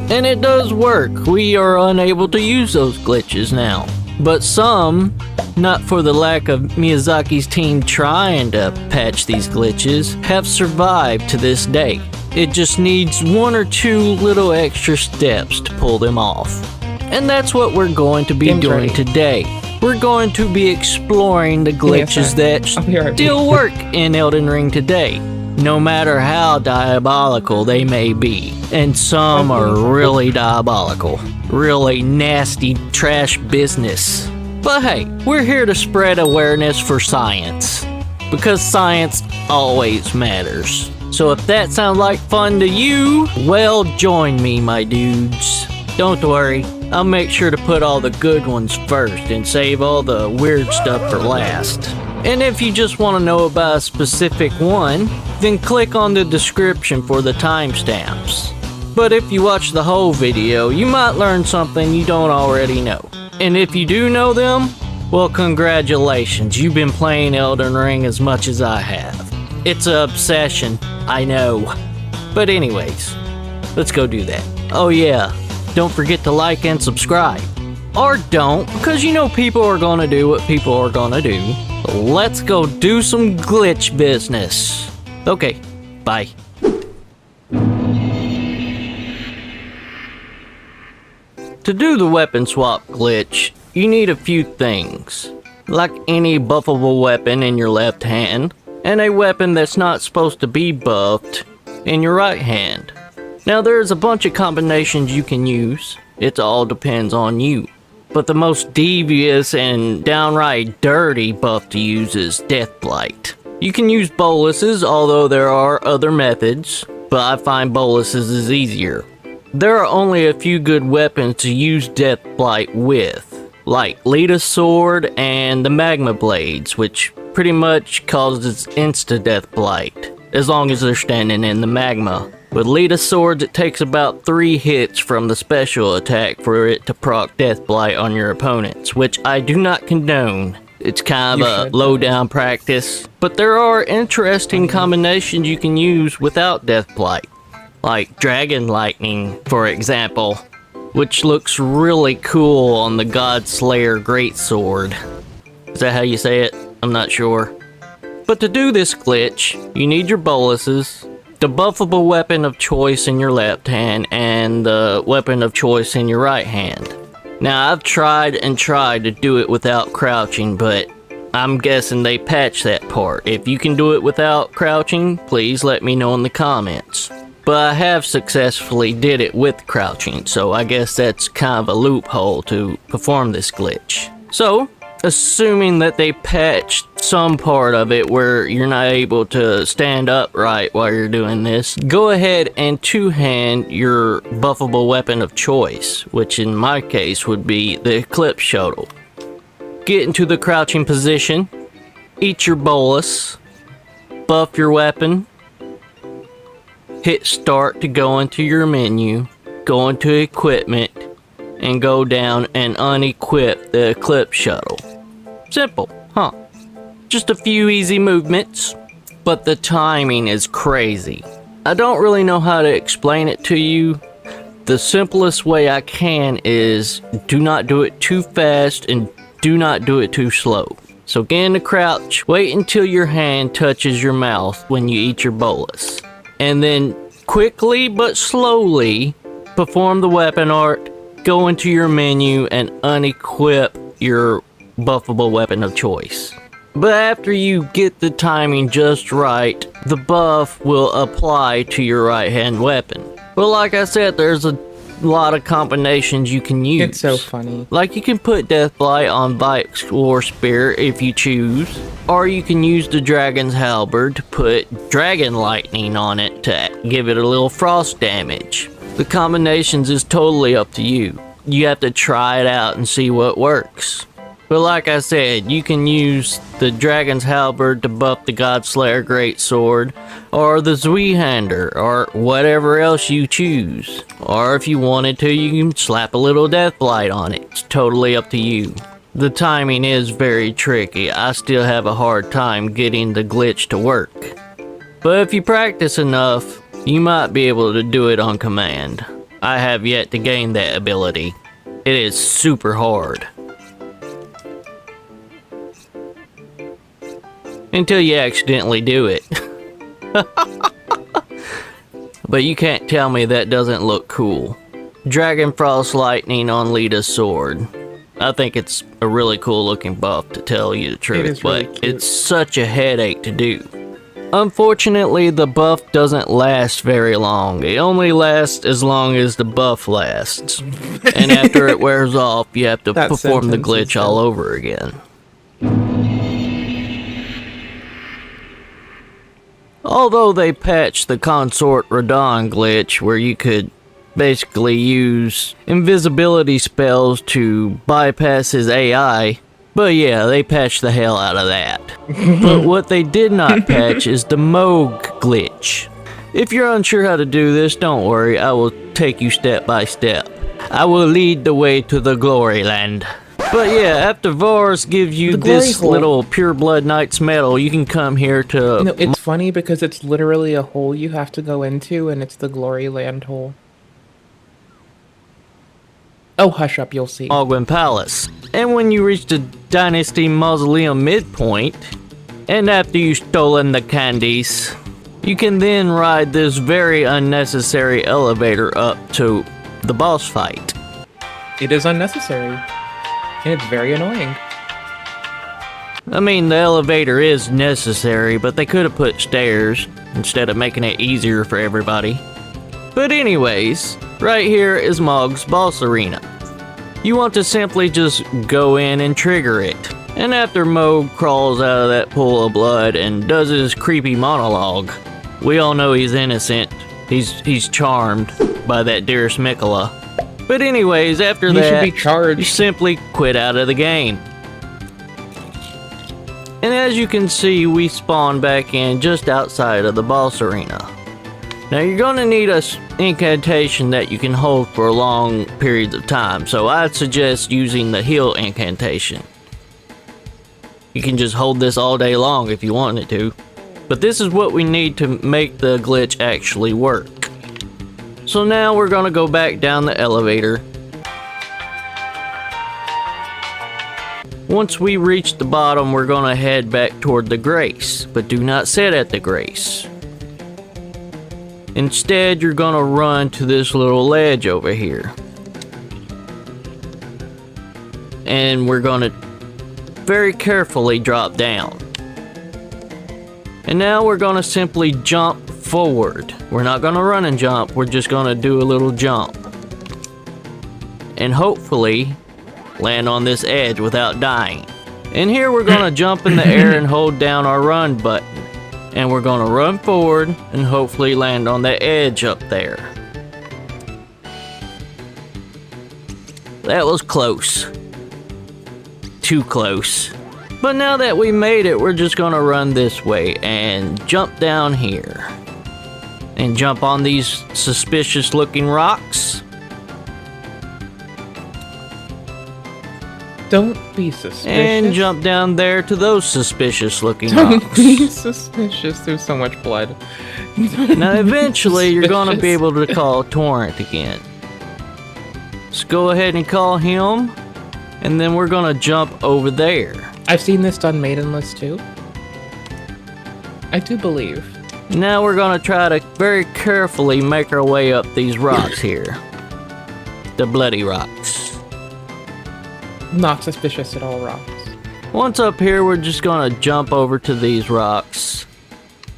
And it does work. We are unable to use those glitches now. But some, not for the lack of Miyazaki's team trying to patch these glitches, have survived to this day. It just needs one or two little extra steps to pull them off. And that's what we're going to be doing today. We're going to be exploring the glitches that still work in Elden Ring today, no matter how diabolical they may be. And some are really diabolical, really nasty trash business. But hey, we're here to spread awareness for science, because science always matters. So if that sounds like fun to you, well, join me, my dudes. Don't worry, I'll make sure to put all the good ones first and save all the weird stuff for last. And if you just want to know about a specific one, then click on the description for the timestamps. But if you watch the whole video, you might learn something you don't already know. And if you do know them, well, congratulations, you've been playing Elden Ring as much as I have. It's an obsession, I know. But anyways, let's go do that. Oh yeah, don't forget to like and subscribe. Or don't, because you know people are gonna do what people are gonna do. Let's go do some glitch business. Okay, bye. To do the weapon swap glitch, you need a few things. Like any buffable weapon in your left hand, and a weapon that's not supposed to be buffed in your right hand. Now there's a bunch of combinations you can use, it all depends on you. But the most devious and downright dirty buff to use is Deathblight. You can use boluses, although there are other methods, but I find boluses is easier. There are only a few good weapons to use Deathblight with, like Lita's sword and the magma blades, which pretty much causes insta-Deathblight, as long as they're standing in the magma. With Lita's swords, it takes about 3 hits from the special attack for it to proc Deathblight on your opponents, which I do not condone. It's kind of a low-down practice, but there are interesting combinations you can use without Deathblight, like Dragon Lightning, for example, which looks really cool on the God Slayer Greatsword. Is that how you say it? I'm not sure. But to do this glitch, you need your boluses, the buffable weapon of choice in your left hand, and the weapon of choice in your right hand. Now, I've tried and tried to do it without crouching, but I'm guessing they patched that part. If you can do it without crouching, please let me know in the comments. But I have successfully did it with crouching, so I guess that's kind of a loophole to perform this glitch. So, assuming that they patched some part of it where you're not able to stand upright while you're doing this, go ahead and two-hand your buffable weapon of choice, which in my case would be the Eclipse Shuttle. Get into the crouching position, eat your bolus, buff your weapon, hit start to go into your menu, go into equipment, and go down and unequip the Eclipse Shuttle. Simple, huh? Just a few easy movements, but the timing is crazy. I don't really know how to explain it to you. The simplest way I can is do not do it too fast and do not do it too slow. So get in the crouch, wait until your hand touches your mouth when you eat your bolus. And then quickly but slowly perform the weapon art, go into your menu and unequip your buffable weapon of choice. But after you get the timing just right, the buff will apply to your right hand weapon. But like I said, there's a lot of combinations you can use. It's so funny. Like you can put Deathblight on Vike's War Spear if you choose, or you can use the Dragon's Halberd to put Dragon Lightning on it to give it a little frost damage. The combinations is totally up to you. You have to try it out and see what works. But like I said, you can use the Dragon's Halberd to buff the Godslayer Greatsword, or the Zweihander, or whatever else you choose. Or if you wanted to, you can slap a little Deathblight on it. It's totally up to you. The timing is very tricky. I still have a hard time getting the glitch to work. But if you practice enough, you might be able to do it on command. I have yet to gain that ability. It is super hard. Until you accidentally do it. But you can't tell me that doesn't look cool. Dragon Frost Lightning on Lita's sword. I think it's a really cool looking buff, to tell you the truth, but it's such a headache to do. Unfortunately, the buff doesn't last very long. It only lasts as long as the buff lasts. And after it wears off, you have to perform the glitch all over again. Although they patched the Consort Radon glitch where you could basically use invisibility spells to bypass his AI, but yeah, they patched the hell out of that. But what they did not patch is the Moog glitch. If you're unsure how to do this, don't worry, I will take you step by step. I will lead the way to the glory land. But yeah, after Vars gives you this little Pure Blood Knight's medal, you can come here to... No, it's funny because it's literally a hole you have to go into, and it's the Glory Land hole. Oh, hush up, you'll see. Ogwen Palace. And when you reach the Dynasty Mausoleum midpoint, and after you've stolen the candies, you can then ride this very unnecessary elevator up to the boss fight. It is unnecessary. And it's very annoying. I mean, the elevator is necessary, but they could have put stairs instead of making it easier for everybody. But anyways, right here is Mog's boss arena. You want to simply just go in and trigger it. And after Mog crawls out of that pool of blood and does his creepy monologue, we all know he's innocent. He's charmed by that dearest Mikola. But anyways, after that, you simply quit out of the game. And as you can see, we spawn back in just outside of the boss arena. Now you're going to need an incantation that you can hold for long periods of time, so I'd suggest using the heal incantation. You can just hold this all day long if you wanted to. But this is what we need to make the glitch actually work. So now we're going to go back down the elevator. Once we reach the bottom, we're going to head back toward the Grace, but do not sit at the Grace. Instead, you're going to run to this little ledge over here. And we're going to very carefully drop down. And now we're going to simply jump forward. We're not going to run and jump, we're just going to do a little jump. And hopefully land on this edge without dying. And here we're going to jump in the air and hold down our run button. And we're going to run forward and hopefully land on the edge up there. That was close. Too close. But now that we made it, we're just going to run this way and jump down here. And jump on these suspicious looking rocks. Don't be suspicious. And jump down there to those suspicious looking Don't rocks. be suspicious. There's so much blood. Now eventually you're going to be able to call Torrent again. Just go ahead and call him. And then we're going to jump over there. I've seen this done maidenless too. I do believe. Now we're going to try to very carefully make our way up these rocks here. The bloody rocks. Not suspicious at all, rocks. Once up here, we're just going to jump over to these rocks.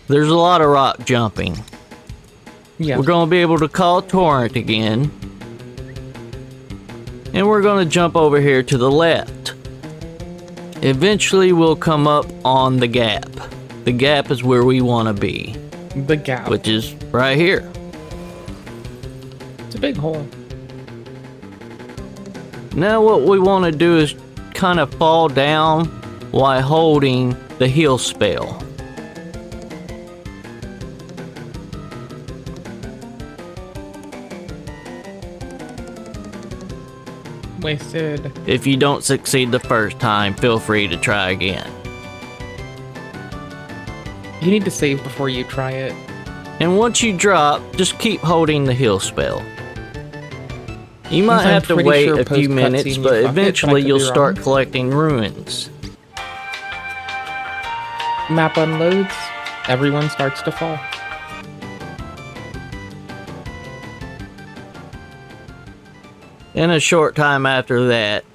There's a lot of rock jumping. Yeah. We're going to be able to call Torrent again. And we're gonna jump over here to the left. Eventually we'll come up on the gap. The gap is where we want to be. The gap. Which is right here. It's a big hole. Now what we want to do is kind of fall down while holding the heal spell. Wasted. If you don't succeed the first time, feel free to try again. You need to save before you try it. And once you drop, just keep holding the heal spell. You might I'm have to pretty wait sure a few post-cutscene minutes, you but fuck it, but I eventually could you'll be start wrong. collecting ruins. Map unloads. Everyone starts to fall. In a short time after that,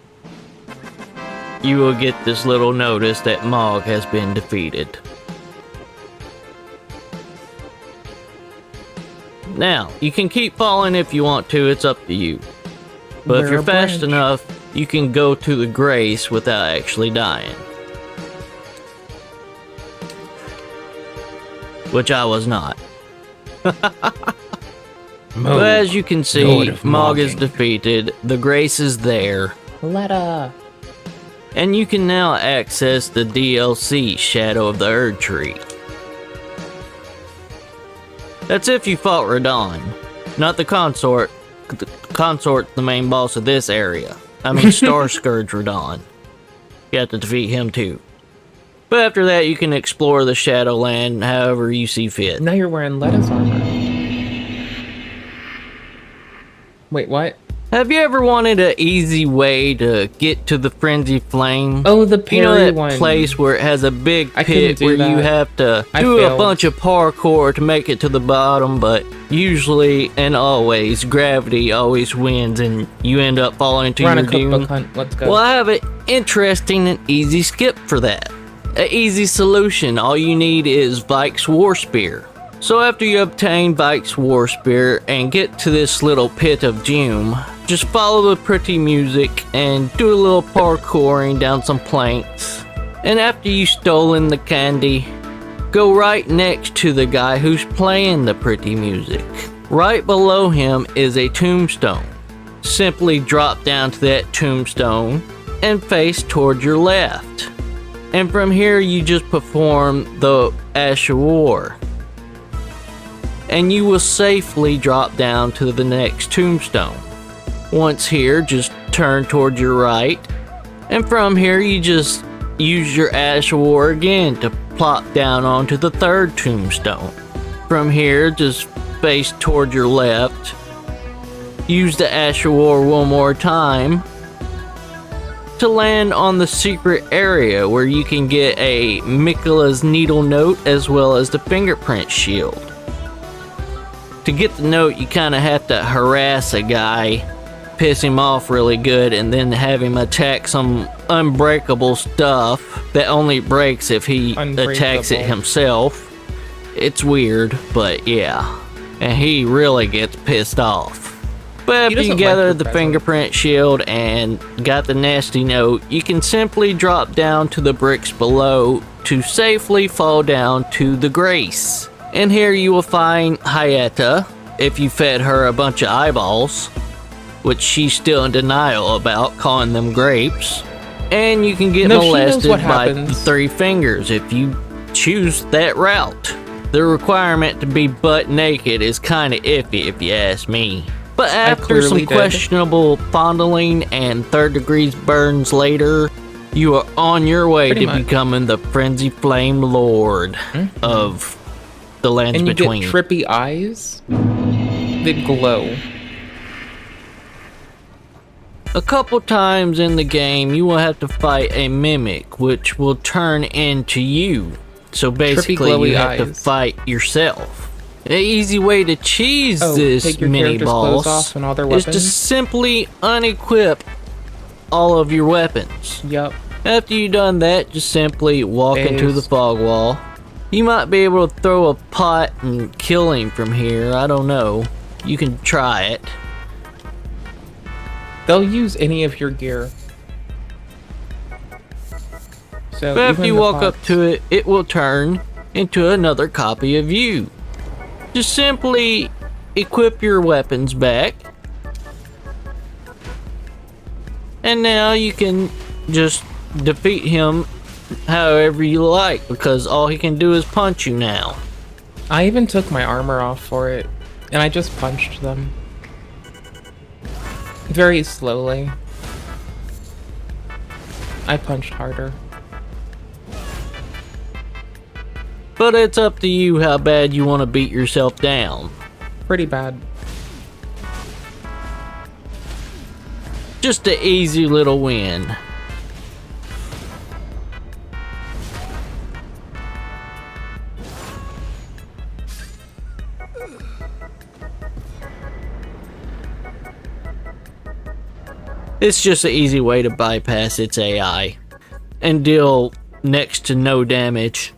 you will get this little notice that Mog has been defeated. Now, you can keep falling if you want to, it's up to you. But if We're you're a fast branch. enough, you can go to the Grace without actually dying. Which I was not. But as you can see, Lord of Mog is Mogging. defeated, the Grace is there, Letta. and you can now access the DLC Shadow of the Erd Tree. That's if you fought Radon, not the Consort. The Consort's the main boss of this area. I mean Star Scourge Radon. You have to defeat him too. But after that, you can explore the Shadowland however you see fit. Now you're wearing Letta's armor. Wait, what? Have you ever wanted an easy way to get to the Frenzy Flame? Oh, the You know parry that one. place where it has a big I couldn't pit do where you that. have to I do a failed. bunch of parkour to make it to the bottom, but usually and always gravity always wins and you end up falling to We're on your a doom. cookbook hunt. Let's go. Well, I have an interesting and easy skip for that. An easy solution. All you need is Vike's War Spear. So after you obtain Vike's War Spear and get to this little pit of doom, just follow the pretty music and do a little parkouring down some planks. And after you've stolen the candy, go right next to the guy who's playing the pretty music. Right below him is a tombstone. Simply drop down to that tombstone and face toward your left. And from here you just perform the Ash of War. And you will safely drop down to the next tombstone. Once here, just turn toward your right. And from here you just use your Ash of War again to plop down onto the third tombstone. From here, just face toward your left. Use the Ash of War one more time to land on the secret area where you can get a Mikola's Needle Note as well as the Fingerprint Shield. To get the note, you kind of have to harass a guy, piss him off really good, and then have him attack some unbreakable stuff that only breaks if he attacks it Unbreakable. himself. It's weird, but yeah. And he really gets pissed off. But after you doesn't like gather your the present. fingerprint shield and got the nasty note, you can simply drop down to the bricks below to safely fall down to the Grace. And here you will find Hayata, if you fed her a bunch of eyeballs, which she's still in denial about, calling them grapes. And you can get No, she knows molested what by the happens. Three Fingers if you choose that route. The requirement to be butt naked is kinda iffy if you ask me. But after some clearly did. questionable fondling and third degree burns later, you are on your way Pretty to much. becoming the Frenzy Flame Lord of the lands And you between. get trippy eyes that glow. A couple times in the game, you will have to fight a mimic, which will turn into you. So basically, glowy you have to eyes. fight yourself. An easy way to cheese Oh, this take your mini character's clothes boss off and all their is to weapons? simply unequip all of your weapons. Yup. After you've done that, just simply walk into Ace. the fog wall. You might be able to throw a pot and kill him from here, I don't know. You can try it. They'll use any of your gear. So But if even you the walk pots- up to it, it will turn into another copy of you. Just simply equip your weapons back. And now you can just defeat him however you like, because all he can do is punch you now. I even took my armor off for it, and I just punched them. Very slowly. I punched harder. But it's up to you how bad you want to beat yourself down. Pretty bad. Just an easy little win. It's just an easy way to bypass its AI and deal next to no damage.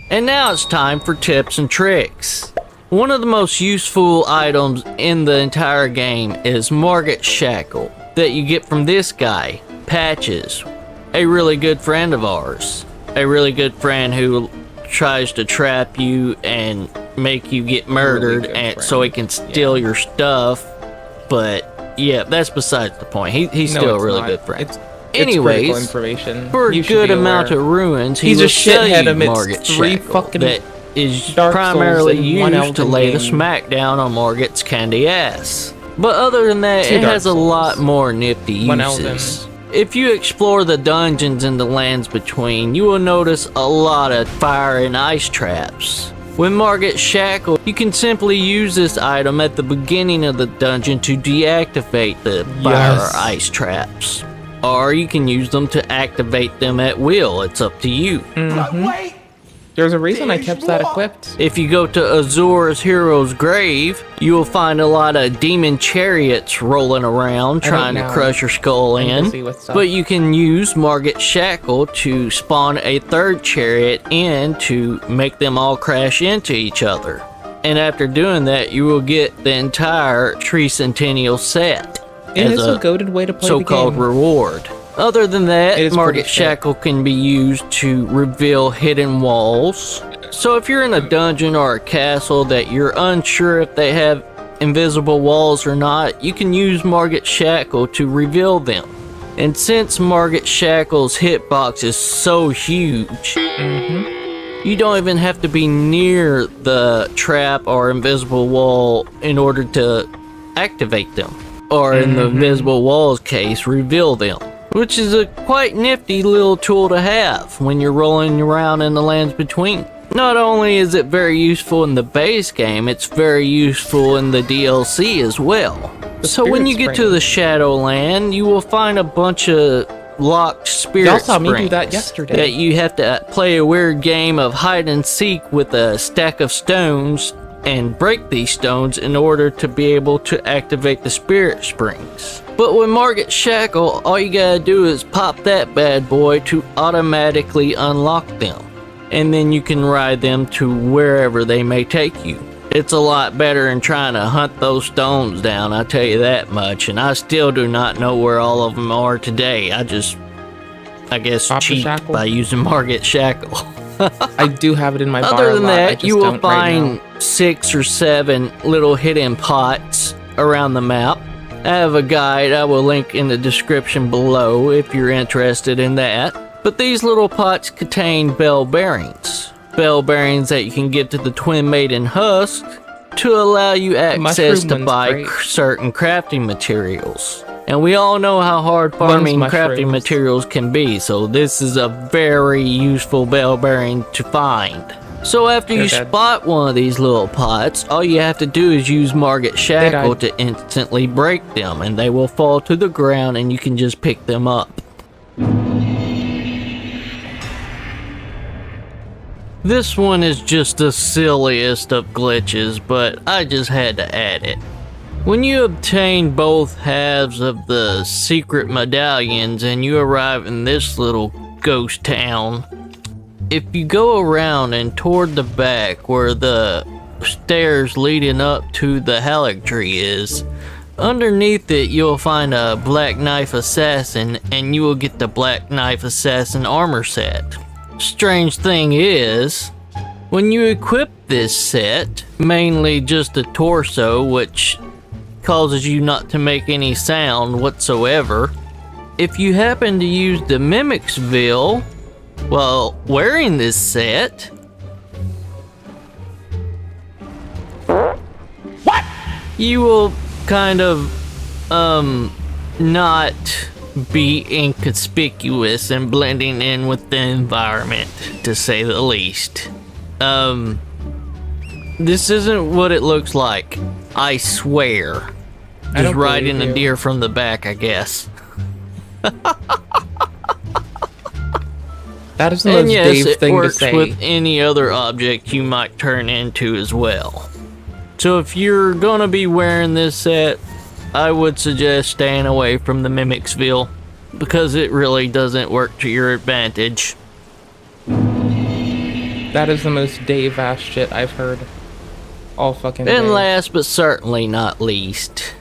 And now it's time for tips and tricks. One of the most useful items in the entire game is Margit Shackle that you get from this guy, Patches, a really good friend of ours. A really good friend who tries to trap you and make you get murdered so he can steal your stuff. But yeah, that's besides the point. He's No, still a it's really not. good friend. It's critical Anyways, information. for a You should good be amount aware. of ruins, he He's will a sell shithead you amidst Margit 3 Shackle fucking that is Dark primarily Souls and one used to Elden lay the game. smackdown on Margit's candy ass. But other than that, 2 it Dark has a lot more nifty One uses. If you explore the dungeons and the lands between, you will notice a lot of fire and ice traps. With Margit Shackle, you can simply use this item at the beginning of the dungeon to deactivate the fire Yes. or ice traps. Or you can use them to activate them at will. It's up to you. Mhm. There's a reason I kept that equipped. If you go to Azura's hero's grave, you will find a lot of demon chariots rolling around I don't trying to know. crush your skull I'm in. busy with stuff. But you can use Margit Shackle to spawn a third chariot in to make them all crash into each other. And after doing that, you will get the entire Tricentennial set It as is a goated way to play so-called the game. reward. Other than that, It is Margit pretty sick. Shackle can be used to reveal hidden walls. So if you're in a dungeon or a castle that you're unsure if they have invisible walls or not, you can use Margit Shackle to reveal them. And since Margit Shackle's hitbox is so huge, you don't even have to be near the trap or invisible wall in order to activate them. Or in the invisible wall's case, reveal them. Which is a quite nifty little tool to have when you're rolling around in the lands between. Not only is it very useful in the base game, it's very useful in the DLC as well. So when you get to the Shadowland, you will find a bunch of locked spirit Y'all saw me do springs that yesterday. that you have to play a weird game of hide and seek with a stack of stones and break these stones in order to be able to activate the spirit springs. But with Margit Shackle, all you gotta do is pop that bad boy to automatically unlock them. And then you can ride them to wherever they may take you. It's a lot better than trying to hunt those stones down, I tell you that much. And I still do not know where all of them are today. I guess Pop the cheat shackle? by using Margit Shackle. I do have it in my bar Other a than lot, I that, just you will don't right now. find 6 or 7 little hidden pots around the map. I have a guide I will link in the description below if you're interested in that. But these little pots contain bell bearings. Bell bearings that you can give to the Twin Maiden Husk to allow you access mushroom to one's buy great. certain crafting materials. And we all know how hard farming crafting mushrooms. materials can be, so this is a very useful bell bearing to find. So after you They're dead. spot one of these little pots, all you have to do is use Margit Shackle to instantly break them, and they will fall to the ground and you can just pick them up. This one is just the silliest of glitches, but I just had to add it. When you obtain both halves of the secret medallions and you arrive in this little ghost town, if you go around and toward the back where the stairs leading up to the Halleck tree is. Underneath it, you'll find a Black Knife Assassin, and you will get the Black Knife Assassin armor set. Strange thing is, when you equip this set, mainly just the torso, which causes you not to make any sound whatsoever, if you happen to use the Mimic's Veil while wearing this set, what? You will kind of, not be inconspicuous and blending in with the environment, to say the least. This isn't what it looks like. I swear. Just riding a deer from the back, I guess. That is the most Dave thing to say. And yes, it works with any other object you might turn into as well. So if you're gonna be wearing this set, I would suggest staying away from the Mimic's Veil, because it really doesn't work to your advantage. That is the most Dave-ass shit I've heard all fucking day. And last but certainly not least,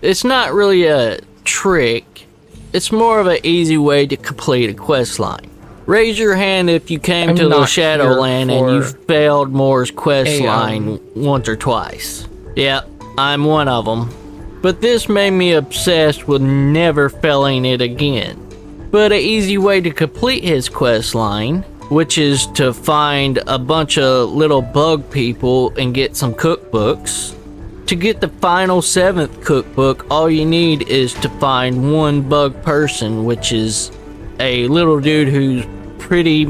it's not really a trick, it's more of an easy way to complete a quest line. Raise your hand if you came to the Shadowland and you failed Moore's quest line once or twice. Yeah, I'm one of them. But this made me obsessed with never failing it again. But an easy way to complete his quest line, which is to find a bunch of little bug people and get some cookbooks. To get the final 7th cookbook, all you need is to find one bug person, which is a little dude who's pretty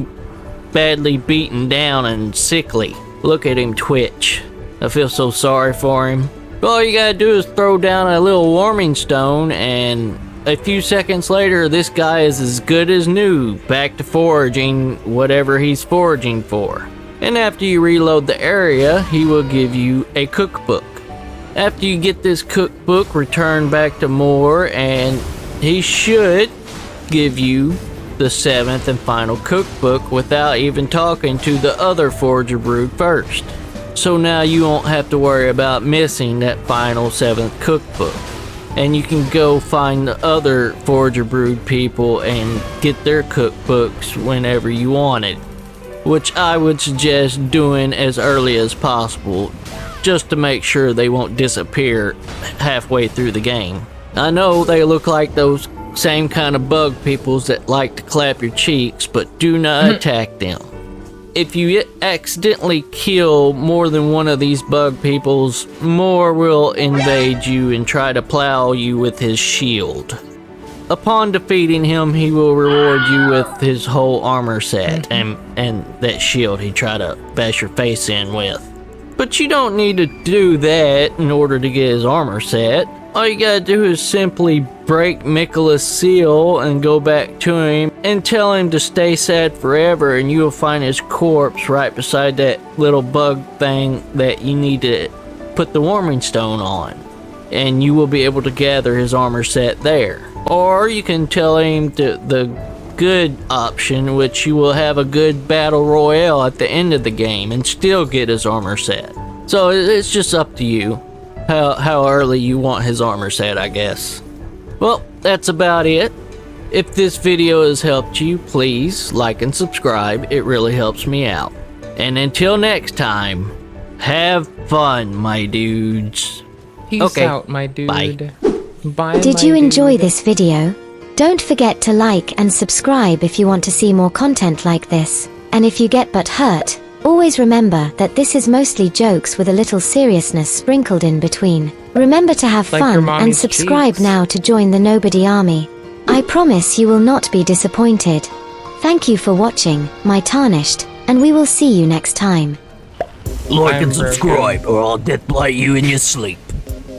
badly beaten down and sickly. Look at him twitch. I feel so sorry for him. All you gotta do is throw down a little warming stone, and a few seconds later, this guy is as good as new, back to foraging whatever he's foraging for. And after you reload the area, he will give you a cookbook. After you get this cookbook, return back to Moore, and he should give you the 7th and final cookbook without even talking to the other Forager Brood first. So now you won't have to worry about missing that final 7th cookbook. And you can go find the other Forager Brood people and get their cookbooks whenever you want it. Which I would suggest doing as early as possible, just to make sure they won't disappear halfway through the game. I know they look like those same kind of bug peoples that like to clap your cheeks, but do not attack them. If you accidentally kill more than one of these bug peoples, Moore will invade you and try to plow you with his shield. Upon defeating him, he will reward you with his whole armor set and that shield he tried to bash your face in with. But you don't need to do that in order to get his armor set. All you gotta do is simply break Mikola's seal and go back to him and tell him to stay sad forever, and you will find his corpse right beside that little bug thing that you need to put the warming stone on. And you will be able to gather his armor set there. Or you can tell him the good option, which you will have a good battle royale at the end of the game and still get his armor set. So it's just up to you. How early you want his armor set, I guess. Well, that's about it. If this video has helped you, please like and subscribe. It really helps me out. And until next time, have fun, my dudes. Peace out, my dude. Bye. Bye, Did you enjoy this video? Don't forget to like and subscribe if you want to see more content like this. And if you get but hurt, always remember that this is mostly jokes with a little seriousness sprinkled in between. Remember to have Like your fun mommy's and subscribe cheeks. now to join the Nobody Army. I promise you will not be disappointed. Thank you for watching, my Tarnished, and we will see you next time. Like and subscribe, or I'll deathblight you in your sleep.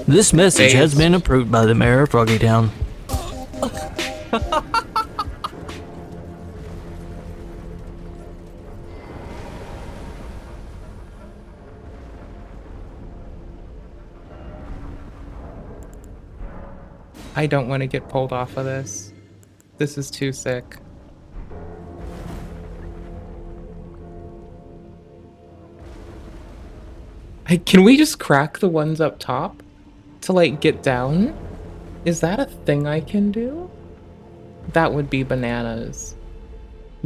This message has been approved by the mayor of Froggytown. I don't want to get pulled off of this. This is too sick. Can we just crack the ones up top to, like, get down? Is that a thing I can do? That would be bananas.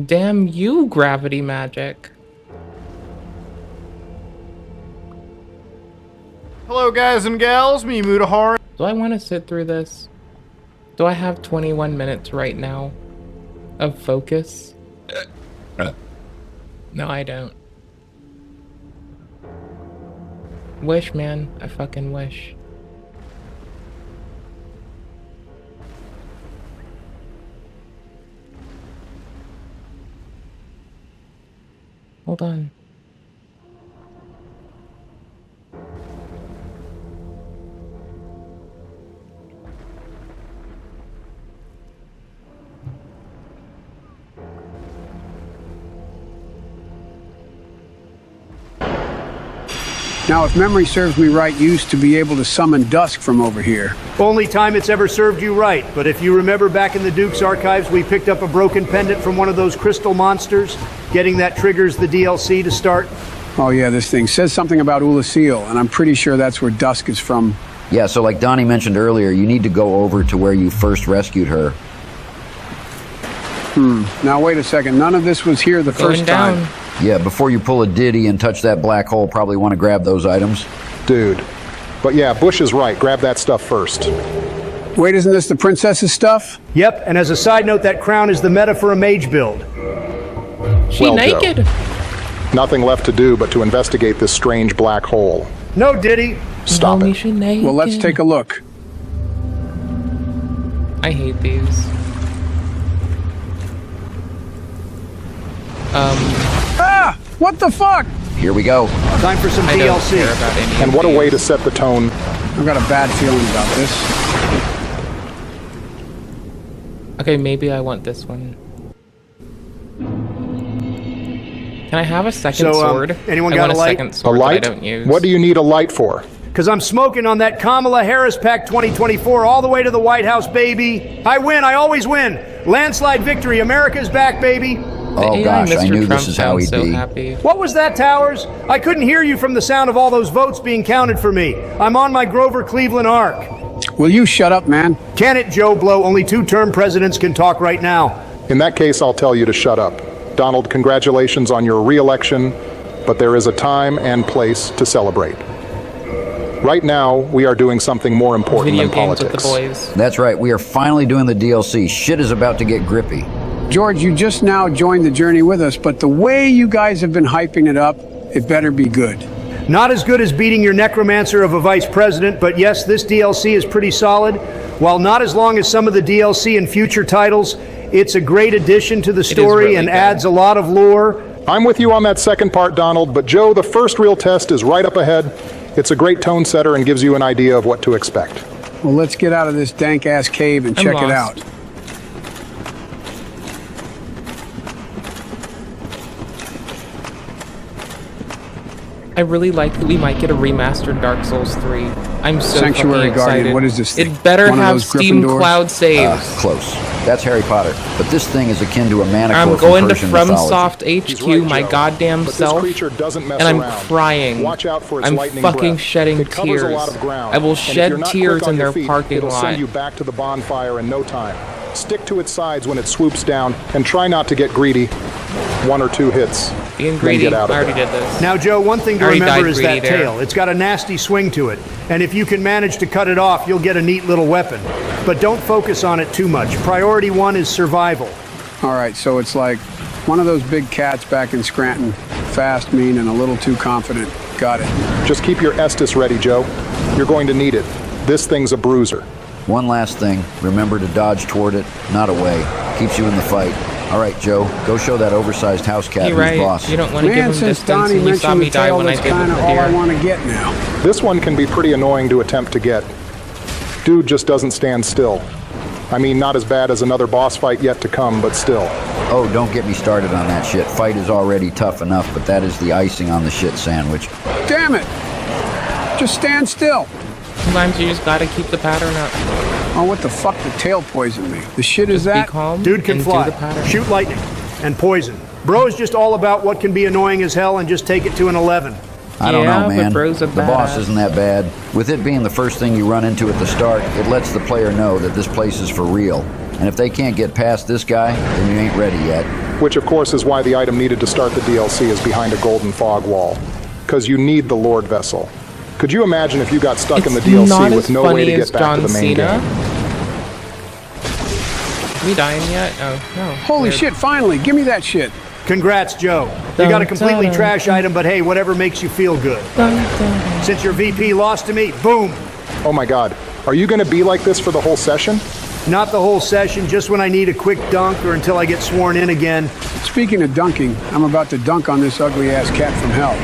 Damn you, gravity magic. Hello, guys and gals. Me, Mutahar. Do I want to sit through this? Do I have 21 minutes right now of focus? No, I don't. Wish, man. I fucking wish. Hold on. Now, if memory serves me right, you used to be able to summon dusk from over here. Only time it's ever served you right, but if you remember back in the Duke's archives, we picked up a broken pendant from one of those crystal monsters. Getting that triggers the DLC to start. Oh yeah, this thing says something about Ulasil, and I'm pretty sure that's where dusk is from. Yeah, so like Donnie mentioned earlier, you need to go over to where you first rescued her. Now wait a second, none of this was here the first time. Yeah, before you pull a ditty and touch that black hole, probably want to grab those items. Dude. But yeah, Bush is right. Grab that stuff first. Wait, isn't this the princess's stuff? Yep, and as a side note, that crown is the meta for a mage build. She naked. Joe, nothing left to do but to investigate this strange black hole. No, Diddy. Stop it. Well, let's take a look. I hate these. Ah! What the fuck? Here we go. Time for some DLC. And what a way to set the tone. I've got a bad feeling about this. Okay, maybe I want this one. Can I have a second sword? Anyone I got want a light? second sword A light? that I don't use. What do you need a light for? Because I'm smoking on that Kamala Harris Pack 2024 all the way to the White House, baby. I win. I always win. Landslide victory. America's back, baby. Oh gosh, I knew this is how he'd be. Happy. What was that, Towers? I couldn't hear you from the sound of all those votes being counted for me. I'm on my Grover Cleveland arc. Will you shut up, man? Can it, Joe Blow? Only 2-term presidents can talk right now. In that case, I'll tell you to shut up. Donald, congratulations on your re-election, but there is a time and place to celebrate. Right now, we are doing something more important than politics. With the boys. That's right, we are finally doing the DLC. Shit is about to get grippy. George, you just now joined the journey with us, but the way you guys have been hyping it up, it better be good. Not as good as beating your necromancer of a vice president, but yes, this DLC is pretty solid. While not as long as some of the DLC in future titles, it's a great addition to the story really and good. adds a lot of lore. I'm with you on that second part, Donald, but Joe, the first real test is right up ahead. It's a great tone setter and gives you an idea of what to expect. Well, let's get out of this dank-ass cave and check it out. I really like that we might get a remastered Dark Souls 3. I'm so Sanctuary fucking excited. Guardian, what is this thing? It better One of have those Steam Gryffindors? Cloud saves. Close. That's Harry Potter. But this thing is akin to a manticore I'm from going to Persian mythology. FromSoft HQ, my goddamn self, and I'm crying. Watch out for its I'm lightning fucking breath. shedding It covers tears. a lot of ground, I will and if shed you're not tears quick on in your their feet, parking it'll lot. send you back to the bonfire in no time. Stick to its sides when it swoops down, and try not to get greedy. 1 or 2 hits. Being then greedy, get out I of already there. did this. Now, Joe, one thing to Already remember died is that greedy there. tail. It's got a nasty swing to it, and if you can manage to cut it off, you'll get a neat little weapon. But don't focus on it too much. Priority 1 is survival. All right, so it's like one of those big cats back in Scranton. Fast, mean, and a little too confident. Got it. Just keep your Estus ready, Joe. You're going to need it. This thing's a bruiser. One last thing, remember to dodge toward it, not away. Keeps you in the fight. All right, Joe, go show that oversized house cat You're who's right. boss. You don't want to give Man, him since distance, Donnie and you saw mentioned me the die tail, when I that's did kind with of the all I deer. want to get now. This one can be pretty annoying to attempt to get. Dude just doesn't stand still. I mean, not as bad as another boss fight yet to come, but still. Oh, don't get me started on that shit. Fight is already tough enough, but that is the icing on the shit sandwich. Damn it! Just stand still. Sometimes you just gotta keep the pattern up. Oh, what the fuck? The tail poisoned me. The shit is Be that? calm. Dude can and fly, Do the pattern. shoot lightning, and poison. Bro is just all about what can be annoying as hell and just take it to an 11. I don't Yeah, know, but man. bro's a The boss badass. isn't that bad. With it being the first thing you run into at the start, it lets the player know that this place is for real. And if they can't get past this guy, then you ain't ready yet. Which, of course, is why the item needed to start the DLC is behind a golden fog wall. Because you need the Lord Vessel. Could you imagine if you got stuck in the It's not DLC with as no way funny to as get back to John the main Cena. game? We dying yet? Oh, no. Holy shit, finally, give me that shit. Congrats, Joe. You got a completely trash item, but hey, whatever makes you feel good. Since your VP lost to me, boom. Oh my god. Are you going to be like this for the whole session? Not the whole session, just when I need a quick dunk or until I get sworn in again. Speaking of dunking, I'm about to dunk on this ugly-ass cat from hell.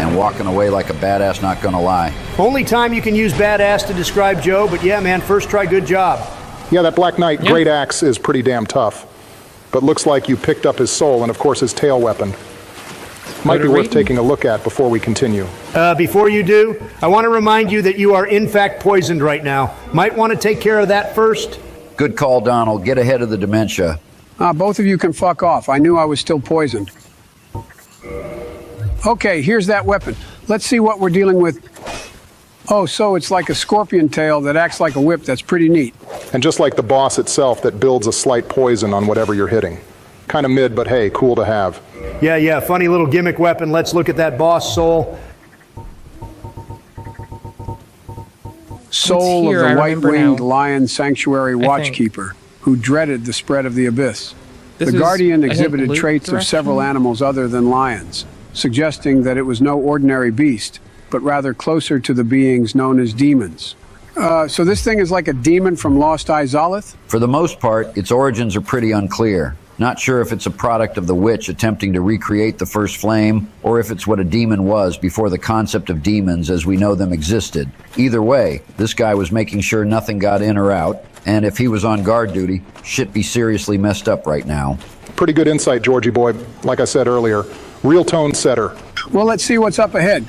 And walking away like a badass, not gonna lie. Only time you can use badass to describe Joe, but yeah, man, first try, good job. Yeah, that Black Knight Great Axe is pretty damn tough. But looks like you picked up his soul and, of course, his tail weapon. Might be worth taking a look at before we continue. Before you do, I want to remind you that you are in fact poisoned right now. Might want to take care of that first. Good call, Donald. Get ahead of the dementia. Both of you can fuck off. I knew I was still poisoned. Okay, here's that weapon. Let's see what we're dealing with. Oh, so it's like a scorpion tail that acts like a whip. That's pretty neat. And just like the boss itself that builds a slight poison on whatever you're hitting. Kind of mid, but hey, cool to have. Yeah, funny little gimmick weapon. Let's look at that boss soul. Soul here, of I the remember white-winged now. lion sanctuary watchkeeper who dreaded the spread of the abyss. This The is, Guardian I think, exhibited loot traits of direction. several animals other than lions, suggesting that it was no ordinary beast, but rather closer to the beings known as demons. So this thing is like a demon from Lost Izalith? For the most part, its origins are pretty unclear. Not sure if it's a product of the witch attempting to recreate the first flame, or if it's what a demon was before the concept of demons as we know them existed. Either way, this guy was making sure nothing got in or out, and if he was on guard duty, shit be seriously messed up right now. Pretty good insight, Georgie boy. Like I said earlier, real tone setter. Well, let's see what's up ahead.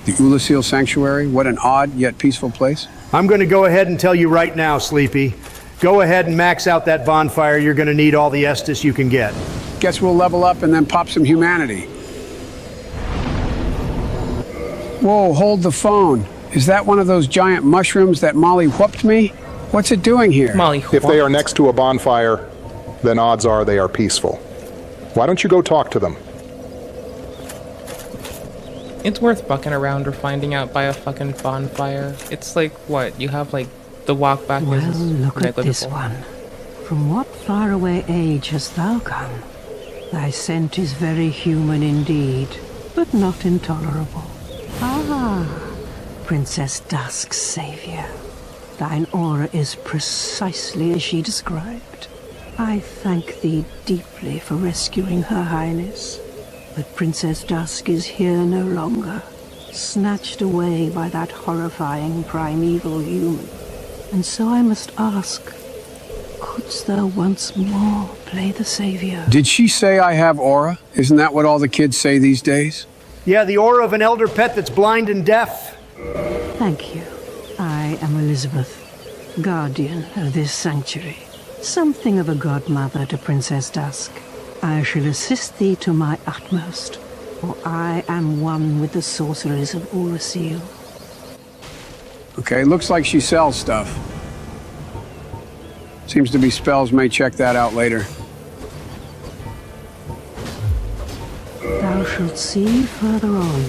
The Ulasil Sanctuary, what an odd yet peaceful place. I'm going to go ahead and tell you right now, Sleepy. Go ahead and max out that bonfire. You're going to need all the Estus you can get. Guess we'll level up and then pop some humanity. Whoa, hold the phone. Is that one of those giant mushrooms that Molly whooped me? What's it doing here? Molly If they are next to a bonfire, then odds are they are peaceful. Why don't you go talk to them? It's worth bucking around or finding out by a fucking bonfire. It's like, what, you have like the walk back Well, is look at this negligible. one. From what faraway age hast thou come? Thy scent is very human indeed, but not intolerable. Ah, Princess Dusk's savior. Thine aura is precisely as she described. I thank thee deeply for rescuing Her Highness. But Princess Dusk is here no longer, snatched away by that horrifying primeval human. And so I must ask, couldst thou once more play the savior? Did she say I have aura? Isn't that what all the kids say these days? Yeah, the aura of an elder pet that's blind and deaf. Thank you. I am Elizabeth, guardian of this sanctuary. Something of a godmother to Princess Dusk. I shall assist thee to my utmost, for I am one with the sorceries of Urasil. Okay, looks like she sells stuff. Seems to be spells, may check that out later. Thou shalt see further on,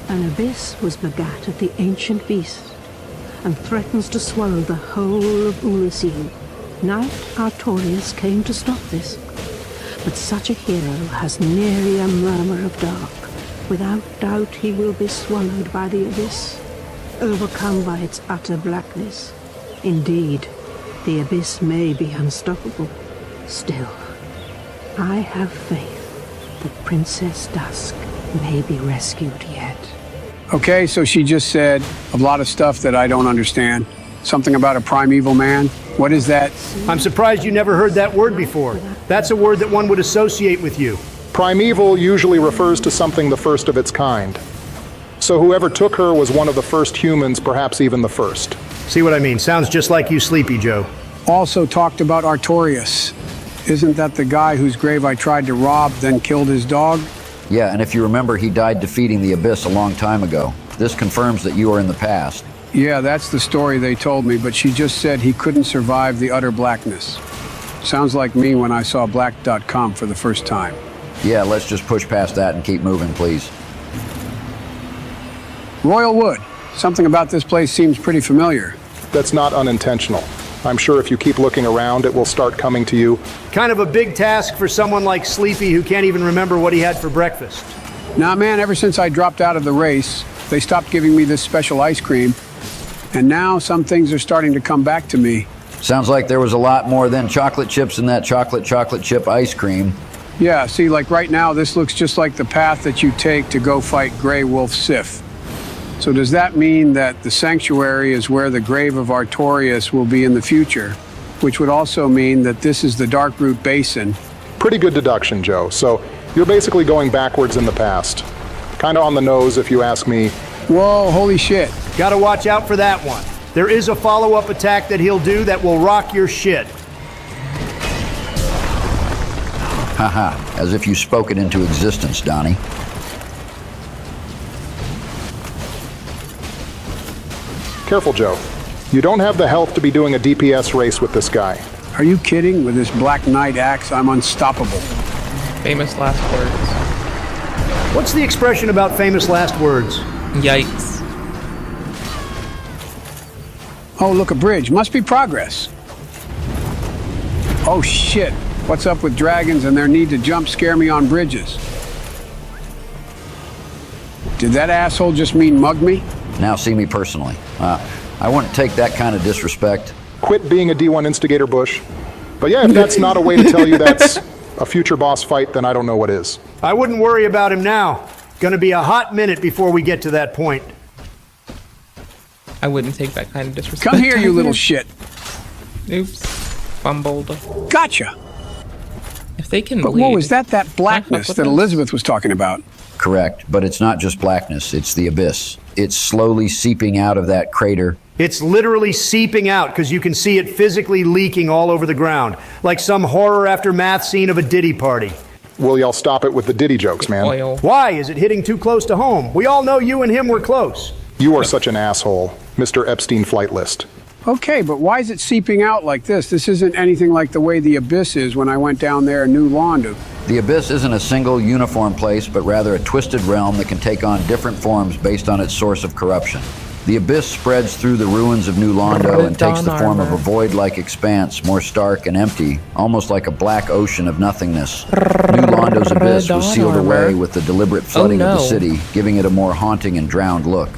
an abyss was begat of the ancient beast, and threatens to swallow the whole of Urasil. Knight Artorius came to stop this. But such a hero has nary a murmur of dark. Without doubt he will be swallowed by the abyss, overcome by its utter blackness. Indeed, the abyss may be unstoppable. Still, I have faith that Princess Dusk may be rescued yet. Okay, so she just said a lot of stuff that I don't understand. Something about a primeval man. What is that? I'm surprised you never heard that word before. That's a word that one would associate with you. Primeval usually refers to something the first of its kind. So whoever took her was one of the first humans, perhaps even the first. See what I mean? Sounds just like you, Sleepy Joe. Also talked about Artorius. Isn't that the guy whose grave I tried to rob, then killed his dog? Yeah, and if you remember, he died defeating the Abyss a long time ago. This confirms that you are in the past. Yeah, that's the story they told me, but she just said he couldn't survive the utter blackness. Sounds like me when I saw black.com for the first time. Yeah, let's just push past that and keep moving, please. Royal Wood. Something about this place seems pretty familiar. That's not unintentional. I'm sure if you keep looking around, it will start coming to you. Kind of a big task for someone like Sleepy who can't even remember what he had for breakfast. Nah, man, ever since I dropped out of the race, they stopped giving me this special ice cream. And now some things are starting to come back to me. Sounds like there was a lot more than chocolate chips in that chocolate chip ice cream. Yeah, see, like right now, this looks just like the path that you take to go fight Grey Wolf Sif. So does that mean that the sanctuary is where the grave of Artorias will be in the future? Which would also mean that this is the Darkroot Basin. Pretty good deduction, Joe. So you're basically going backwards in the past. Kind of on the nose, if you ask me. Whoa, holy shit. Gotta watch out for that one. There is a follow-up attack that he'll do that will rock your shit. Haha, as if you spoke it into existence, Donnie. Careful, Joe. You don't have the health to be doing a DPS race with this guy. Are you kidding? With this Black Knight axe, I'm unstoppable. Famous last words. What's the expression about famous last words? Yikes. Oh, look, a bridge. Must be progress. Oh, shit. What's up with dragons and their need to jump scare me on bridges? Did that asshole just mean mug me? Now see me personally. I wouldn't take that kind of disrespect. Quit being a D1 instigator, Bush. But yeah, if that's not a way to tell you that's a future boss fight, then I don't know what is. I wouldn't worry about him now. Gonna be a hot minute before we get to that point. I wouldn't take that kind of disrespect. Come here, you little shit. Oops. Fumbled. Gotcha. If they can But lead, whoa, is that blackness that Elizabeth was talking about? Correct, but it's not just blackness, it's the abyss. It's slowly seeping out of that crater. It's literally seeping out because you can see it physically leaking all over the ground, like some horror aftermath scene of a Diddy party. Will y'all stop it with the Diddy jokes, man? Oil. Why? Is it hitting too close to home? We all know you and him were close. You are such an asshole, Mr. Epstein flight list. Okay, but why is it seeping out like this? This isn't anything like the way the Abyss is when I went down there in New Londo. The abyss isn't a single uniform place, but rather a twisted realm that can take on different forms based on its source of corruption. The abyss spreads through the ruins of New Londo and takes the form of a void-like expanse, more stark and empty, almost like a black ocean of nothingness. New Londo's abyss was sealed away with the deliberate flooding of the city, giving it a more haunting and drowned look.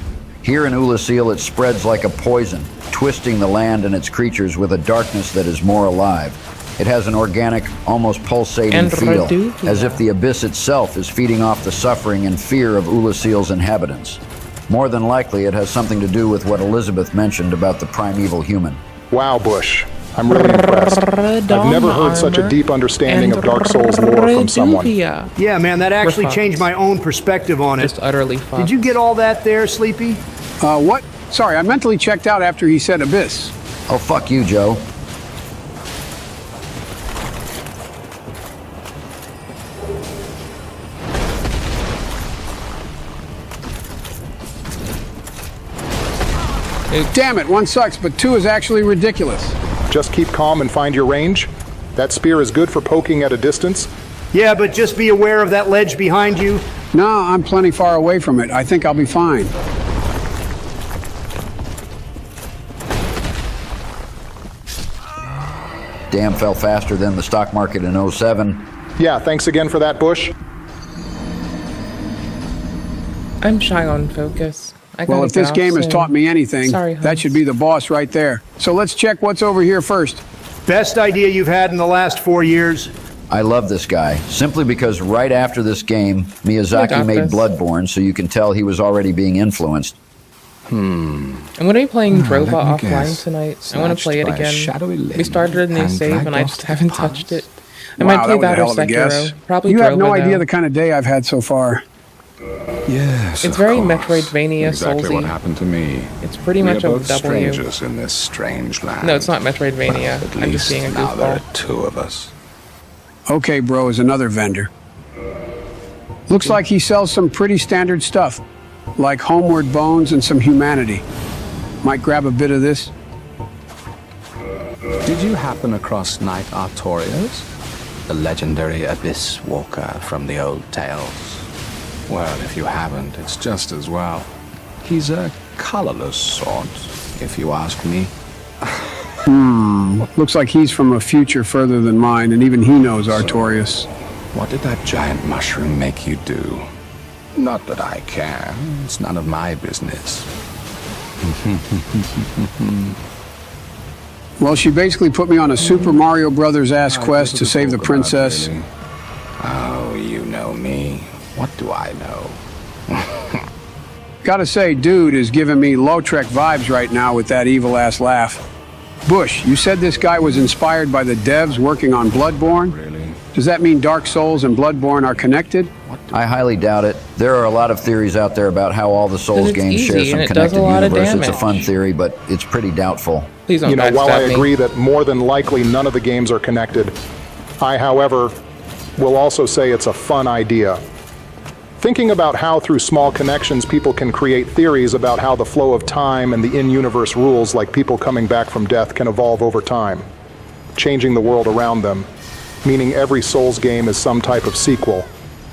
Here in Ulasil, it spreads like a poison, twisting the land and its creatures with a darkness that is more alive. It has an organic, almost pulsating feel, as if the abyss itself is feeding off the suffering and fear of Ulasil's inhabitants. More than likely, it has something to do with what Elizabeth mentioned about the primeval human. Wow, Bush. I'm really impressed. I've never heard such a deep understanding of Dark Souls lore from someone. Yeah, man, that actually changed my own perspective on it. Just utterly fucked. Did you get all that there, Sleepy? What? Sorry, I mentally checked out after he said Abyss. Oh, fuck you, Joe. Damn it, one sucks, but two is actually ridiculous. Just keep calm and find your range. That spear is good for poking at a distance. Yeah, but just be aware of that ledge behind you. No, I'm plenty far away from it. I think I'll be fine. Damn fell faster than the stock market in 07. Yeah, thanks again for that, Bush. I'm shy on focus. Well, if this game has taught me anything, Sorry, that should be the boss right there. So let's check what's over here first. Best idea you've had in the last 4 years. I love this guy, simply because right after this game, Miyazaki made Bloodborne, so you can tell he was already being influenced. I'm going to be playing Drova offline tonight. I want to play it again. We started a new save and I just haven't touched it. I might play that or Sekiro. Probably You have no Drova, idea though. the kind of day I've had so far. Yes, It's of very course. Metroidvania, Exactly Soulsy. what happened to me. It's pretty We much are a both W. strangers in this strange land. No, it's not Metroidvania. At I'm just least being a now there are goofball. two of us. Okay, bro is another vendor. Looks like he sells some pretty standard stuff, like homeward bones and some humanity. Might grab a bit of this. Did you happen across Knight Artorias? The legendary Abyss Walker from the old tales? Well, if you haven't, it's just as well. He's a colorless sort, if you ask me. Looks like he's from a future further than mine, and even he knows Artorias. What did that giant mushroom make you do? Not that I care. It's none of my business. Well, she basically put me on a Super Mario Brothers ass quest to save the princess. Really? Oh, you know me. What do I know? Gotta say, dude is giving me Lautrec vibes right now with that evil ass laugh. Bush, you said this guy was inspired by the devs working on Bloodborne? Really? Does that mean Dark Souls and Bloodborne are connected? I highly doubt it. There are a lot of theories out there about how all the Souls it's games share easy some and it does connected a lot of universe. It's a damage. fun theory, but it's pretty doubtful. Please don't You know, while I backstab me. agree that more than likely none of the games are connected, I, however, will also say it's a fun idea. Thinking about how through small connections people can create theories about how the flow of time and the in-universe rules like people coming back from death can evolve over time, changing the world around them, meaning every Souls game is some type of sequel.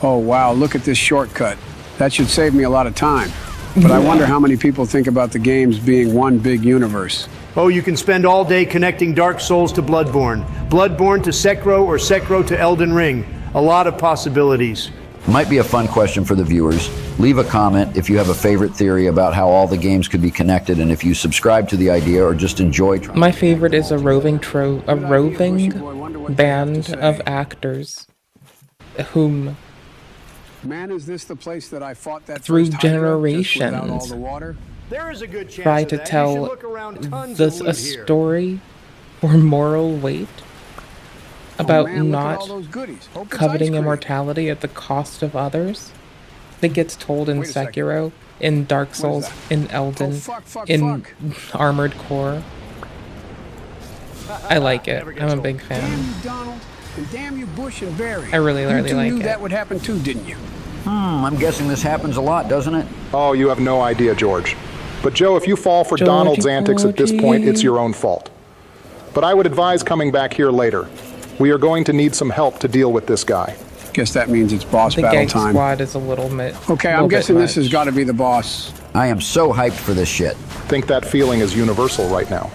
Oh wow, look at this shortcut. That should save me a lot of time. But I wonder how many people think about the games being one big universe. Oh, you can spend all day connecting Dark Souls to Bloodborne, Bloodborne to Sekiro, or Sekiro to Elden Ring. A lot of possibilities. Might be a fun question for the viewers. Leave a comment if you have a favorite theory about how all the games could be connected, and if you subscribe to the idea or just enjoy trying. My favorite is a roving band of actors whom Man, is this the place that I fought that through first Hydra just without all generations the water? There is a good chance try of to that. You should tell look around, tons this of a loot here. story or moral weight about man, look at all not those goodies. Hope it's coveting ice cream. immortality at the cost of others that gets told in Wait a second. Sekiro, in Dark is Souls, that? in Elden, fuck, in Armored Core. I like it. I'm a big Damn fan. you, Donald, and damn you, Bush and Barry. I really You two like knew it. that would happen too, didn't you? I'm guessing this happens a lot, doesn't it? Oh, you have no idea, George. But Joe, if you fall for Georgie, Donald's antics at this point, it's Georgie. your own fault. But I would advise coming back here later. We are going to need some help to deal with this guy. Guess that means it's boss The battle gang time. squad is a little bit. Okay, I'm guessing this has got to be the boss. I am so hyped for this shit. Think that feeling is universal right now.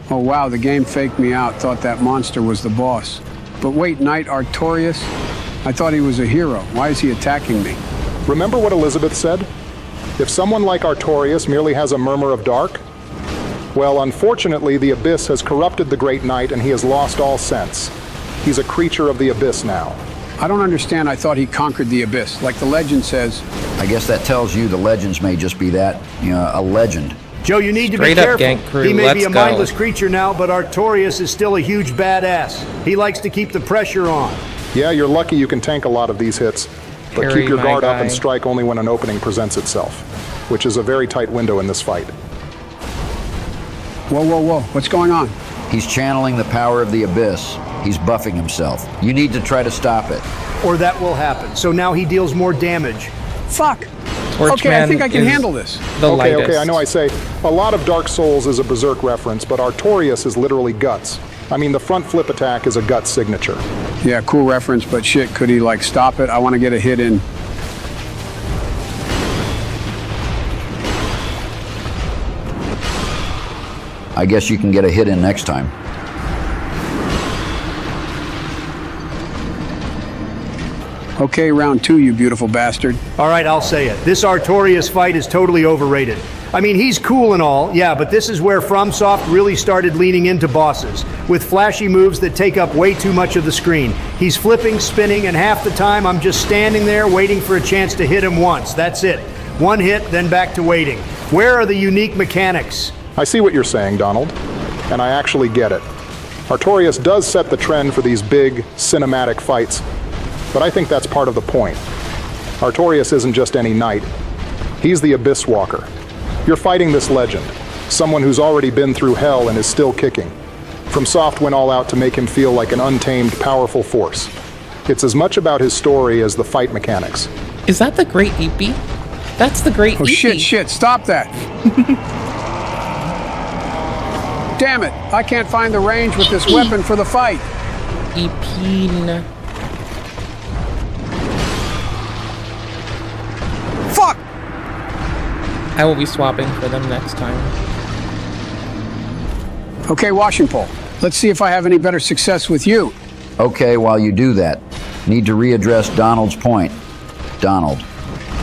Oh wow, the game faked me out, thought that monster was the boss. But wait, Knight Artorias? I thought he was a hero. Why is he attacking me? Remember what Elizabeth said? If someone like Artorias merely has a murmur of dark, well, unfortunately, the Abyss has corrupted the Great Knight and he has lost all sense. He's a creature of the Abyss now. I don't understand. I thought he conquered the Abyss. Like the legend says, I guess that tells you the legends may just be that, a legend. Joe, you need to be Straight up, careful. Gank Crew, He may be let's a go. mindless creature now, but Artorias is still a huge badass. He likes to keep the pressure on. Yeah, you're lucky you can tank a lot of these hits, but Harry, keep your my guard up and guy. strike only when an opening presents itself, which is a very tight window in this fight. whoa, whoa, whoa, what's going on? He's channeling the power of the Abyss. He's buffing himself. You need to try to stop it. Or that will happen. So now he deals more damage. Fuck! Okay, I think I can handle this. Okay, I know I say a lot of Dark Souls is a Berserk reference, but Artorias is literally guts. I mean, the front flip attack is a gut signature. Yeah, cool reference, but shit, could he like stop it? I want to get a hit in. I guess you can get a hit in next time. Okay, round 2, you beautiful bastard. All right, I'll say it. This Artorias fight is totally overrated. I mean, he's cool and all, yeah, but this is where FromSoft really started leaning into bosses, with flashy moves that take up way too much of the screen. He's flipping, spinning, and half the time I'm just standing there waiting for a chance to hit him once. That's it. One hit, then back to waiting. Where are the unique mechanics? I see what you're saying, Donald, and I actually get it. Artorias does set the trend for these big, cinematic fights, but I think that's part of the point. Artorias isn't just any knight. He's the Abyss Walker. You're fighting this legend, someone who's already been through hell and is still kicking. FromSoft went all out to make him feel like an untamed, powerful force. It's as much about his story as the fight mechanics. Is that the Great Eepy? That's the Great Eepy. Shit, stop that. Damn it, I can't find the range with this weapon for the fight. Eepine. Fuck! I will be swapping for them next time. Okay, washing pole. Let's see if I have any better success with you. Okay, while you do that, need to readdress Donald's point. Donald,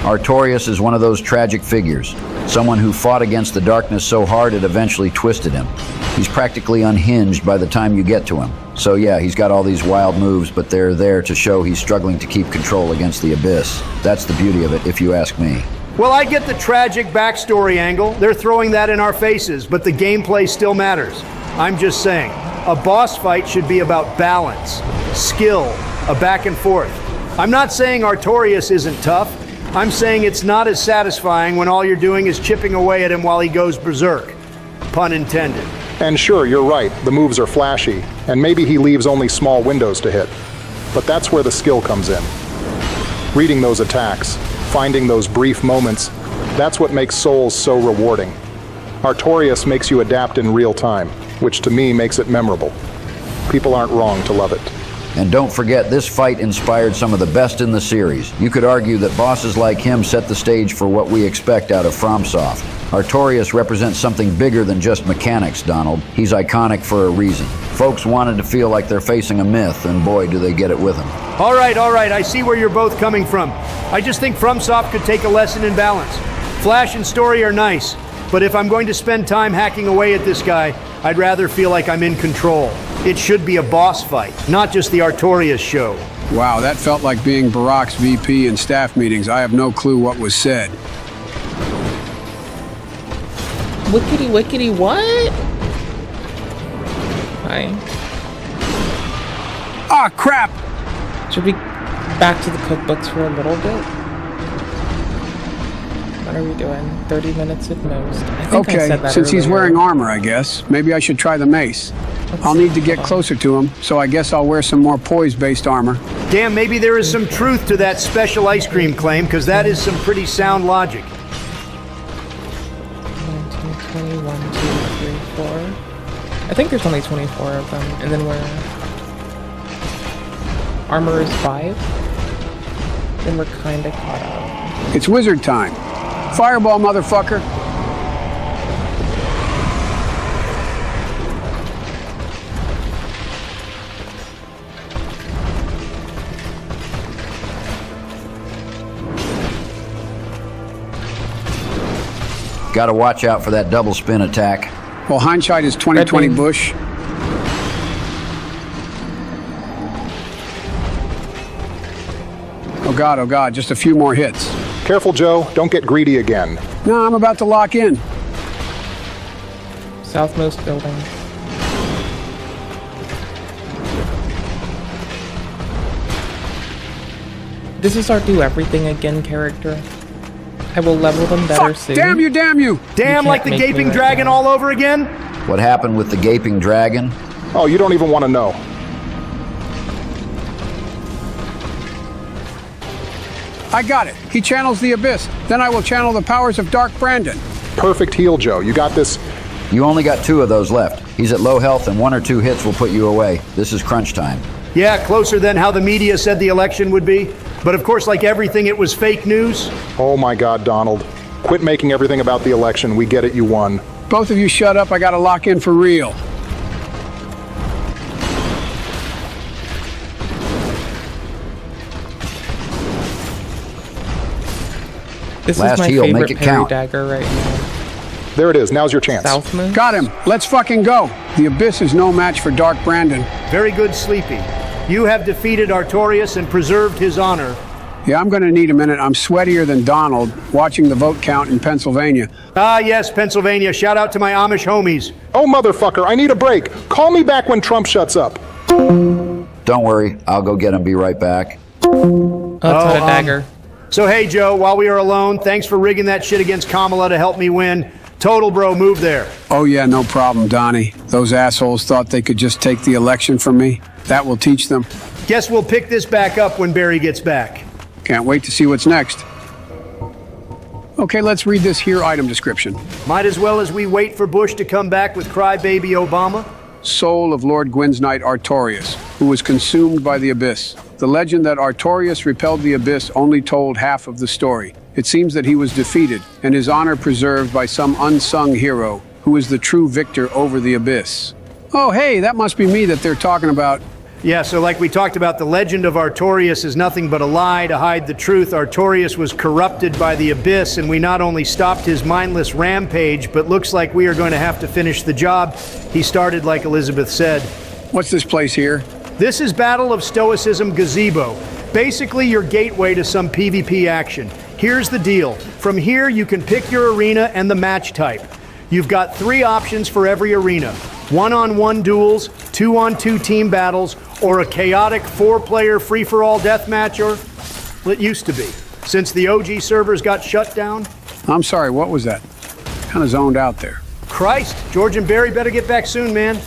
Artorias is one of those tragic figures. Someone who fought against the darkness so hard it eventually twisted him. He's practically unhinged by the time you get to him. So yeah, he's got all these wild moves, but they're there to show he's struggling to keep control against the Abyss. That's the beauty of it, if you ask me. Well, I get the tragic backstory angle. They're throwing that in our faces, but the gameplay still matters. I'm just saying, a boss fight should be about balance, skill, a back and forth. I'm not saying Artorias isn't tough. I'm saying it's not as satisfying when all you're doing is chipping away at him while he goes berserk. Pun intended. And sure, you're right, the moves are flashy, and maybe he leaves only small windows to hit. But that's where the skill comes in. Reading those attacks, finding those brief moments, that's what makes Souls so rewarding. Artorias makes you adapt in real time, which to me makes it memorable. People aren't wrong to love it. And don't forget, this fight inspired some of the best in the series. You could argue that bosses like him set the stage for what we expect out of FromSoft. Artorias represents something bigger than just mechanics, Donald. He's iconic for a reason. Folks wanted to feel like they're facing a myth, and boy, do they get it with him. All right, I see where you're both coming from. I just think FromSoft could take a lesson in balance. Flash and story are nice, but if I'm going to spend time hacking away at this guy, I'd rather feel like I'm in control. It should be a boss fight, not just the Artorias show. Wow, that felt like being Barack's VP in staff meetings. I have no clue what was said. Wickety wickety what? Hi. Ah, crap! Should we back to the cookbooks for a little bit? What are we doing? 30 minutes at most. I think I said that since he's earlier. wearing armor, I guess. Maybe I should try the mace. I'll need to get closer to him, so I guess I'll wear some more poise-based armor. Damn, maybe there is some truth to that special ice cream claim, because that is some pretty sound logic. 19, 20, 1, 2, 3, 4. I think there's only 24 of them, and then we're... Armor is 5. Then we're kinda caught up. It's wizard time. Fireball, motherfucker! Gotta watch out for that double spin attack. Well, hindsight is 20/20, Bush. Oh God, just a few more hits. Careful, Joe. Don't get greedy again. No, I'm about to lock in. Southmost building. This is our do everything again character. I will level them better soon. Damn you, damn you! Damn, like the gaping dragon all over again? What happened with the gaping dragon? Oh, you don't even want to know. I got it. He channels the Abyss. Then I will channel the powers of Dark Brandon. Perfect heal, Joe. You got this. You only got 2 of those left. He's at low health and 1 or 2 hits will put you away. This is crunch time. Yeah, closer than how the media said the election would be. But of course, like everything, it was fake news. Oh my God, Donald. Quit making everything about the election. We get it, you won. Both of you shut up. I gotta lock in for real. This Last is my heal, favorite make it parry count. dagger right now. There it is. Now's your chance. South move? Got him. Let's fucking go. The Abyss is no match for Dark Brandon. Very good, Sleepy. You have defeated Artorias and preserved his honor. Yeah, I'm gonna need a minute. I'm sweatier than Donald watching the vote count in Pennsylvania. Ah, yes, Pennsylvania. Shout out to my Amish homies. Oh, motherfucker, I need a break. Call me back when Trump shuts up. Don't worry, I'll go get him. Be right back. Oh, it's not a dagger. So, hey, Joe, while we are alone, thanks for rigging that shit against Kamala to help me win. Total, bro, move there. Oh yeah, no problem, Donnie. Those assholes thought they could just take the election from me. That will teach them. Guess we'll pick this back up when Barry gets back. Can't wait to see what's next. Okay, let's read this here item description. Might as well as we wait for Bush to come back with Crybaby Obama. Soul of Lord Gwyn's Knight Artorias, who was consumed by the Abyss. The legend that Artorias repelled the Abyss only told half of the story. It seems that he was defeated, and his honor preserved by some unsung hero, who is the true victor over the Abyss. Oh hey, that must be me that they're talking about. Yeah, so like we talked about, the legend of Artorias is nothing but a lie to hide the truth. Artorias was corrupted by the Abyss, and we not only stopped his mindless rampage, but looks like we are going to have to finish the job he started, like Elizabeth said. What's this place here? This is Battle of Stoicism Gazebo. Basically your gateway to some PvP action. Here's the deal. From here, you can pick your arena and the match type. You've got 3 options for every arena. 1-on-1 duels, 2-on-2 team battles, or a chaotic 4-player free-for-all deathmatch, or well, it used to be. Since the OG servers got shut down. I'm sorry, what was that? Kinda zoned out there. Christ, George and Barry better get back soon, man.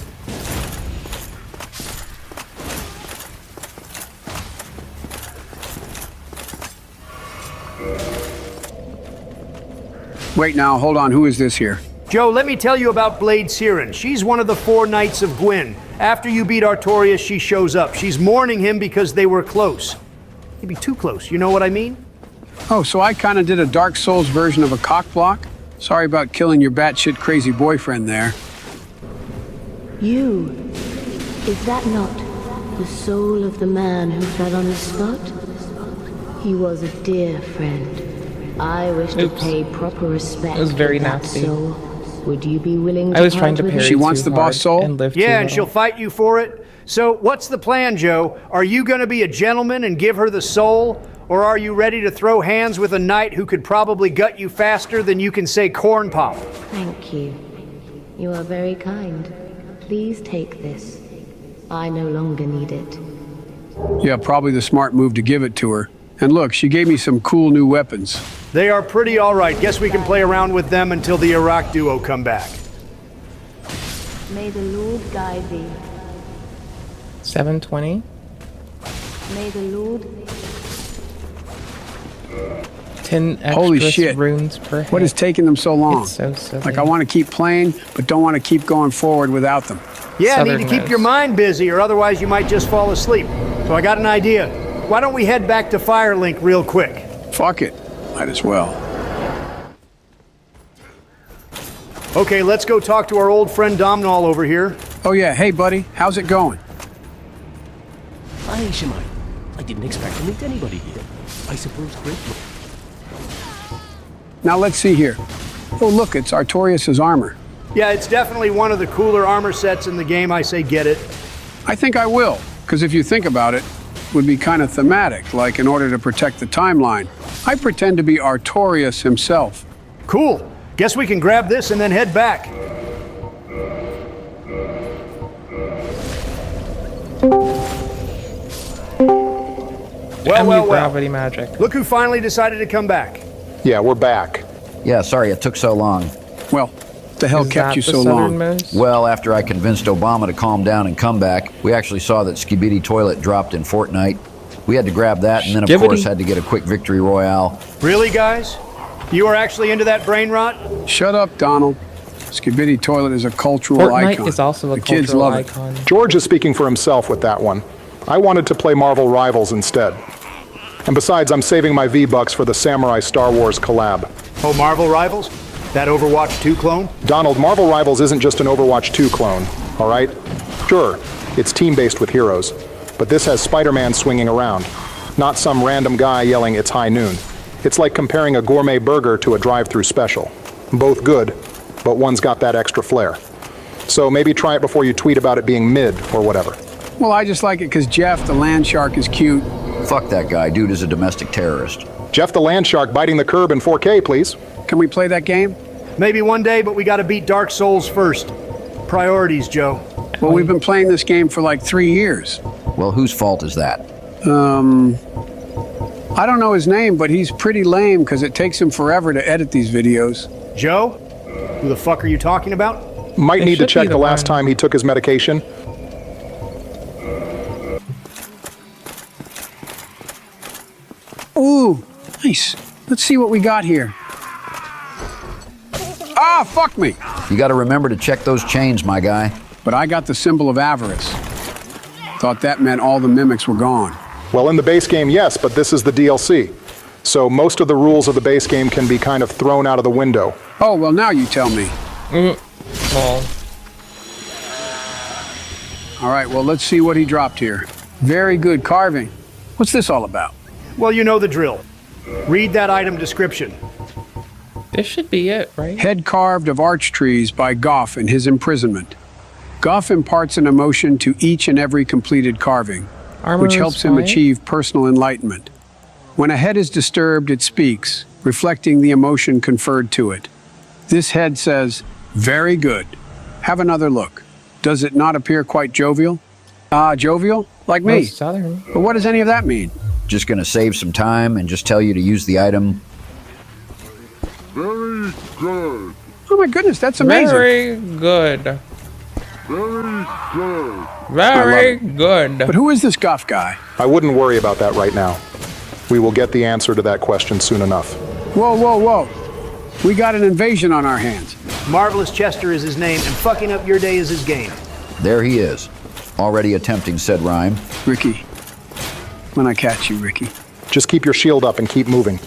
Wait now, hold on, who is this here? Joe, let me tell you about Blade Siren. She's one of the 4 Knights of Gwyn. After you beat Artorias, she shows up. She's mourning him because they were close. Maybe too close, you know what I mean? Oh, so I kinda did a Dark Souls version of a cock block? Sorry about killing your batshit crazy boyfriend there. You, is that not the soul of the man who fell on the spot? He was a dear friend. I wish to pay proper respect. It was very to that nasty. soul. Would you be willing to I was trying to part with parry it? She wants too the boss hard soul? and live too Yeah, and little. she'll fight you for it. So what's the plan, Joe? Are you going to be a gentleman and give her the soul? Or are you ready to throw hands with a knight who could probably gut you faster than you can say corn pop? Thank you. You are very kind. Please take this. I no longer need it. Yeah, probably the smart move to give it to her. And look, she gave me some cool new weapons. They are pretty all right. Guess we can play around with them until the Iraq duo come back. May the Lord guide thee. 720. May the Lord... 10 extra Holy shit. runes per hit. What is taking them so long? It's so silly. Like I want to keep playing, but don't want to keep going forward without them. Yeah, need to keep Southerners. your mind busy or otherwise you might just fall asleep. So I got an idea. Why don't we head back to Firelink real quick? Fuck it. Might as well. Okay, let's go talk to our old friend Domnall over here. Oh yeah, hey buddy, how's it going? Hi, Shemai. I didn't expect to meet anybody here. I suppose grateful. Now let's see here. Oh look, it's Artorias' armor. Yeah, it's definitely one of the cooler armor sets in the game. I say get it. I think I will, because if you think about it, would be kind of thematic, like in order to protect the timeline. I pretend to be Artorias himself. Cool. Guess we can grab this and then head back. Well. Gravity magic. Look who finally decided to come back. Yeah, we're back. Yeah, sorry it took so long. Well, what the hell Is kept that you the so long? southernmost? Well, after I convinced Obama to calm down and come back, we actually saw that Skibidi Toilet dropped in Fortnite. We had to grab that and then, of course, had to get a quick victory royale. Really, guys? You are actually into that brain rot? Shut up, Donald. Skibidi Toilet is a cultural Fortnite icon. is also a the kids cultural love icon. George is speaking for himself with that one. I wanted to play Marvel Rivals instead. And besides, I'm saving my V-Bucks for the Samurai Star Wars collab. Oh, Marvel Rivals? That Overwatch 2 clone? Donald, Marvel Rivals isn't just an Overwatch 2 clone, all right? Sure, it's team-based with heroes, but this has Spider-Man swinging around, not some random guy yelling it's high noon. It's like comparing a gourmet burger to a drive-through special. Both good, but one's got that extra flair. So maybe try it before you tweet about it being mid or whatever. Well, I just like it because Jeff, the land shark, is cute. Fuck that guy. Dude is a domestic terrorist. Jeff the land shark biting the curb in 4K, please. Can we play that game? Maybe one day, but we gotta beat Dark Souls first. Priorities, Joe. Well, we've been playing this game for like 3 years. Well, whose fault is that? I don't know his name, but he's pretty lame because it takes him forever to edit these videos. Joe? Who the fuck are you talking about? Might need to check the last time he took his medication. Ooh, nice. Let's see what we got here. Ah, fuck me. You gotta remember to check those chains, my guy. But I got the symbol of avarice. Thought that meant all the mimics were gone. Well, in the base game, yes, but this is the DLC. So most of the rules of the base game can be kind of thrown out of the window. Oh, well, now you tell me. All right, well, let's see what he dropped here. Very good carving. What's this all about? Well, you know the drill. Read that item description. This should be it, right? Head carved of arch trees by Goff in his imprisonment. Goff imparts an emotion to each and every completed carving, which helps him achieve personal enlightenment. When a head is disturbed, it speaks, reflecting the emotion conferred to it. This head says, "Very good. Have another look." Does it not appear quite jovial? Jovial? Like me. Southern. But what does any of that mean? Just gonna save some time and just tell you to use the item. Very good. Oh my goodness, that's amazing. Very good. Very good. Very good. But who is this Goff guy? I wouldn't worry about that right now. We will get the answer to that question soon enough. Whoa, whoa, whoa. We got an invasion on our hands. Marvelous Chester is his name, and fucking up your day is his game. There he is, already attempting said rhyme. Ricky. When I catch you, Ricky. Just keep your shield up and keep moving.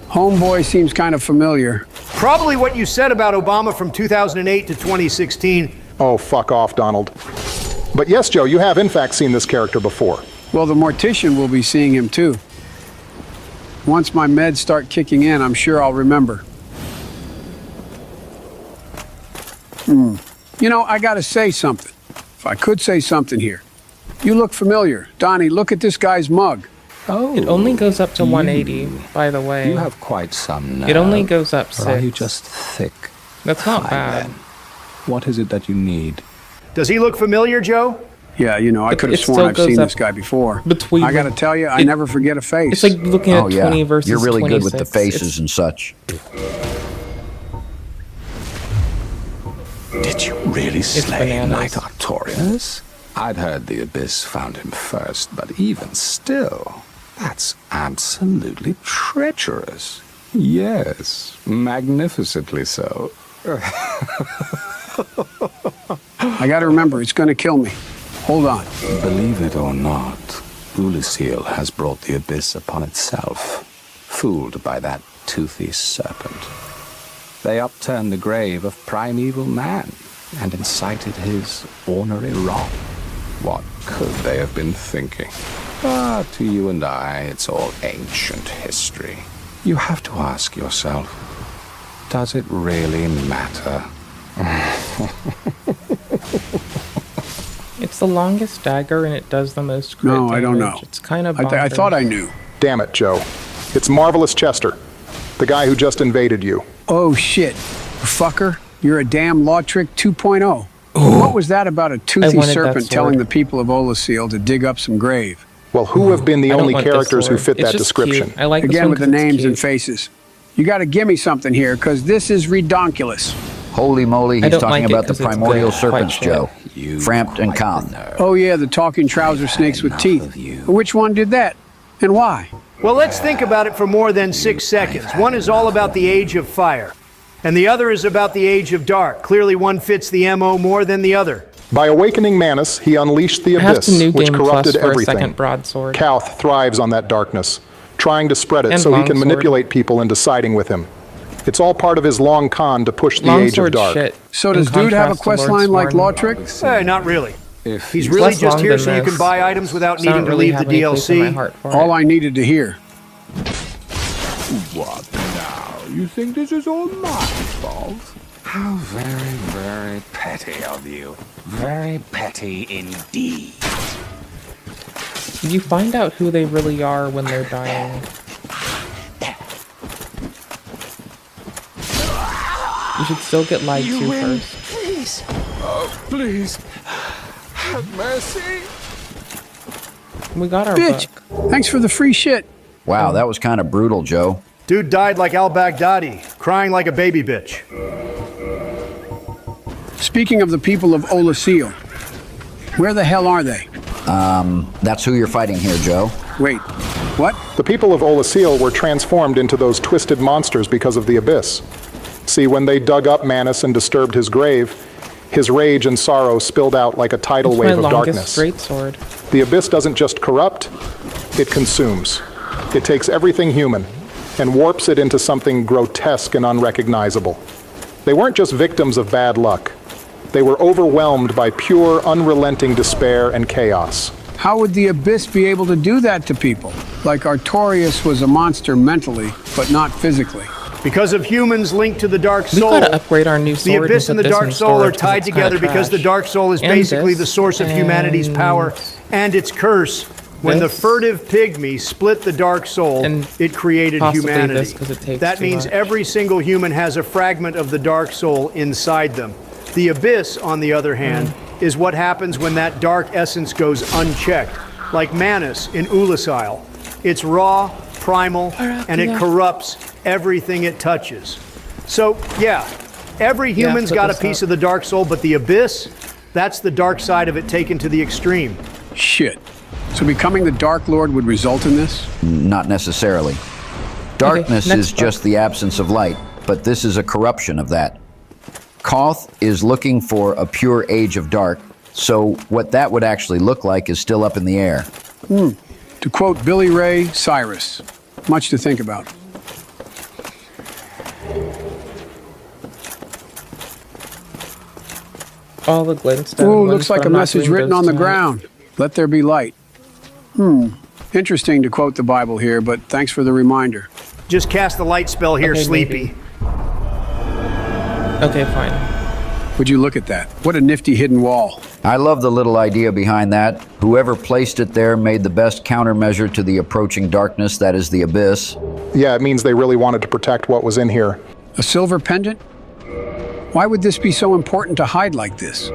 Homeboy seems kind of familiar. Probably what you said about Obama from 2008 to 2016. Oh, fuck off, Donald. But yes, Joe, you have in fact seen this character before. Well, the mortician will be seeing him too. Once my meds start kicking in, I'm sure I'll remember. You know, I gotta say something. If I could say something here. You look familiar. Donnie, look at this guy's mug. Oh, it only goes up to 180, by the way. You have quite some nerve. It only goes up 6. Or are you just thick? That's not Fine, bad. then. What is it that you need? Does he look familiar, Joe? Yeah, you know, I could have it sworn still I've goes seen up this guy before. between I gotta the- tell you, I never forget a face. It's like looking at 20 versus You're really 26. good with the faces and such. Did you really slay bananas. Knight Artorias? I'd heard the Abyss found him first, but even still, that's absolutely treacherous. Yes, magnificently so. I gotta remember, it's gonna kill me. Hold on. Believe it or not, Ulysses has brought the Abyss upon itself, fooled by that toothy serpent. They upturned the grave of primeval man and incited his ornery wrath. What could they have been thinking? But to you and I, it's all ancient history. You have to ask yourself, does it really matter? It's the longest dagger and it does the most crit No, I don't damage. know. It's kind of I thought I knew. Damn it, Joe. It's Marvelous Chester, the guy who just invaded you. Oh shit. Fucker, you're a damn law trick 2.0. What was that about a toothy wanted that serpent sword. telling the people of Olasil to dig up some grave? Well, who have been the I don't only want this characters who sword. fit It's that just description? cute. I like this Again one with the 'cause it's names and cute. faces. You gotta give me something here, because this is redonkulous. Holy moly, I he's don't talking like it about the 'cause it's primordial good. serpents, Quite Joe. Frampt and Khan. Oh yeah, the talking trouser snakes with teeth. Which one did that? And why? Well, let's think about it for more than 6 seconds. One is all about the Age of Fire, and the other is about the Age of Dark. Clearly one fits the MO more than the other. By awakening Manus, he unleashed the I have Abyss, to new which game plus corrupted for a everything. second broadsword. Kauth thrives on that darkness, trying to spread it And so he can longsword. manipulate people into siding with him. It's all part of his long con to push the Age of Longsword Dark. shit. So in does dude have a contrast to quest Lord line like Sworn. Law Trick? Not really. If He's you- really less just long here than so you this. can buy items without So I needing don't to really leave the have any place in my DLC. heart for All it. I needed to hear. What now? You think this is all my fault? How very, very petty of you. Very petty indeed. You find out who they really are when they're dying. You should still get lied You to win. first. Please. Oh, please. Have mercy. We got our Bitch, book. thanks for the free shit. Wow, that was kind of brutal, Joe. Dude died like al-Baghdadi, crying like a baby bitch. Speaking of the people of Olasil, where the hell are they? That's who you're fighting here, Joe. Wait, what? The people of Olasil were transformed into those twisted monsters because of the Abyss. See, when they dug up Manus and disturbed his grave, his rage and sorrow spilled out like a tidal It's wave my of longest darkness. greatsword. The Abyss doesn't just corrupt, it consumes. It takes everything human and warps it into something grotesque and unrecognizable. They weren't just victims of bad luck. They were overwhelmed by pure, unrelenting despair and chaos. How would the Abyss be able to do that to people? Like Artorias was a monster mentally, but not physically. Because of humans linked to the Dark We Soul, gotta upgrade our new the sword. Abyss and the put this Dark in Soul are storage 'cause tied it's together kinda because the trash. Dark Soul is And basically this, the source of humanity's and power and its curse. When the this. furtive pygmy split the Dark Soul, And it created possibly humanity. this 'cause it takes That too means much. every single human has a fragment of the Dark Soul inside them. The Abyss, on the other hand, is what happens when that dark essence goes unchecked, like Manus in Ulasil. It's raw, primal, and it corrupts everything it touches. So, yeah, every human's put got a this piece up. of the Dark Soul, but the Abyss, that's the dark side of it taken to the extreme. Shit. So becoming the Dark Lord would result in this? Not necessarily. Darkness next is just the absence of light, but this is a corruption of that. Koth is looking for a pure age of dark, so what that would actually look like is still up in the air. To quote Billy Ray Cyrus, much to think about. All the glintstone. Ooh, ones, looks like but a I'm not message doing written those on the tonight. ground. Let there be light. Interesting to quote the Bible here, but thanks for the reminder. Just cast the light spell here, Okay, Sleepy. maybe. Okay, fine. Would you look at that? What a nifty hidden wall. I love the little idea behind that. Whoever placed it there made the best countermeasure to the approaching darkness that is the Abyss. Yeah, it means they really wanted to protect what was in here. A silver pendant? Why would this be so important to hide like this?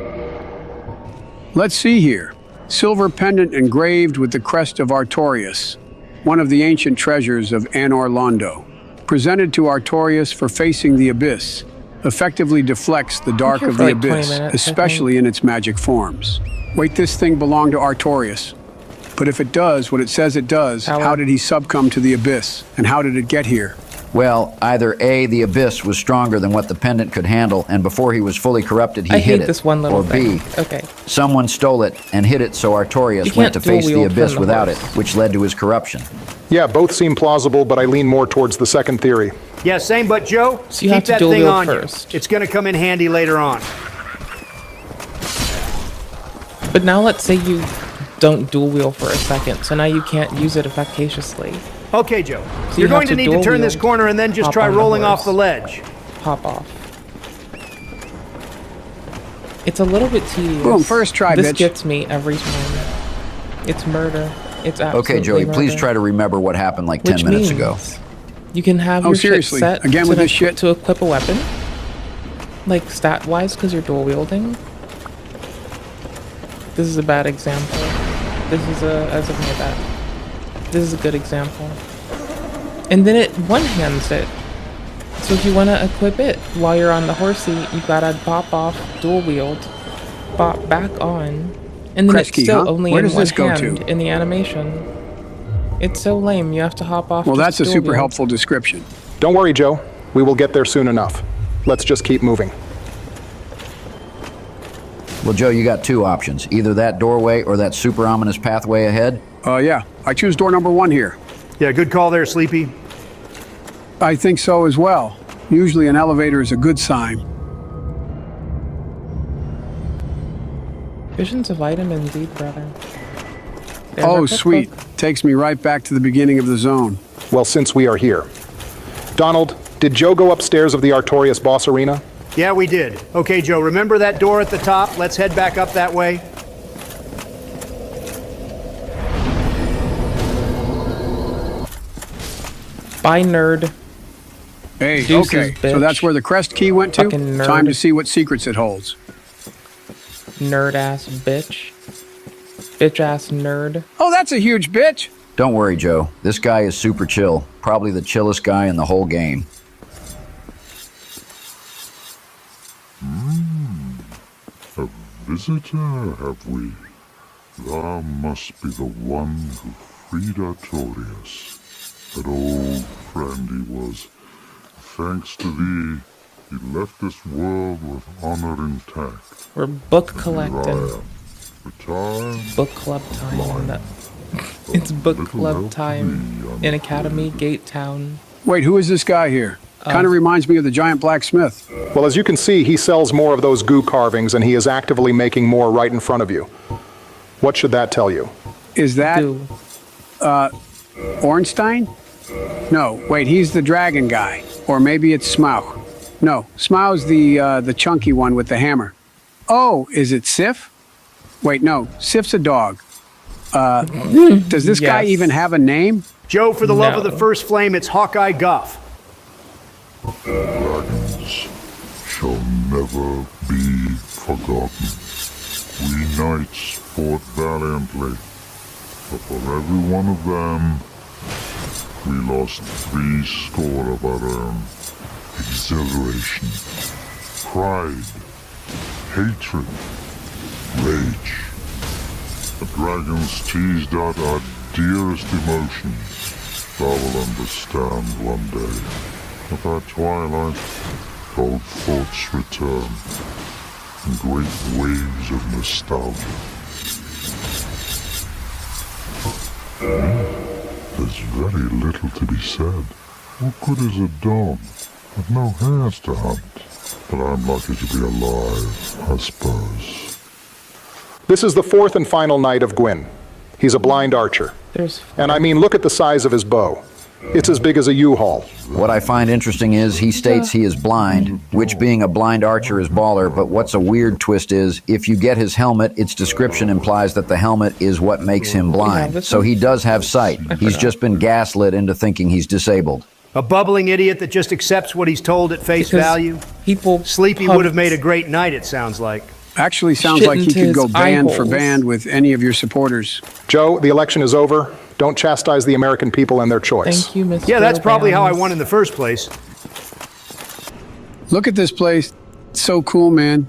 Let's see here. Silver pendant engraved with the crest of Artorias, one of the ancient treasures of Anor Londo. Presented to Artorias for facing the Abyss, effectively deflects the dark here of for the like 20 Abyss, minutes, I especially in its magic forms. Wait, this thing belonged to Artorias. But if it does what it says it does, how did he succumb to the Abyss? And how did it get here? Well, either A, the Abyss was stronger than what the pendant could handle, and before he was fully corrupted, he I hid hate it. this one little or B, thing. Okay. someone stole it and hid it so You Artorias can't went to face the dual-wield Abyss from the without horse. it, which led to his corruption. Yeah, both seem plausible, but I lean more towards the second theory. Yeah, same, but Joe, So you keep have to that dual thing wield on first. you. It's going to come in handy later on. But now let's say you don't dual wheel for a second, so now you can't use it efficaciously. Okay, Joe. So You're you have going to need to dual turn this wield, corner and then just hop try on the rolling off horse, the ledge. Hop off. It's a little bit tedious. Boom, first try, This bitch. gets me every time. It's murder. It's absolutely Okay, Joey, please murder. try to remember what happened like 10 Which minutes means ago. You can have Oh, your seriously? shit set Again to with this shit? to equip a weapon, like stat-wise, because you're dual wielding. This is a bad example. This is as of my bad. This is a good example. And then it one-hands it. So if you want to equip it while you're on the horsey, you gotta pop off, dual wield, pop back on, and then Press it's key, still huh? only Where in does one this go hand to? in the animation. It's so lame. You have to hop off. Well, to that's a dual super wield. helpful description. Don't worry, Joe. We will get there soon enough. Let's just keep moving. Well, Joe, you got two options. Either that doorway or that super ominous pathway ahead. Yeah, I choose door number 1 here. Yeah, good call there, Sleepy. I think so as well. Usually an elevator is a good sign. Visions of items indeed, brother. Oh, sweet. Takes me right back to the beginning of the zone. Well, since we are here. Donald, did Joe go upstairs of the Artorias boss arena? Yeah, we did. Okay, Joe, remember that door at the top? Let's head back up that way. Bye, nerd. Hey, Deuces, okay. So bitch. that's where the crest key went to? Fucking nerd. Time to see what secrets it holds. Nerd ass bitch. Bitch ass nerd. Oh, that's a huge bitch. Don't worry, Joe. This guy is super chill. Probably the chillest guy in the whole game. A visitor, have we? Thou must be the one who freed Artorias. That old friend he was. Thanks to thee, he left this world with honor intact. We're book collecting. Here I am, retired, Book club time. It's book club time in Academy Gate Town. Wait, who is this guy here? Kind of reminds me of the giant blacksmith. Well, as you can see, he sells more of those goo carvings, and he is actively making more right in front of you. What should that tell you? Is that, Ornstein? No, wait, he's the dragon guy. Or maybe it's Smaug. No, Smaug's the chunky one with the hammer. Oh, is it Sif? Wait, no, Sif's a dog. Does this guy even have a name? Joe, for the love of the first flame, it's Hawkeye Guff. Dragons shall never be forgotten. We knights fought valiantly, but for every one of them, we lost 70 of our own. Exhilaration, pride, hatred, rage. The dragons teased out our dearest emotions. Thou will understand one day. At that twilight, cold thoughts return, and great waves of nostalgia. There's very little to be said. What good is a dog with no hairs to hunt? But I'm lucky to be alive, I suppose. This is the fourth and final night of Gwyn. He's a blind archer. And I mean, look at the size of his bow. It's as big as a U-Haul. What I find interesting is he states he is blind, which being a blind archer is baller, but what's a weird twist is, if you get his helmet, its description implies that the helmet is what makes him blind. So he does have sight. He's just been gaslit into thinking he's disabled. A bubbling idiot that just accepts what he's told at face value? Sleepy pumped. would have made a great knight, it sounds like. Actually sounds like he could go band for band with any of your supporters. Joe, the election is over. Don't chastise the American people and their choice. Thank you, Mr. Yeah, that's probably how I won in the first place. Look at this place. It's so cool, man.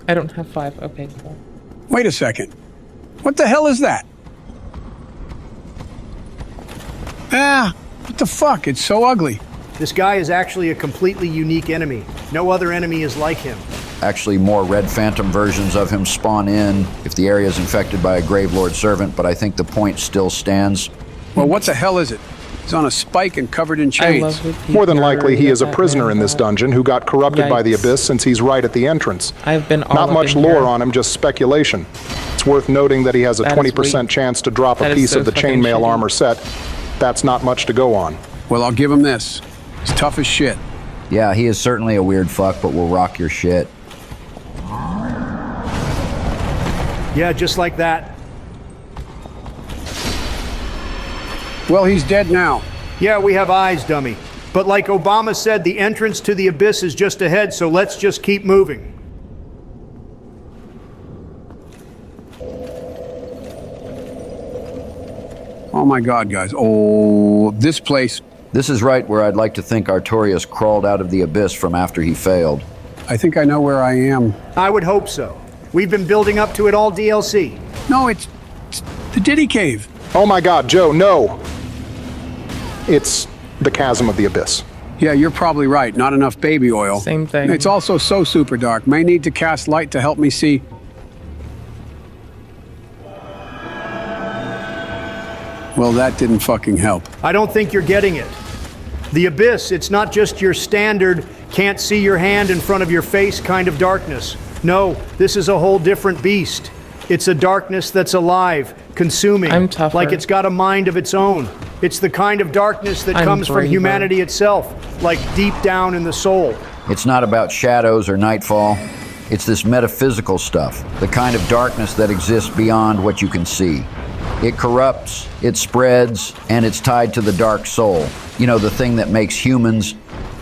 I don't have 5. Okay, cool. Wait a second. What the hell is that? Ah, what the fuck? It's so ugly. This guy is actually a completely unique enemy. No other enemy is like him. Actually, more Red Phantom versions of him spawn in if the area is infected by a Gravelord servant, but I think the point still stands. Well, what the hell is it? He's on a spike and covered in chains. More than likely, he is a prisoner in this dungeon who got corrupted by the Abyss since he's right at the entrance. I've been Not much lore on him, just speculation. It's worth noting that he has a 20% chance to drop a piece of the chainmail armor set. That's not much to go on. Well, I'll give him this. He's tough as shit. Yeah, he is certainly a weird fuck, but will rock your shit. Yeah, just like that. Well, he's dead now. Yeah, we have eyes, dummy. But like Obama said, the entrance to the abyss is just ahead, so let's just keep moving. Oh my God, guys. Oh, this place. This is right where I'd like to think Artorias crawled out of the abyss from after he failed. I think I know where I am. I would hope so. We've been building up to it all DLC. No, it's the Diddy Cave. Oh my God, Joe, no. It's the chasm of the abyss. Yeah, you're probably right. Not enough baby oil. Same thing. It's also so super dark. May need to cast light to help me see. Well, that didn't fucking help. I don't think you're getting it. The abyss, it's not just your standard, can't see your hand in front of your face kind of darkness. No, this is a whole different beast. It's a darkness that's alive, consuming, I'm tougher. like it's got a mind of its own. It's the kind of darkness that I'm comes from braver. humanity itself, like deep down in the soul. It's not about shadows or nightfall. It's this metaphysical stuff, the kind of darkness that exists beyond what you can see. It corrupts, it spreads, and it's tied to the dark soul. You know, the thing that makes humans,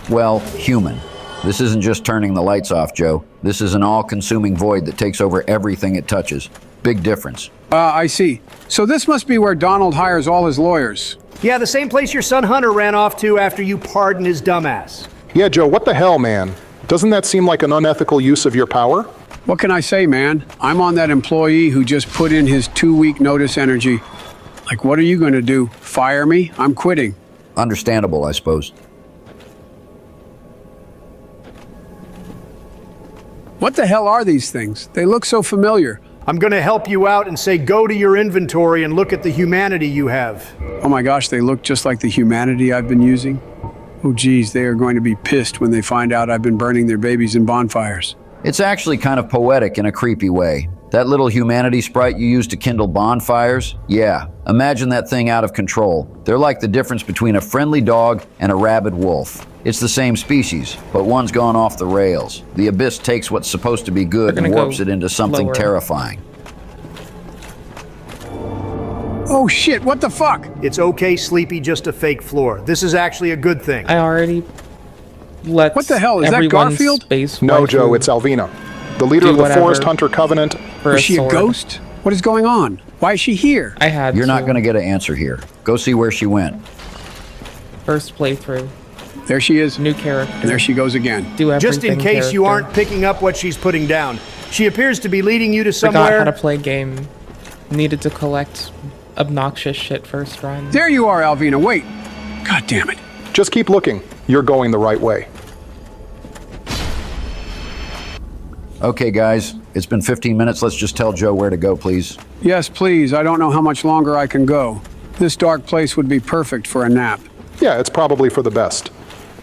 well, human. This isn't just turning the lights off, Joe. This is an all-consuming void that takes over everything it touches. Big difference. I see. So this must be where Donald hires all his lawyers. Yeah, the same place your son Hunter ran off to after you pardoned his dumbass. Yeah, Joe, what the hell, man? Doesn't that seem like an unethical use of your power? What can I say, man? I'm on that employee who just put in his 2-week notice energy. Like, what are you going to do? Fire me? I'm quitting. Understandable, I suppose. What the hell are these things? They look so familiar. I'm going to help you out and say go to your inventory and look at the humanity you have. Oh my gosh, they look just like the humanity I've been using. Oh geez, they are going to be pissed when they find out I've been burning their babies in bonfires. It's actually kind of poetic in a creepy way. That little humanity sprite you used to kindle bonfires? Yeah, imagine that thing out of control. They're like the difference between a friendly dog and a rabid wolf. It's the same species, but one's gone off the rails. The Abyss takes what's supposed to be good and warps it into something lower. terrifying. Oh shit, what the fuck? It's okay, Sleepy, just a fake floor. This is actually a good thing. I already let What the hell, is that Garfield? No, Joe, it's Alvina, the leader of the Forest Hunter Covenant. Is she a ghost? What is going on? Why is she here? I had You're not going to get an answer here. Go see where she went. First playthrough. There she is. New character. And there she goes again. Do everything Just in case you character. aren't picking up what she's putting down. She appears to be leading you to somewhere. Forgot how to play game. Needed to collect obnoxious shit first run. There you are, Alvina. Wait. God damn it. Just keep looking. You're going the right way. Okay, guys, it's been 15 minutes. Let's just tell Joe where to go, please. Yes, please. I don't know how much longer I can go. This dark place would be perfect for a nap. Yeah, it's probably for the best.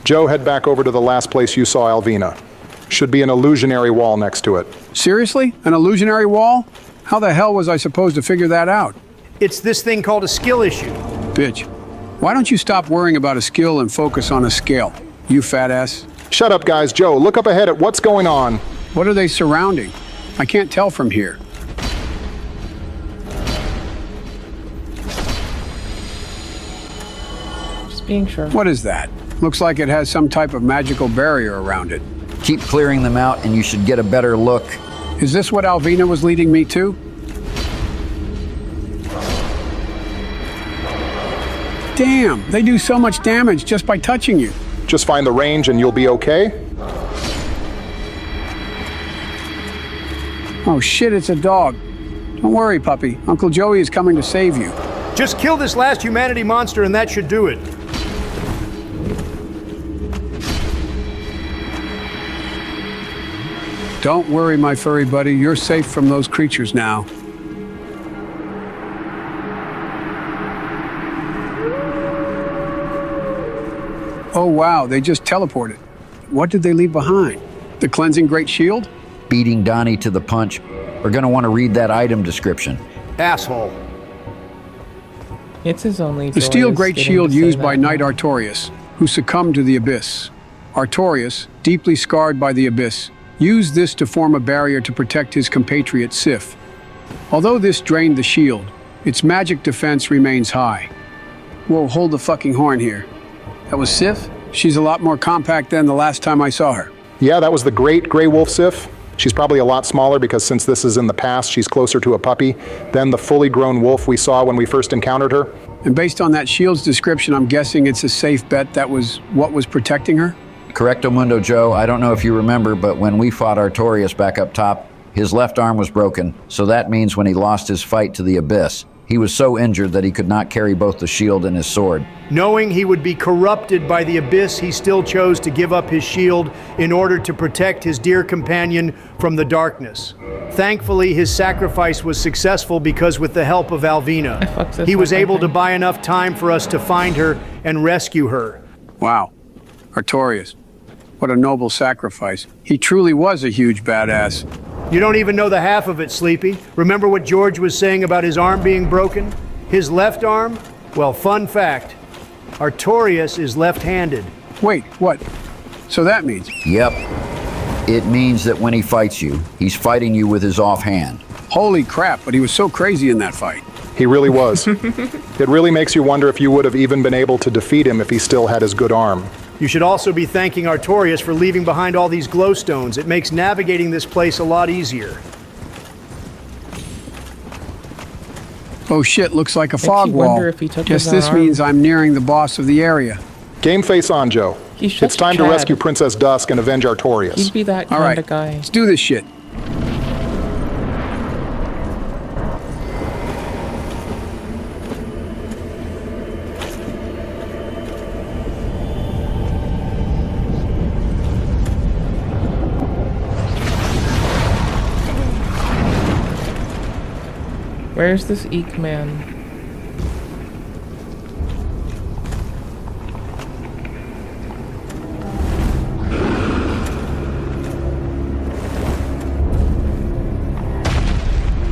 Joe, head back over to the last place you saw Alvina. Should be an illusionary wall next to it. Seriously? An illusionary wall? How the hell was I supposed to figure that out? It's this thing called a skill issue. Bitch, why don't you stop worrying about a skill and focus on a skill? You fat ass. Shut up, guys. Joe, look up ahead at what's going on. What are they surrounding? I can't tell from here. Just being sure. What is that? Looks like it has some type of magical barrier around it. Keep clearing them out and you should get a better look. Is this what Alvina was leading me to? Damn, they do so much damage just by touching you. Just find the range and you'll be okay. Oh shit, it's a dog. Don't worry, puppy. Uncle Joey is coming to save you. Just kill this last humanity monster and that should do it. Don't worry, my furry buddy. You're safe from those creatures now. Oh wow, they just teleported. What did they leave behind? The cleansing great shield? Beating Donnie to the punch. We're going to want to read that item description. Asshole. It's his only The joy steel is great getting shield to say used that by now. Knight Artorias, who succumbed to the Abyss. Artorias, deeply scarred by the Abyss, used this to form a barrier to protect his compatriot Sif. Although this drained the shield, its magic defense remains high. Whoa, hold the fucking horn here. That was Sif? She's a lot more compact than the last time I saw her. Yeah, that was the great Grey Wolf Sif. She's probably a lot smaller because since this is in the past, she's closer to a puppy than the fully grown wolf we saw when we first encountered her. And based on that shield's description, I'm guessing it's a safe bet that was what was protecting her? Correcto mundo, Joe. I don't know if you remember, but when we fought Artorias back up top, his left arm was broken, so that means when he lost his fight to the Abyss, he was so injured that he could not carry both the shield and his sword. Knowing he would be corrupted by the Abyss, he still chose to give up his shield in order to protect his dear companion from the darkness. Thankfully, his sacrifice was successful because with the help of Alvina, he was able to buy enough time for us to find her and rescue her. Wow. Artorias. What a noble sacrifice. He truly was a huge badass. You don't even know the half of it, Sleepy. Remember what George was saying about his arm being broken? His left arm? Well, fun fact. Artorias is left-handed. Wait, what? So that means... Yep. It means that when he fights you, he's fighting you with his offhand. Holy crap, but he was so crazy in that fight. He really was. It really makes you wonder if you would have even been able to defeat him if he still had his good arm. You should also be thanking Artorias for leaving behind all these glowstones. It makes navigating this place a lot easier. Oh shit, looks like a fog wall. Guess this means I'm nearing the boss of the area. Game face on, Joe. It's time to rescue Princess Dusk and avenge Artorias. He'd be that kind of guy. Let's do this shit. Where's this Eek man?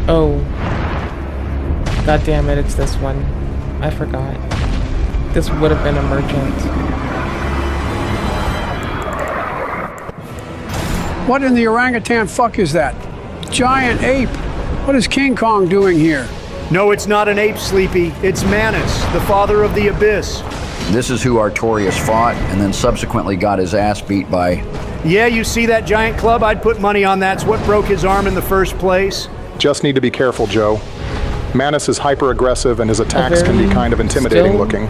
Oh. God damn it, it's this one. I forgot. This would have been emergent. What in the orangutan fuck is that? Giant ape! What is King Kong doing here? No, it's not an ape, Sleepy. It's Manus, the father of the Abyss. This is who Artorias fought and then subsequently got his ass beat by... Yeah, you see that giant club? I'd put money on that's what broke his arm in the first place. Just need to be careful, Joe. Manus is hyper-aggressive and his attacks can be kind of intimidating looking.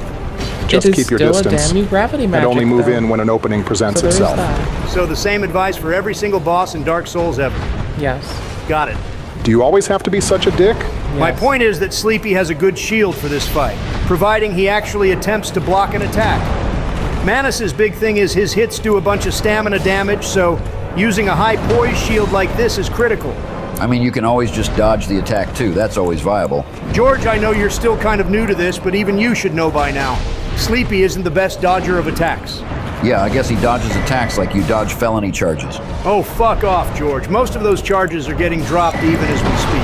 Just keep your distance gravity magic, and only move though. in when an opening presents itself. So the same advice for every single boss in Dark Souls ever? Yes. Got it. Do you always have to be such a dick? Yes. My point is that Sleepy has a good shield for this fight, providing he actually attempts to block an attack. Manus's big thing is his hits do a bunch of stamina damage, so using a high poise shield like this is critical. I mean, you can always just dodge the attack too. That's always viable. George, I know you're still kind of new to this, but even you should know by now. Sleepy isn't the best dodger of attacks. Yeah, I guess he dodges attacks like you dodge felony charges. Oh, fuck off, George. Most of those charges are getting dropped even as we speak.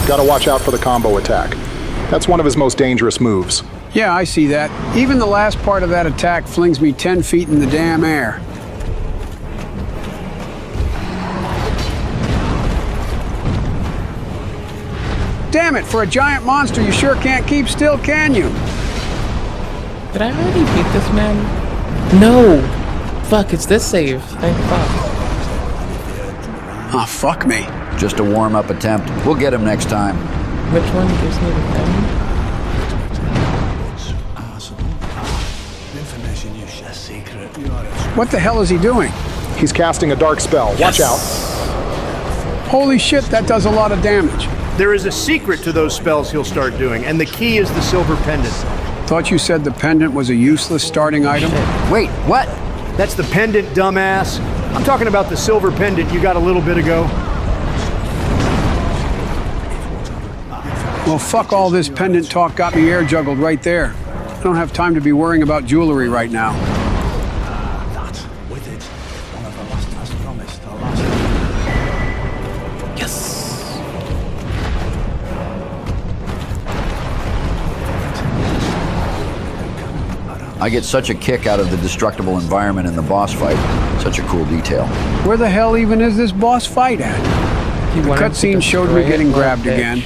Gotta watch out for the combo attack. That's one of his most dangerous moves. Yeah, I see that. Even the last part of that attack flings me 10 feet in the damn air. Damn it, for a giant monster, you sure can't keep still, can you? Did I already beat this man? No! Fuck, it's this save. Thank fuck. Oh, fuck me. Just a warm-up attempt. We'll get him next time. Which one gives me the thing? What the hell is he doing? He's casting a dark spell. Watch out. Holy shit, that does a lot of damage. There is a secret to those spells he'll start doing, and the key is the silver pendant. Thought you said the pendant was a useless starting item? Wait, what? That's the pendant, dumbass. I'm talking about the silver pendant you got a little bit ago. Well, fuck all this pendant talk got me air juggled right there. I don't have time to be worrying about jewelry right now. I get such a kick out of the destructible environment in the boss fight. Such a cool detail. Where the hell even is this boss fight at? The cutscene showed me getting grabbed again,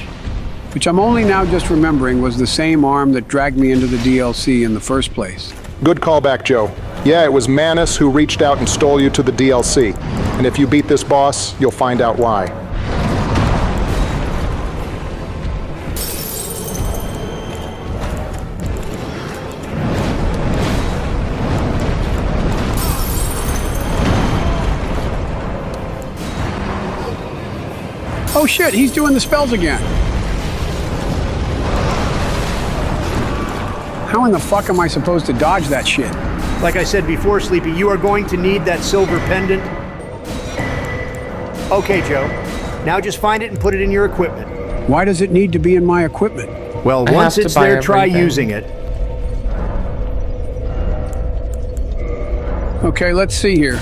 which I'm only now just remembering was the same arm that dragged me into the DLC in the first place. Good callback, Joe. Yeah, it was Manus who reached out and stole you to the DLC. And if you beat this boss, you'll find out why. Oh shit, he's doing the spells again. How in the fuck am I supposed to dodge that shit? Like I said before, Sleepy, you are going to need that silver pendant. Okay, Joe. Now just find it and put it in your equipment. Why does it need to be in my equipment? Well, I once have to it's buy there, try everything. using it. Okay, let's see here.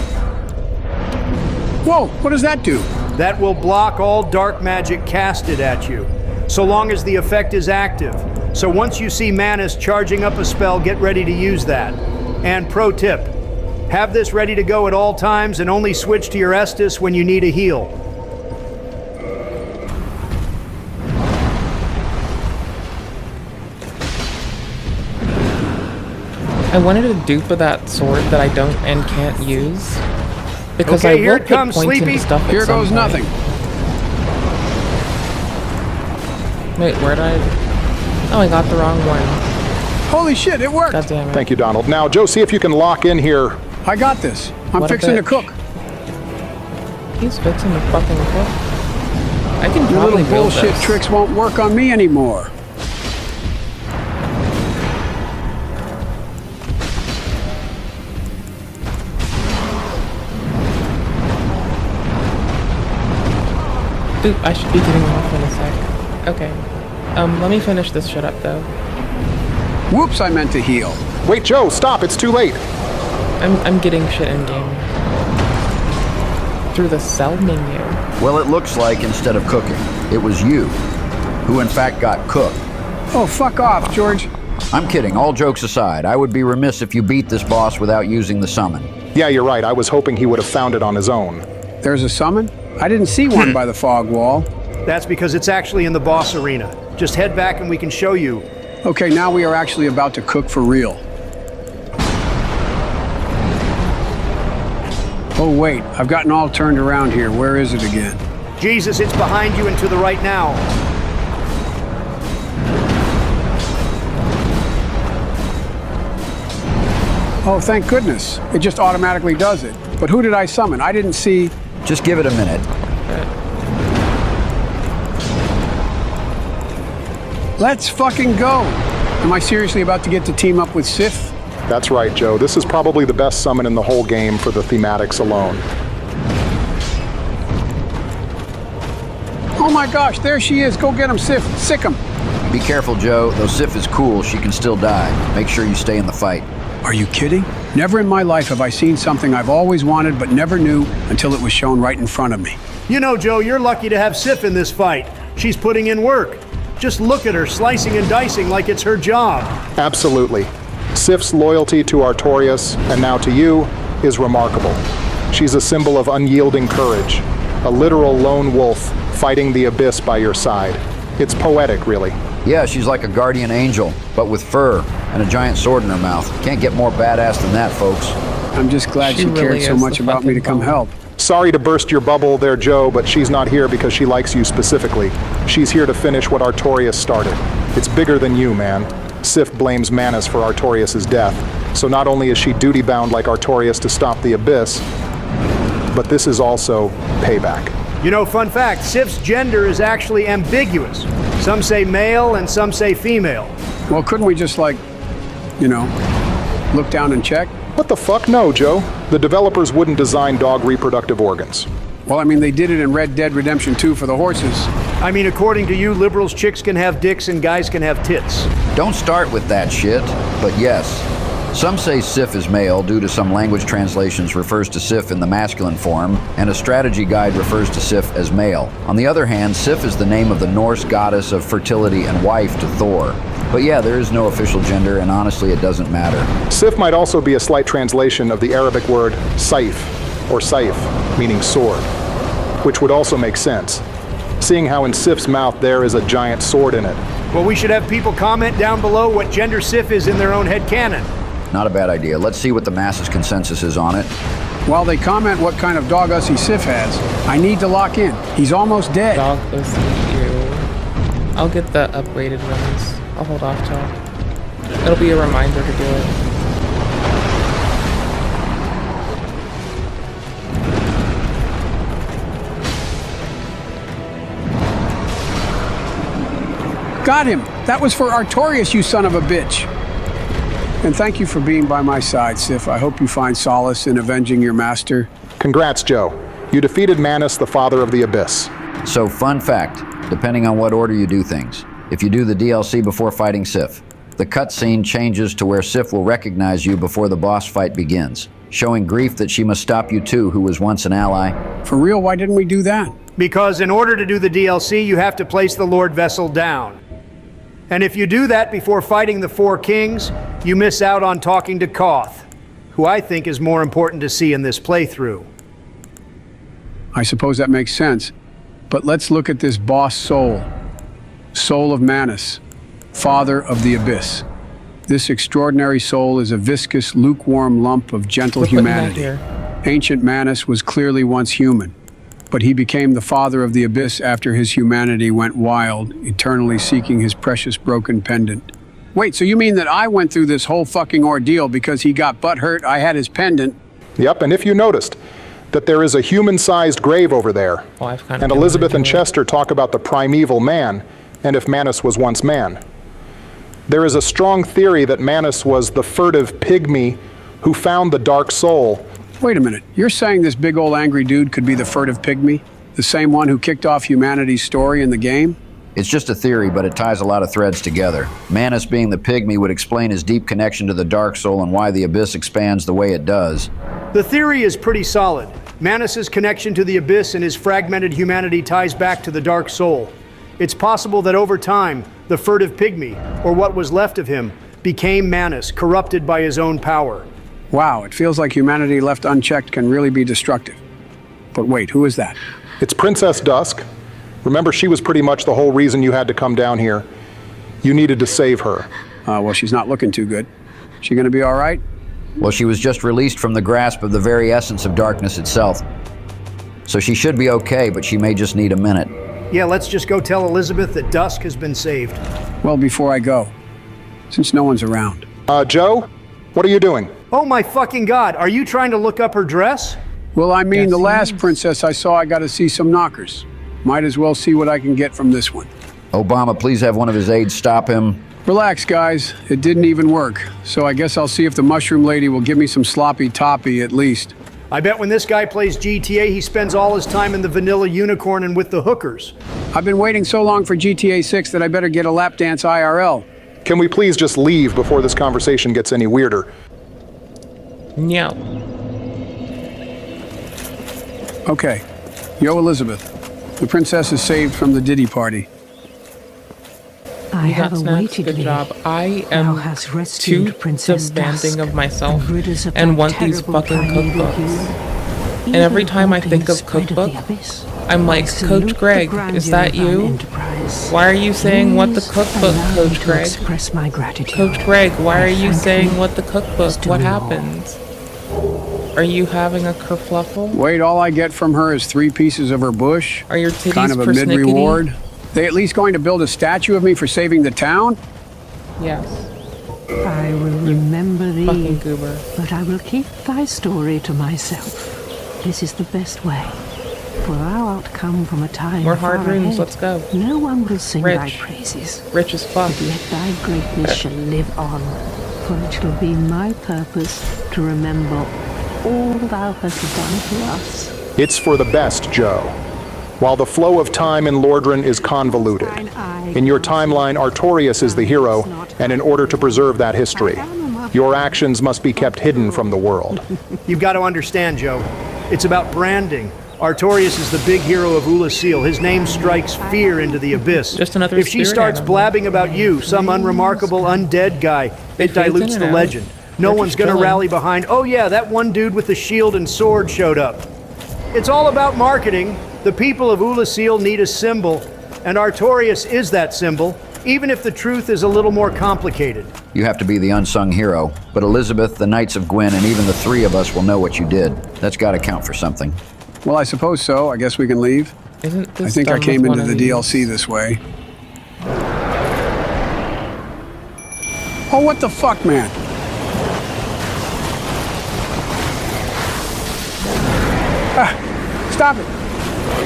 Whoa, what does that do? That will block all dark magic casted at you, so long as the effect is active. So once you see Manus charging up a spell, get ready to use that. And pro tip, have this ready to go at all times and only switch to your Estus when you need a heal. I wanted a dupe of that sword that I don't and can't use. Because Okay, I here will it put comes, points Sleepy. into stuff at Here some goes point. nothing. Wait, where'd I... Oh, I got the wrong one. Holy shit, it worked. God damn it. Thank you, Donald. Now, Joe, see if you can lock in here. I got this. I'm What a fixing to bitch. cook. He's fixing the fucking cook. I can Your probably little build bullshit this. tricks won't work on me anymore. Oop, I should be getting off in a sec. Okay. Let me finish this shit up, though. Whoops, I meant to heal. Wait, Joe, stop. It's too late. I'm getting shit in-game. Through the cell menu. Well, it looks like instead of cooking, it was you who in fact got cooked. Oh, fuck off, George. I'm kidding, all jokes aside, I would be remiss if you beat this boss without using the summon. Yeah, you're right. I was hoping he would have found it on his own. There's a summon? I didn't see one by the fog wall. That's because it's actually in the boss arena. Just head back and we can show you. Okay, now we are actually about to cook for real. Oh, wait, I've gotten all turned around here. Where is it again? Jesus, it's behind you and to the right now. Oh, thank goodness. It just automatically does it. But who did I summon? I didn't see... Just give it a minute. Let's fucking go. Am I seriously about to get to team up with Sif? That's right, Joe. This is probably the best summon in the whole game for the thematics alone. Oh my gosh, there she is. Go get him, Sif. Sick him. Be careful, Joe. Though Sif is cool, she can still die. Make sure you stay in the fight. Are you kidding? Never in my life have I seen something I've always wanted but never knew until it was shown right in front of me. You know, Joe, you're lucky to have Sif in this fight. She's putting in work. Just look at her, slicing and dicing like it's her job. Absolutely. Sif's loyalty to Artorias, and now to you, is remarkable. She's a symbol of unyielding courage, a literal lone wolf fighting the abyss by your side. It's poetic, really. Yeah, she's like a guardian angel, but with fur and a giant sword in her mouth. Can't get more badass than that, folks. I'm just glad she cared really so is much the about me to fucking come help. Sorry to burst your bubble there, Joe, but she's not here because she likes you specifically. She's here to finish what Artorias started. It's bigger than you, man. Sif blames Manus for Artorias' death, so not only is she duty-bound like Artorias to stop the abyss, but this is also payback. You know, fun fact, Sif's gender is actually ambiguous. Some say male and some say female. Well, couldn't we just, like, you know, look down and check? What the fuck? No, Joe. The developers wouldn't design dog reproductive organs. Well, I mean, they did it in Red Dead Redemption 2 for the horses. I mean, according to you, liberals, chicks can have dicks and guys can have tits. Don't start with that shit, but yes. Some say Sif is male due to some language translations refers to Sif in the masculine form, and a strategy guide refers to Sif as male. On the other hand, Sif is the name of the Norse goddess of fertility and wife to Thor. But yeah, there is no official gender, and honestly, it doesn't matter. Sif might also be a slight translation of the Arabic word saif, or saif, meaning sword, which would also make sense, seeing how in Sif's mouth there is a giant sword in it. Well, we should have people comment down below what gender Sif is in their own headcanon. Not a bad idea. Let's see what the masses' consensus is on it. While they comment what kind of dog ussy Sif has, I need to lock in. He's almost dead. Dog ussy, ew. I'll get the upgraded ones. I'll hold off till. It'll be a reminder to do it. Got him! That was for Artorias, you son of a bitch! And thank you for being by my side, Sif. I hope you find solace in avenging your master. Congrats, Joe. You defeated Manus, the father of the abyss. So, fun fact, depending on what order you do things. If you do the DLC before fighting Sif, the cutscene changes to where Sif will recognize you before the boss fight begins, showing Grief that she must stop you too, who was once an ally. For real, why didn't we do that? Because in order to do the DLC, you have to place the Lord Vessel down. And if you do that before fighting the Four Kings, you miss out on talking to Koth, who I think is more important to see in this playthrough. I suppose that makes sense. But let's look at this boss soul. Soul of Manus, father of the Abyss. This extraordinary soul is a viscous, lukewarm lump of gentle humanity. Ancient Manus was clearly once human, but he became the father of the Abyss after his humanity went wild, eternally seeking his precious broken pendant. Wait, so you mean that I went through this whole fucking ordeal because he got butthurt, I had his pendant? Yep, and if you noticed that there is a human-sized grave over there, and Elizabeth and Chester talk about the primeval man, and if Manus was once man. There is a strong theory that Manus was the furtive pygmy who found the dark soul. Wait a minute, you're saying this big old angry dude could be the furtive pygmy? The same one who kicked off humanity's story in the game? It's just a theory, but it ties a lot of threads together. Manus being the pygmy would explain his deep connection to the Dark Soul and why the Abyss expands the way it does. The theory is pretty solid. Manus' connection to the Abyss and his fragmented humanity ties back to the Dark Soul. It's possible that over time, the furtive pygmy, or what was left of him, became Manus, corrupted by his own power. Wow, it feels like humanity left unchecked can really be destructive. But wait, who is that? It's Princess Dusk. Remember, she was pretty much the whole reason you had to come down here. You needed to save her. Well, she's not looking too good. She gonna be all right? Well, she was just released from the grasp of the very essence of darkness itself. So she should be okay, but she may just need a minute. Yeah, let's just go tell Elizabeth that Dusk has been saved. Well, before I go, since no one's around. Joe? What are you doing? Oh my fucking God, are you trying to look up her dress? Well, I mean, the last princess I saw, I gotta see some knockers. Might as well see what I can get from this one. Obama, please have one of his aides stop him. Relax, guys. It didn't even work. So I guess I'll see if the mushroom lady will give me some sloppy toppy at least. I bet when this guy plays GTA, he spends all his time in the vanilla unicorn and with the hookers. I've been waiting so long for GTA 6 that I better get a lap dance IRL. Can we please just leave before this conversation gets any weirder? No. Okay. Yo, Elizabeth. The princess is saved from the Diddy party. I have awaited good thee. job. I Thou am hast too rescued Princess demanding Dusk, of myself rid us of and that want these terrible fucking primeval cookbooks. hue. And every Even time I halting think the of spread cookbook, the abyss, I'm like, I salute Coach the Greg, grandeur is that of thine you? enterprise. Why are you saying what the Please cookbook, allow me Coach to Greg? express my gratitude. Coach Greg, why are you thank saying thee what the cookbook? is What doing all. happened? Are you having a kerfluffle? Wait, all I get from her is 3 pieces of her bush? Are your titties kind of a persnickety? mid-reward? They at least going to build a statue of me for saving the town? Yes. I will remember thee, fucking goober. but I will keep thy story to myself. This is the best way, for thou art come from a time More far hard rooms, ahead. let's go. No one will sing thy Rich. praises. Rich as fuck. But yet thy greatness shall live on, for it shall be my purpose to remember all thou hast done to us. It's for the best, Joe. While the flow of time in Lordran is convoluted, in your timeline, Artorias is the hero, and in order to preserve that history, your actions must be kept hidden from the world. You've got to understand, Joe. It's about branding. Artorias is the big hero of Ulasil. His name strikes fear into the abyss. Just another If she spirit starts animal. blabbing about you, some unremarkable undead guy, it fades in dilutes and the out. legend. No They're one's just going to chilling. rally behind, oh yeah, that one dude with the shield and sword showed up. It's all about marketing. The people of Ulasil need a symbol, and Artorias is that symbol, even if the truth is a little more complicated. You have to be the unsung hero, but Elizabeth, the Knights of Gwyn, and even the 3 of us will know what you did. That's got to count for something. Well, I suppose so. I guess we can leave. Isn't this I think I done came with into one the of these? DLC this way. Oh, what the fuck, man? Stop it!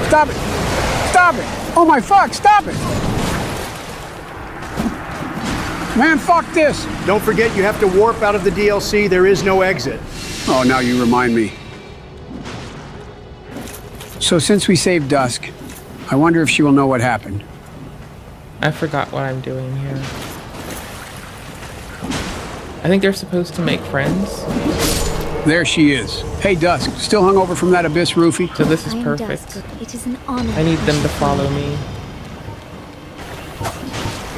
Stop it! Stop it! Oh my fuck, stop it! Man, fuck this! Don't forget you have to warp out of the DLC. There is no exit. Oh, now you remind me. So since we saved Dusk, I wonder if she will know what happened. I forgot what I'm doing here. I think they're supposed to make friends. There she is. Hey, Dusk, still hung over from that abyss, Roofy? So this is perfect. It is an honor. I need them to follow me.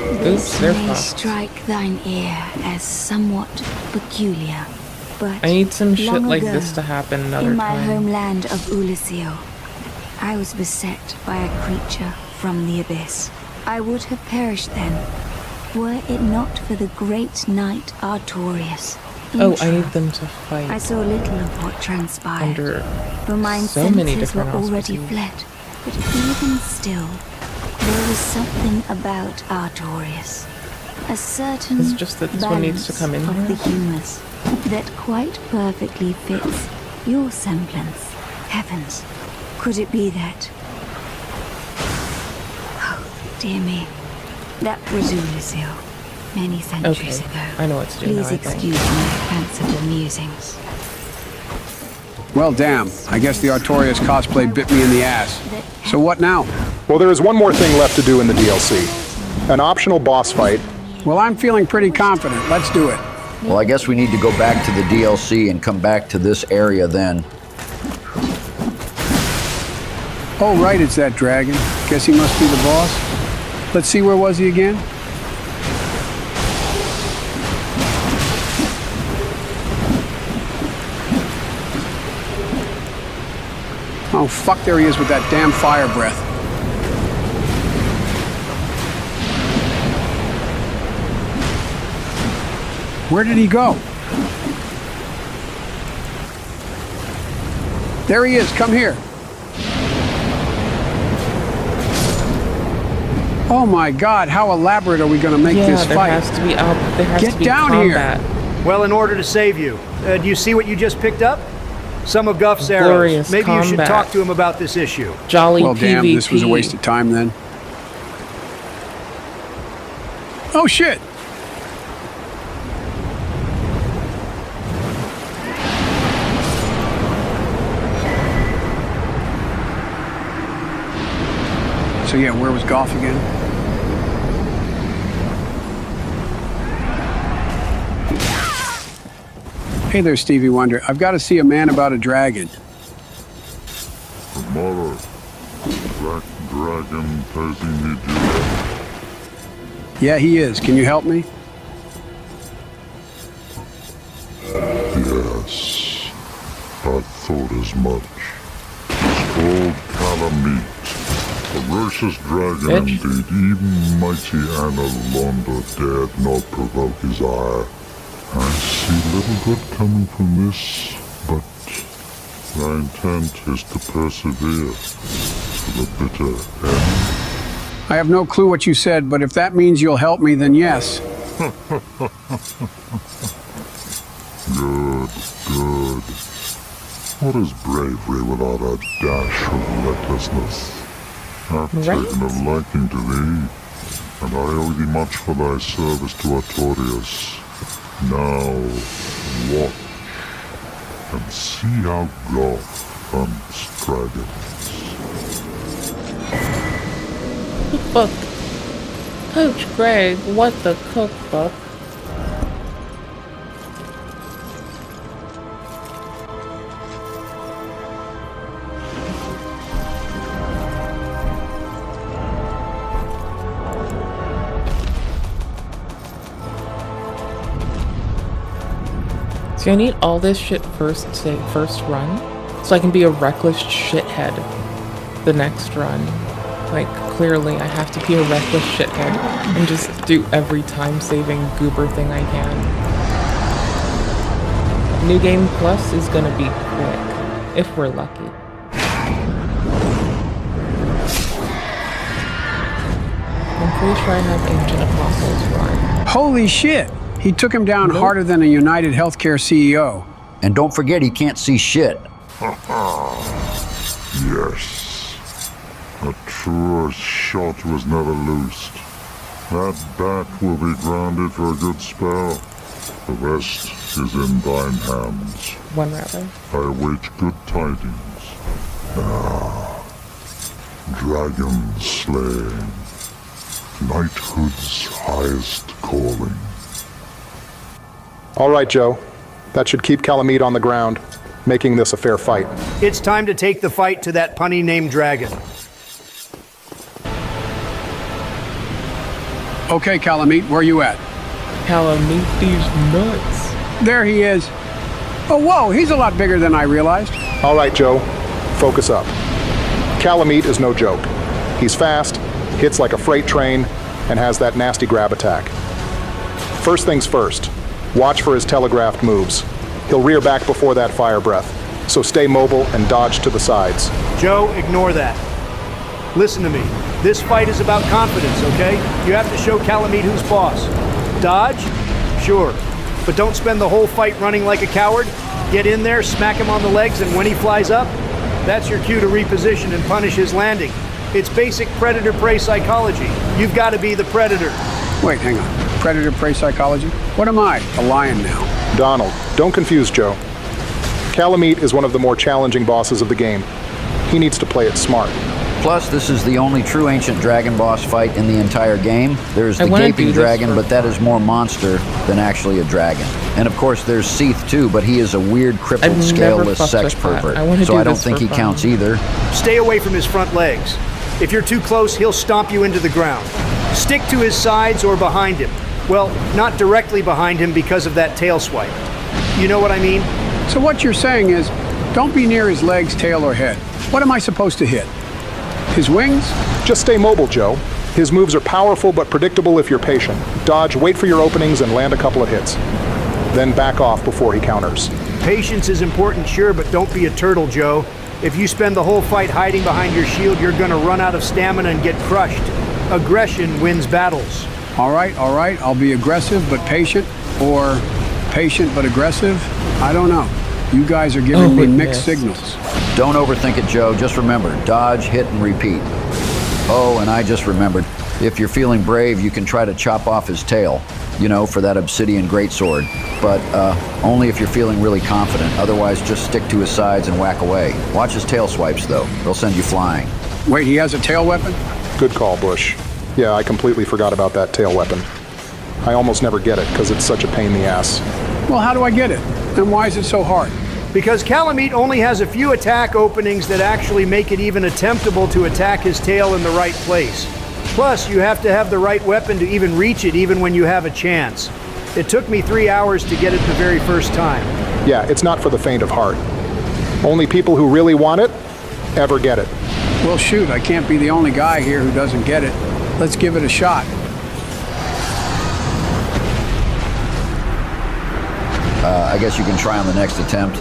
Oops, This they're may fucked. strike thine ear as somewhat peculiar, but I need some shit long like ago, this to happen another in my time. homeland of Ulisio, I was beset by a creature from the abyss. I would have perished then, were it not for the great knight Artorius. In Oh, I truth, need them to fight. I saw little of what transpired, Under for mine so many senses were different already auspices. fled. But even still, there was something about Artorius. A certain It's just that this one needs to come in balance here. of the humours that quite perfectly fits your semblance. Heavens, could it be that? Oh, dear me. That was Ulisio, many centuries Okay, ago. I know what to do now, Please I think. excuse my fanciful musings. Well, damn. I guess the Artorias cosplay bit me in the ass. So what now? Well, there is one more thing left to do in the DLC. An optional boss fight. Well, I'm feeling pretty confident. Let's do it. Well, I guess we need to go back to the DLC and come back to this area then. Oh, right, it's that dragon. Guess he must be the boss. Let's see, where was he again? Oh, fuck, there he is with that damn fire breath. Where did he go? There he is, come here. Oh my God, how elaborate are we going to make this there fight? has to be there has Get to be down combat. Well, in order to save you, do you see what you just picked up? Some of Guff's arrows. Glorious Maybe you should combat. talk to him about this issue. Jolly Well, damn, PvP. this was a waste of time then. Oh shit! So yeah, where was Goff again? Hey there, Stevie Wonder. I've got to see a man about a dragon. Tomorrow, Black Dragon Tazini Jira. Yeah, he is. Can you help me? Yes, I thought as much. Old Calamite, ferocious dragon indeed. Even mighty Anna Londa dared not provoke his ire. I see little good coming from this, but my intent is to persevere to the bitter end. I have no clue what you said, but if that means you'll help me, then yes. Good, good. What is bravery without a dash of recklessness? I've taken a liking to thee, and I owe thee much for thy service to Artorius. Now, watch, and see how Goth hunts dragons. Cookbook. Coach Greg, what the cookbook? See, I need all this shit first run, so I can be a reckless shithead the next run. Like, clearly I have to be a reckless shithead and just do every time-saving goober thing I can. New Game Plus is gonna be quick, if we're lucky. I'm pretty sure I have Ancient Apostles run. Holy shit! He took him down harder than a United Healthcare CEO. And don't forget, he can't see shit. Yes. A truer shot was never loosed. That bat will be grounded for a good spell. The rest is in thine hands. One rather. I await good tidings. Ah. Dragon slaying. Knighthood's highest calling. All right, Joe. That should keep Calamite on the ground, making this a fair fight. It's time to take the fight to that punny named Dragon. Okay, Calamite, where you at? Calamite these nuts. There he is. Oh, whoa, he's a lot bigger than I realized. All right, Joe. Focus up. Calamite is no joke. He's fast, hits like a freight train, and has that nasty grab attack. First things first, watch for his telegraphed moves. He'll rear back before that fire breath, so stay mobile and dodge to the sides. Joe, ignore that. Listen to me. This fight is about confidence, okay? You have to show Calamite who's boss. Dodge? Sure. But don't spend the whole fight running like a coward. Get in there, smack him on the legs, and when he flies up, that's your cue to reposition and punish his landing. It's basic predator-prey psychology. You've got to be the predator. Wait, hang on. Predator-prey psychology? What am I? A lion now. Donald, don't confuse Joe. Calamite is one of the more challenging bosses of the game. He needs to play it smart. Plus, this is the only true ancient dragon boss fight in the entire game. There's the wanna do gaping this dragon, for but that is more monster than actually a dragon. And of course, there's Seath too, but he is a weird, crippled, I've never scaleless fucked sex with that. pervert. I wanna So do I don't this think for he fun. counts either. Stay away from his front legs. If you're too close, he'll stomp you into the ground. Stick to his sides or behind him. Well, not directly behind him because of that tail swipe. You know what I mean? So what you're saying is, don't be near his legs, tail, or head. What am I supposed to hit? His wings? Just stay mobile, Joe. His moves are powerful but predictable if you're patient. Dodge, wait for your openings, and land a couple of hits. Then back off before he counters. Patience is important, sure, but don't be a turtle, Joe. If you spend the whole fight hiding behind your shield, you're gonna run out of stamina and get crushed. Aggression wins battles. All right, I'll be aggressive but patient, or patient but aggressive. I don't know. You guys are giving me mixed signals. Don't overthink it, Joe. Just remember, dodge, hit, and repeat. Oh, and I just remembered. If you're feeling brave, you can try to chop off his tail, you know, for that obsidian greatsword. But only if you're feeling really confident. Otherwise, just stick to his sides and whack away. Watch his tail swipes, though. They'll send you flying. Wait, he has a tail weapon? Good call, Bush. Yeah, I completely forgot about that tail weapon. I almost never get it because it's such a pain in the ass. Well, how do I get it? And why is it so hard? Because Calamite only has a few attack openings that actually make it even attemptable to attack his tail in the right place. Plus, you have to have the right weapon to even reach it even when you have a chance. It took me 3 hours to get it the very first time. Yeah, it's not for the faint of heart. Only people who really want it ever get it. Well, shoot, I can't be the only guy here who doesn't get it. Let's give it a shot. I guess you can try on the next attempt.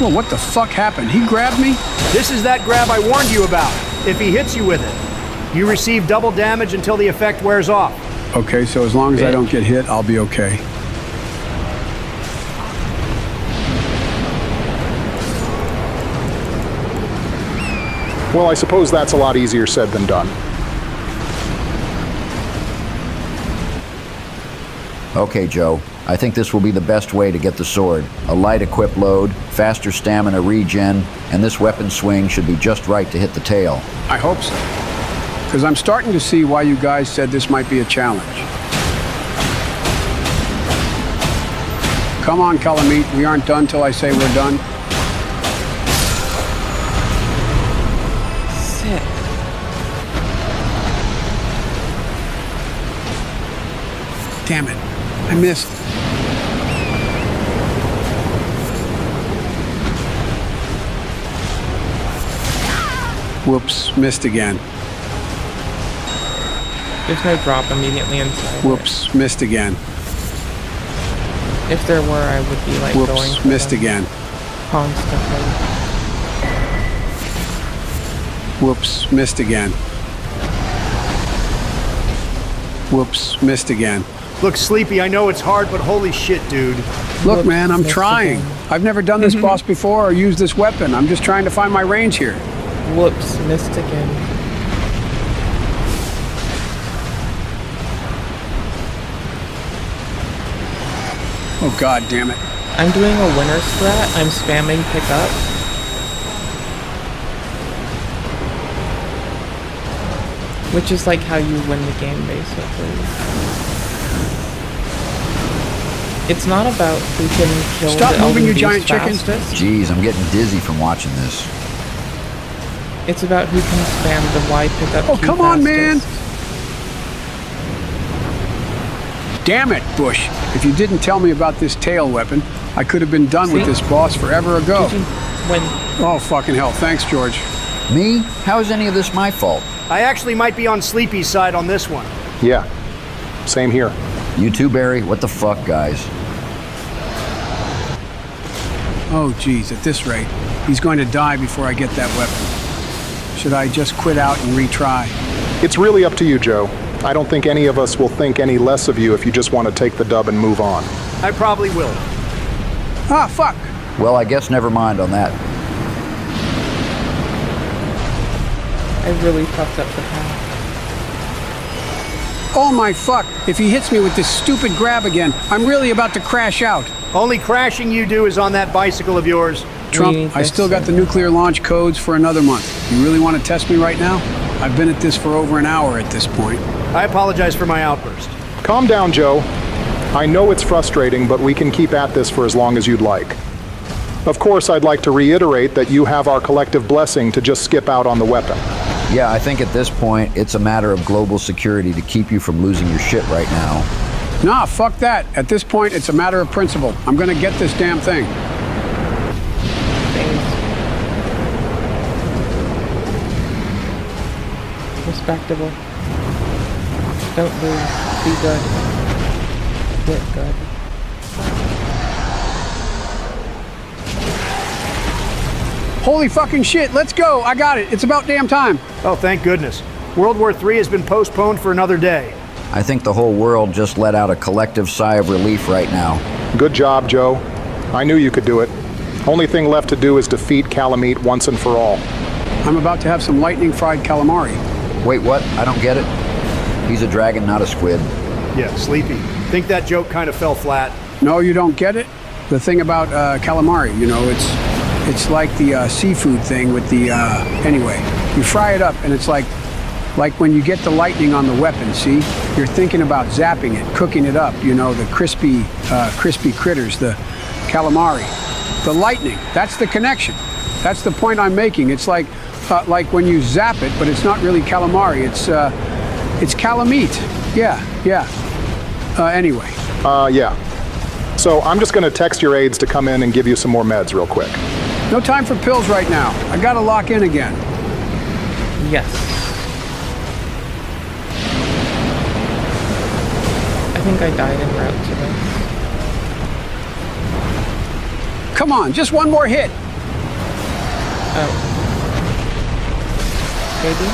Well, what the fuck happened? He grabbed me? This is that grab I warned you about. If he hits you with it, you receive double damage until the effect wears off. Okay, so as long as I don't get hit, I'll be okay. Well, I suppose that's a lot easier said than done. Okay, Joe. I think this will be the best way to get the sword. A light equip load, faster stamina regen, and this weapon swing should be just right to hit the tail. I hope so. Because I'm starting to see why you guys said this might be a challenge. Come on, Calamite. We aren't done till I say we're done. Sick. Damn it. I missed. Whoops, missed again. There's no drop immediately inside. Whoops, missed again. If there were, I would be like going Whoops, for missed them again. constantly. Whoops, missed again. Whoops, missed again. Look, Sleepy, I know it's hard, but holy shit, dude. Look, Whoops, man, I'm missed trying. again. I've never done this boss before or used this weapon. I'm just trying to find my range here. Whoops, missed again. Oh god damn it. I'm doing a winner strat. I'm spamming pick up. Which is like how you win the game, basically. It's not about who can kill Stop the moving, elden you beast giant chicken. fastest. Jeez, I'm getting dizzy from watching this. It's about who can spam the Y pickup Oh, key come on, man! fastest. Damn it, Bush. If you didn't tell me about this tail weapon, I could have been done with See? this boss forever ago. When Oh, fucking hell. Thanks, George. Me? How is any of this my fault? I actually might be on Sleepy's side on this one. Yeah, same here. You too, Barry? What the fuck, guys? Oh, geez, at this rate, he's going to die before I get that weapon. Should I just quit out and retry? It's really up to you, Joe. I don't think any of us will think any less of you if you just want to take the dub and move on. I probably will. Ah, fuck! Well, I guess never mind on that. I really fucked up the path. Oh my fuck! If he hits me with this stupid grab again, I'm really about to crash out. Only crashing you do is on that bicycle of yours. Trump, I still got the nuclear launch codes for another month. You really want to test me right now? I've been at this for over an hour at this point. I apologize for my outburst. Calm down, Joe. I know it's frustrating, but we can keep at this for as long as you'd like. Of course, I'd like to reiterate that you have our collective blessing to just skip out on the weapon. Yeah, I think at this point, it's a matter of global security to keep you from losing your shit right now. Nah, fuck that. At this point, it's a matter of principle. I'm gonna get this damn thing. Respectable. Don't lose. Be good. Get good. Holy fucking shit, let's go! I got it. It's about damn time. Oh, thank goodness. World War III has been postponed for another day. I think the whole world just let out a collective sigh of relief right now. Good job, Joe. I knew you could do it. Only thing left to do is defeat Calamite once and for all. I'm about to have some lightning-fried calamari. Wait, what? I don't get it. He's a dragon, not a squid. Yeah, Sleepy. Think that joke kind of fell flat. No, you don't get it? The thing about calamari, you know, it's like the seafood thing with the, anyway. You fry it up and it's like when you get the lightning on the weapon, see? You're thinking about zapping it, cooking it up, you know, the crispy critters, the calamari. The lightning, that's the connection. That's the point I'm making. It's like when you zap it, but it's not really calamari, it's calamite. Yeah. Anyway. Yeah. So I'm just gonna text your aides to come in and give you some more meds real quick. No time for pills right now. I gotta lock in again. Yes. I think I died en route to this. Come on, just one more hit. Oh. Maybe?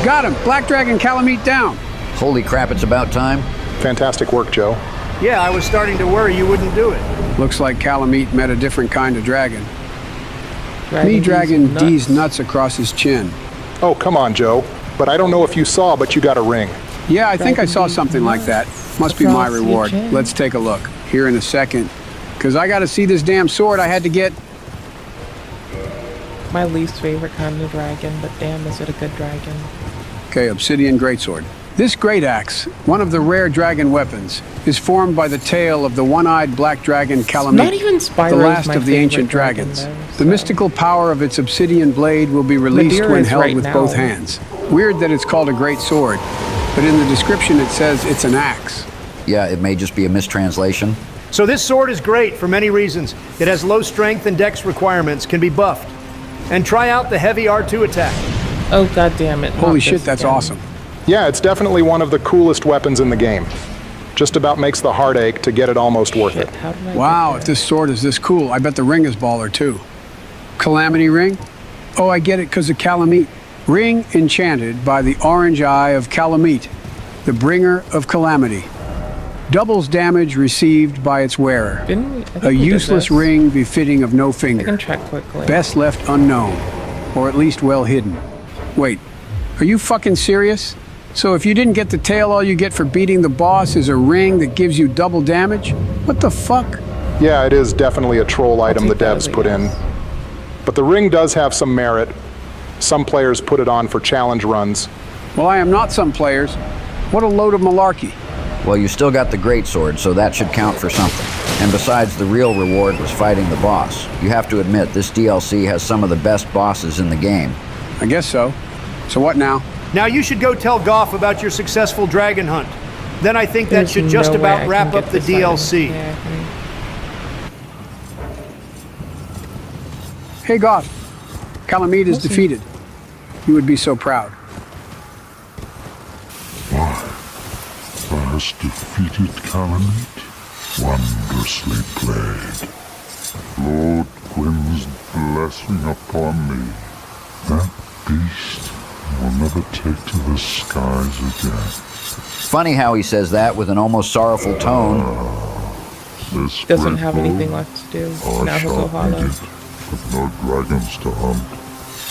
Got him. Black Dragon Calamite down. Holy crap, it's about time. Fantastic work, Joe. Yeah, I was starting to worry you wouldn't do it. Looks like Calamite met a different kind of dragon. Me Dragon dragging D's D's nuts across his chin. Oh, come on, Joe. But I don't know if you saw, but you got a ring. Yeah, I think I saw something like that. Must be my across your reward. chin. Let's take a look. Here in a second. Because I got to see this damn sword I had to get. My least favorite kind of dragon, but damn, is it a good dragon. Okay, Obsidian Greatsword. This great axe, one of the rare dragon weapons, is formed by the tail of the one-eyed black dragon Calamite, Not even Spyro's the last my of the favorite ancient dragon, dragons. though, The mystical power of its obsidian blade will be released Madeira when is held right with now. both hands. Weird that it's called a great sword, but in the description it says it's an axe. Yeah, it may just be a mistranslation. So this sword is great for many reasons. It has low strength and dex requirements, can be buffed. And try out the heavy R2 attack. Oh, god damn it. Holy not shit, this that's again. awesome. Yeah, it's definitely one of the coolest weapons in the game. Just about makes the heart ache to get it almost worth it. How did I Wow, get if this sword is this cool, I bet the ring is baller too. Calamity ring? Oh, I get it because of Calamite. Ring enchanted by the orange eye of Calamite, the bringer of calamity. Doubles damage received by its wearer. Didn't we, I think A we did useless this. ring befitting of no I finger. can check quickly. Best left unknown, or at least well hidden. Wait, are you fucking serious? So if you didn't get the tail, all you get for beating the boss is a ring that gives you double damage? What the fuck? Yeah, it is definitely a troll item the devs put in. But the ring does have some merit. Some players put it on for challenge runs. Well, I am not some players. What a load of malarkey. Well, you still got the greatsword, so that should count for something. And besides, the real reward was fighting the boss. You have to admit, this DLC has some of the best bosses in the game. I guess so. So what now? Now you should go tell Goff about your successful dragon hunt. Then I think that should just about wrap up the DLC. Hey, Goth. Calamite is defeated. You would be so proud. Thou hast defeated Calamite. Wondrously played. Lord Gwyn's blessing upon me. That beast will never take to the skies again. Funny how he says that with an almost sorrowful tone. This Doesn't have anything left to do. Now he'll go hollow. With no dragons to hunt.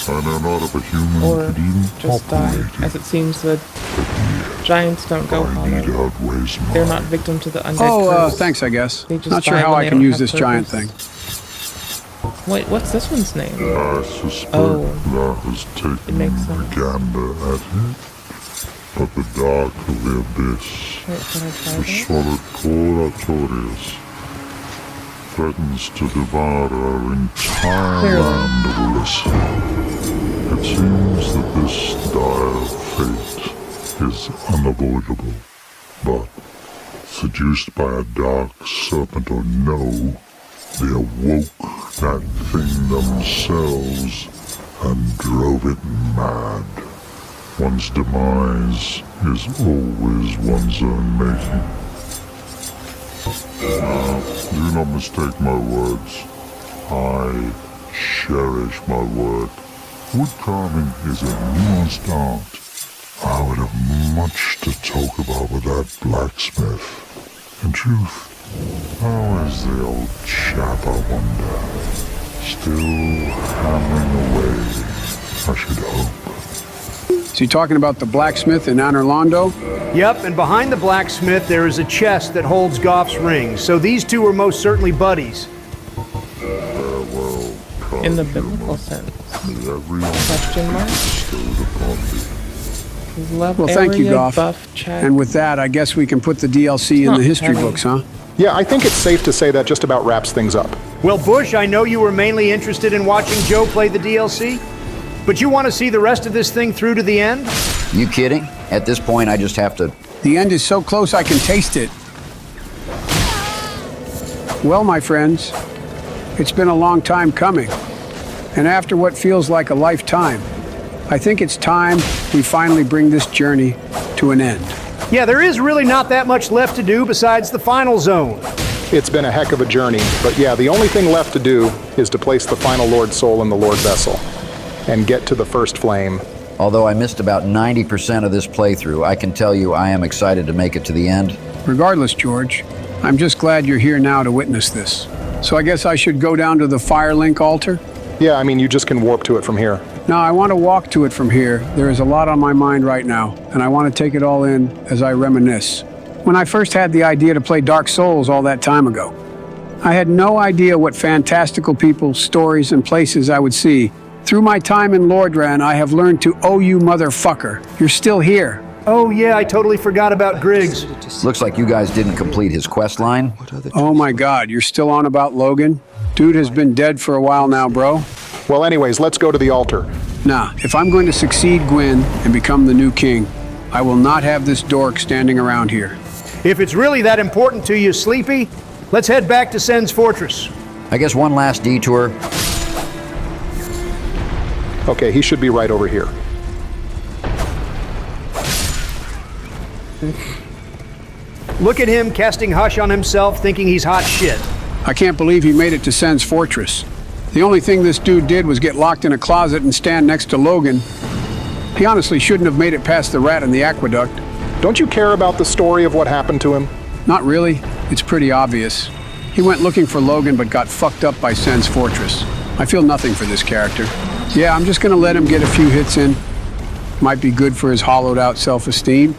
I know not if a human Or could even just die, as it seems the giants don't go hollow. They're not victim to the undead curse. Thanks, I guess. They just Not sure die how when I they can don't use have this giant purpose. thing. Wait, what's this one's name? I suspect thou hast taken a gander at it. But the dark of the abyss, the solid poor Artorias, threatens to devour our entire land of Elysium. It seems that this dire fate is unavoidable, but seduced by a dark serpent or no, they awoke that thing themselves and drove it mad. One's demise is always one's own making. Now, do not mistake my words. I cherish my work. Wood carving is a nuanced art. I would have much to talk about with that blacksmith. In truth, how is the old chap, I wonder? Still hammering away, I should hope. Is he talking about the blacksmith in Anorlando? Yep, and behind the blacksmith there is a chest that holds Goff's ring. So these two are most certainly buddies. In the biblical sense. Question mark? Love Well, thank you, area Goff. buff check. And with that, I guess we can put the DLC in the history books, huh? Yeah, I think it's safe to say that just about wraps things up. Well, Bush, I know you were mainly interested in watching Joe play the DLC, but you want to see the rest of this thing through to the end? You kidding? At this point, I just have to... The end is so close I can taste it. Well, my friends, it's been a long time coming. And after what feels like a lifetime, I think it's time we finally bring this journey to an end. Yeah, there is really not that much left to do besides the final zone. It's been a heck of a journey, but yeah, the only thing left to do is to place the final Lord Soul in the Lord Vessel and get to the first flame. Although I missed about 90% of this playthrough, I can tell you I am excited to make it to the end. Regardless, George, I'm just glad you're here now to witness this. So I guess I should go down to the Firelink altar? Yeah, I mean, you just can warp to it from here. No, I want to walk to it from here. There is a lot on my mind right now, and I want to take it all in as I reminisce. When I first had the idea to play Dark Souls all that time ago, I had no idea what fantastical people, stories, and places I would see. Through my time in Lordran, I have learned to owe you, motherfucker. You're still here. Oh yeah, I totally forgot about Griggs. Looks like you guys didn't complete his quest line. Oh my God, you're still on about Logan? Dude has been dead for a while now, bro. Well, anyways, let's go to the altar. Nah, if I'm going to succeed Gwyn and become the new king, I will not have this dork standing around here. If it's really that important to you, Sleepy, let's head back to Sen's fortress. I guess one last detour. Okay, he should be right over here. Look at him casting hush on himself, thinking he's hot shit. I can't believe he made it to Sen's fortress. The only thing this dude did was get locked in a closet and stand next to Logan. He honestly shouldn't have made it past the rat in the aqueduct. Don't you care about the story of what happened to him? Not really. It's pretty obvious. He went looking for Logan but got fucked up by Sen's fortress. I feel nothing for this character. Yeah, I'm just gonna let him get a few hits in. Might be good for his hollowed out self-esteem.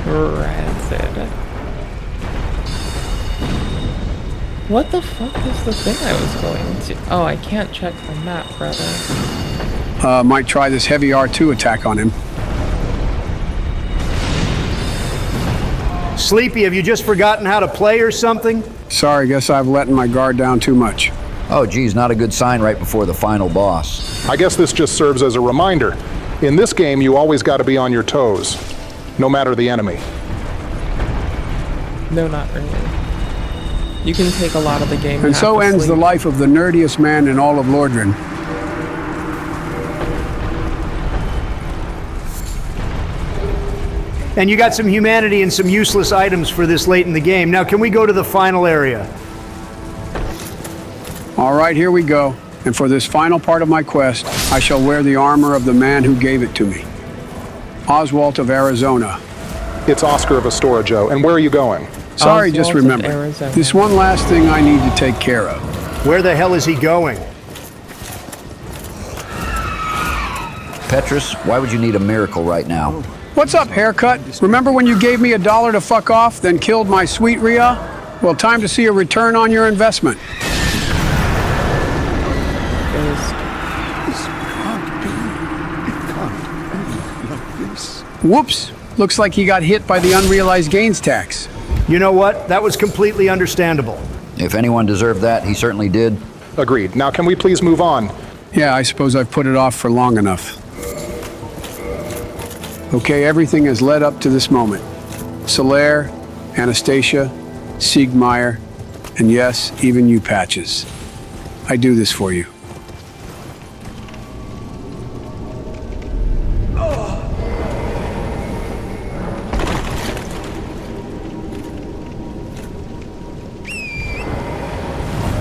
Rancid. What the fuck is the thing I was going to? Oh, I can't check the map, brother. Might try this heavy R2 attack on him. Sleepy, have you just forgotten how to play or something? Sorry, guess I've letting my guard down too much. Oh, geez, not a good sign right before the final boss. I guess this just serves as a reminder. In this game, you always got to be on your toes, no matter the enemy. No, not really. You can take a lot of the game. And so ends the life of the nerdiest man in all of Lordran. And you got some humanity and some useless items for this late in the game. Now, can we go to the final area? All right, here we go. And for this final part of my quest, I shall wear the armor of the man who gave it to me. Oswald of Arizona. It's Oscar of Astora, Joe. And where are you going? Sorry, just remember. This one last thing I need to take care of. Where the hell is he going? Petrus, why would you need a miracle right now? What's up, haircut? Remember when you gave me $1 to fuck off, then killed my sweet Rhea? Well, time to see a return on your investment. Whoops. Looks like he got hit by the unrealized gains tax. You know what? That was completely understandable. If anyone deserved that, he certainly did. Agreed. Now, can we please move on? Yeah, I suppose I've put it off for long enough. Okay, everything has led up to this moment. Solaire, Anastasia, Siegmeyer, and yes, even you, Patches. I do this for you.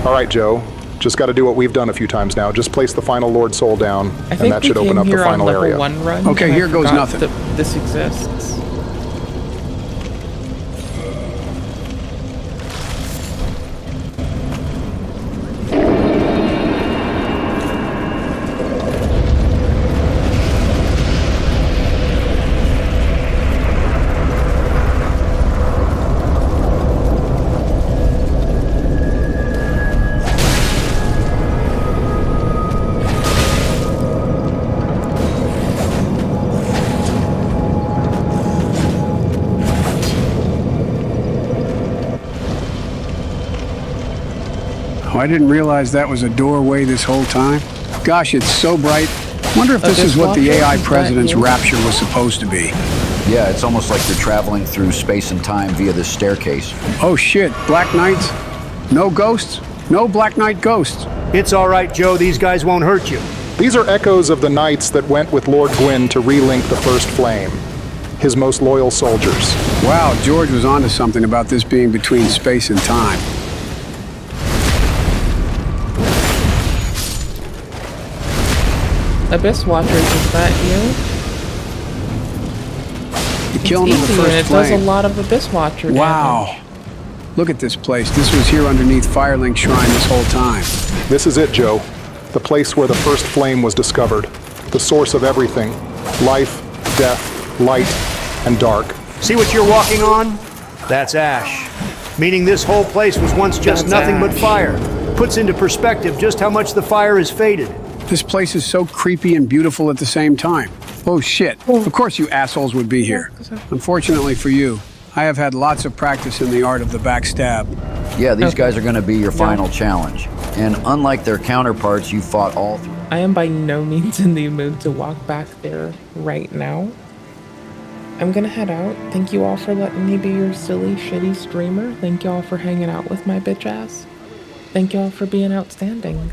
All right, Joe. Just got to do what we've done a few times now. Just place the final Lord Soul down, and that should open up the final area. One run, okay, here goes nothing. This exists. I didn't realize that was a doorway this whole time. Gosh, it's so bright. Wonder if this is what the AI president's rapture was supposed to be. Yeah, it's almost like you're traveling through space and time via this staircase. Oh shit, Black Knights? No ghosts? No Black Knight ghosts. It's all right, Joe. These guys won't hurt you. These are echoes of the knights that went with Lord Gwyn to relink the First Flame. His most loyal soldiers. Wow, George was onto something about this being between space and time. Abyss Watchers, is that you? The killing of the first it flame. does a lot of Abyss Watcher Wow. damage. Look at this place. This was here underneath Firelink Shrine this whole time. This is it, Joe. The place where the First Flame was discovered. The source of everything. Life, death, light, and dark. See what you're walking on? That's ash. Meaning this whole place was once just nothing but fire. Puts into perspective just how much the fire has faded. This place is so creepy and beautiful at the same time. Oh shit. Of course you assholes would be here. Unfortunately for you, I have had lots of practice in the art of the backstab. Yeah, these guys are going to be your final challenge. And unlike their counterparts, you fought all through. I am by no means in the mood to walk back there right now. I'm gonna head out. Thank you all for letting me be your silly, shitty streamer. Thank you all for hanging out with my bitch ass. Thank you all for being outstanding.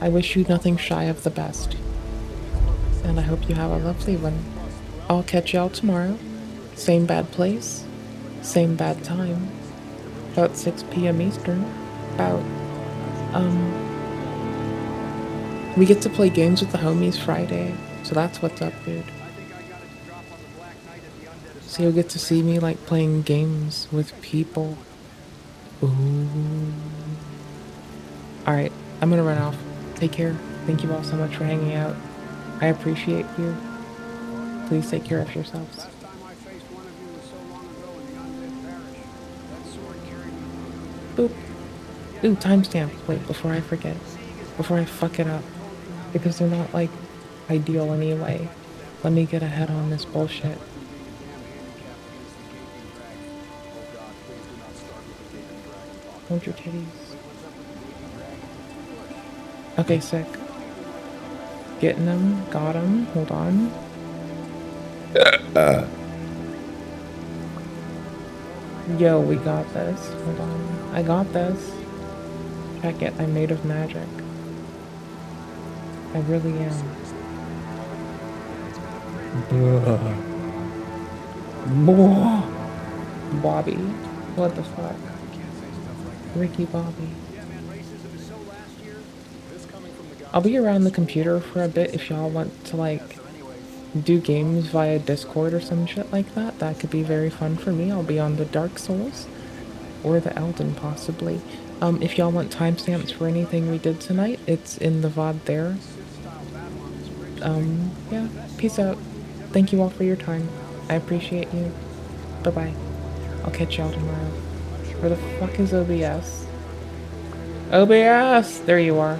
I wish you nothing shy of the best. And I hope you have a lovely one. I'll catch y'all tomorrow. Same bad place. Same bad time. About 6 p.m. Eastern. We get to play games with the homies Friday. So that's what's up, dude. So you'll get to see me, like, playing games with people. Ooh. Alright, I'm gonna run off. Take care. Thank you all so much for hanging out. I appreciate you. Please take care of yourselves. Boop. Ooh, timestamp. Wait, before I forget. Before I fuck it up. Because they're not, like, ideal anyway. Let me get ahead on this bullshit. Hold your titties. Okay, sick. Getting them. Got them. Hold on. Yo, we got this. Hold on. I got this. Check it. I'm made of magic. I really am. Bobby. What the fuck? Ricky Bobby. I'll be around the computer for a bit if y'all want to, like, do games via Discord or some shit like that. That could be very fun for me. I'll be on the Dark Souls or the Elden possibly. If y'all want timestamps for anything we did tonight, it's in the VOD there. Yeah, peace out. Thank you all for your time. I appreciate you. Bye-bye. I'll catch y'all tomorrow. Where the fuck is OBS? OBS! There you are.